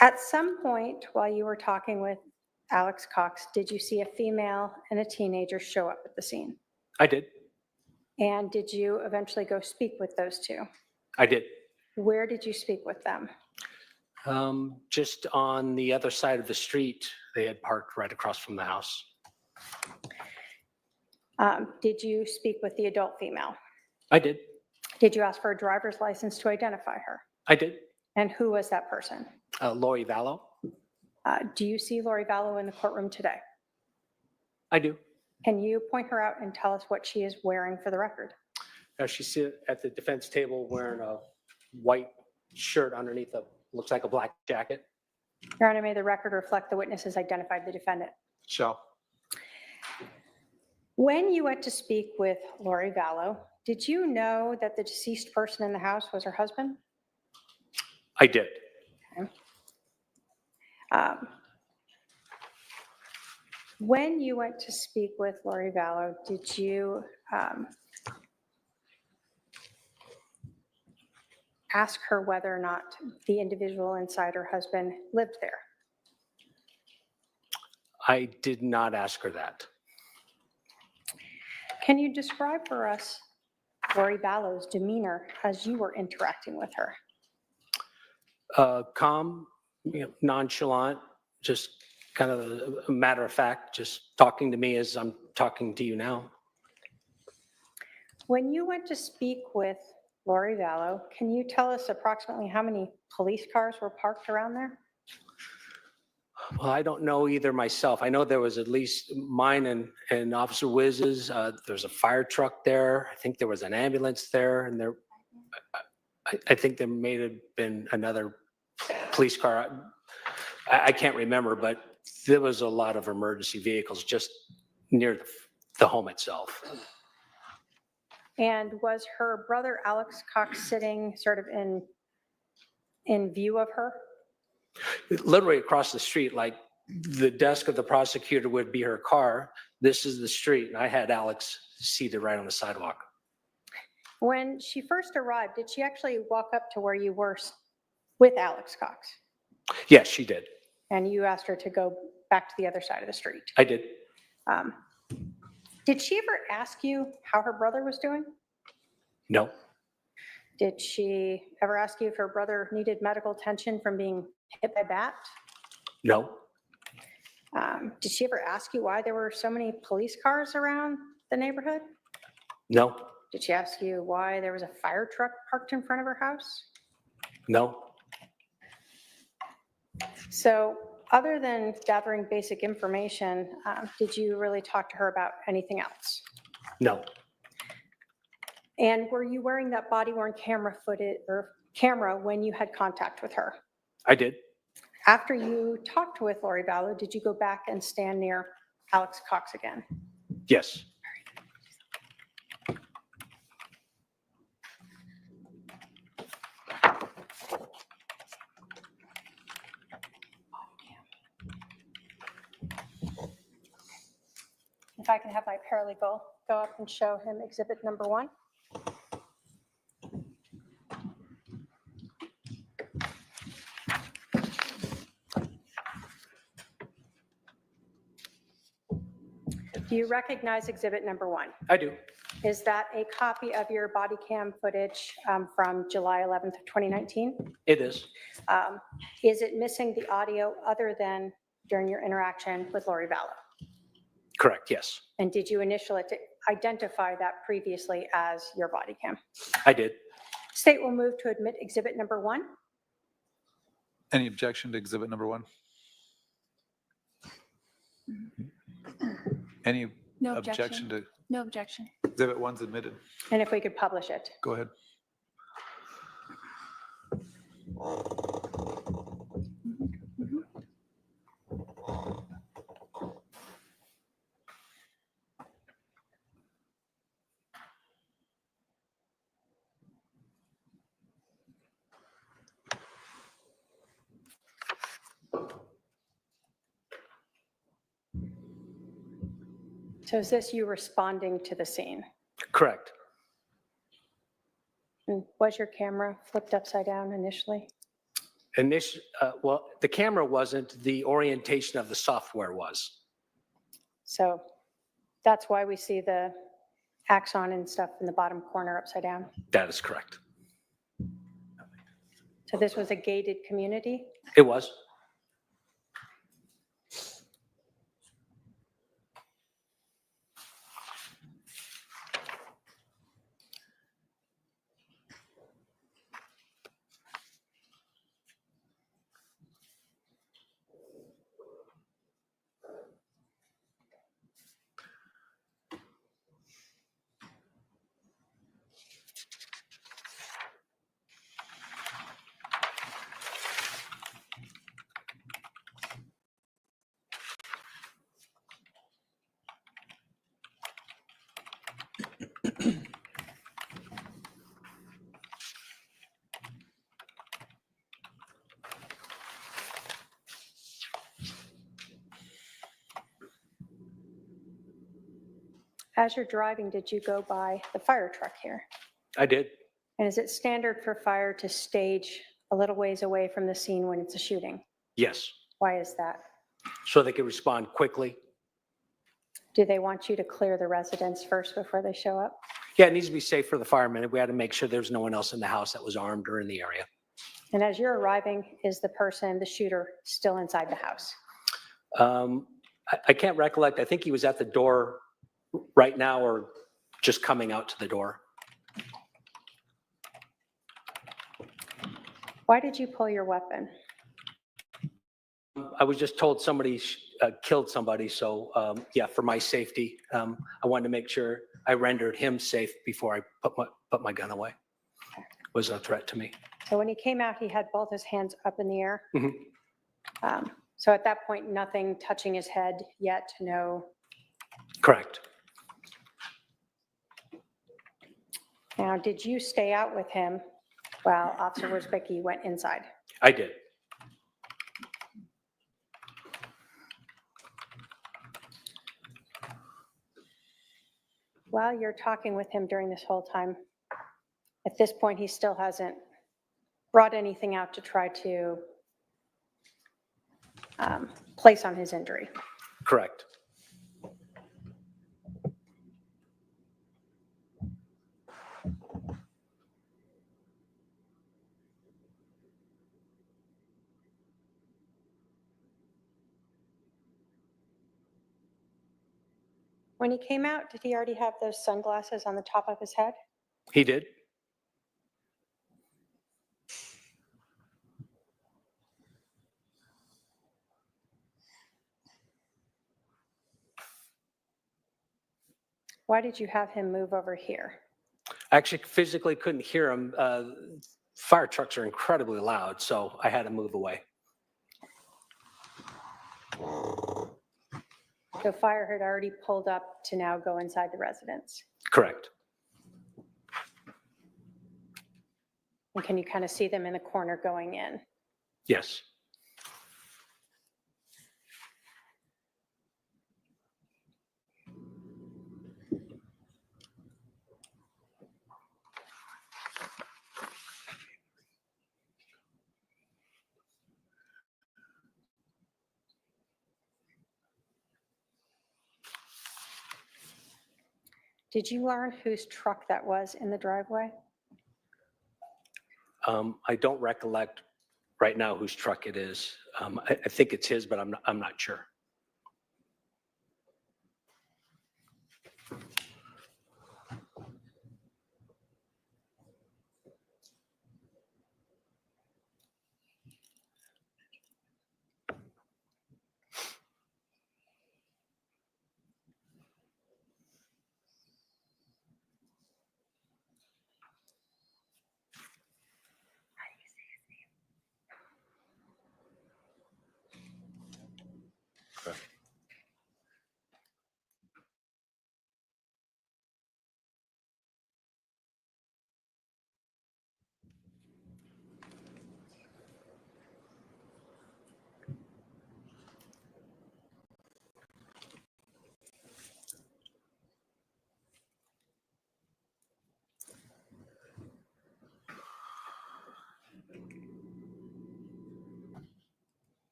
At some point while you were talking with Alex Cox, did you see a female and a teenager show up at the scene? I did. And did you eventually go speak with those two? I did. Where did you speak with them? Just on the other side of the street. They had parked right across from the house. Did you speak with the adult female? I did. Did you ask for a driver's license to identify her? I did. And who was that person? Lori Vallow. Do you see Lori Vallow in the courtroom today? I do. Can you point her out and tell us what she is wearing for the record? She's at the defense table wearing a white shirt underneath looks like a black jacket. Your Honor, may the record reflect the witnesses identified the defendant. Shall. When you went to speak with Lori Vallow, did you know that the deceased person in the house was her husband? I did. Okay. When you went to speak with Lori Vallow, did you ask her whether or not the individual inside her husband lived there? I did not ask her that. Can you describe for us Lori Vallow's demeanor as you were interacting with her? Calm, nonchalant, just kind of a matter of fact, just talking to me as I'm talking to you now. When you went to speak with Lori Vallow, can you tell us approximately how many police cars were parked around there? Well, I don't know either myself. I know there was at least mine and Officer Wiz's. There's a fire truck there. I think there was an ambulance there, and I think there may have been another police car. I can't remember, but there was a lot of emergency vehicles just near the home itself. And was her brother Alex Cox sitting sort of in view of her? Literally across the street, like the desk of the prosecutor would be her car. This is the street, and I had Alex seated right on the sidewalk. When she first arrived, did she actually walk up to where you were with Alex Cox? Yes, she did. And you asked her to go back to the other side of the street? I did. Did she ever ask you how her brother was doing? No. Did she ever ask you if her brother needed medical attention from being hit by a bat? No. Did she ever ask you why there were so many police cars around the neighborhood? No. Did she ask you why there was a fire truck parked in front of her house? No. So other than gathering basic information, did you really talk to her about anything else? No. And were you wearing that body-worn camera when you had contact with her? I did. After you talked with Lori Vallow, did you go back and stand near Alex Cox again? Yes. If I can have my paralegal go up and show him exhibit number 1. Do you recognize exhibit number 1? I do. Is that a copy of your body cam footage from July 11th, 2019? It is. Is it missing the audio other than during your interaction with Lori Vallow? Correct, yes. And did you initially identify that previously as your body cam? I did. State will move to admit exhibit number 1. Any objection to exhibit number 1? Any No objection to No objection. exhibit 1's admitted? And if we could publish it. Go ahead. So is this you responding to the scene? Correct. And was your camera flipped upside down initially? Well, the camera wasn't, the orientation of the software was. So that's why we see the axon and stuff in the bottom corner upside down. That is correct. So this was a gated community? It was. As you're driving, did you go by the fire truck here? I did. And is it standard for fire to stage a little ways away from the scene when it's a shooting? Yes. Why is that? So they can respond quickly. Do they want you to clear the residence first before they show up? Yeah, it needs to be safe for the firemen. We had to make sure there's no one else in the house that was armed or in the area. And as you're arriving, is the person, the shooter, still inside the house? I can't recollect. I think he was at the door right now or just coming out to the door. Why did you pull your weapon? I was just told somebody killed somebody. So yeah, for my safety, I wanted to make sure I rendered him safe before I put my gun away. It was a threat to me. So when he came out, he had both his hands up in the air. Mm-hmm. So at that point, nothing touching his head yet, no. Correct. Now, did you stay out with him while Officer Wierzbicki went inside? I did. While you're talking with him during this whole time, at this point, he still hasn't brought anything out to try to place on his injury. Correct. When he came out, did he already have those sunglasses on the top of his head? He did. Why did you have him move over here? I actually physically couldn't hear him. Fire trucks are incredibly loud, so I had to move away. The fire had already pulled up to now go inside the residence. Correct. And can you kind of see them in the corner going in? Yes. Did you learn whose truck that was in the driveway? I don't recollect right now whose truck it is. I think it's his, but I'm not sure.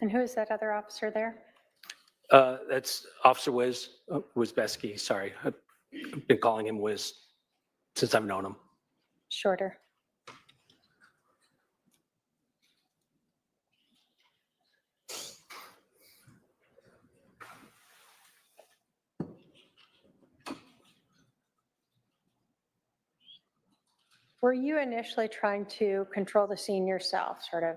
And who is that other officer there? That's Officer Wierzbicki. Sorry, I've been calling him Wiz since I've known him. Shorter. Were you initially trying to control the scene yourself, sort of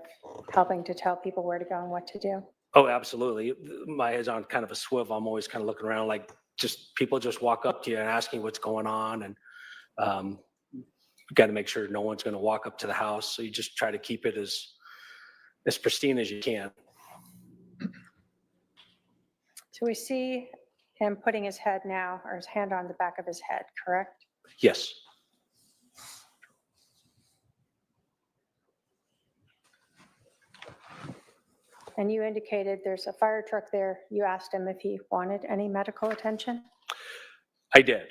helping to tell people where to go and what to do? Oh, absolutely. My head's on kind of a swivel. I'm always kind of looking around like people just walk up to you and asking what's going on. And you got to make sure no one's going to walk up to the house. So you just try to keep it as pristine as you can. So we see him putting his head now, or his hand on the back of his head, correct? Yes. And you indicated there's a fire truck there. You asked him if he wanted any medical attention? I did.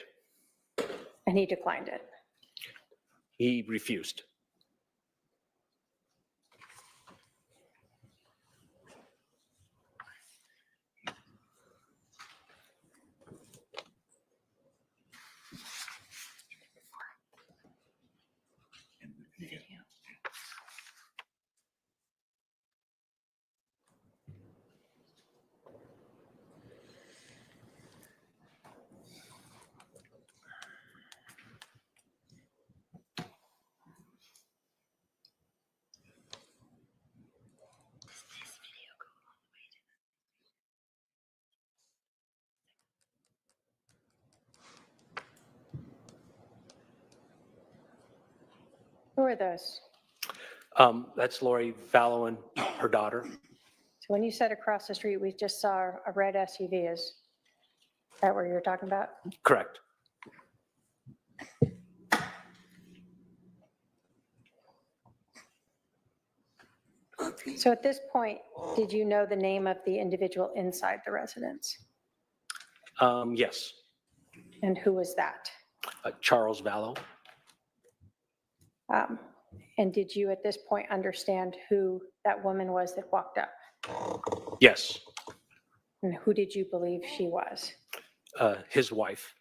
And he declined it. He refused. Who are those? That's Lori Vallow and her daughter. So when you said across the street, we just saw a red SUV. Is that what you're talking about? Correct. So at this point, did you know the name of the individual inside the residence? Yes. And who was that? Charles Vallow. And did you at this point understand who that woman was that walked up? Yes. And who did you believe she was? His wife.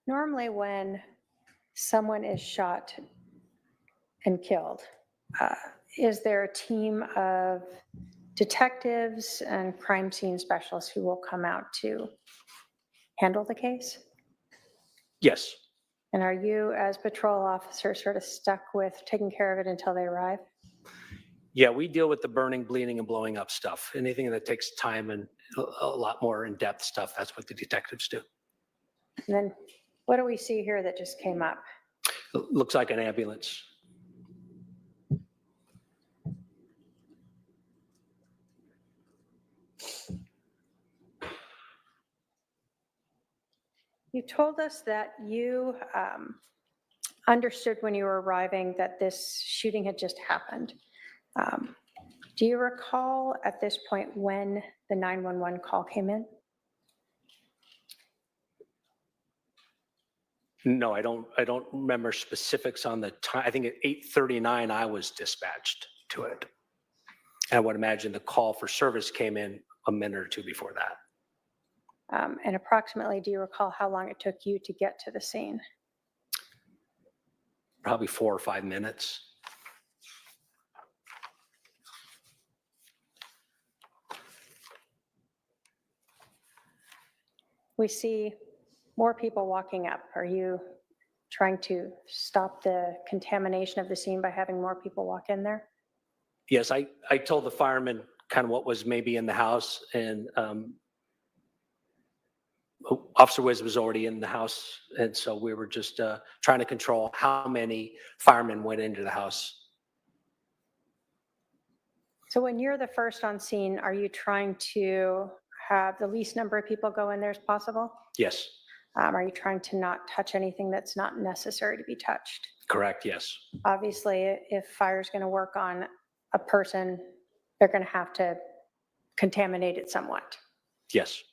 Normally when someone is shot and killed, is there a team of detectives and crime scene specialists who will come out to handle the case? Yes. And are you, as patrol officer, sort of stuck with taking care of it until they arrive? Yeah, we deal with the burning, bleeding, and blowing up stuff. Anything that takes time and a lot more in-depth stuff, that's what the detectives do. And then what do we see here that just came up? It looks like an ambulance. You told us that you understood when you were arriving that this shooting had just happened. Do you recall at this point when the 911 call came in? No, I don't remember specifics on the time. I think at 8:39 I was dispatched to it. And I would imagine the call for service came in a minute or two before that. And approximately, do you recall how long it took you to get to the scene? Probably 4 or 5 minutes. We see more people walking up. Are you trying to stop the contamination of the scene by having more people walk in there? Yes, I told the firemen kind of what was maybe in the house, and Officer Wiz was already in the house, and so we were just trying to control how many firemen went into the house. So when you're the first on scene, are you trying to have the least number of people go in there as possible? Yes. Are you trying to not touch anything that's not necessary to be touched? Correct, yes. Obviously, if fire is going to work on a person, they're going to have to contaminate it somewhat. Yes.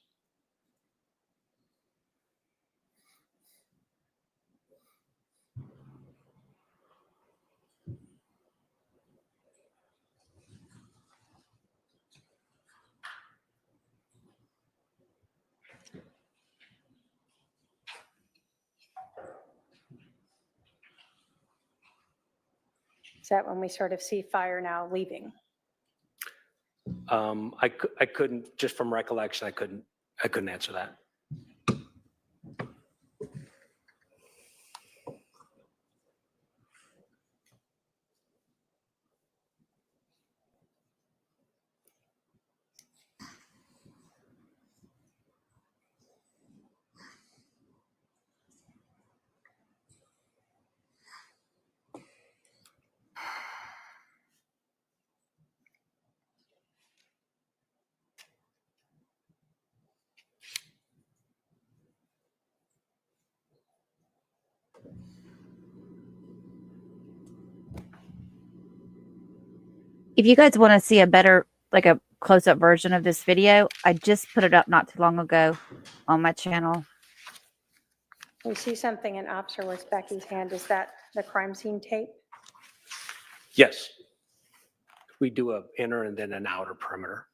Is that when we sort of see fire now leaving? I couldn't, just from recollection, I couldn't answer that. If you guys want to see a better, like a close-up version of this video, I just put it up not too long ago on my channel. We see something in Officer Wozbecki's hand. Is that the crime scene tape? Yes. We do a inner and then an outer perimeter.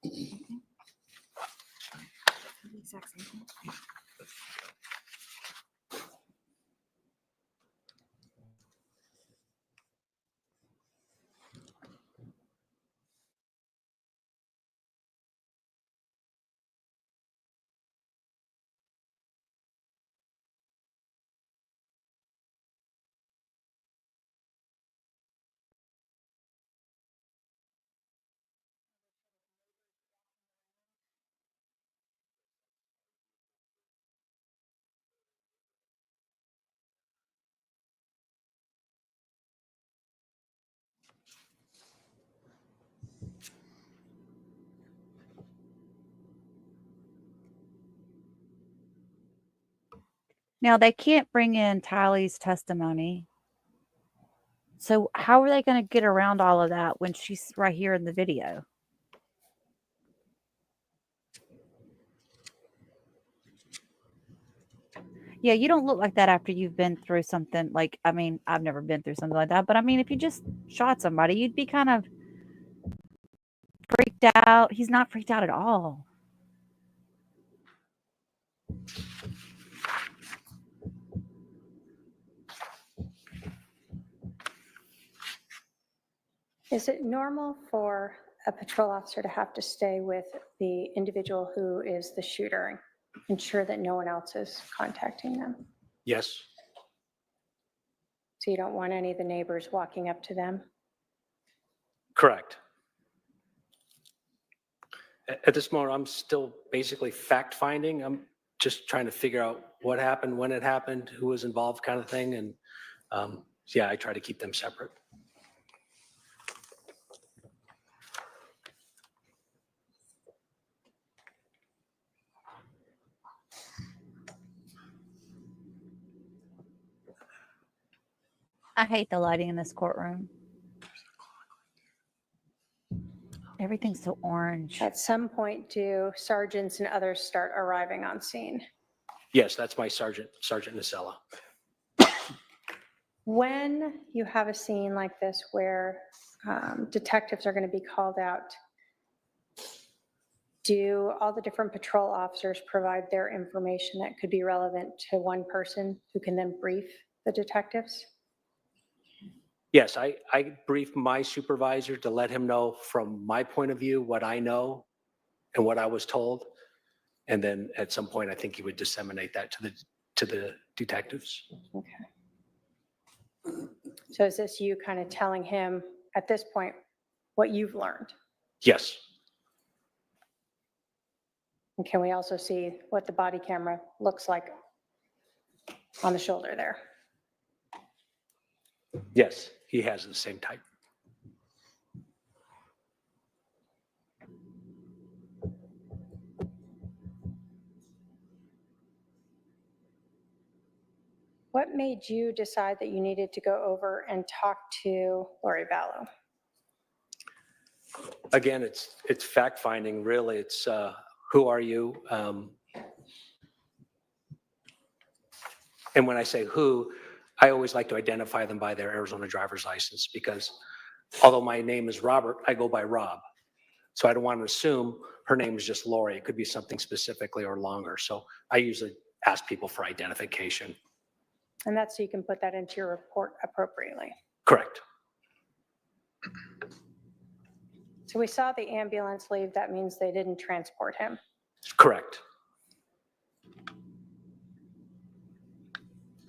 Now, they can't bring in Tally's testimony. So how are they going to get around all of that when she's right here in the video? Yeah, you don't look like that after you've been through something like, I mean, I've never been through something like that, but I mean, if you just shot somebody, you'd be kind of freaked out. He's not freaked out at all. Is it normal for a patrol officer to have to stay with the individual who is the shooter and ensure that no one else is contacting them? Yes. So you don't want any of the neighbors walking up to them? Correct. At this moment, I'm still basically fact finding. I'm just trying to figure out what happened, when it happened, who was involved, kind of thing. And yeah, I try to keep them separate. I hate the lighting in this courtroom. Everything's so orange. At some point, do sergeants and others start arriving on scene? Yes, that's my Sergeant Nacella. When you have a scene like this where detectives are going to be called out, do all the different patrol officers provide their information that could be relevant to one person who can then brief the detectives? Yes, I briefed my supervisor to let him know from my point of view what I know and what I was told. And then at some point, I think he would disseminate that to the detectives. Okay. So is this you kind of telling him at this point what you've learned? Yes. And can we also see what the body camera looks like on the shoulder there? Yes, he has the same type. What made you decide that you needed to go over and talk to Lori Vallow? Again, it's fact finding, really. It's who are you? And when I say who, I always like to identify them by their Arizona driver's license, because although my name is Robert, I go by Rob. So I don't want to assume her name is just Lori. It could be something specifically or longer. So I usually ask people for identification. And that's so you can put that into your report appropriately. Correct. So we saw the ambulance leave. That means they didn't transport him. Correct.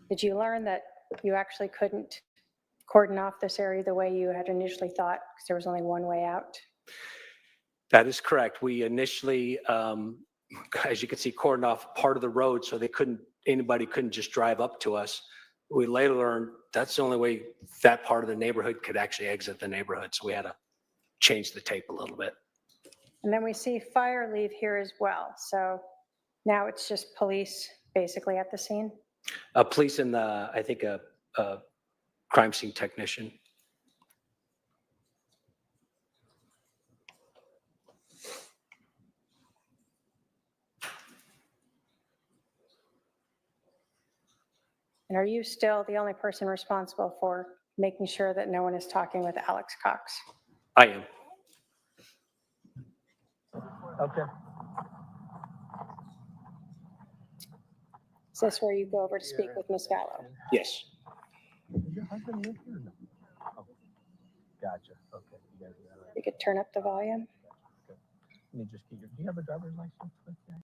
Did you learn that you actually couldn't cordon off this area the way you had initially thought because there was only one way out? That is correct. We initially, as you can see, cordoned off part of the road so anybody couldn't just drive up to us. We later learned that's the only way that part of the neighborhood could actually exit the neighborhood. So we had to change the tape a little bit. And then we see fire leave here as well. So now it's just police basically at the scene? Police and I think a crime scene technician. And are you still the only person responsible for making sure that no one is talking with Alex Cox? I am. Okay. Is this where you go over to speak with Ms. Vallow? Yes. Does your husband live here or no? Oh, gotcha. Okay. You guys got it. You could turn up the volume. Let me just get your, do you have a driver's license with that?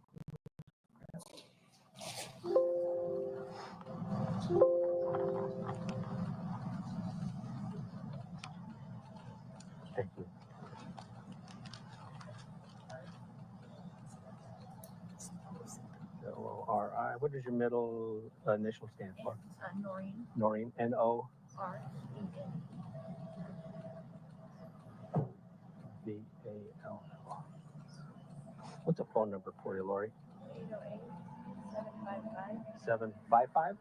Thank you. L-O-R-I. What does your middle initial stand for? Noreen. Noreen. N-O. B-A-L-L. What's a phone number for you, Lori? 808-755. 755?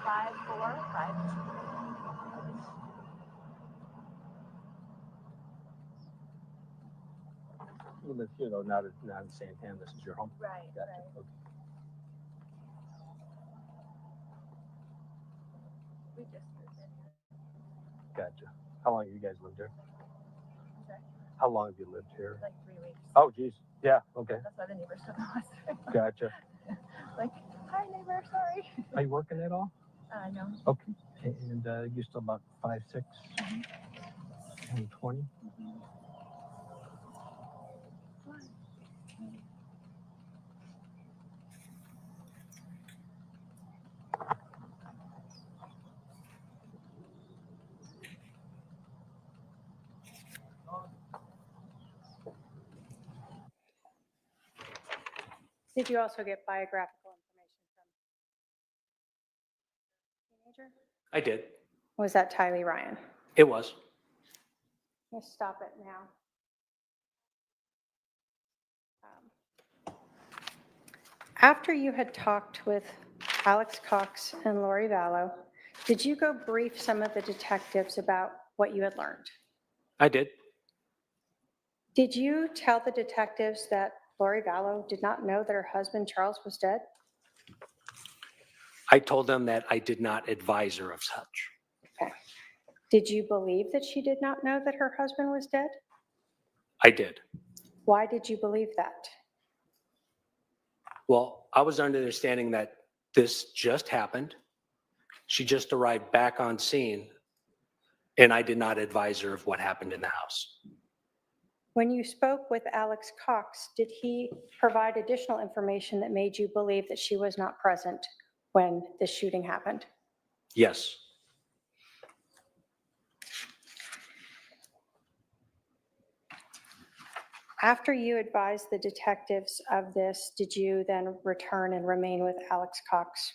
5452. You live here, though, not in Santan. This is your home? Right, Gotcha. right. Okay. We just moved in here. Gotcha. How long have you guys lived here? Okay. How long have you lived here? Like 3 weeks. Oh, geez. Yeah, okay. That's why the neighbors don't know us very well. Gotcha. Like, hi neighbor, sorry. Are you working at all? No. Okay. And you're still about 5'6", and 20? Did you also get biographical information from teenager? I did. Was that Tylee Ryan? It was. Let's stop it now. After you had talked with Alex Cox and Lori Vallow, did you go brief some of the detectives about what you had learned? I did. Did you tell the detectives that Lori Vallow did not know that her husband Charles was dead? I told them that I did not advise her of such. Okay. Did you believe that she did not know that her husband was dead? I did. Why did you believe that? Well, I was under the understanding that this just happened. She just arrived back on scene, and I did not advise her of what happened in the house. When you spoke with Alex Cox, did he provide additional information that made you believe that she was not present when the shooting happened? Yes. After you advised the detectives of this, did you then return and remain with Alex Cox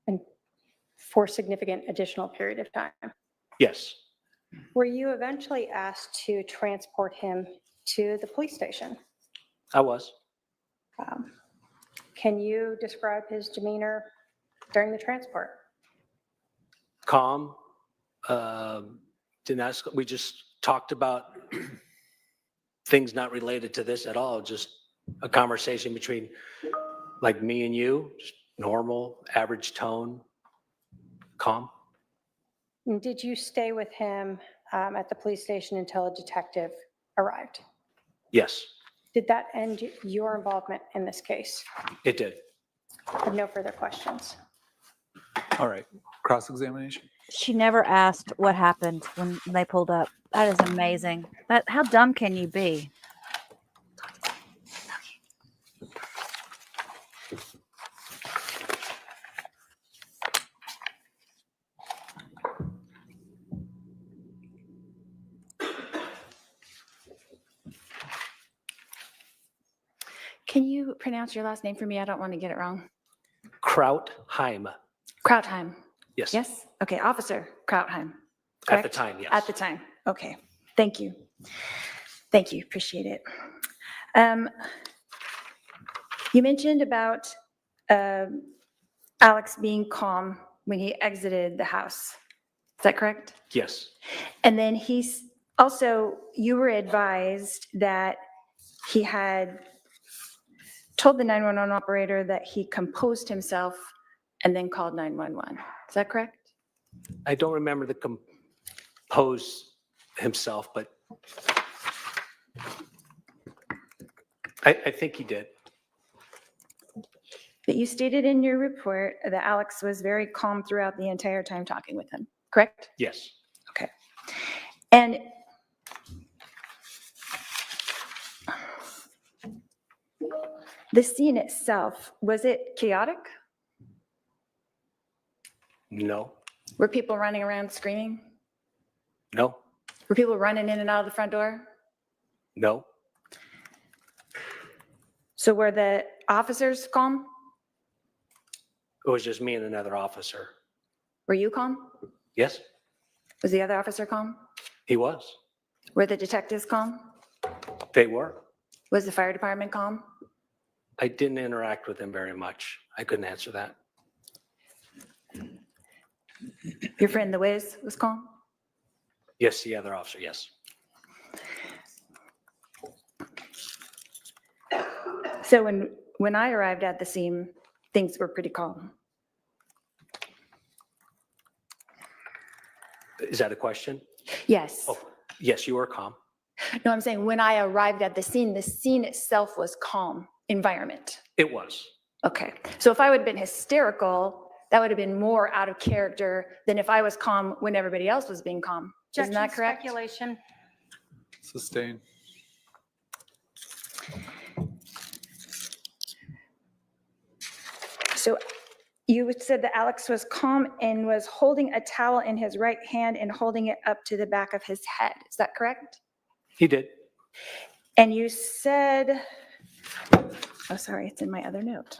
and for significant additional period of time? Yes. Were you eventually asked to transport him to the police station? I was. Can you describe his demeanor during the transport? Calm. Didn't ask. We just talked about things not related to this at all. Just a conversation between like me and you, just normal, average tone, calm. And did you stay with him at the police station until a detective arrived? Yes, Did that end your involvement in this case? it did. I have no further questions. All right, cross-examination. She never asked what happened when they pulled up. That is amazing. How dumb can you be? Can you pronounce your last name for me? I don't want to get it wrong. Krautheim. Krautheim. Yes. Yes? Okay, Officer Krautheim. At the correct? time, yes. At the time. Okay. Thank you. Thank you. Appreciate it. You mentioned about Alex being calm when he exited the house. Is that correct? Yes. And then you were advised that he had told the 911 operator that he composed himself and then called 911. Is that correct? I don't remember the compose himself, but I think he did. But you stated in your report that Alex was very calm throughout the entire time talking with him, correct? Yes. Okay. And the scene itself, was it chaotic? No. Were people running around screaming? No. Were people running in and out of the front door? No. So were the officers calm? It was just me and another officer. Were you calm? Yes, Was the other officer calm? he was. Were the detectives calm? They were. Was the fire department calm? I didn't interact with them very much. I couldn't answer that. Your friend, the Wiz, was calm? Yes, the other officer, yes. So when I arrived at the scene, things were pretty calm. Is that a question? Yes. Oh, yes, you were calm. No, I'm saying when I arrived at the scene itself was calm environment. It was. Okay. So if I would have been hysterical, that would have been more out of character than if I was calm when everybody else was being calm. Isn't that correct? Speculation. Sustain. So you said that Alex was calm and was holding a towel in his right hand and holding it up to the back of his head. Is that correct? He did. And you said, oh, sorry, it's in my other note.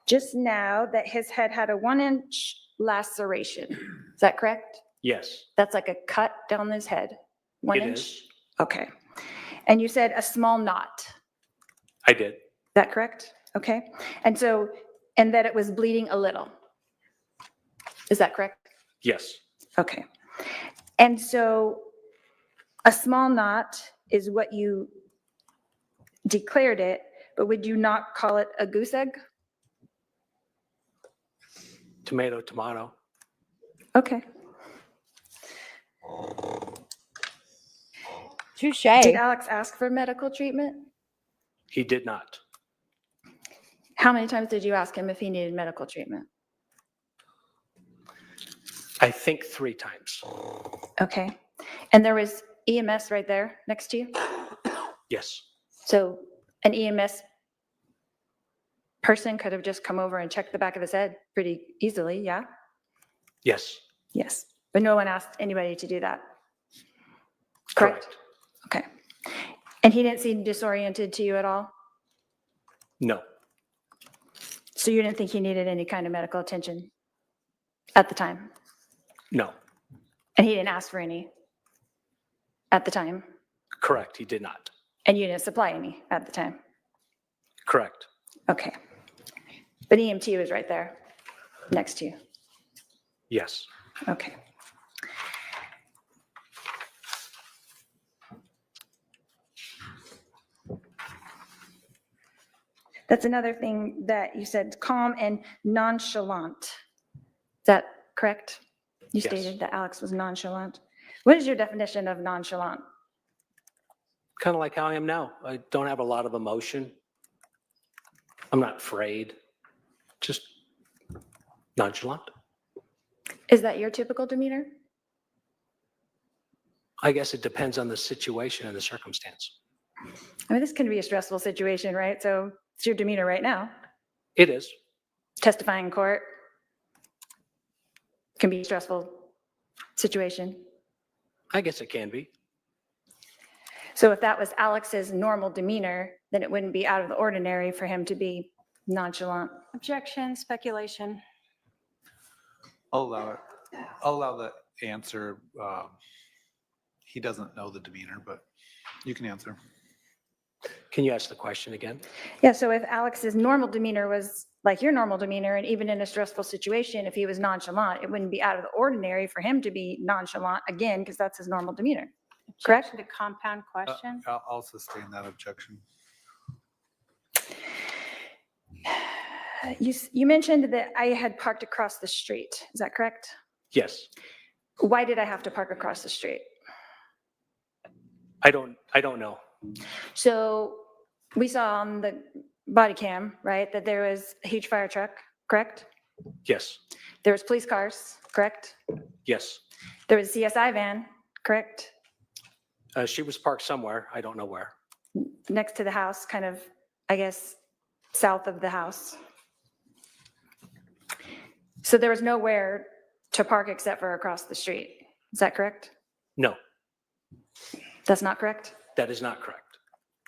Just now that his head had a 1-inch laceration. Is that correct? Yes, That's like a cut down his head. 1 it inch? is. Okay. And you said a small knot. I did. Is that correct? Okay. And so, and that it was bleeding a little. Is that correct? Yes, Okay. And so a small knot is what you declared it, but would you not call it a goose egg? tomato, tomato. Okay. Touche. Did Alex ask for medical treatment? He did not. How many times did you ask him if he needed medical treatment? I think 3 times. Okay. And there was EMS right there next to you? Yes, So an EMS person could have just come over and checked the back of his head pretty easily, yeah? yes, Yes. But no one asked anybody to do that? Correct? Okay. And he didn't seem disoriented to you at all? No, So you didn't think he needed any kind of medical attention at the time? no, And he didn't ask for any at the time? correct. He did not. And you didn't supply any at the time? Correct. Okay. But EMT was right there next to you? Yes, Okay. That's another thing that you said, calm and nonchalant. Is that correct? You Yes. stated that Alex was nonchalant. What is your definition of nonchalant? kind of like how I am now. I don't have a lot of emotion. I'm not afraid, just nonchalant. Is that your typical demeanor? I guess it depends on the situation and the circumstance. I mean, this can be a stressful situation, right? So it's your demeanor right now. It is. Testifying in court can be a stressful situation. I guess it can be. So if that was Alex's normal demeanor, then it wouldn't be out of the ordinary for him to be nonchalant. Objection, speculation. I'll allow it. I'll allow the answer. He doesn't know the demeanor, but you can answer. Can you ask the question again? Yeah, so if Alex's normal demeanor was like your normal demeanor, and even in a stressful situation, if he was nonchalant, it wouldn't be out of the ordinary for him to be nonchalant again, because that's his normal demeanor. Correct? Objection to compound question. I'll sustain that objection. You mentioned that I had parked across the street. Is that correct? Yes. Why did I have to park across the street? I don't know. So we saw on the body cam, right, that there was a huge fire truck, correct? Yes. There was police cars, correct? Yes. There was a CSI van, correct? She was parked somewhere. I don't know where. Next to the house, kind of, I guess, south of the house. So there was nowhere to park except for across the street. Is that correct? No, That's not correct? that is not correct.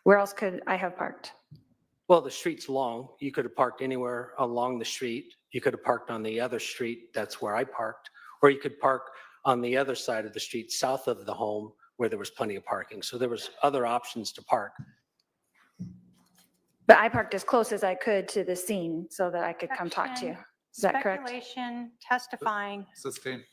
Where else could I have parked? Well, the street's long. You could have parked anywhere along the street. You could have parked on the other street. That's where I parked. Or you could park on the other side of the street, south of the home, where there was plenty of parking. So there was other options to park. But I parked as close as I could to the scene so that I could come talk to you. Is that correct? Speculation, testifying. Sustained.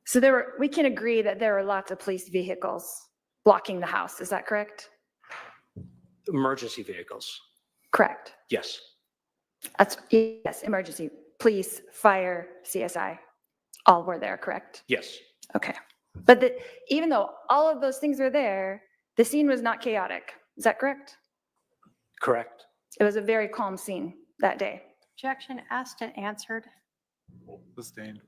So we can agree that there are lots of police vehicles blocking the house. Is that correct? Emergency vehicles. Correct. Yes. Yes, emergency, police, fire, CSI, all were there, correct? Yes. Okay. But even though all of those things were there, the scene was not chaotic. Is that correct? Correct. It was a very calm scene that day. Objection asked and answered. Sustained.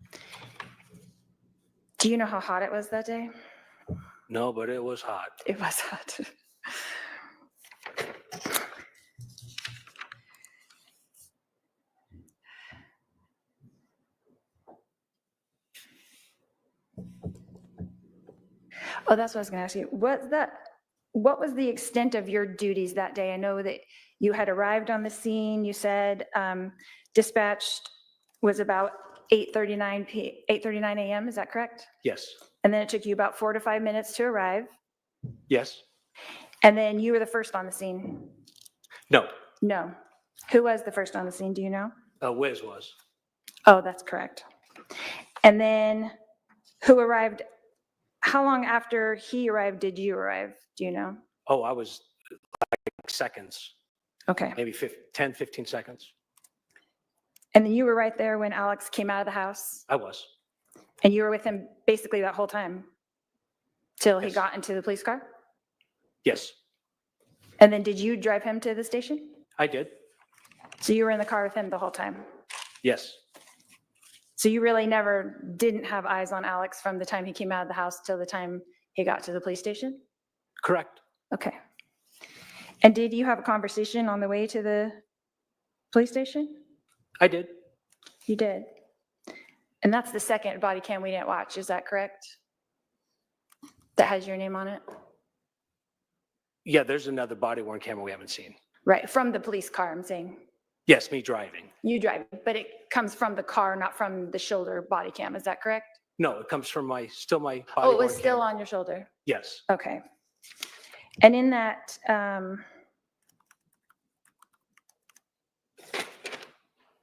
Do you know how hot it was that day? No, but it was hot. It was hot. Oh, that's what I was going to ask you. What was the extent of your duties that day? I know that you had arrived on the scene. You said dispatched was about 8:39 a.m. Is that correct? Yes. And then it took you about 4 to 5 minutes to arrive. Yes. And then you were the first on the scene. No. No. Who was the first on the scene? Do you know? Wiz was. Oh, that's correct. And then who arrived? How long after he arrived did you arrive? Do you know? Oh, I was like seconds, Okay. maybe 10, 15 seconds. And then you were right there when Alex came out of the house? I was. And you were with him basically that whole time till he Yes. got into the police car? Yes, And then did you drive him to the station? I did. So you were in the car with him the whole time? Yes. So you really never didn't have eyes on Alex from the time he came out of the house till the time he got to the police station? Correct. Okay. And did you have a conversation on the way to the police station? I did. You did. And that's the second body cam we didn't watch, is that correct? That has your name on it? Yeah, there's another body worn camera we haven't seen. Right, from the police car, I'm saying. Yes, me driving. You drive, but it comes from the car, not from the shoulder body cam, is that correct? No, it comes from my body Oh, it was worn still camera. on your shoulder? Yes. Okay. And in that,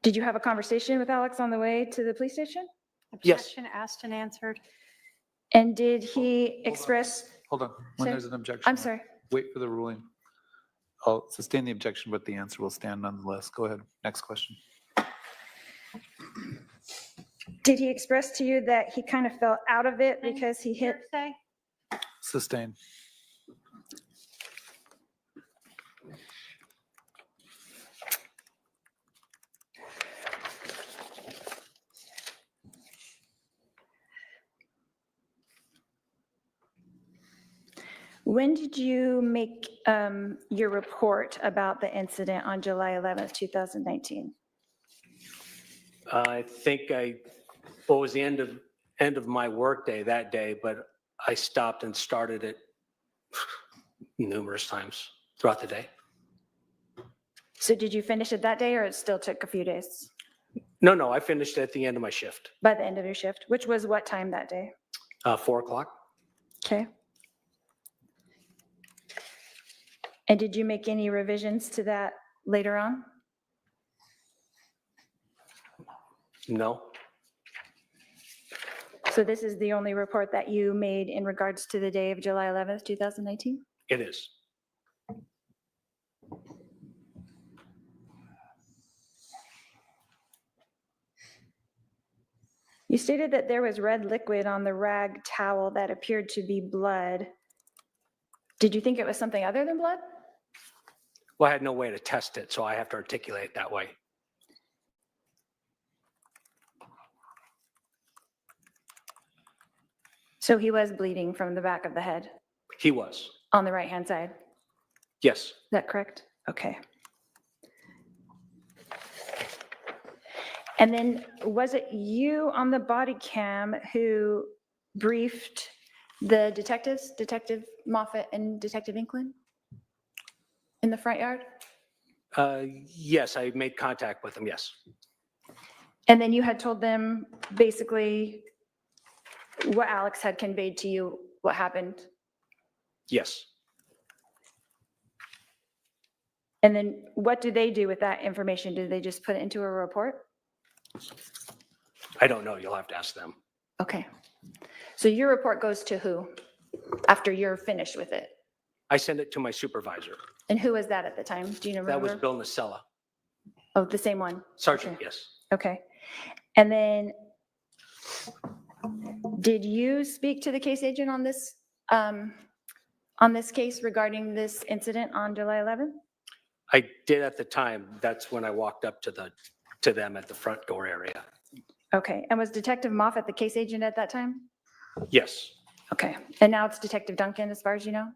did you have a conversation with Alex on the way to the police station? Yes. Objection asked and answered. And did he express? Hold on. When Sir? there's an objection. I'm sorry. Wait for the ruling. I'll sustain the objection, but the answer will stand nonetheless. Go ahead. Next question. Did he express to you that he kind of felt out of it because he hit? Hearsay. Sustain. When did you make your report about the incident on July 11th, 2019? I think what was the end of my workday that day, but I stopped and started it numerous times throughout the day. So did you finish it that day or it still took a few days? No, I finished at the end of my shift, By the end of your shift, which was what time that day? 4 o'clock. Okay. And did you make any revisions to that later on? No, So this is the only report that you made in regards to the day of July 11th, 2019? it is. You stated that there was red liquid on the rag towel that appeared to be blood. Did you think it was something other than blood? Well, I had no way to test it, so I have to articulate it that way. So he was bleeding from the back of the head He was. on the right-hand side. Yes. Is that correct? Okay. And then was it you on the body cam who briefed the detectives, Detective Moffett and Detective Inklin, in the front yard? Yes, I made contact with him, yes. And then you had told them basically what Alex had conveyed to you, what happened? Yes. And then what do they do with that information? Did they just put it into a report? I don't know. You'll have to ask them. Okay. So your report goes to who after you're finished with it? I sent it to my supervisor. And who was that at the time? Do you remember? That was Bill Nacella. Oh, the same one? Sergeant, Okay. yes. Okay. And then did you speak to the case agent on this case regarding this incident on July 11th? I did at the time. That's when I walked up to them at the front door area. Okay. And was Detective Moffett the case agent at that time? Yes. Okay. And now it's Detective Duncan, as far as you know?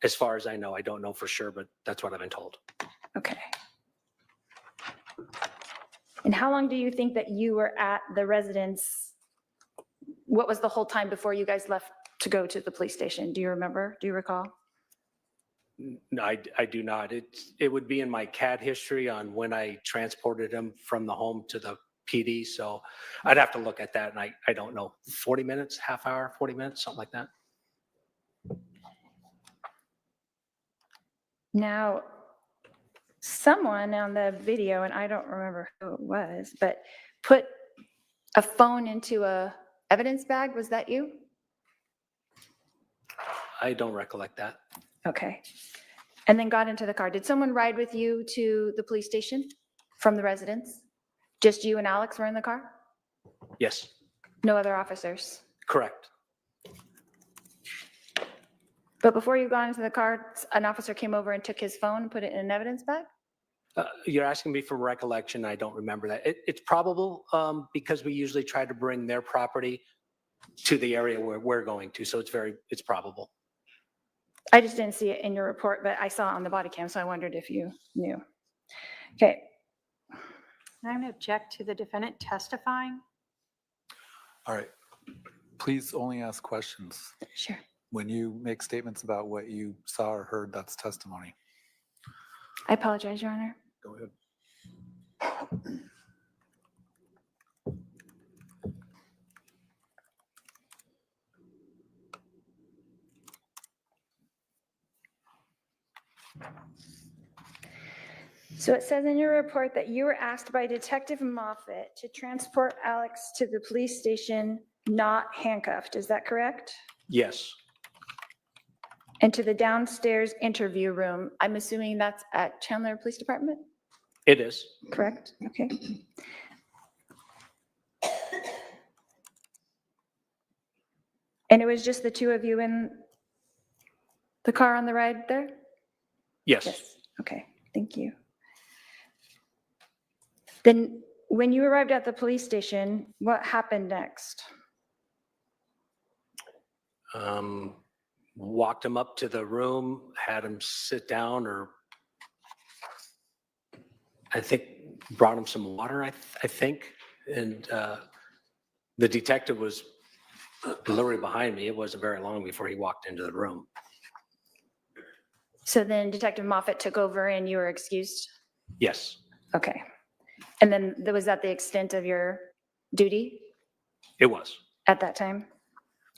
As far as I know, I don't know for sure, but that's what I've been told. Okay. And how long do you think that you were at the residence? What was the whole time before you guys left to go to the police station? Do you remember? Do you recall? No, I do not. It would be in my CAD history on when I transported him from the home to the PD. So I'd have to look at that, and I don't know. 40 minutes, half hour, 40 minutes, something like that. Now, someone on the video, and I don't remember who it was, but put a phone into a evidence bag. Was that you? I don't recollect that. Okay. And then got into the car. Did someone ride with you to the police station from the residence? Just you and Alex were in the car? Yes, No other officers? correct. But before you got into the car, an officer came over and took his phone and put it in an evidence bag? You're asking me for recollection. I don't remember that. It's probable because we usually try to bring their property to the area where we're going to. So it's probable. I just didn't see it in your report, but I saw it on the body cam, so I wondered if you knew. Okay. I'm going to object to the defendant testifying. All right. Please only ask questions. Sure. When you make statements about what you saw or heard, that's testimony. I apologize, Your Honor. Go ahead. So it says in your report that you were asked by Detective Moffett to transport Alex to the police station not handcuffed. Is that correct? Yes, And to the downstairs interview room. I'm assuming that's at Chandler Police Department, it is. correct? Okay. And it was just the two of you in the car on the ride there? Yes. Okay, thank you. Then when you arrived at the police station, what happened next? Walked him up to the room, had him sit down, or I think brought him some water, I think. And the detective was literally behind me. It wasn't very long before he walked into the room. So then Detective Moffett took over and you were excused? Yes, Okay. And then was that the extent of your duty it was. at that time?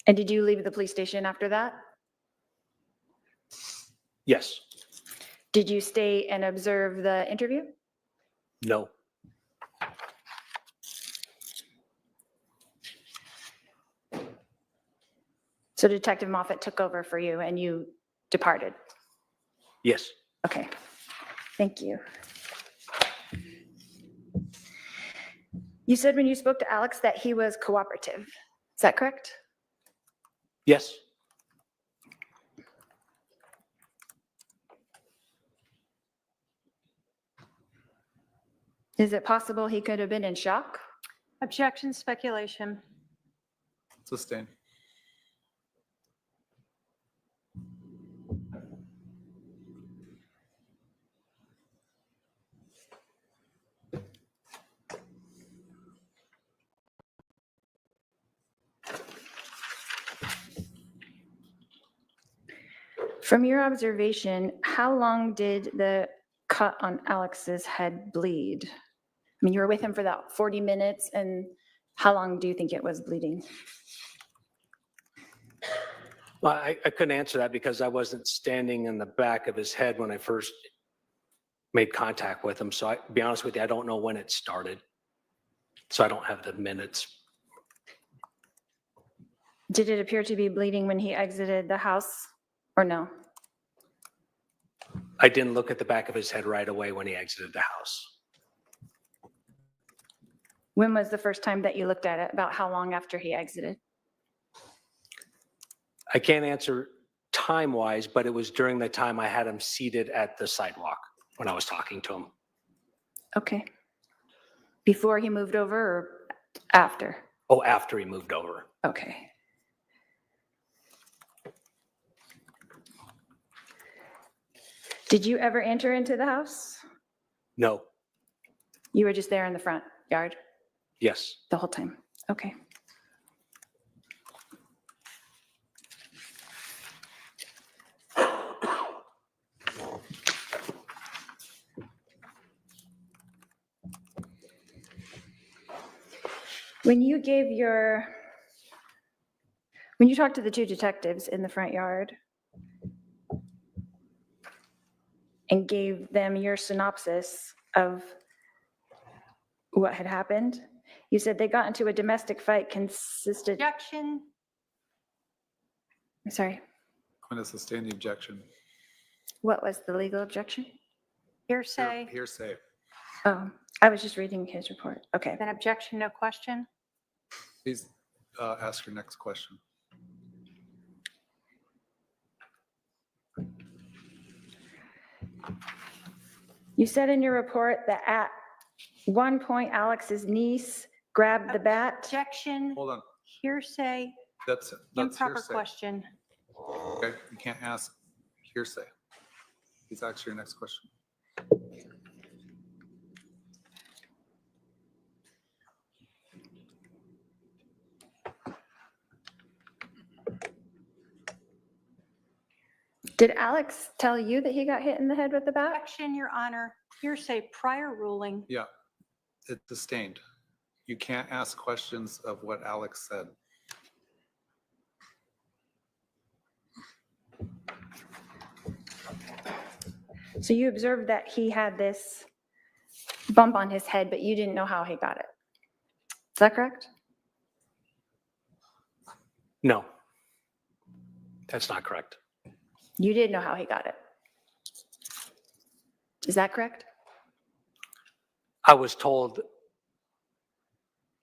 And did you leave the police station after that? Yes. Did you stay and observe the interview? No. So Detective Moffett took over for you and you departed? Yes. Okay, thank you. You said when you spoke to Alex that he was cooperative. Is that correct? Yes. Is it possible he could have been in shock? Objection, speculation. Sustain. From your observation, how long did the cut on Alex's head bleed? I mean, you were with him for that 40 minutes, and how long do you think it was bleeding? Well, I couldn't answer that because I wasn't standing in the back of his head when I first made contact with him. So to be honest with you, I don't know when it started. So I don't have the minutes. Did it appear to be bleeding when he exited the house or no? I didn't look at the back of his head right away when he exited the house. When was the first time that you looked at it? About how long after he exited? I can't answer time-wise, but it was during the time I had him seated at the sidewalk when I was talking to him. Okay. Before he moved over or after? Oh, after he moved over. Okay. Did you ever enter into the house? No. You were just there in the front yard Yes. the whole time? Okay. When you talked to the two detectives in the front yard and gave them your synopsis of what had happened, you said they got into a domestic fight consisted. Objection. I'm sorry, I'm going to sustain the objection. what was the legal objection? Hearsay. Hearsay. Oh, I was just reading his report. Okay. Then objection, no question. Please ask your next question. You said in your report that at one point Alex's niece grabbed the bat. Objection. Hold on. Hearsay. That's Improper hearsay. question. Okay, you can't ask hearsay. Please ask your next question. Did Alex tell you that he got hit in the head with the bat? Objection, Your Honor. Hearsay prior ruling. Yeah, it's sustained. You can't ask questions of what Alex said. So you observed that he had this bump on his head, but you didn't know how he got it. Is that correct? No. That's not correct. You did know how he got it. Is that correct? I was told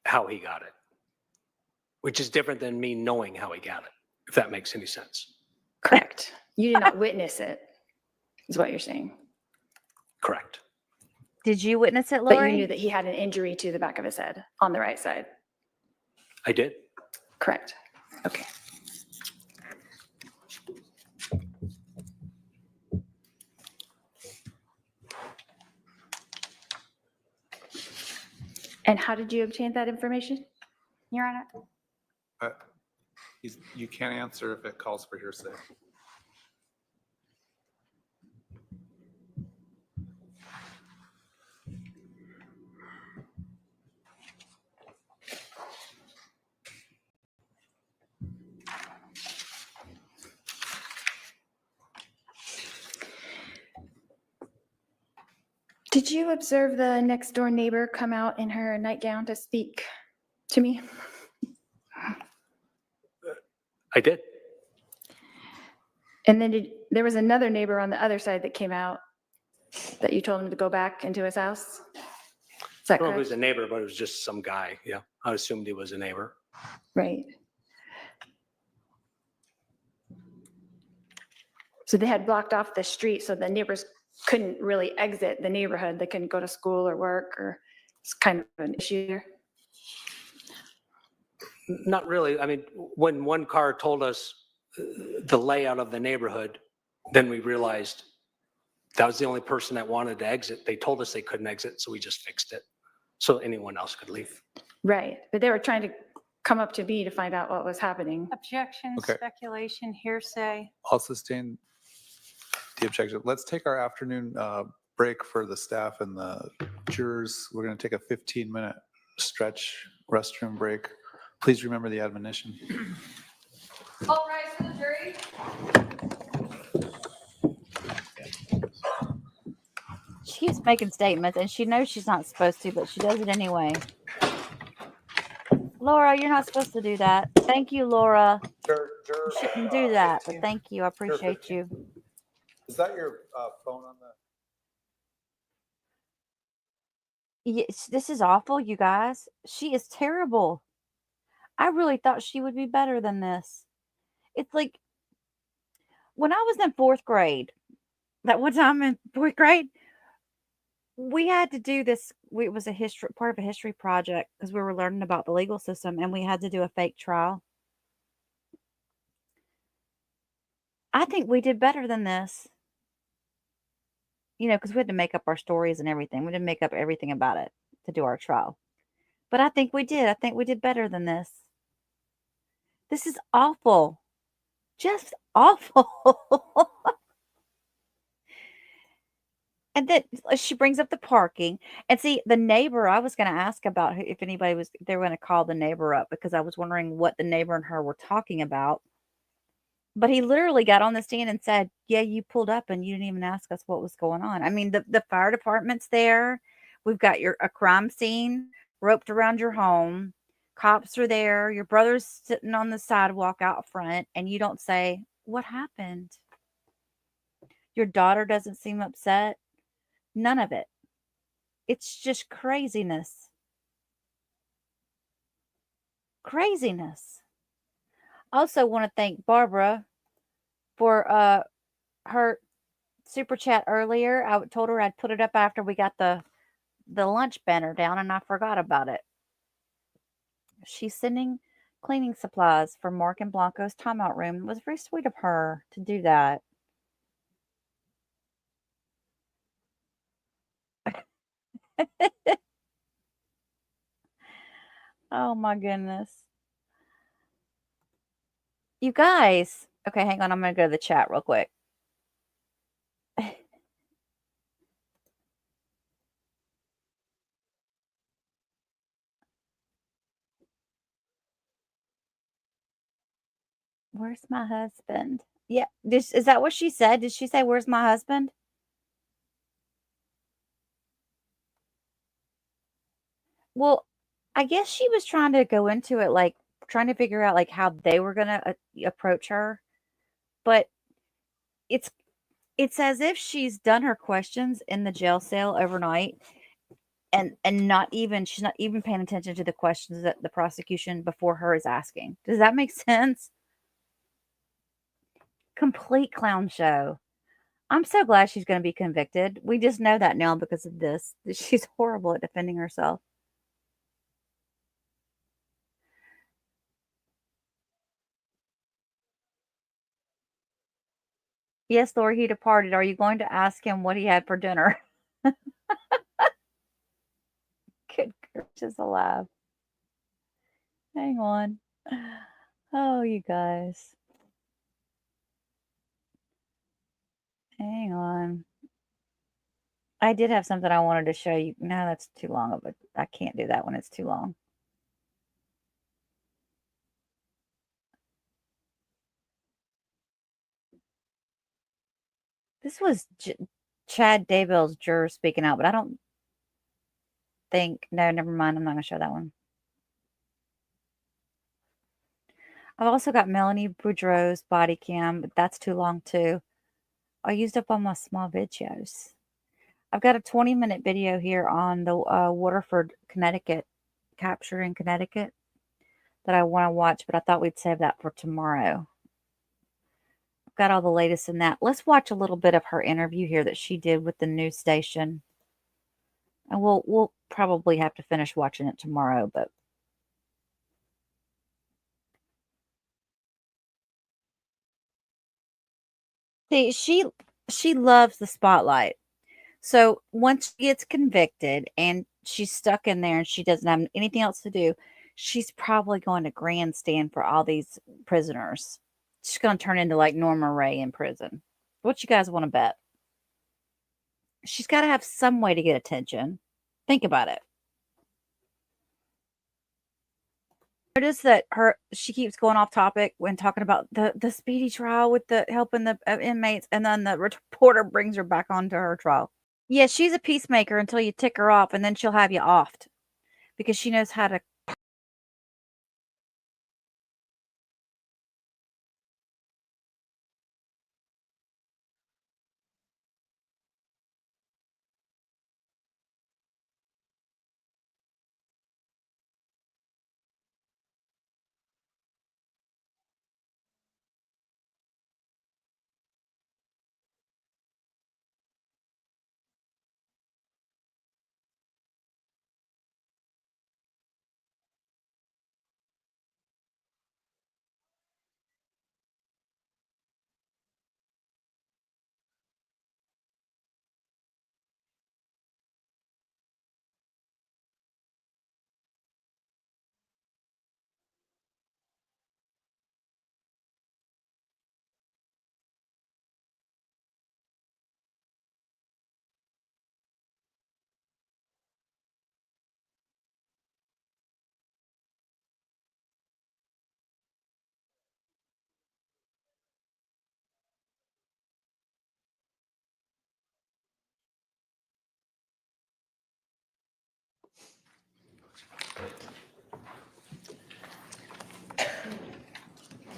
how he got it, which is different than me knowing how he got it, if that makes any sense. Correct. You did not witness it, is what you're saying. Correct. Did you witness it, But Lori? you knew that he had an injury to the back of his head on the right side. I did. Correct. Okay. And how did you obtain that information, Your Honor? You can't answer if it calls for hearsay. Did you observe the next door neighbor come out in her nightgown to speak to me? I did. And then there was another neighbor on the other side that came out that you told him to go back into his house? Is that I don't know if it correct? was a neighbor, but it was just some guy. Yeah, I assumed he was a neighbor. Right. So they had blocked off the street so the neighbors couldn't really exit the neighborhood. They couldn't go to school or work, or it's kind of an issue there. Not really. I mean, when one car told us the layout of the neighborhood, then we realized that was the only person that wanted to exit. They told us they couldn't exit, so we just fixed it so anyone else could leave. Right, but they were trying to come up to me to find out what was happening. Objection, Okay. speculation, hearsay. I'll sustain the objection. Let's take our afternoon break for the staff and the jurors. We're going to take a 15-minute stretch restroom break. Please remember the admonition. All rise for the jury. She keeps making statements and she knows she's not supposed to, but she does it anyway. Laura, you're not supposed to do that. Thank you, Laura. You shouldn't do that, but thank you. I appreciate you. Is that your phone on the? Yes, this is awful, you guys. She is terrible. I really thought she would be better than this. It's like when I was in fourth grade, that one time in fourth grade, we had to do this. It was part of a history project because we were learning about the legal system and we had to do a fake trial. I think we did better than this. You know, because we had to make up our stories and everything. We didn't make up everything about it to do our trial. But I think we did. I think we did better than this. This is awful. Just awful. And then she brings up the parking. And see, the neighbor, I was going to ask about if anybody was, they were going to call the neighbor up because I was wondering what the neighbor and her were talking about. But he literally got on the stand and said, yeah, you pulled up and you didn't even ask us what was going on. I mean, the fire department's there. We've got a crime scene roped around your home. Cops are there. Your brother's sitting on the sidewalk out front and you don't say, what happened? Your daughter doesn't seem upset. None of it. It's just craziness. Craziness. Also want to thank Barbara for her super chat earlier. I told her I'd put it up after we got the lunch banner down and I forgot about it. She's sending cleaning supplies for Mark and Blanco's timeout room. It was very sweet of her to do that. Oh my goodness. You guys. Okay, hang on. I'm going to go to the chat real quick. Where's my husband? Yeah. Is that what she said? Did she say, where's my husband? Well, I guess she was trying to go into it, like trying to figure out like how they were going to approach her. But it's as if she's done her questions in the jail cell overnight and she's not even paying attention to the questions that the prosecution before her is asking. Does that make sense? Complete clown show. I'm so glad she's going to be convicted. We just know that now because of this. She's horrible at defending herself. Yes, Lord, he departed. Are you going to ask him what he had for dinner? Good gracious alive. Hang on. Oh, you guys. Hang on. I did have something I wanted to show you. No, that's too long of it. I can't do that when it's too long. This was Chad Daybell's juror speaking out, but I don't think, no, never mind. I'm not going to show that one. I've also got Melanie Boudreau's body cam, but that's too long too. I used up all my small videos. I've got a 20-minute video here on the Waterford, Connecticut, capture in Connecticut that I want to watch, but I thought we'd save that for tomorrow. I've got all the latest in that. Let's watch a little bit of her interview here that she did with the news station. And we'll probably have to finish watching it tomorrow, but see, she loves the spotlight. So once she gets convicted and she's stuck in there and she doesn't have anything else to do, she's probably going to grandstand for all these prisoners. She's going to turn into like Norma Ray in prison. What you guys want to bet? She's got to have some way to get attention. Think about it. Notice that she keeps going off topic when talking about the speedy trial with the helping the inmates, and then the reporter brings her back onto her trial. Yeah, she's a peacemaker until you tick her off, and then she'll have you offed because she knows how to.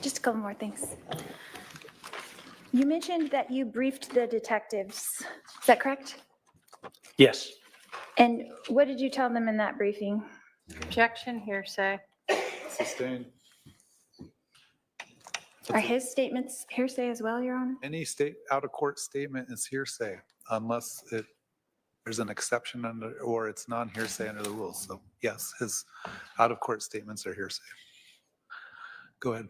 Just a couple more things. You mentioned that you briefed the detectives. Is that correct? Yes. And what did you tell them in that briefing? Objection, hearsay. Sustained. Are his statements hearsay as well, Your Honor? Any out-of-court statement is hearsay unless there's an exception under, or it's non-hearsay under the rules. So yes, his out-of-court statements are hearsay. Go ahead.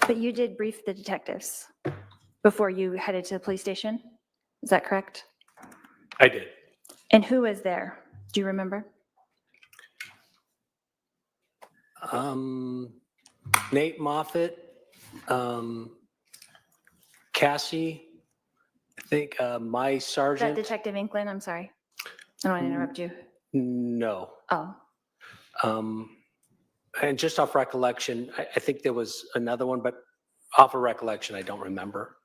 But you did brief the detectives before you headed to the police station? Is that correct? I did. And who was there? Do you remember? Nate Moffett, Cassie, I think my Is that sergeant. Detective Inklin? I'm sorry. I don't want to interrupt you. No. Oh. And just off recollection, I think there was another one, but off of recollection, I don't remember.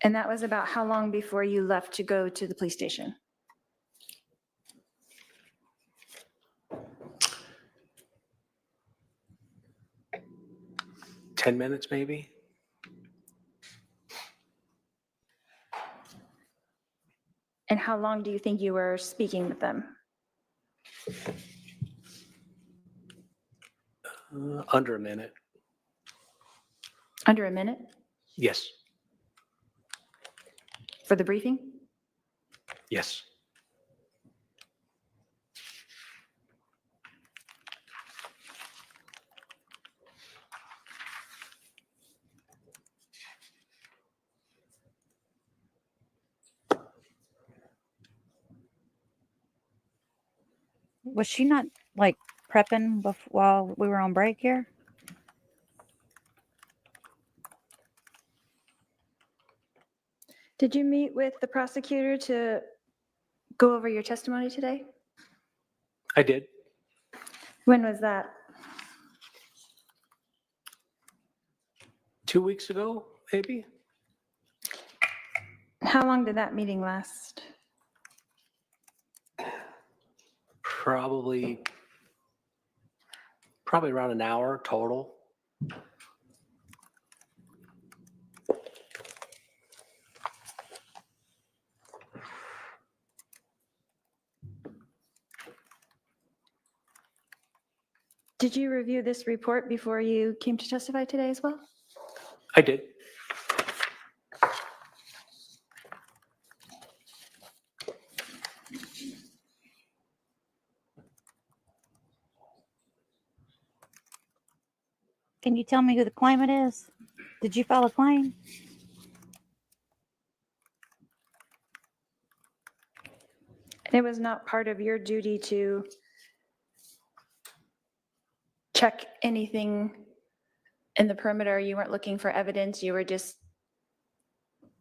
And that was about how long before you left to go to the police station? $10 minutes, maybe. And how long do you think you were speaking with them? Under a minute. Under a minute Yes. for the briefing? Yes. Was she not like prepping while we were on break here? Did you meet with the prosecutor to go over your testimony today? I did. When was that? 2 weeks ago, maybe. How long did that meeting last? Probably around an hour total. Did you review this report before you came to testify today as well? I did. Can you tell me who the claimant is? Did you file a claim? It was not part of your duty to check anything in the perimeter. You weren't looking for evidence. You were just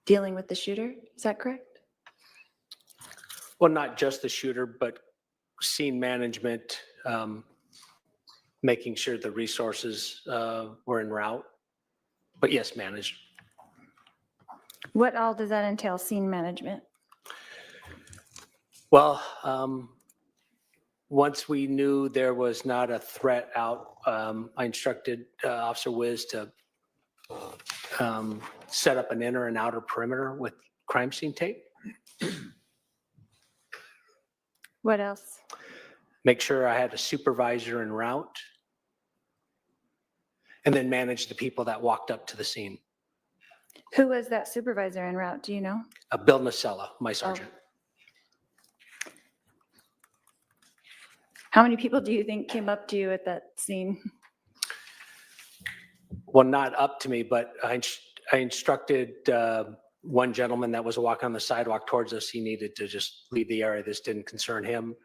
dealing with the shooter. Is that correct? Well, not just the shooter, but scene management, making sure the resources were en route. But yes, managed. What all does that entail, scene management? Well, once we knew there was not a threat out, I instructed Officer Wiz to set up an inner and outer perimeter with crime scene tape. What else? Make sure I had a supervisor en route, and then manage the people that walked up to the scene. Who was that supervisor en route? Do you know? Bill Nacella, my sergeant. How many people do you think came up to you at that scene? Well, not up to me, but I instructed one gentleman that was walking on the sidewalk towards us. He needed to just leave the area. This didn't concern him.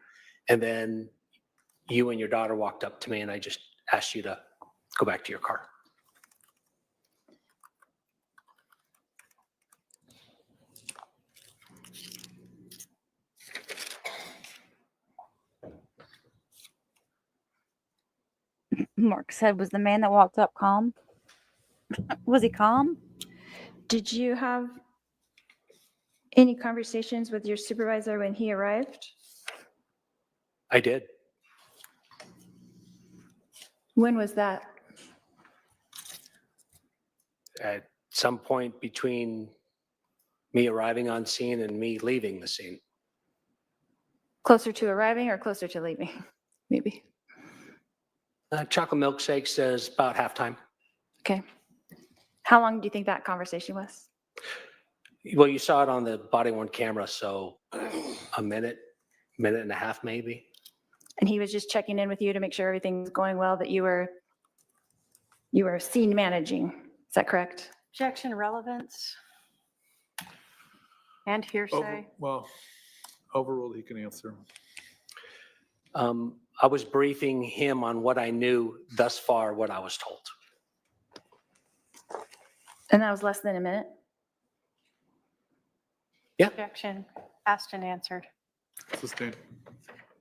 And then you and your daughter walked up to me, and I just asked you to go back to your car. Mark said, was the man that walked up calm? Was he calm? Did you have any conversations with your supervisor when he arrived? I did. When was that? At some point between me arriving on scene and me leaving the scene. Closer to arriving or closer to leaving? Maybe. Chocolate milkshake says about halftime. Okay. How long do you think that conversation was? Well, you saw it on the body worn camera, so a minute and a half maybe. And he was just checking in with you to make sure everything was going well, that you were scene managing. Is that correct? Objection, relevance, and hearsay. Well, overruled, he can answer. I was briefing him on what I knew thus far, what I was told. And that was less than a minute? Yeah. Objection, asked and answered. Sustained.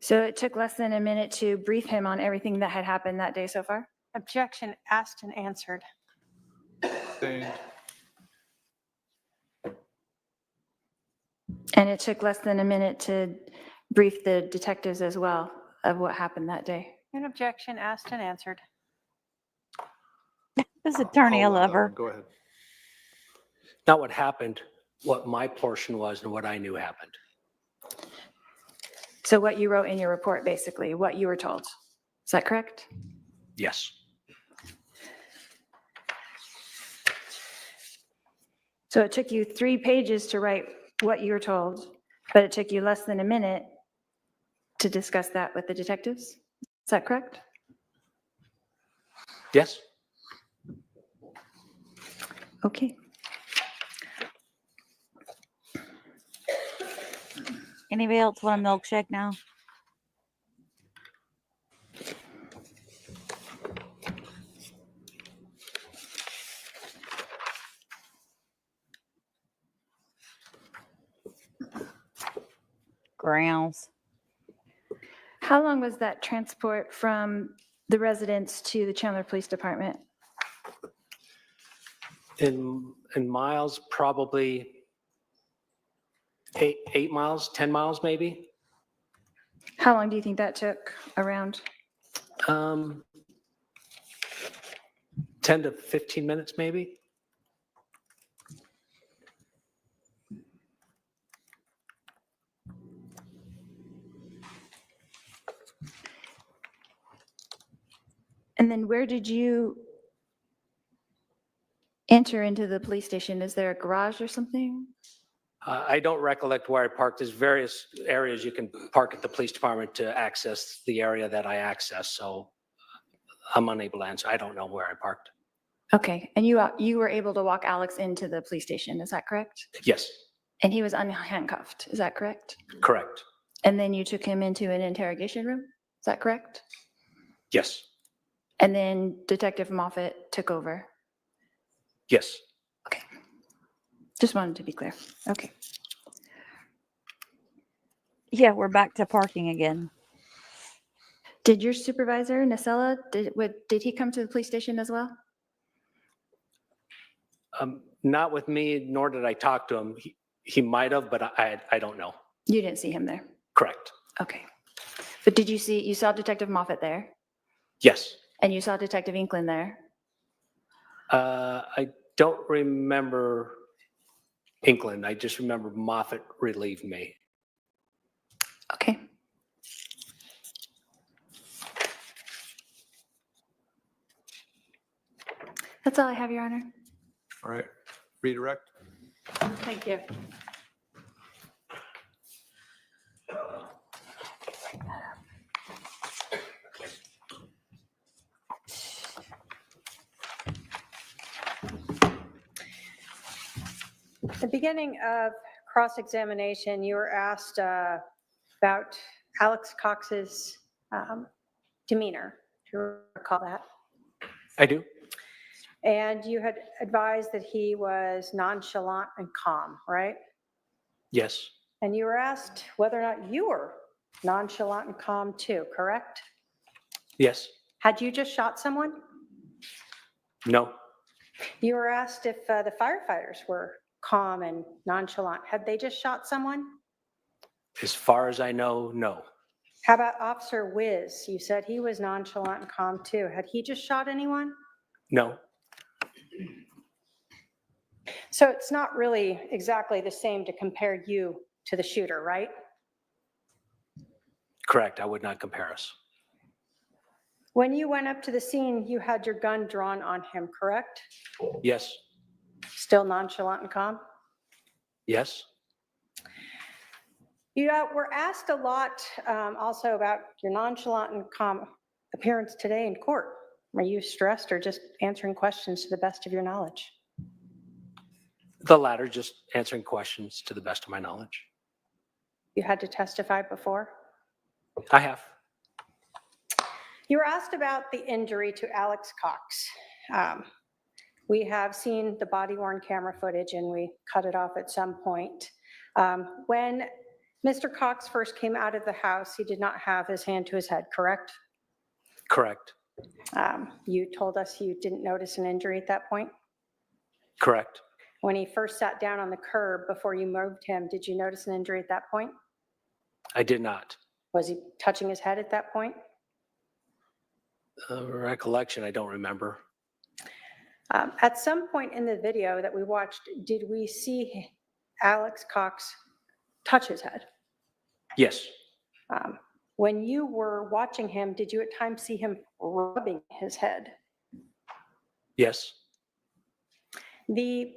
So it took less than a minute to brief him on everything that had happened that day so far? Objection, asked and answered. Sustained. And it took less than a minute to brief the detectives as well of what happened that day? An objection, asked and answered. This attorney, I love her. Go ahead. Not what happened, what my portion was and what I knew happened. So what you wrote in your report, basically, what you were told. Is that correct? Yes. So it took you 3 pages to write what you were told, but it took you less than a minute to discuss that with the detectives? Is that correct? Yes. Okay. Anybody else want a milkshake now? Grounds. How long was that transport from the residence to the Chandler Police Department? In miles, probably 8 miles, 10 miles maybe. How long do you think that took around? 10 to 15 minutes, maybe. And then where did you enter into the police station? Is there a garage or something? I don't recollect where I parked. There's various areas you can park at the police department to access the area that I access, so I'm unable to answer. I don't know where I parked. Okay, and you were able to walk Alex into the police station, is that correct? Yes, And he was unhandcuffed, is that correct? correct. And then you took him into an interrogation room, is that correct? Yes, And then Detective Moffett took over. yes. Just wanted to be clear. Okay. Yeah, we're back to parking again. Did your supervisor, Nacella, did he come to the police station as well? Not with me, nor did I talk to him. He might have, but I don't know. You didn't see him there? Correct. Okay. But you saw Detective Moffett there? Yes. And you saw Detective Inklin there? I don't remember Inklin. I just remember Moffett relieved me. Okay. That's all I have, Your Honor. All right, redirect. Thank you. At the beginning of cross-examination, you were asked about Alex Cox's demeanor, if you recall that. I do. And you had advised that he was nonchalant and calm, right? Yes, And you were asked whether or not you were nonchalant and calm too, correct? yes, Had you just shot someone? no, You were asked if the firefighters were calm and nonchalant. Had they just shot someone? as far as I know, no, How about Officer Wiz? You said he was nonchalant and calm too. Had he just shot anyone? no, So it's not really exactly the same to compare you to the shooter, right? correct. I would not compare us. When you went up to the scene, you had your gun drawn on him, correct? Yes, Still nonchalant and calm? yes, You were asked a lot also about your nonchalant and calm appearance today in court. Were you stressed or just answering questions to the best of your knowledge? the latter, just answering questions to the best of my knowledge. You had to testify before? I have. You were asked about the injury to Alex Cox. We have seen the body-worn camera footage and we cut it off at some point. When Mr. Cox first came out of the house, he did not have his hand to his head, correct? Correct, You told us you didn't notice an injury at that point? correct. When he first sat down on the curb before you moved him, did you notice an injury at that point? I did not. Was he touching his head at that point? Recollection, I don't remember. At some point in the video that we watched, did we see Alex Cox touch his head? Yes, When you were watching him, did you at times see him rubbing his head? yes, The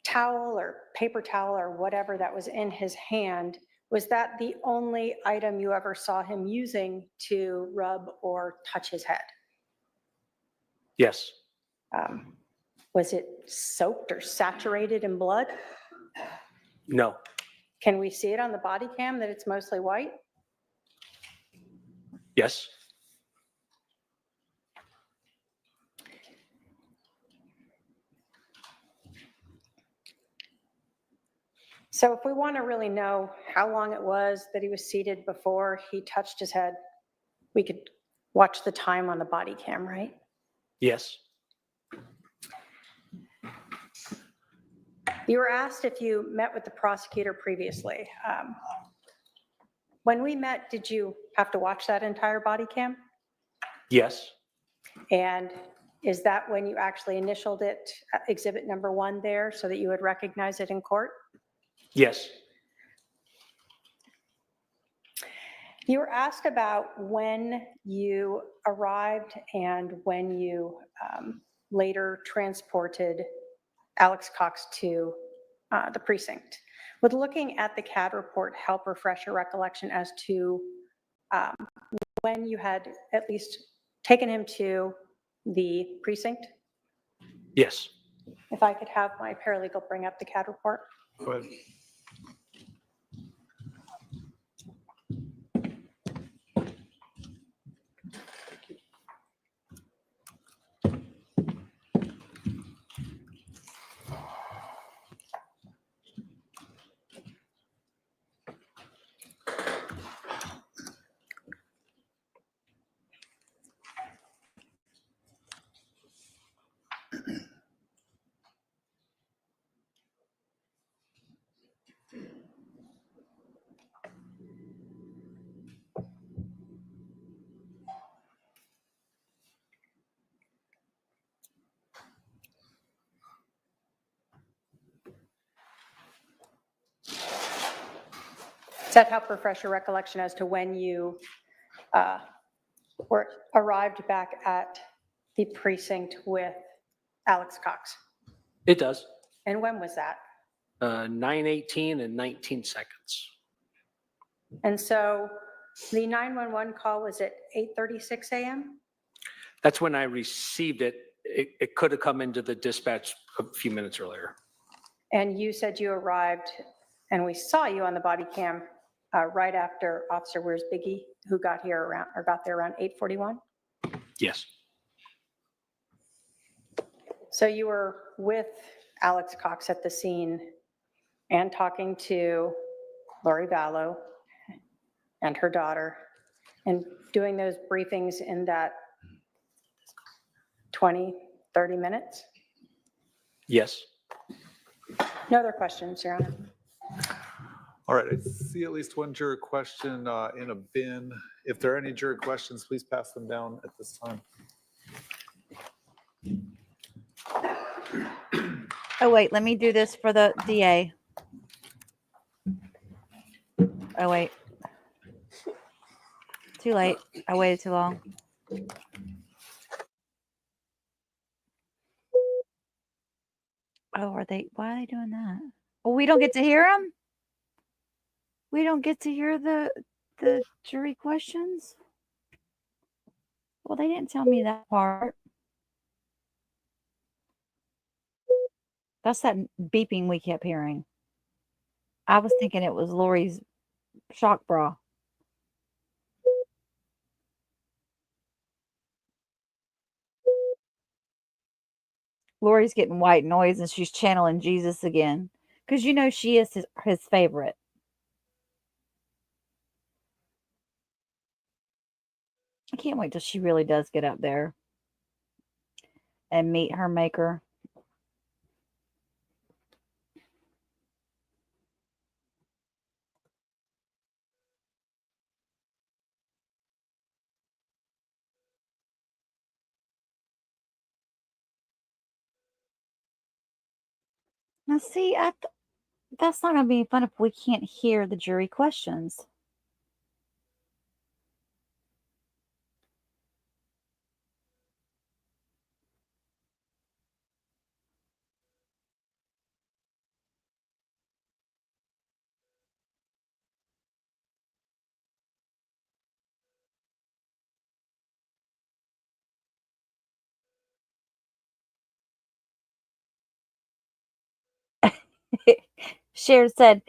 towel or paper towel or whatever that was in his hand, was that the only item you ever saw him using to rub or touch his head? yes, Was it soaked or saturated in blood? no, Can we see it on the body cam that it's mostly white? yes, So if we want to really know how long it was that he was seated before he touched his head, we could watch the time on the body cam, right? yes, You were asked if you met with the prosecutor previously. When we met, did you have to watch that entire body cam? Yes, And is that when you actually initialed it, exhibit number 1 there, so that you would recognize it in court? yes, You were asked about when you arrived and when you later transported Alex Cox to the precinct. Would looking at the CAD report help refresh your recollection as to when you had at least taken him to the precinct? yes. If I could have my paralegal bring up the CAD report. Go ahead. Does that help refresh your recollection as to when you arrived back at the precinct with Alex Cox? It does. And when was that? 9:18 and 19 seconds. And so the 911 call was at 8:36 a.m.? That's when I received it. It could have come into the dispatch a few minutes earlier. And you said you arrived, and we saw you on the body cam right after Officer Where's Biggie, who got here around, or got there around 8:41? Yes, So you were with Alex Cox at the scene and talking to Lori Vallow and her daughter and doing those briefings in that 20, 30 minutes? yes. No other questions, Your Honor. All right, I see at least one juror question in a bin. If there are any juror questions, please pass them down at this time. Oh, wait, let me do this for the DA. Oh, wait. Too late. I waited too long. Oh, why are they doing that? Well, we don't get to hear them? We don't get to hear the jury questions? Well, they didn't tell me that part. That's that beeping we kept hearing. I was thinking it was Lori's shock bra. Lori's getting white noise and she's channeling Jesus again. Because you know she is his favorite. I can't wait till she really does get up there and meet her maker. Now, see, that's not going to be fun if we can't hear the jury questions. Cher said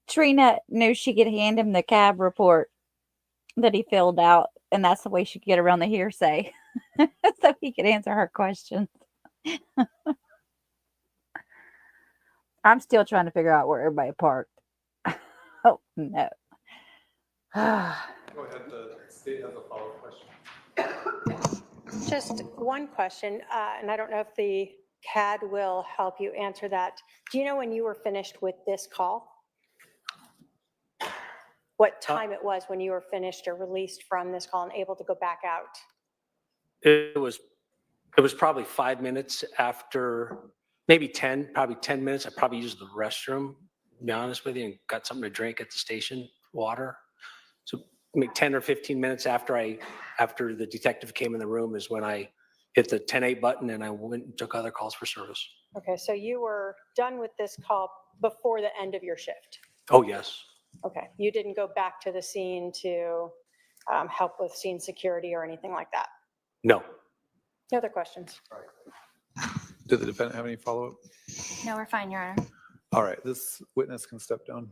Trina knew she could hand him the cab report that he filled out, and that's the way she could get around the hearsay so he could answer her questions. I'm still trying to figure out where everybody parked. Oh, no. Go ahead, the state has a follow-up question. Just one question, and I don't know if the CAD will help you answer that. Do you know when you were finished with this call? what time it was when you were finished or released from this call and able to go back out? It was probably 5 minutes after, maybe 10, probably 10 minutes. I probably used the restroom, to be honest with you, and got something to drink at the station, water. So maybe 10 or 15 minutes after the detective came in the room is when I hit the 10-8 button and I went and took other calls for service. Okay, so you were done with this call before the end of your shift? Oh, yes. Okay, you didn't go back to the scene to help with scene security or anything like that? No. No other questions? Did the defendant have any follow-up? No, we're fine, Your Honor. All right, this witness can step down.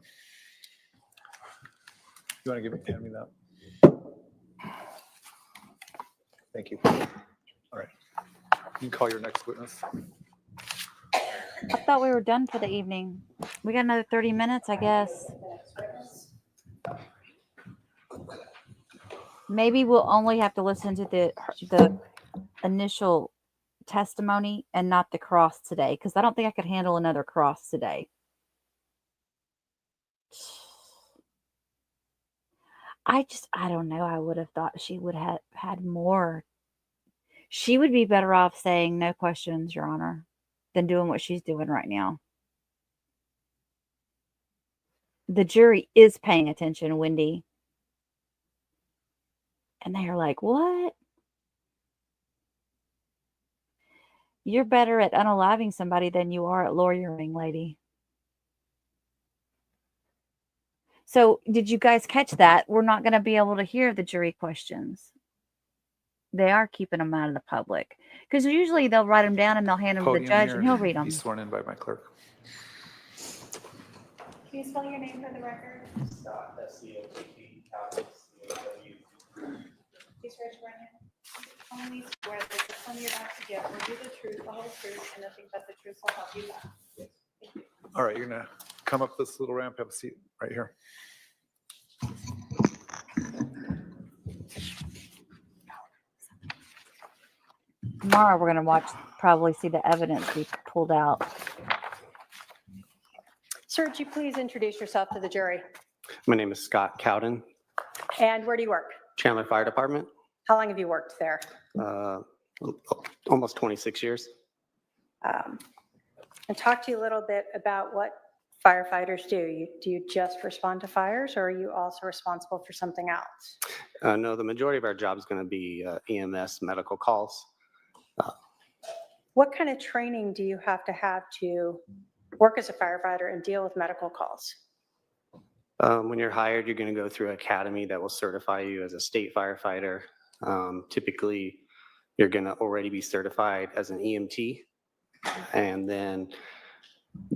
You want to hand me that? Thank you. All right. You can call your next witness. I thought we were done for the evening. We got another 30 minutes, I guess. Maybe we'll only have to listen to the initial testimony and not the cross today, because I don't think I could handle another cross today. I don't know. I would have thought she would have had more. She would be better off saying no questions, Your Honor, than doing what she's doing right now. The jury is paying attention, Wendy. And they are like, what? You're better at unaliving somebody than you are at lawyering, lady. So did you guys catch that? We're not going to be able to hear the jury questions. They are keeping them out of the public. Because usually they'll write them down and they'll hand them to the judge and he'll read them. Be sworn in by my clerk. Can you spell your name for the record? Scott, S-C-O-T-T, Please raise your right hand. Only swear that the testimony you're about to give will be the truth, the whole truth, and nothing but the truth will help you God. All right, you're going to come up this little ramp, have a seat right here. Tomorrow we're going to probably see the evidence we pulled out. Sir, would you please introduce yourself to the jury? My name is Scott Cowden, And where do you work? Chandler Fire Department. How long have you worked there? Almost 26 years. And talk to you a little bit about what firefighters do. Do you just respond to fires, or are you also responsible for something else? No, the majority of our job is going to be EMS medical calls. What kind of training do you have to work as a firefighter and deal with medical calls? When you're hired, you're going to go through an academy that will certify you as a state firefighter. Typically, you're going to already be certified as an EMT. And then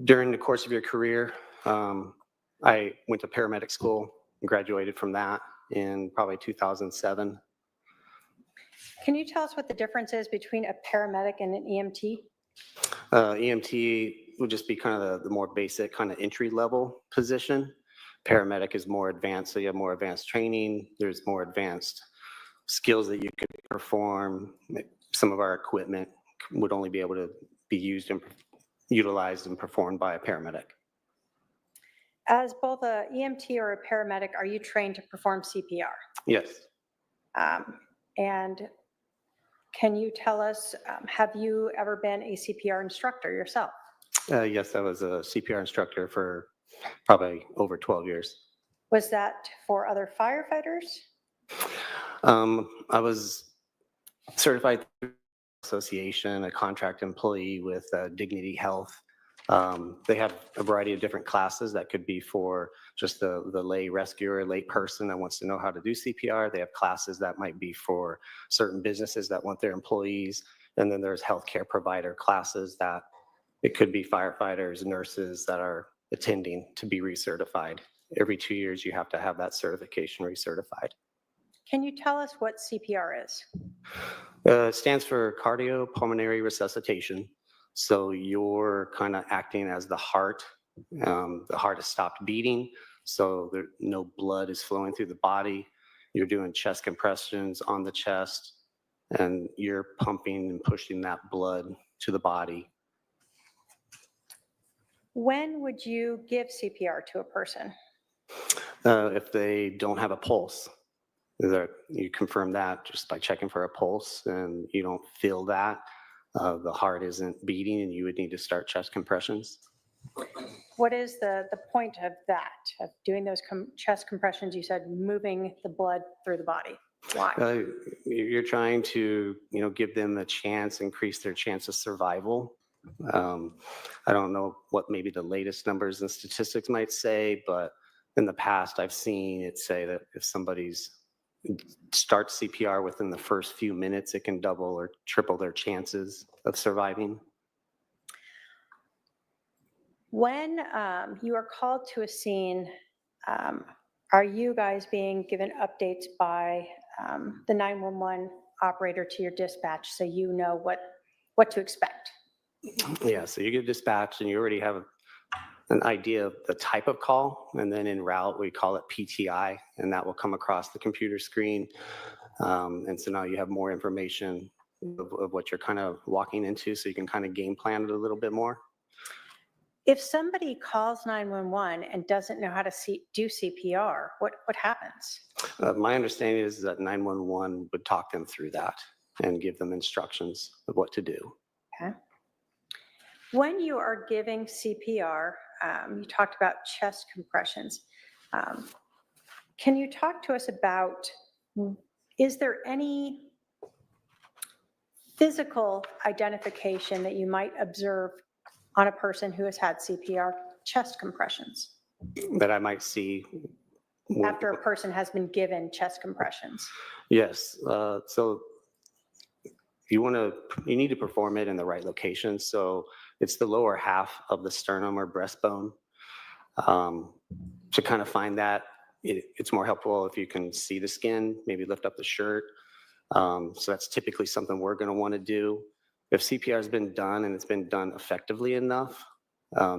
during the course of your career, I went to paramedic school and graduated from that in probably 2007. Can you tell us what the difference is between a paramedic and an EMT? EMT would just be kind of the more basic kind of entry level position. Paramedic is more advanced, so you have more advanced training. There's more advanced skills that you could perform. Some of our equipment would only be able to be used and utilized and performed by a paramedic. As both a EMT or a paramedic, are you trained to perform CPR? Yes. And can you tell us, have you ever been a CPR instructor yourself? Yes, I was a CPR instructor for probably over 12 years. Was that for other firefighters? I was certified through association, a contract employee with Dignity Health. They have a variety of different classes that could be for just the lay rescuer, lay person that wants to know how to do CPR. They have classes that might be for certain businesses that want their employees. And then there's healthcare provider classes that it could be firefighters, nurses that are attending to be recertified. Every 2 years, you have to have that certification recertified. Can you tell us what CPR is? It stands for cardiopulmonary resuscitation. So you're kind of acting as the heart. The heart has stopped beating, so no blood is flowing through the body. You're doing chest compressions on the chest, and you're pumping and pushing that blood to the body. When would you give CPR to a person? If they don't have a pulse, you confirm that just by checking for a pulse, and you don't feel that, the heart isn't beating, and you would need to start chest compressions. What is the point of that, of doing those chest compressions? You said moving the blood through the body. Why? You're trying to, give them a chance, increase their chance of survival. I don't know what maybe the latest numbers and statistics might say, but in the past, I've seen it say that if somebody's starts CPR within the first few minutes, it can double or triple their chances of surviving. When you are called to a scene, are you guys being given updates by the 911 operator to your dispatch so you know what to expect? Yeah, so you get dispatched and you already have an idea of the type of call, and then en route we call it PTI, and that will come across the computer screen. And so now you have more information of what you're kind of walking into, so you can kind of game plan it a little bit more. If somebody calls 911 and doesn't know how to do CPR, what happens? My understanding is that 911 would talk them through that and give them instructions of what to do. Okay. When you are giving CPR, you talked about chest compressions. Can you talk to us about, is there any physical identification that you might observe on a person who has had CPR chest compressions? That I might see after a person has been given chest compressions? Yes. So you need to perform it in the right location. So it's the lower half of the sternum or breastbone. To kind of find that, it's more helpful if you can see the skin, maybe lift up the shirt. So that's typically something we're going to want to do. If CPR has been done and it's been done effectively enough,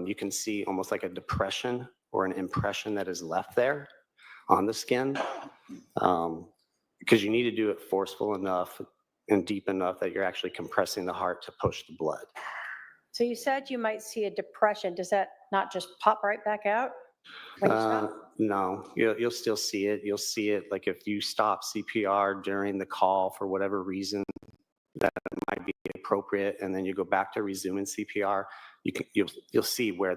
you can see almost like a depression or an impression that is left there on the skin, because you need to do it forceful enough and deep enough that you're actually compressing the heart to push the blood. So you said you might see a depression. Does that not just pop right back out when you stop? No, you'll still see it. You'll see it like if you stop CPR during the call for whatever reason that might be appropriate, and then you go back to resuming CPR, you'll see where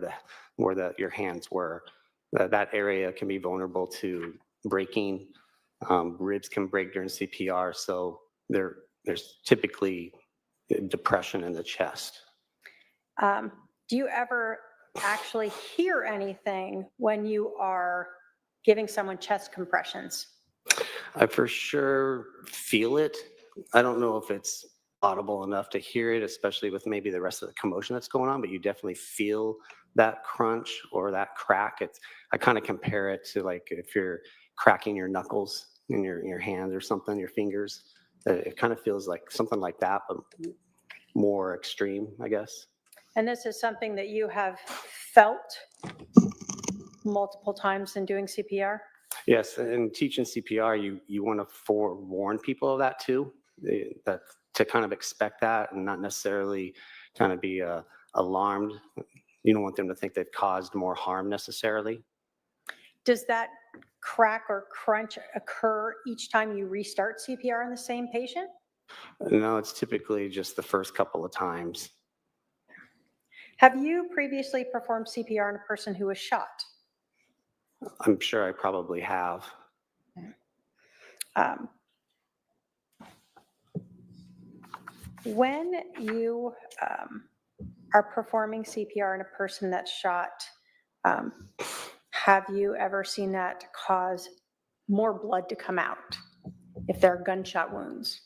your hands were. That area can be vulnerable to breaking. Ribs can break during CPR, so there's typically depression in the chest. Do you ever actually hear anything when you are giving someone chest compressions? I for sure feel it. I don't know if it's audible enough to hear it, especially with maybe the rest of the commotion that's going on, but you definitely feel that crunch or that crack. I kind of compare it to like if you're cracking your knuckles in your hands or something, your fingers. It kind of feels like something like that, but more extreme, I guess. And this is something that you have felt multiple times in doing CPR? Yes, and teaching CPR, you want to forewarn people of that too, that to kind of expect that and not necessarily kind of be alarmed. You don't want them to think they've caused more harm necessarily. Does that crack or crunch occur each time you restart CPR in the same patient? No, it's typically just the first couple of times. Have you previously performed CPR on a person who was shot? I'm sure I probably have. When you are performing CPR on a person that's shot, have you ever seen that cause more blood to come out if there are gunshot wounds?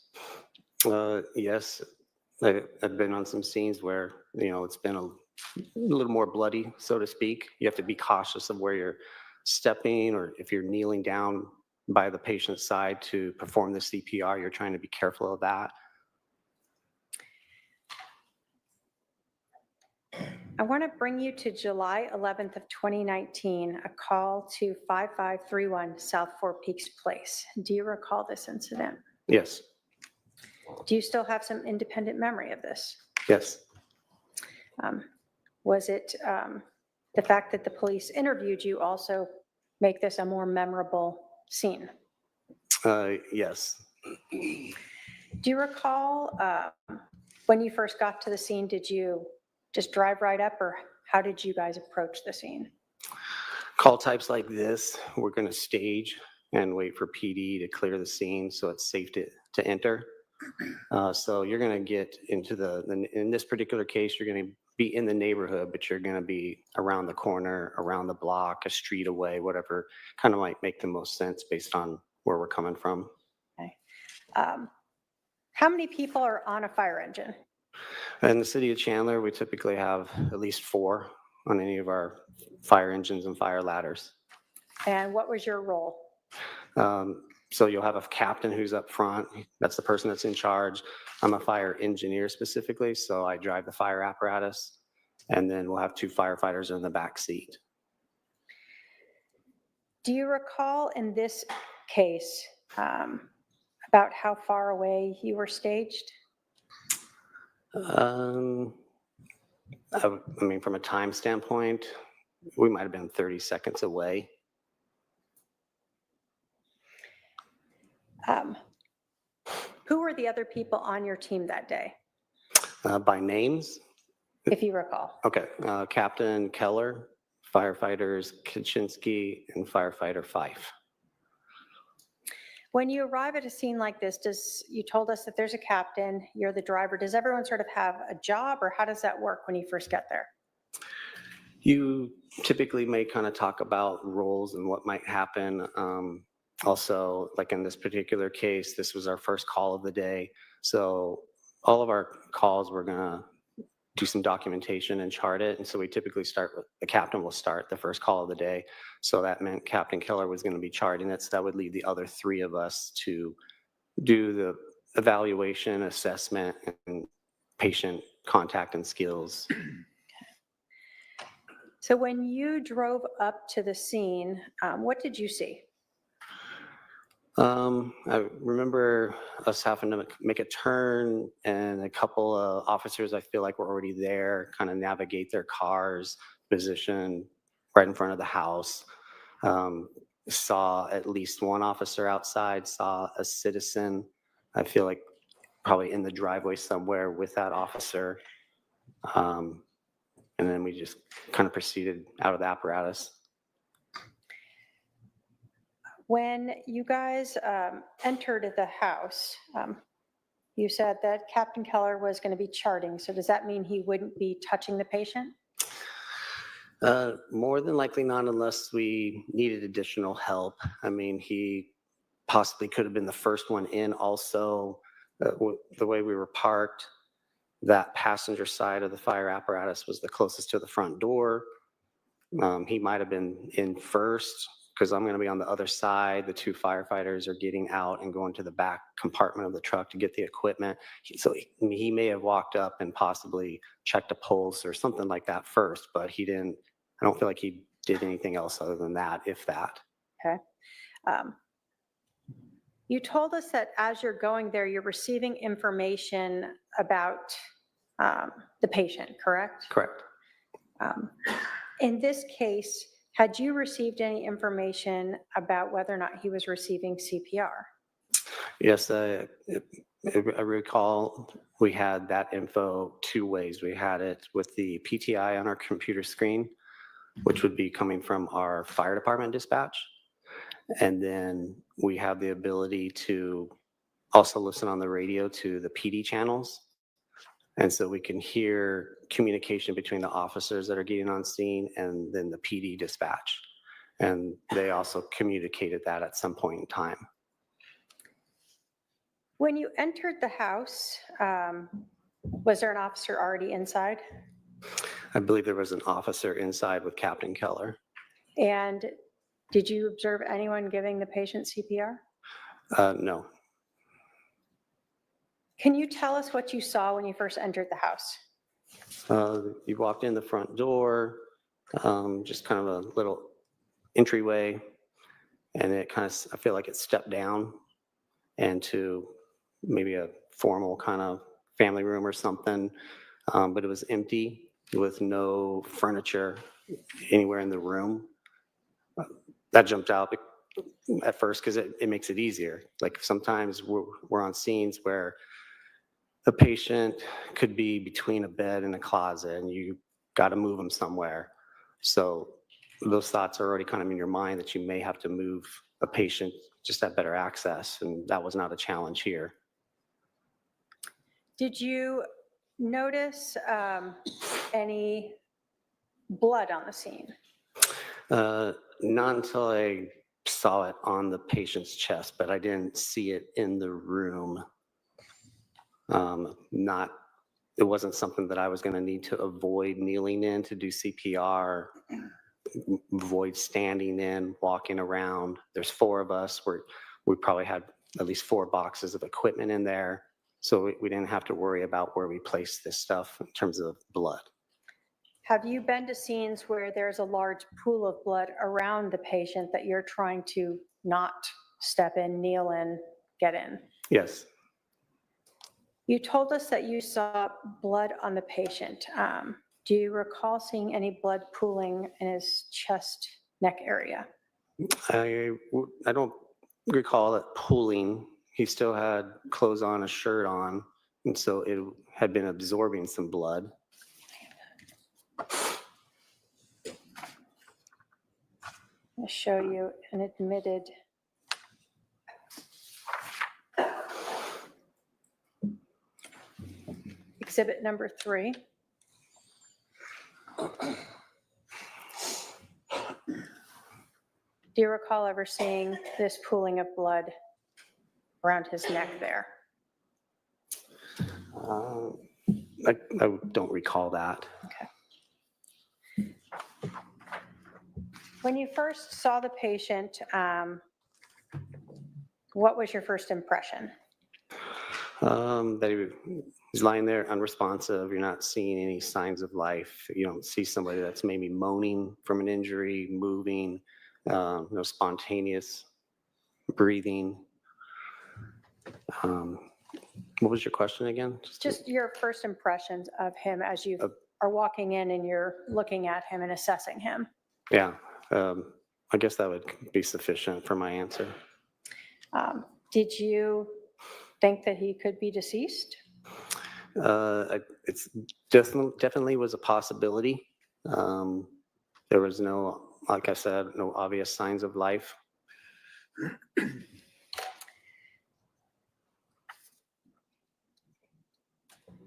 Yes, I've been on some scenes where, it's been a little more bloody, so to speak. You have to be cautious of where you're stepping, or if you're kneeling down by the patient's side to perform the CPR, you're trying to be careful of that. I want to bring you to July 11th of 2019, a call to 5531 South Four Peaks Place. Do you recall this incident? Yes. Do you still have some independent memory of this? Yes. Was it the fact that the police interviewed you also make this a more memorable scene. Yes. Do you recall when you first got to the scene, did you just drive right up, or how did you guys approach the scene? Call types like this, we're going to stage and wait for PD to clear the scene so it's safe to enter. So you're going to get into in this particular case, you're going to be in the neighborhood, but you're going to be around the corner, around the block, a street away, whatever kind of might make the most sense based on where we're coming from. Okay. How many people are on a fire engine? In the city of Chandler, we typically have at least 4 on any of our fire engines and fire ladders. And what was your role? So you'll have a captain who's up front. That's the person that's in charge. I'm a fire engineer specifically, so I drive the fire apparatus. And then we'll have 2 firefighters in the back seat. Do you recall in this case about how far away you were staged? I mean, from a time standpoint, we might have been 30 seconds away. Who were the other people on your team that day, By names? if you recall? Okay, Captain Keller, firefighters Kaczynski, and firefighter Fife. When you arrive at a scene like this, you told us that there's a captain, you're the driver. Does everyone sort of have a job, or how does that work when you first get there? You typically may kind of talk about roles and what might happen. Also, like in this particular case, this was our first call of the day. So all of our calls, we're gonna do some documentation and chart it. And so we typically start with, the captain will start the first call of the day. So that meant Captain Keller was gonna be charting it. So that would leave the other 3 of us to do the evaluation, assessment, and patient contact and skills. So when you drove up to the scene, what did you see? I remember us having to make a turn, and a couple of officers, I feel like, were already there, kind of navigate their cars, position right in front of the house. Saw at least one officer outside, saw a citizen, I feel like probably in the driveway somewhere with that officer. And then we just kind of proceeded out of the apparatus. When you guys entered the house, you said that Captain Keller was going to be charting. So does that mean he wouldn't be touching the patient? More than likely not, unless we needed additional help. I mean, he possibly could have been the first one in also. The way we were parked, that passenger side of the fire apparatus was the closest to the front door. He might have been in first, because I'm going to be on the other side. The 2 firefighters are getting out and going to the back compartment of the truck to get the equipment. So he may have walked up and possibly checked a pulse or something like that first, but he didn't. I don't feel like he did anything else other than that, if that. Okay. You told us that as you're going there, you're receiving information about the patient, correct? Correct. In this case, had you received any information about whether or not he was receiving CPR? Yes, I recall we had that info 2 ways. We had it with the PTI on our computer screen, which would be coming from our fire department dispatch. And then we have the ability to also listen on the radio to the PD channels. And so we can hear communication between the officers that are getting on scene and then the PD dispatch. And they also communicated that at some point in time. When you entered the house, was there an officer already inside? I believe there was an officer inside with Captain Keller. And did you observe anyone giving the patient CPR? No. Can you tell us what you saw when you first entered the house? You walked in the front door, just kind of a little entryway, and it kind of, I feel like it stepped down into maybe a formal kind of family room or something, but it was empty with no furniture anywhere in the room. that jumped out at first because it makes it easier. Like sometimes we're on scenes where the patient could be between a bed and a closet and you got to move them somewhere. So those thoughts are already kind of in your mind that you may have to move a patient just have better access. And that was not a challenge here. Did you notice any blood on the scene? Not until I saw it on the patient's chest, but I didn't see it in the room. It wasn't something that I was going to need to avoid kneeling in to do CPR, avoid standing in, walking around. There's 4 of us. We probably had at least 4 boxes of equipment in there. So we didn't have to worry about where we placed this stuff in terms of blood. Have you been to scenes where there's a large pool of blood around the patient that you're trying to not step in, kneel in, get in? Yes. You told us that you saw blood on the patient. Do you recall seeing any blood pooling in his chest, neck area? I don't recall it pooling. He still had clothes on, a shirt on, and so it had been absorbing some blood. I'll show you an admitted exhibit number 3. Do you recall ever seeing this pooling of blood around his neck there? I don't recall that. Okay. When you first saw the patient, what was your first impression? That he's lying there unresponsive. You're not seeing any signs of life. You don't see somebody that's maybe moaning from an injury, moving, no spontaneous breathing. What was your question again? Just your first impressions of him as you are walking in and you're looking at him and assessing him. Yeah, I guess that would be sufficient for my answer. Did you think that he could be deceased? It's definitely was a possibility. There was no, like I said, no obvious signs of life.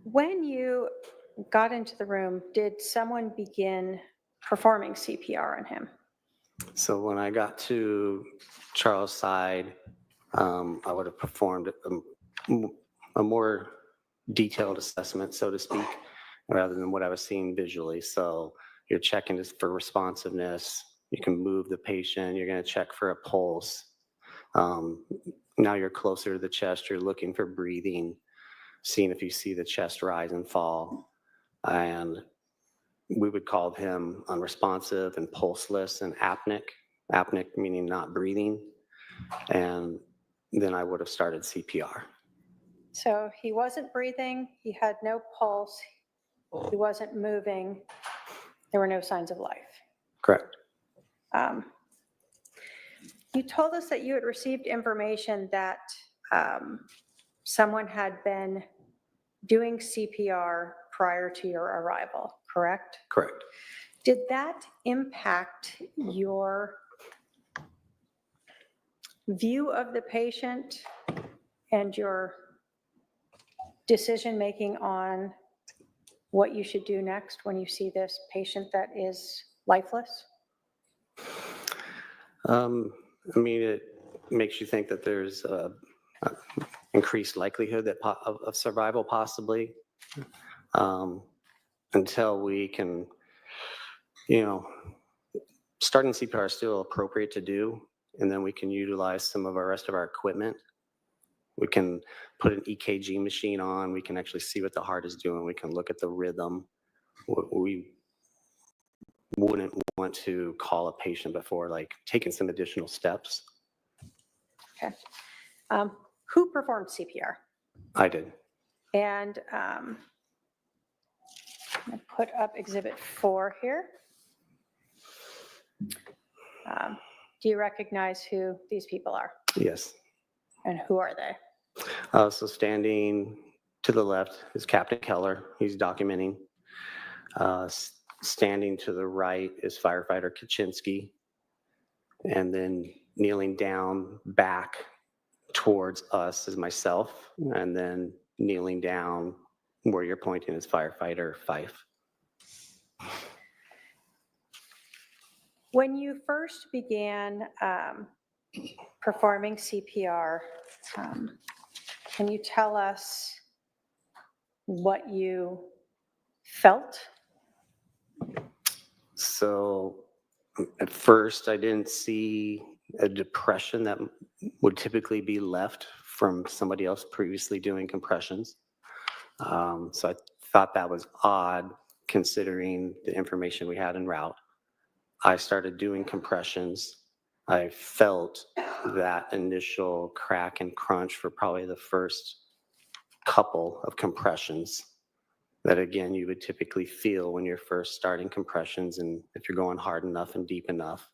When you got into the room, did someone begin performing CPR on him? So when I got to Charles' side, I would have performed a more detailed assessment, so to speak, rather than what I was seeing visually. So you're checking for responsiveness. You can move the patient. You're going to check for a pulse. Now you're closer to the chest. You're looking for breathing, seeing if you see the chest rise and fall. And we would call him unresponsive and pulseless and apneic. Apneic meaning not breathing. And then I would have started CPR. So he wasn't breathing, he had no pulse, he wasn't moving, there were no signs of life. Correct. You told us that you had received information that someone had been doing CPR prior to your arrival, correct? Correct. Did that impact your view of the patient and your decision-making on what you should do next when you see this patient that is lifeless? I mean, it makes you think that there's increased likelihood that of survival possibly, until we can, starting CPR is still appropriate to do, and then we can utilize some of our rest of our equipment. We can put an EKG machine on. We can actually see what the heart is doing. We can look at the rhythm. We wouldn't want to call a patient before taking some additional steps. Okay. Who performed CPR? I did. And I'm going to put up exhibit 4 here. Do you recognize who these people are? Yes. And who are they? So standing to the left is Captain Keller. He's documenting. Standing to the right is firefighter Kaczynski. And then kneeling down back towards us is myself. And then kneeling down where you're pointing is firefighter Fife. When you first began performing CPR, can you tell us what you felt? So at first, I didn't see a depression that would typically be left from somebody else previously doing compressions. So I thought that was odd considering the information we had en route. I started doing compressions. I felt that initial crack and crunch for probably the first couple of compressions that, again, you would typically feel when you're first starting compressions and if you're going hard enough and deep enough.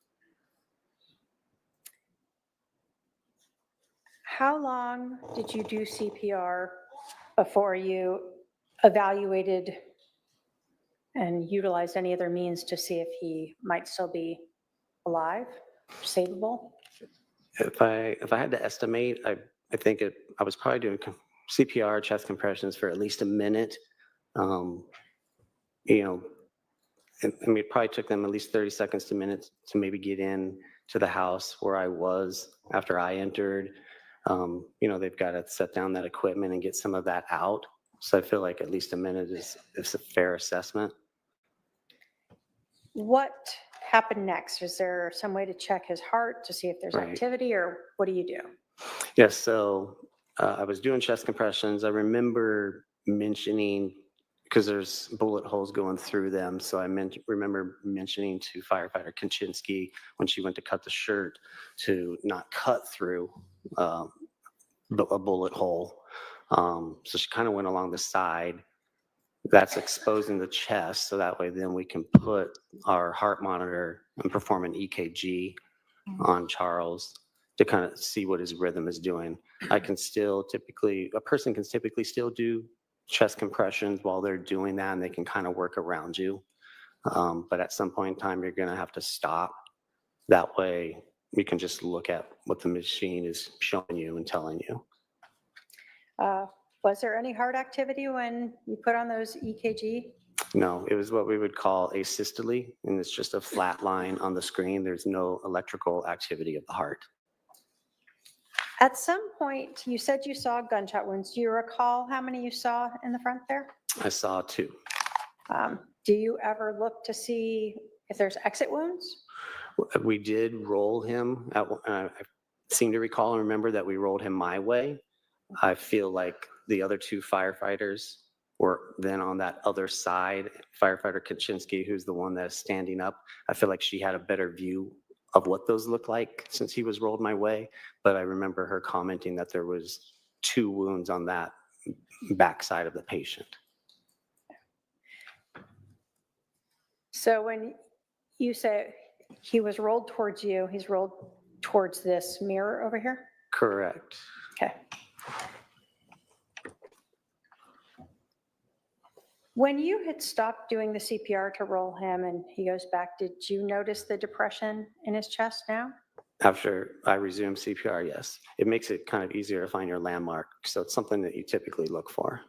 How long did you do CPR before you evaluated and utilized any other means to see if he might still be alive, savable? If I had to estimate, I think I was probably doing CPR, chest compressions for at least a minute. It probably took them at least 30 seconds to minutes to maybe get in to the house where I was after I entered. They've got to set down that equipment and get some of that out. So I feel like at least a minute is a fair assessment. What happened next? Is there some way to check his heart to see if there's activity, or what do you do? Yes, so I was doing chest compressions. I remember mentioning, because there's bullet holes going through them, so I remember mentioning to firefighter Kaczynski when she went to cut the shirt to not cut through a bullet hole. So she kind of went along the side. That's exposing the chest, so that way then we can put our heart monitor and perform an EKG on Charles to kind of see what his rhythm is doing. A person can typically still do chest compressions while they're doing that, and they can kind of work around you. But at some point in time, you're going to have to stop. That way we can just look at what the machine is showing you and telling you. Was there any heart activity when you put on those EKG? No, it was what we would call asystole, and it's just a flat line on the screen. There's no electrical activity of the heart. At some point, you said you saw gunshot wounds. Do you recall how many you saw in the front there? I saw 2. Do you ever look to see if there's exit wounds? We did roll him. I seem to recall and remember that we rolled him my way. I feel like the other 2 firefighters were then on that other side. Firefighter Kaczynski, who's the one that's standing up, I feel like she had a better view of what those look like since he was rolled my way. But I remember her commenting that there was 2 wounds on that backside of the patient. So when you say he was rolled towards you, he's rolled towards this mirror over here? Correct. Okay. When you had stopped doing the CPR to roll him and he goes back, did you notice the depression in his chest now? After I resumed CPR, yes. It makes it kind of easier to find your landmark. So it's something that you typically look for.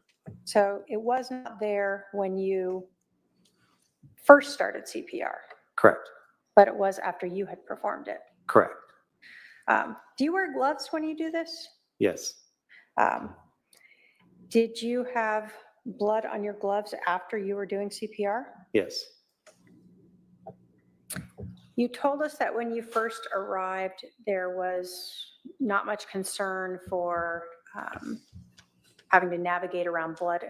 So it was not there when you first started CPR? Correct. But it was after you had performed it? Correct. Do you wear gloves when you do this? Yes. Did you have blood on your gloves after you were doing CPR? Yes. You told us that when you first arrived, there was not much concern for having to navigate around blood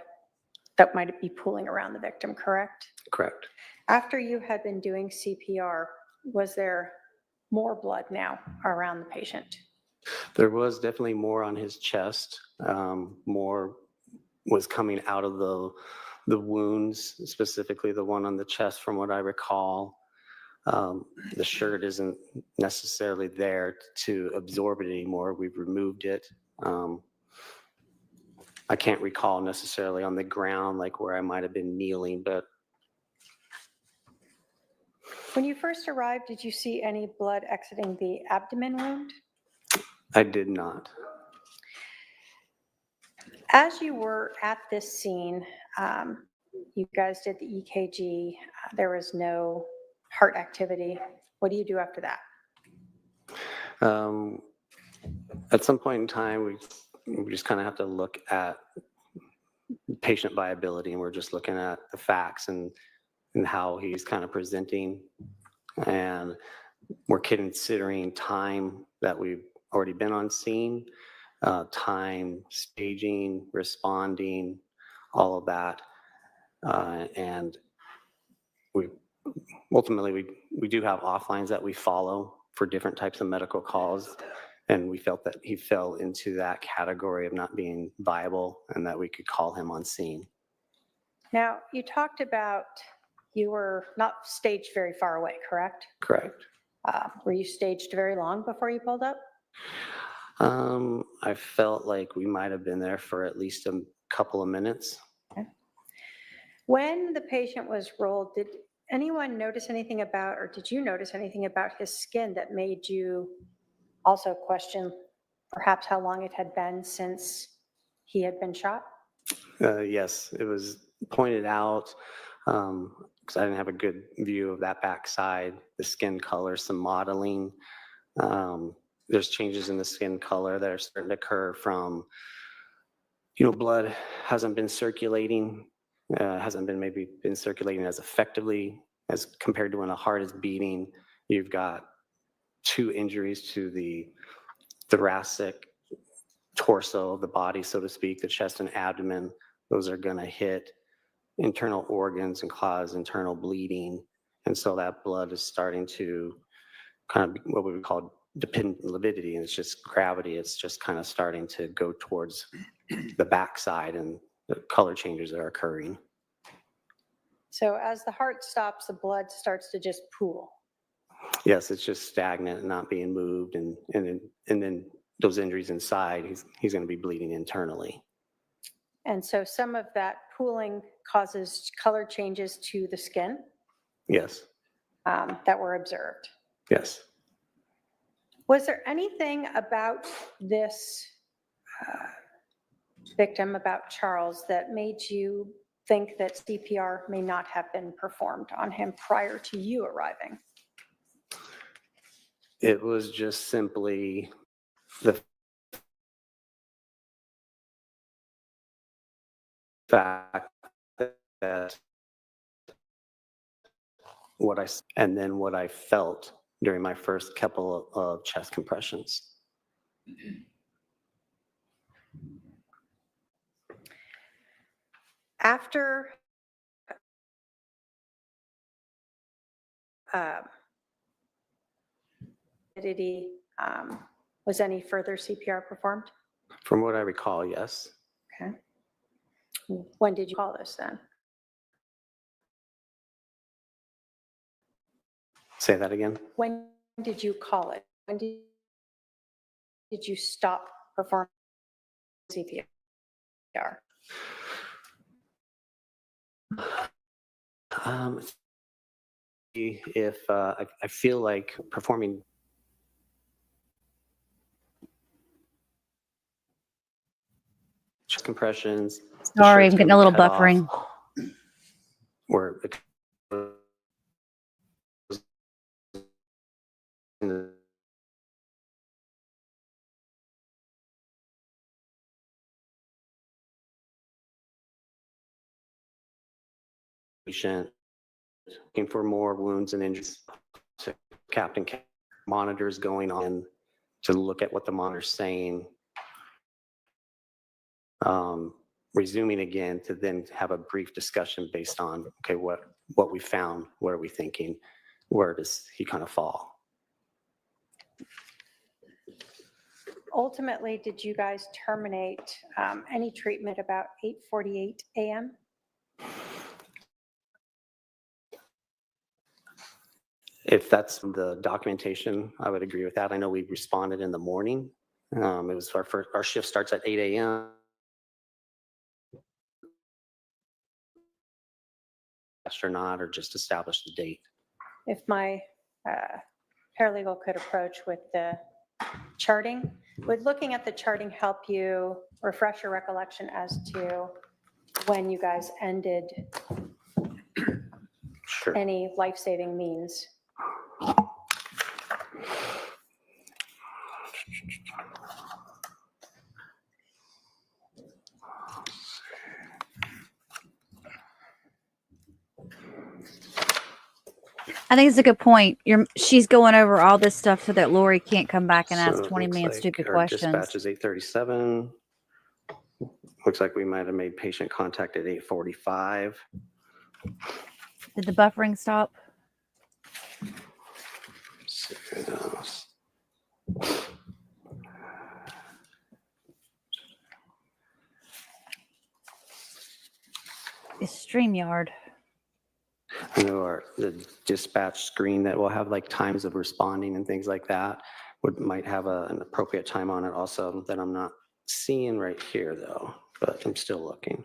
that might be pooling around the victim, correct? Correct. After you had been doing CPR, was there more blood now around the patient? There was definitely more on his chest. More was coming out of the wounds, specifically the one on the chest from what I recall. The shirt isn't necessarily there to absorb it anymore. We've removed it. I can't recall necessarily on the ground, like where I might have been kneeling, but When you first arrived, did you see any blood exiting the abdomen wound? I did not. As you were at this scene, you guys did the EKG, there was no heart activity. What do you do after that? At some point in time, we just kind of have to look at patient viability, and we're just looking at the facts and how he's kind of presenting. And we're considering time that we've already been on scene, time, staging, responding, all of that. And we ultimately, we do have offlines that we follow for different types of medical calls. And we felt that he fell into that category of not being viable and that we could call him on scene. Now, you talked about you were not staged very far away, correct? Correct. Were you staged very long before you pulled up? I felt like we might have been there for at least a couple of minutes. Okay. When the patient was rolled, did anyone notice anything about, or did you notice anything about his skin that made you also question perhaps how long it had been since he had been shot? Yes, it was pointed out because I didn't have a good view of that backside, the skin color, some modeling. There's changes in the skin color that are starting to occur from, blood hasn't been circulating, hasn't been maybe been circulating as effectively as compared to when a heart is beating. You've got 2 injuries to the thoracic torso of the body, so to speak, the chest and abdomen. Those are going to hit internal organs and cause internal bleeding. And so that blood is starting to kind of what we would call dependent lividity, and it's just gravity. It's just kind of starting to go towards the backside, and the color changes are occurring. So as the heart stops, the blood starts to just pool. Yes, it's just stagnant and not being moved, and then those injuries inside, he's going to be bleeding internally. And so some of that pooling causes color changes to the skin? Yes. That were observed? Yes. Was there anything about this victim, about Charles, that made you think that CPR may not have been performed on him prior to you arriving? It was just simply the fact that what I felt during my first couple of chest compressions. After was any further CPR performed? From what I recall, yes. Okay. When did you call this then? Say that again. When did you call it? When did you stop performing CPR? If I feel like performing chest compressions. Sorry, I'm getting a little buffering. Or patient looking for more wounds and injuries. So Captain monitors going on to look at what the monitor's saying. Resuming again to then have a brief discussion based on, okay, what we found, what are we thinking, where does he kind of fall? Ultimately, did you guys terminate any treatment about 8:48 a.m.? If that's the documentation, I would agree with that. I know we responded in the morning. It was our shift starts at 8 a.m. Or not, or just establish the date. If my paralegal could approach with the charting, would looking at the charting help you refresh your recollection as to when you guys ended Sure. any life-saving means? I think it's a good point. She's going over all this stuff so that Lori can't come back and ask So it 20 looks million like stupid our questions. dispatch is 8:37. Looks like we might have made patient contact at 8:45. Did the buffering stop? It's StreamYard. I know the dispatch screen that will have like times of responding and things like that might have an appropriate time on it also that I'm not seeing right here though, but I'm still looking.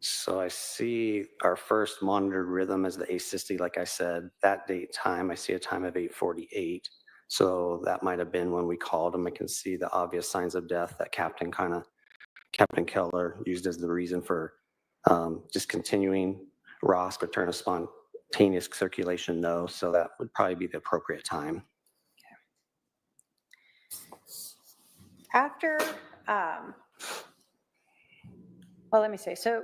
So I see our first monitored rhythm as the asystole, like I said, that date time, I see a time of 8:48. So that might have been when we called him. I can see the obvious signs of death that Captain Keller used as the reason for discontinuing ROSC, return of spontaneous circulation, no. So that would probably be the appropriate time. After, well, let me say, so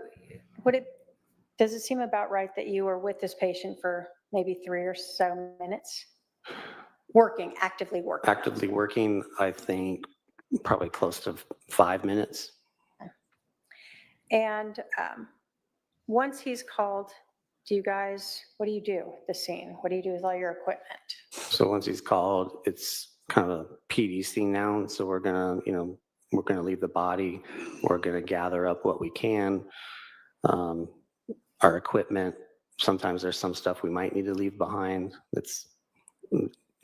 does it seem about right that you were with this patient for maybe 3 or so minutes? Actively working? Actively working, I think probably close to 5 minutes. And once he's called, what do you do at the scene? What do you do with all your equipment? So once he's called, it's kind of a PD scene now. So we're gonna leave the body. We're gonna gather up what we can. Our equipment, sometimes there's some stuff we might need to leave behind that's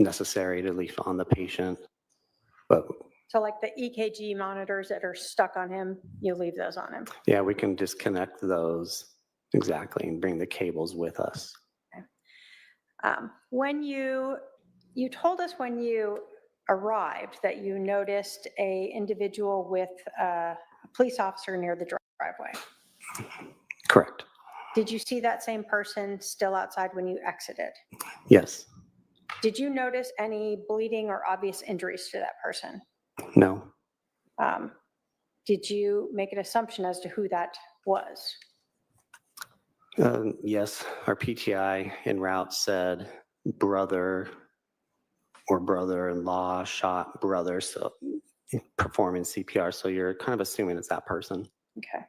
necessary to leave on the patient. But So like the EKG monitors that are stuck on him, you leave those on him? yeah, we can disconnect those exactly and bring the cables with us. Okay. When you told us when you arrived that you noticed a individual with a police officer near the driveway. Correct. Did you see that same person still outside when you exited? Yes. Did you notice any bleeding or obvious injuries to that person? No. Did you make an assumption as to who that was? Yes, our PTI en route said brother or brother-in-law shot brother, so performing CPR. So you're kind of assuming it's that person. Okay.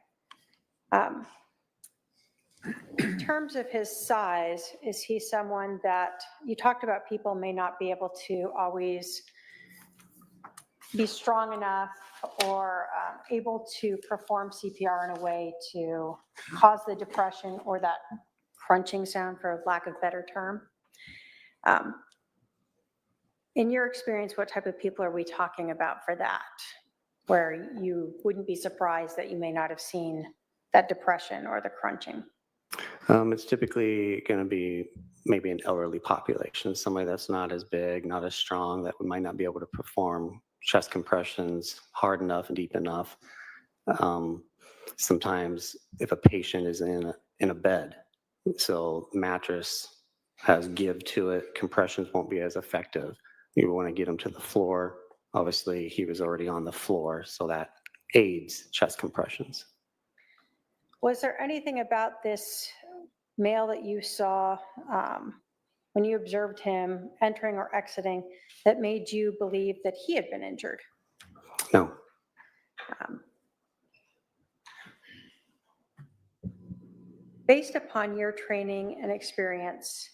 In terms of his size, is he someone that, you talked about people may not be able to always be strong enough or able to perform CPR in a way to cause the depression or that crunching sound, for lack of a better term. In your experience, what type of people are we talking about for that, where you wouldn't be surprised that you may not have seen that depression or the crunching? It's typically going to be maybe an elderly population, somebody that's not as big, not as strong, that we might not be able to perform chest compressions hard enough and deep enough. Sometimes if a patient is in a bed, so mattress has give to it, compressions won't be as effective. You want to get them to the floor. Obviously, he was already on the floor, so that aids chest compressions. Was there anything about this male that you saw when you observed him entering or exiting that made you believe that he had been injured? No. Based upon your training and experience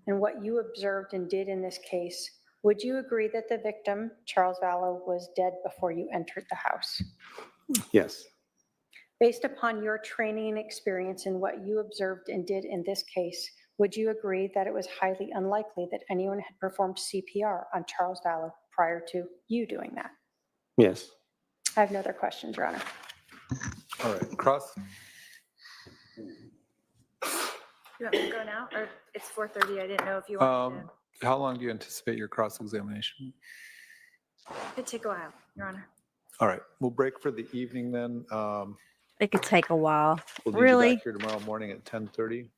and what you observed and did in this case, Would you agree that the victim, Charles Vallow, was dead before you entered the house? Yes. Based upon your training and experience and what you observed and did in this case, would you agree that it was highly unlikely that anyone had performed CPR on Charles Vallow prior to you doing that? Yes. I have no other questions, Your Honor. All right, cross. You want me to go now, or it's 4:30? I didn't know if you wanted How long do you anticipate your cross-examination? to. It'd take a while, Your Honor. All right, we'll break for the evening then. It could take a while. We'll need you Really? back here tomorrow morning at 10:30.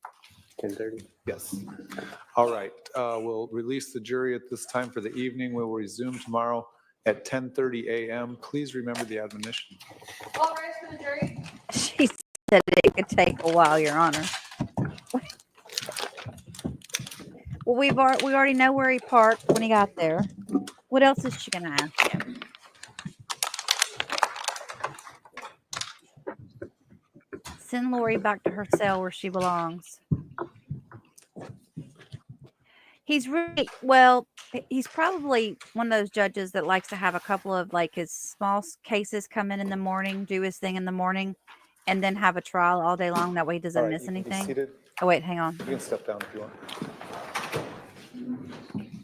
10:30. Yes. All right, we'll release the jury at this time for the evening. We will resume tomorrow at 10:30 a.m. Please remember the admonition. All rise for the jury. She said it could take a while, Your Honor. Well, we already know where he parked when he got there. What else is she gonna ask him? Send Lori back to her cell where she belongs. He's really, well, he's probably one of those judges that likes to have a couple of like his small cases come in the morning, do his thing in the morning, and then have a trial all day long. That way he doesn't All right, miss you can be anything. seated. Oh, wait, hang on. You can step down if you want.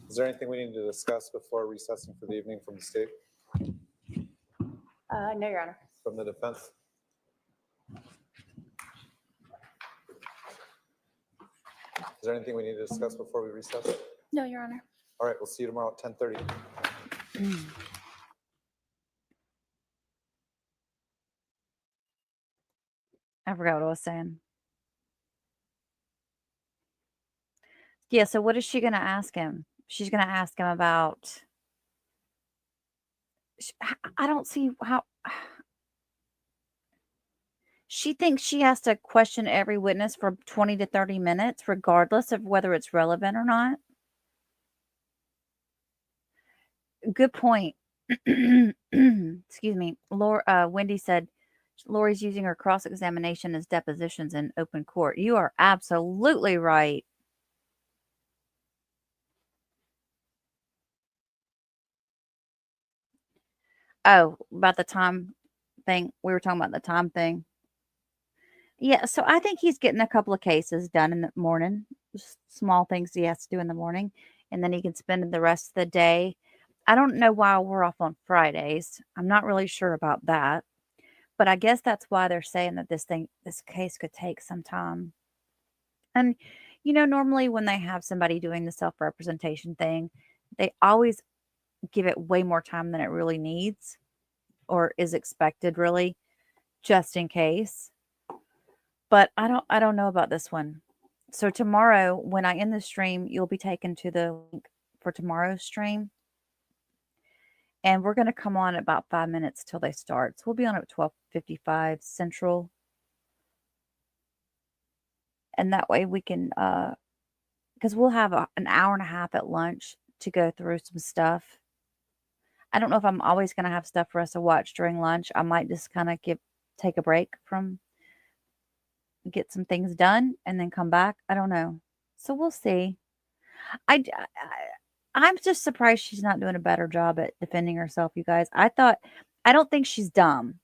Is there anything we need to discuss before recessing for the evening from the state, No, Your Honor. from the defense? Is there anything we need to discuss before we recess? No, Your Honor. All right, we'll see you tomorrow at 10:30. I forgot what I was saying. Yeah, so what is she going to ask him? She's going to ask him about. I don't see how. She thinks she has to question every witness for 20 to 30 minutes, regardless of whether it's relevant or not. Good point. Excuse me. Wendy said Lori's using her cross-examination as depositions in open court. You are absolutely right. Oh, about the time thing. We were talking about the time thing. Yeah, so I think he's getting a couple of cases done in the morning, just small things he has to do in the morning, and then he can spend the rest of the day. I don't know why we're off on Fridays. I'm not really sure about that, but I guess that's why they're saying that this case could take some time. And, normally when they have somebody doing the self-representation thing, they always give it way more time than it really needs or is expected, really, just in case. But I don't know about this one. So tomorrow, when I end the stream, you'll be taken to the link for tomorrow's stream. And we're going to come on about 5 minutes till they start. So we'll be on at 12:55 Central. And that way we can, because we'll have an hour and a half at lunch to go through some stuff. I don't know if I'm always going to have stuff for us to watch during lunch. I might just kind of take a break from, get some things done and then come back. I don't know. So we'll see. I'm just surprised she's not doing a better job at defending herself, you guys. I don't think she's dumb,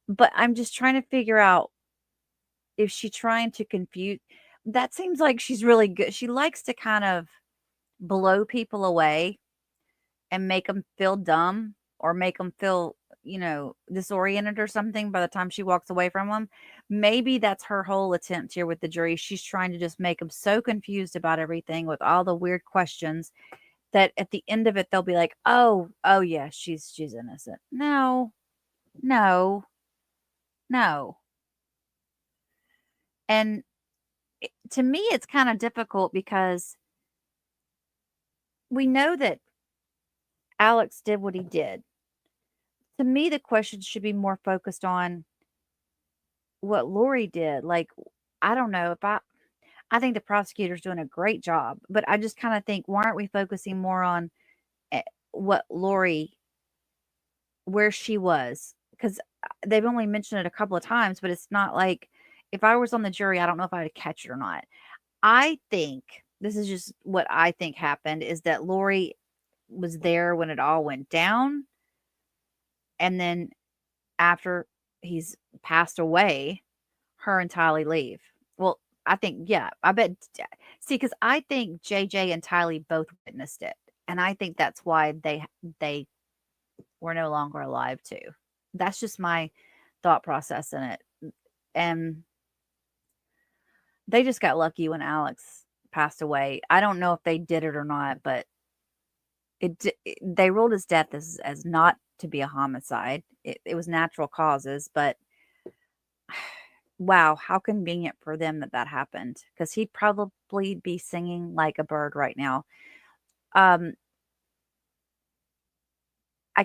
but I'm just trying to figure out if she's trying to confuse. That seems like she's really good. She likes to kind of blow people away and make them feel dumb or make them feel, disoriented or something by the time she walks away from them. Maybe that's her whole attempt here with the jury. She's trying to just make them so confused about everything with all the weird questions that at the end of it, they'll be like, oh yeah, she's innocent. No. And to me, it's kind of difficult because we know that Alex did what he did. To me, the question should be more focused on what Lori did. Like, I don't know if I think the prosecutor's doing a great job, but I just kind of think, why aren't we focusing more on what Lori, where she was? Because they've only mentioned it a couple of times, but it's not like, if I was on the jury, I don't know if I would catch it or not. I think, this is just what I think happened, is that Lori was there when it all went down. And then after he's passed away, her and Tylee leave. Well, I think, yeah, I bet. See, because I think JJ and Tylee both witnessed it. And I think that's why they were no longer alive too. That's just my thought process in it. And they just got lucky when Alex passed away. I don't know if they did it or not, but they ruled his death as not to be a homicide. It was natural causes, but wow, how convenient for them that happened, because he'd probably be singing like a bird right now. I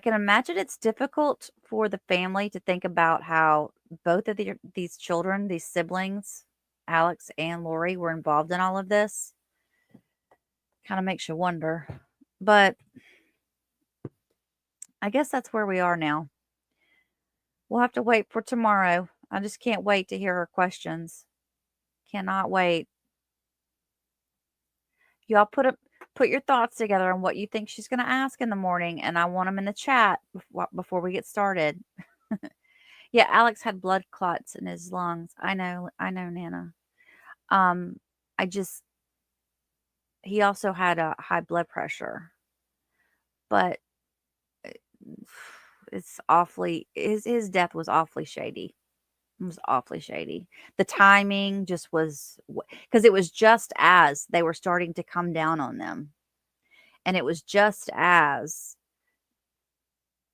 can imagine it's difficult for the family to think about how both of these children, these siblings, Alex and Lori, were involved in all of this. Kind of makes you wonder. But I guess that's where we are now. We'll have to wait for tomorrow. I just can't wait to hear her questions. Cannot wait. Y'all put your thoughts together on what you think she's going to ask in the morning, and I want them in the chat before we get started. Yeah, Alex had blood clots in his lungs. I know, Nana. He also had a high blood pressure, but it's awfully, his death was awfully shady. It was awfully shady. The timing just was, because it was just as they were starting to come down on them. And it was just as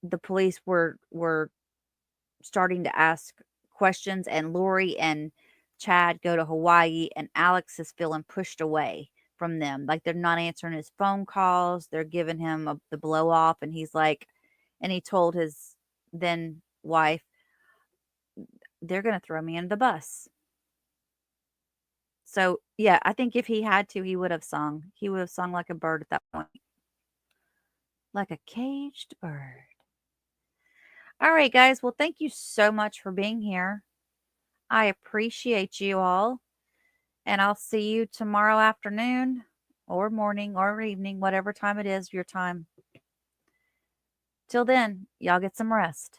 the police were starting to ask questions, and Lori and Chad go to Hawaii, and Alex is feeling pushed away from them. Like, they're not answering his phone calls. They're giving him the blow off. And he's like, and he told his then wife, they're going to throw me under the bus. So, yeah, I think if he had to, he would have sung. He would have sung like a bird at that point. Like a caged bird. All right, guys. Well, thank you so much for being here. I appreciate you all. And I'll see you tomorrow afternoon or morning or evening, whatever time it is, your time. Till then, y'all get some rest.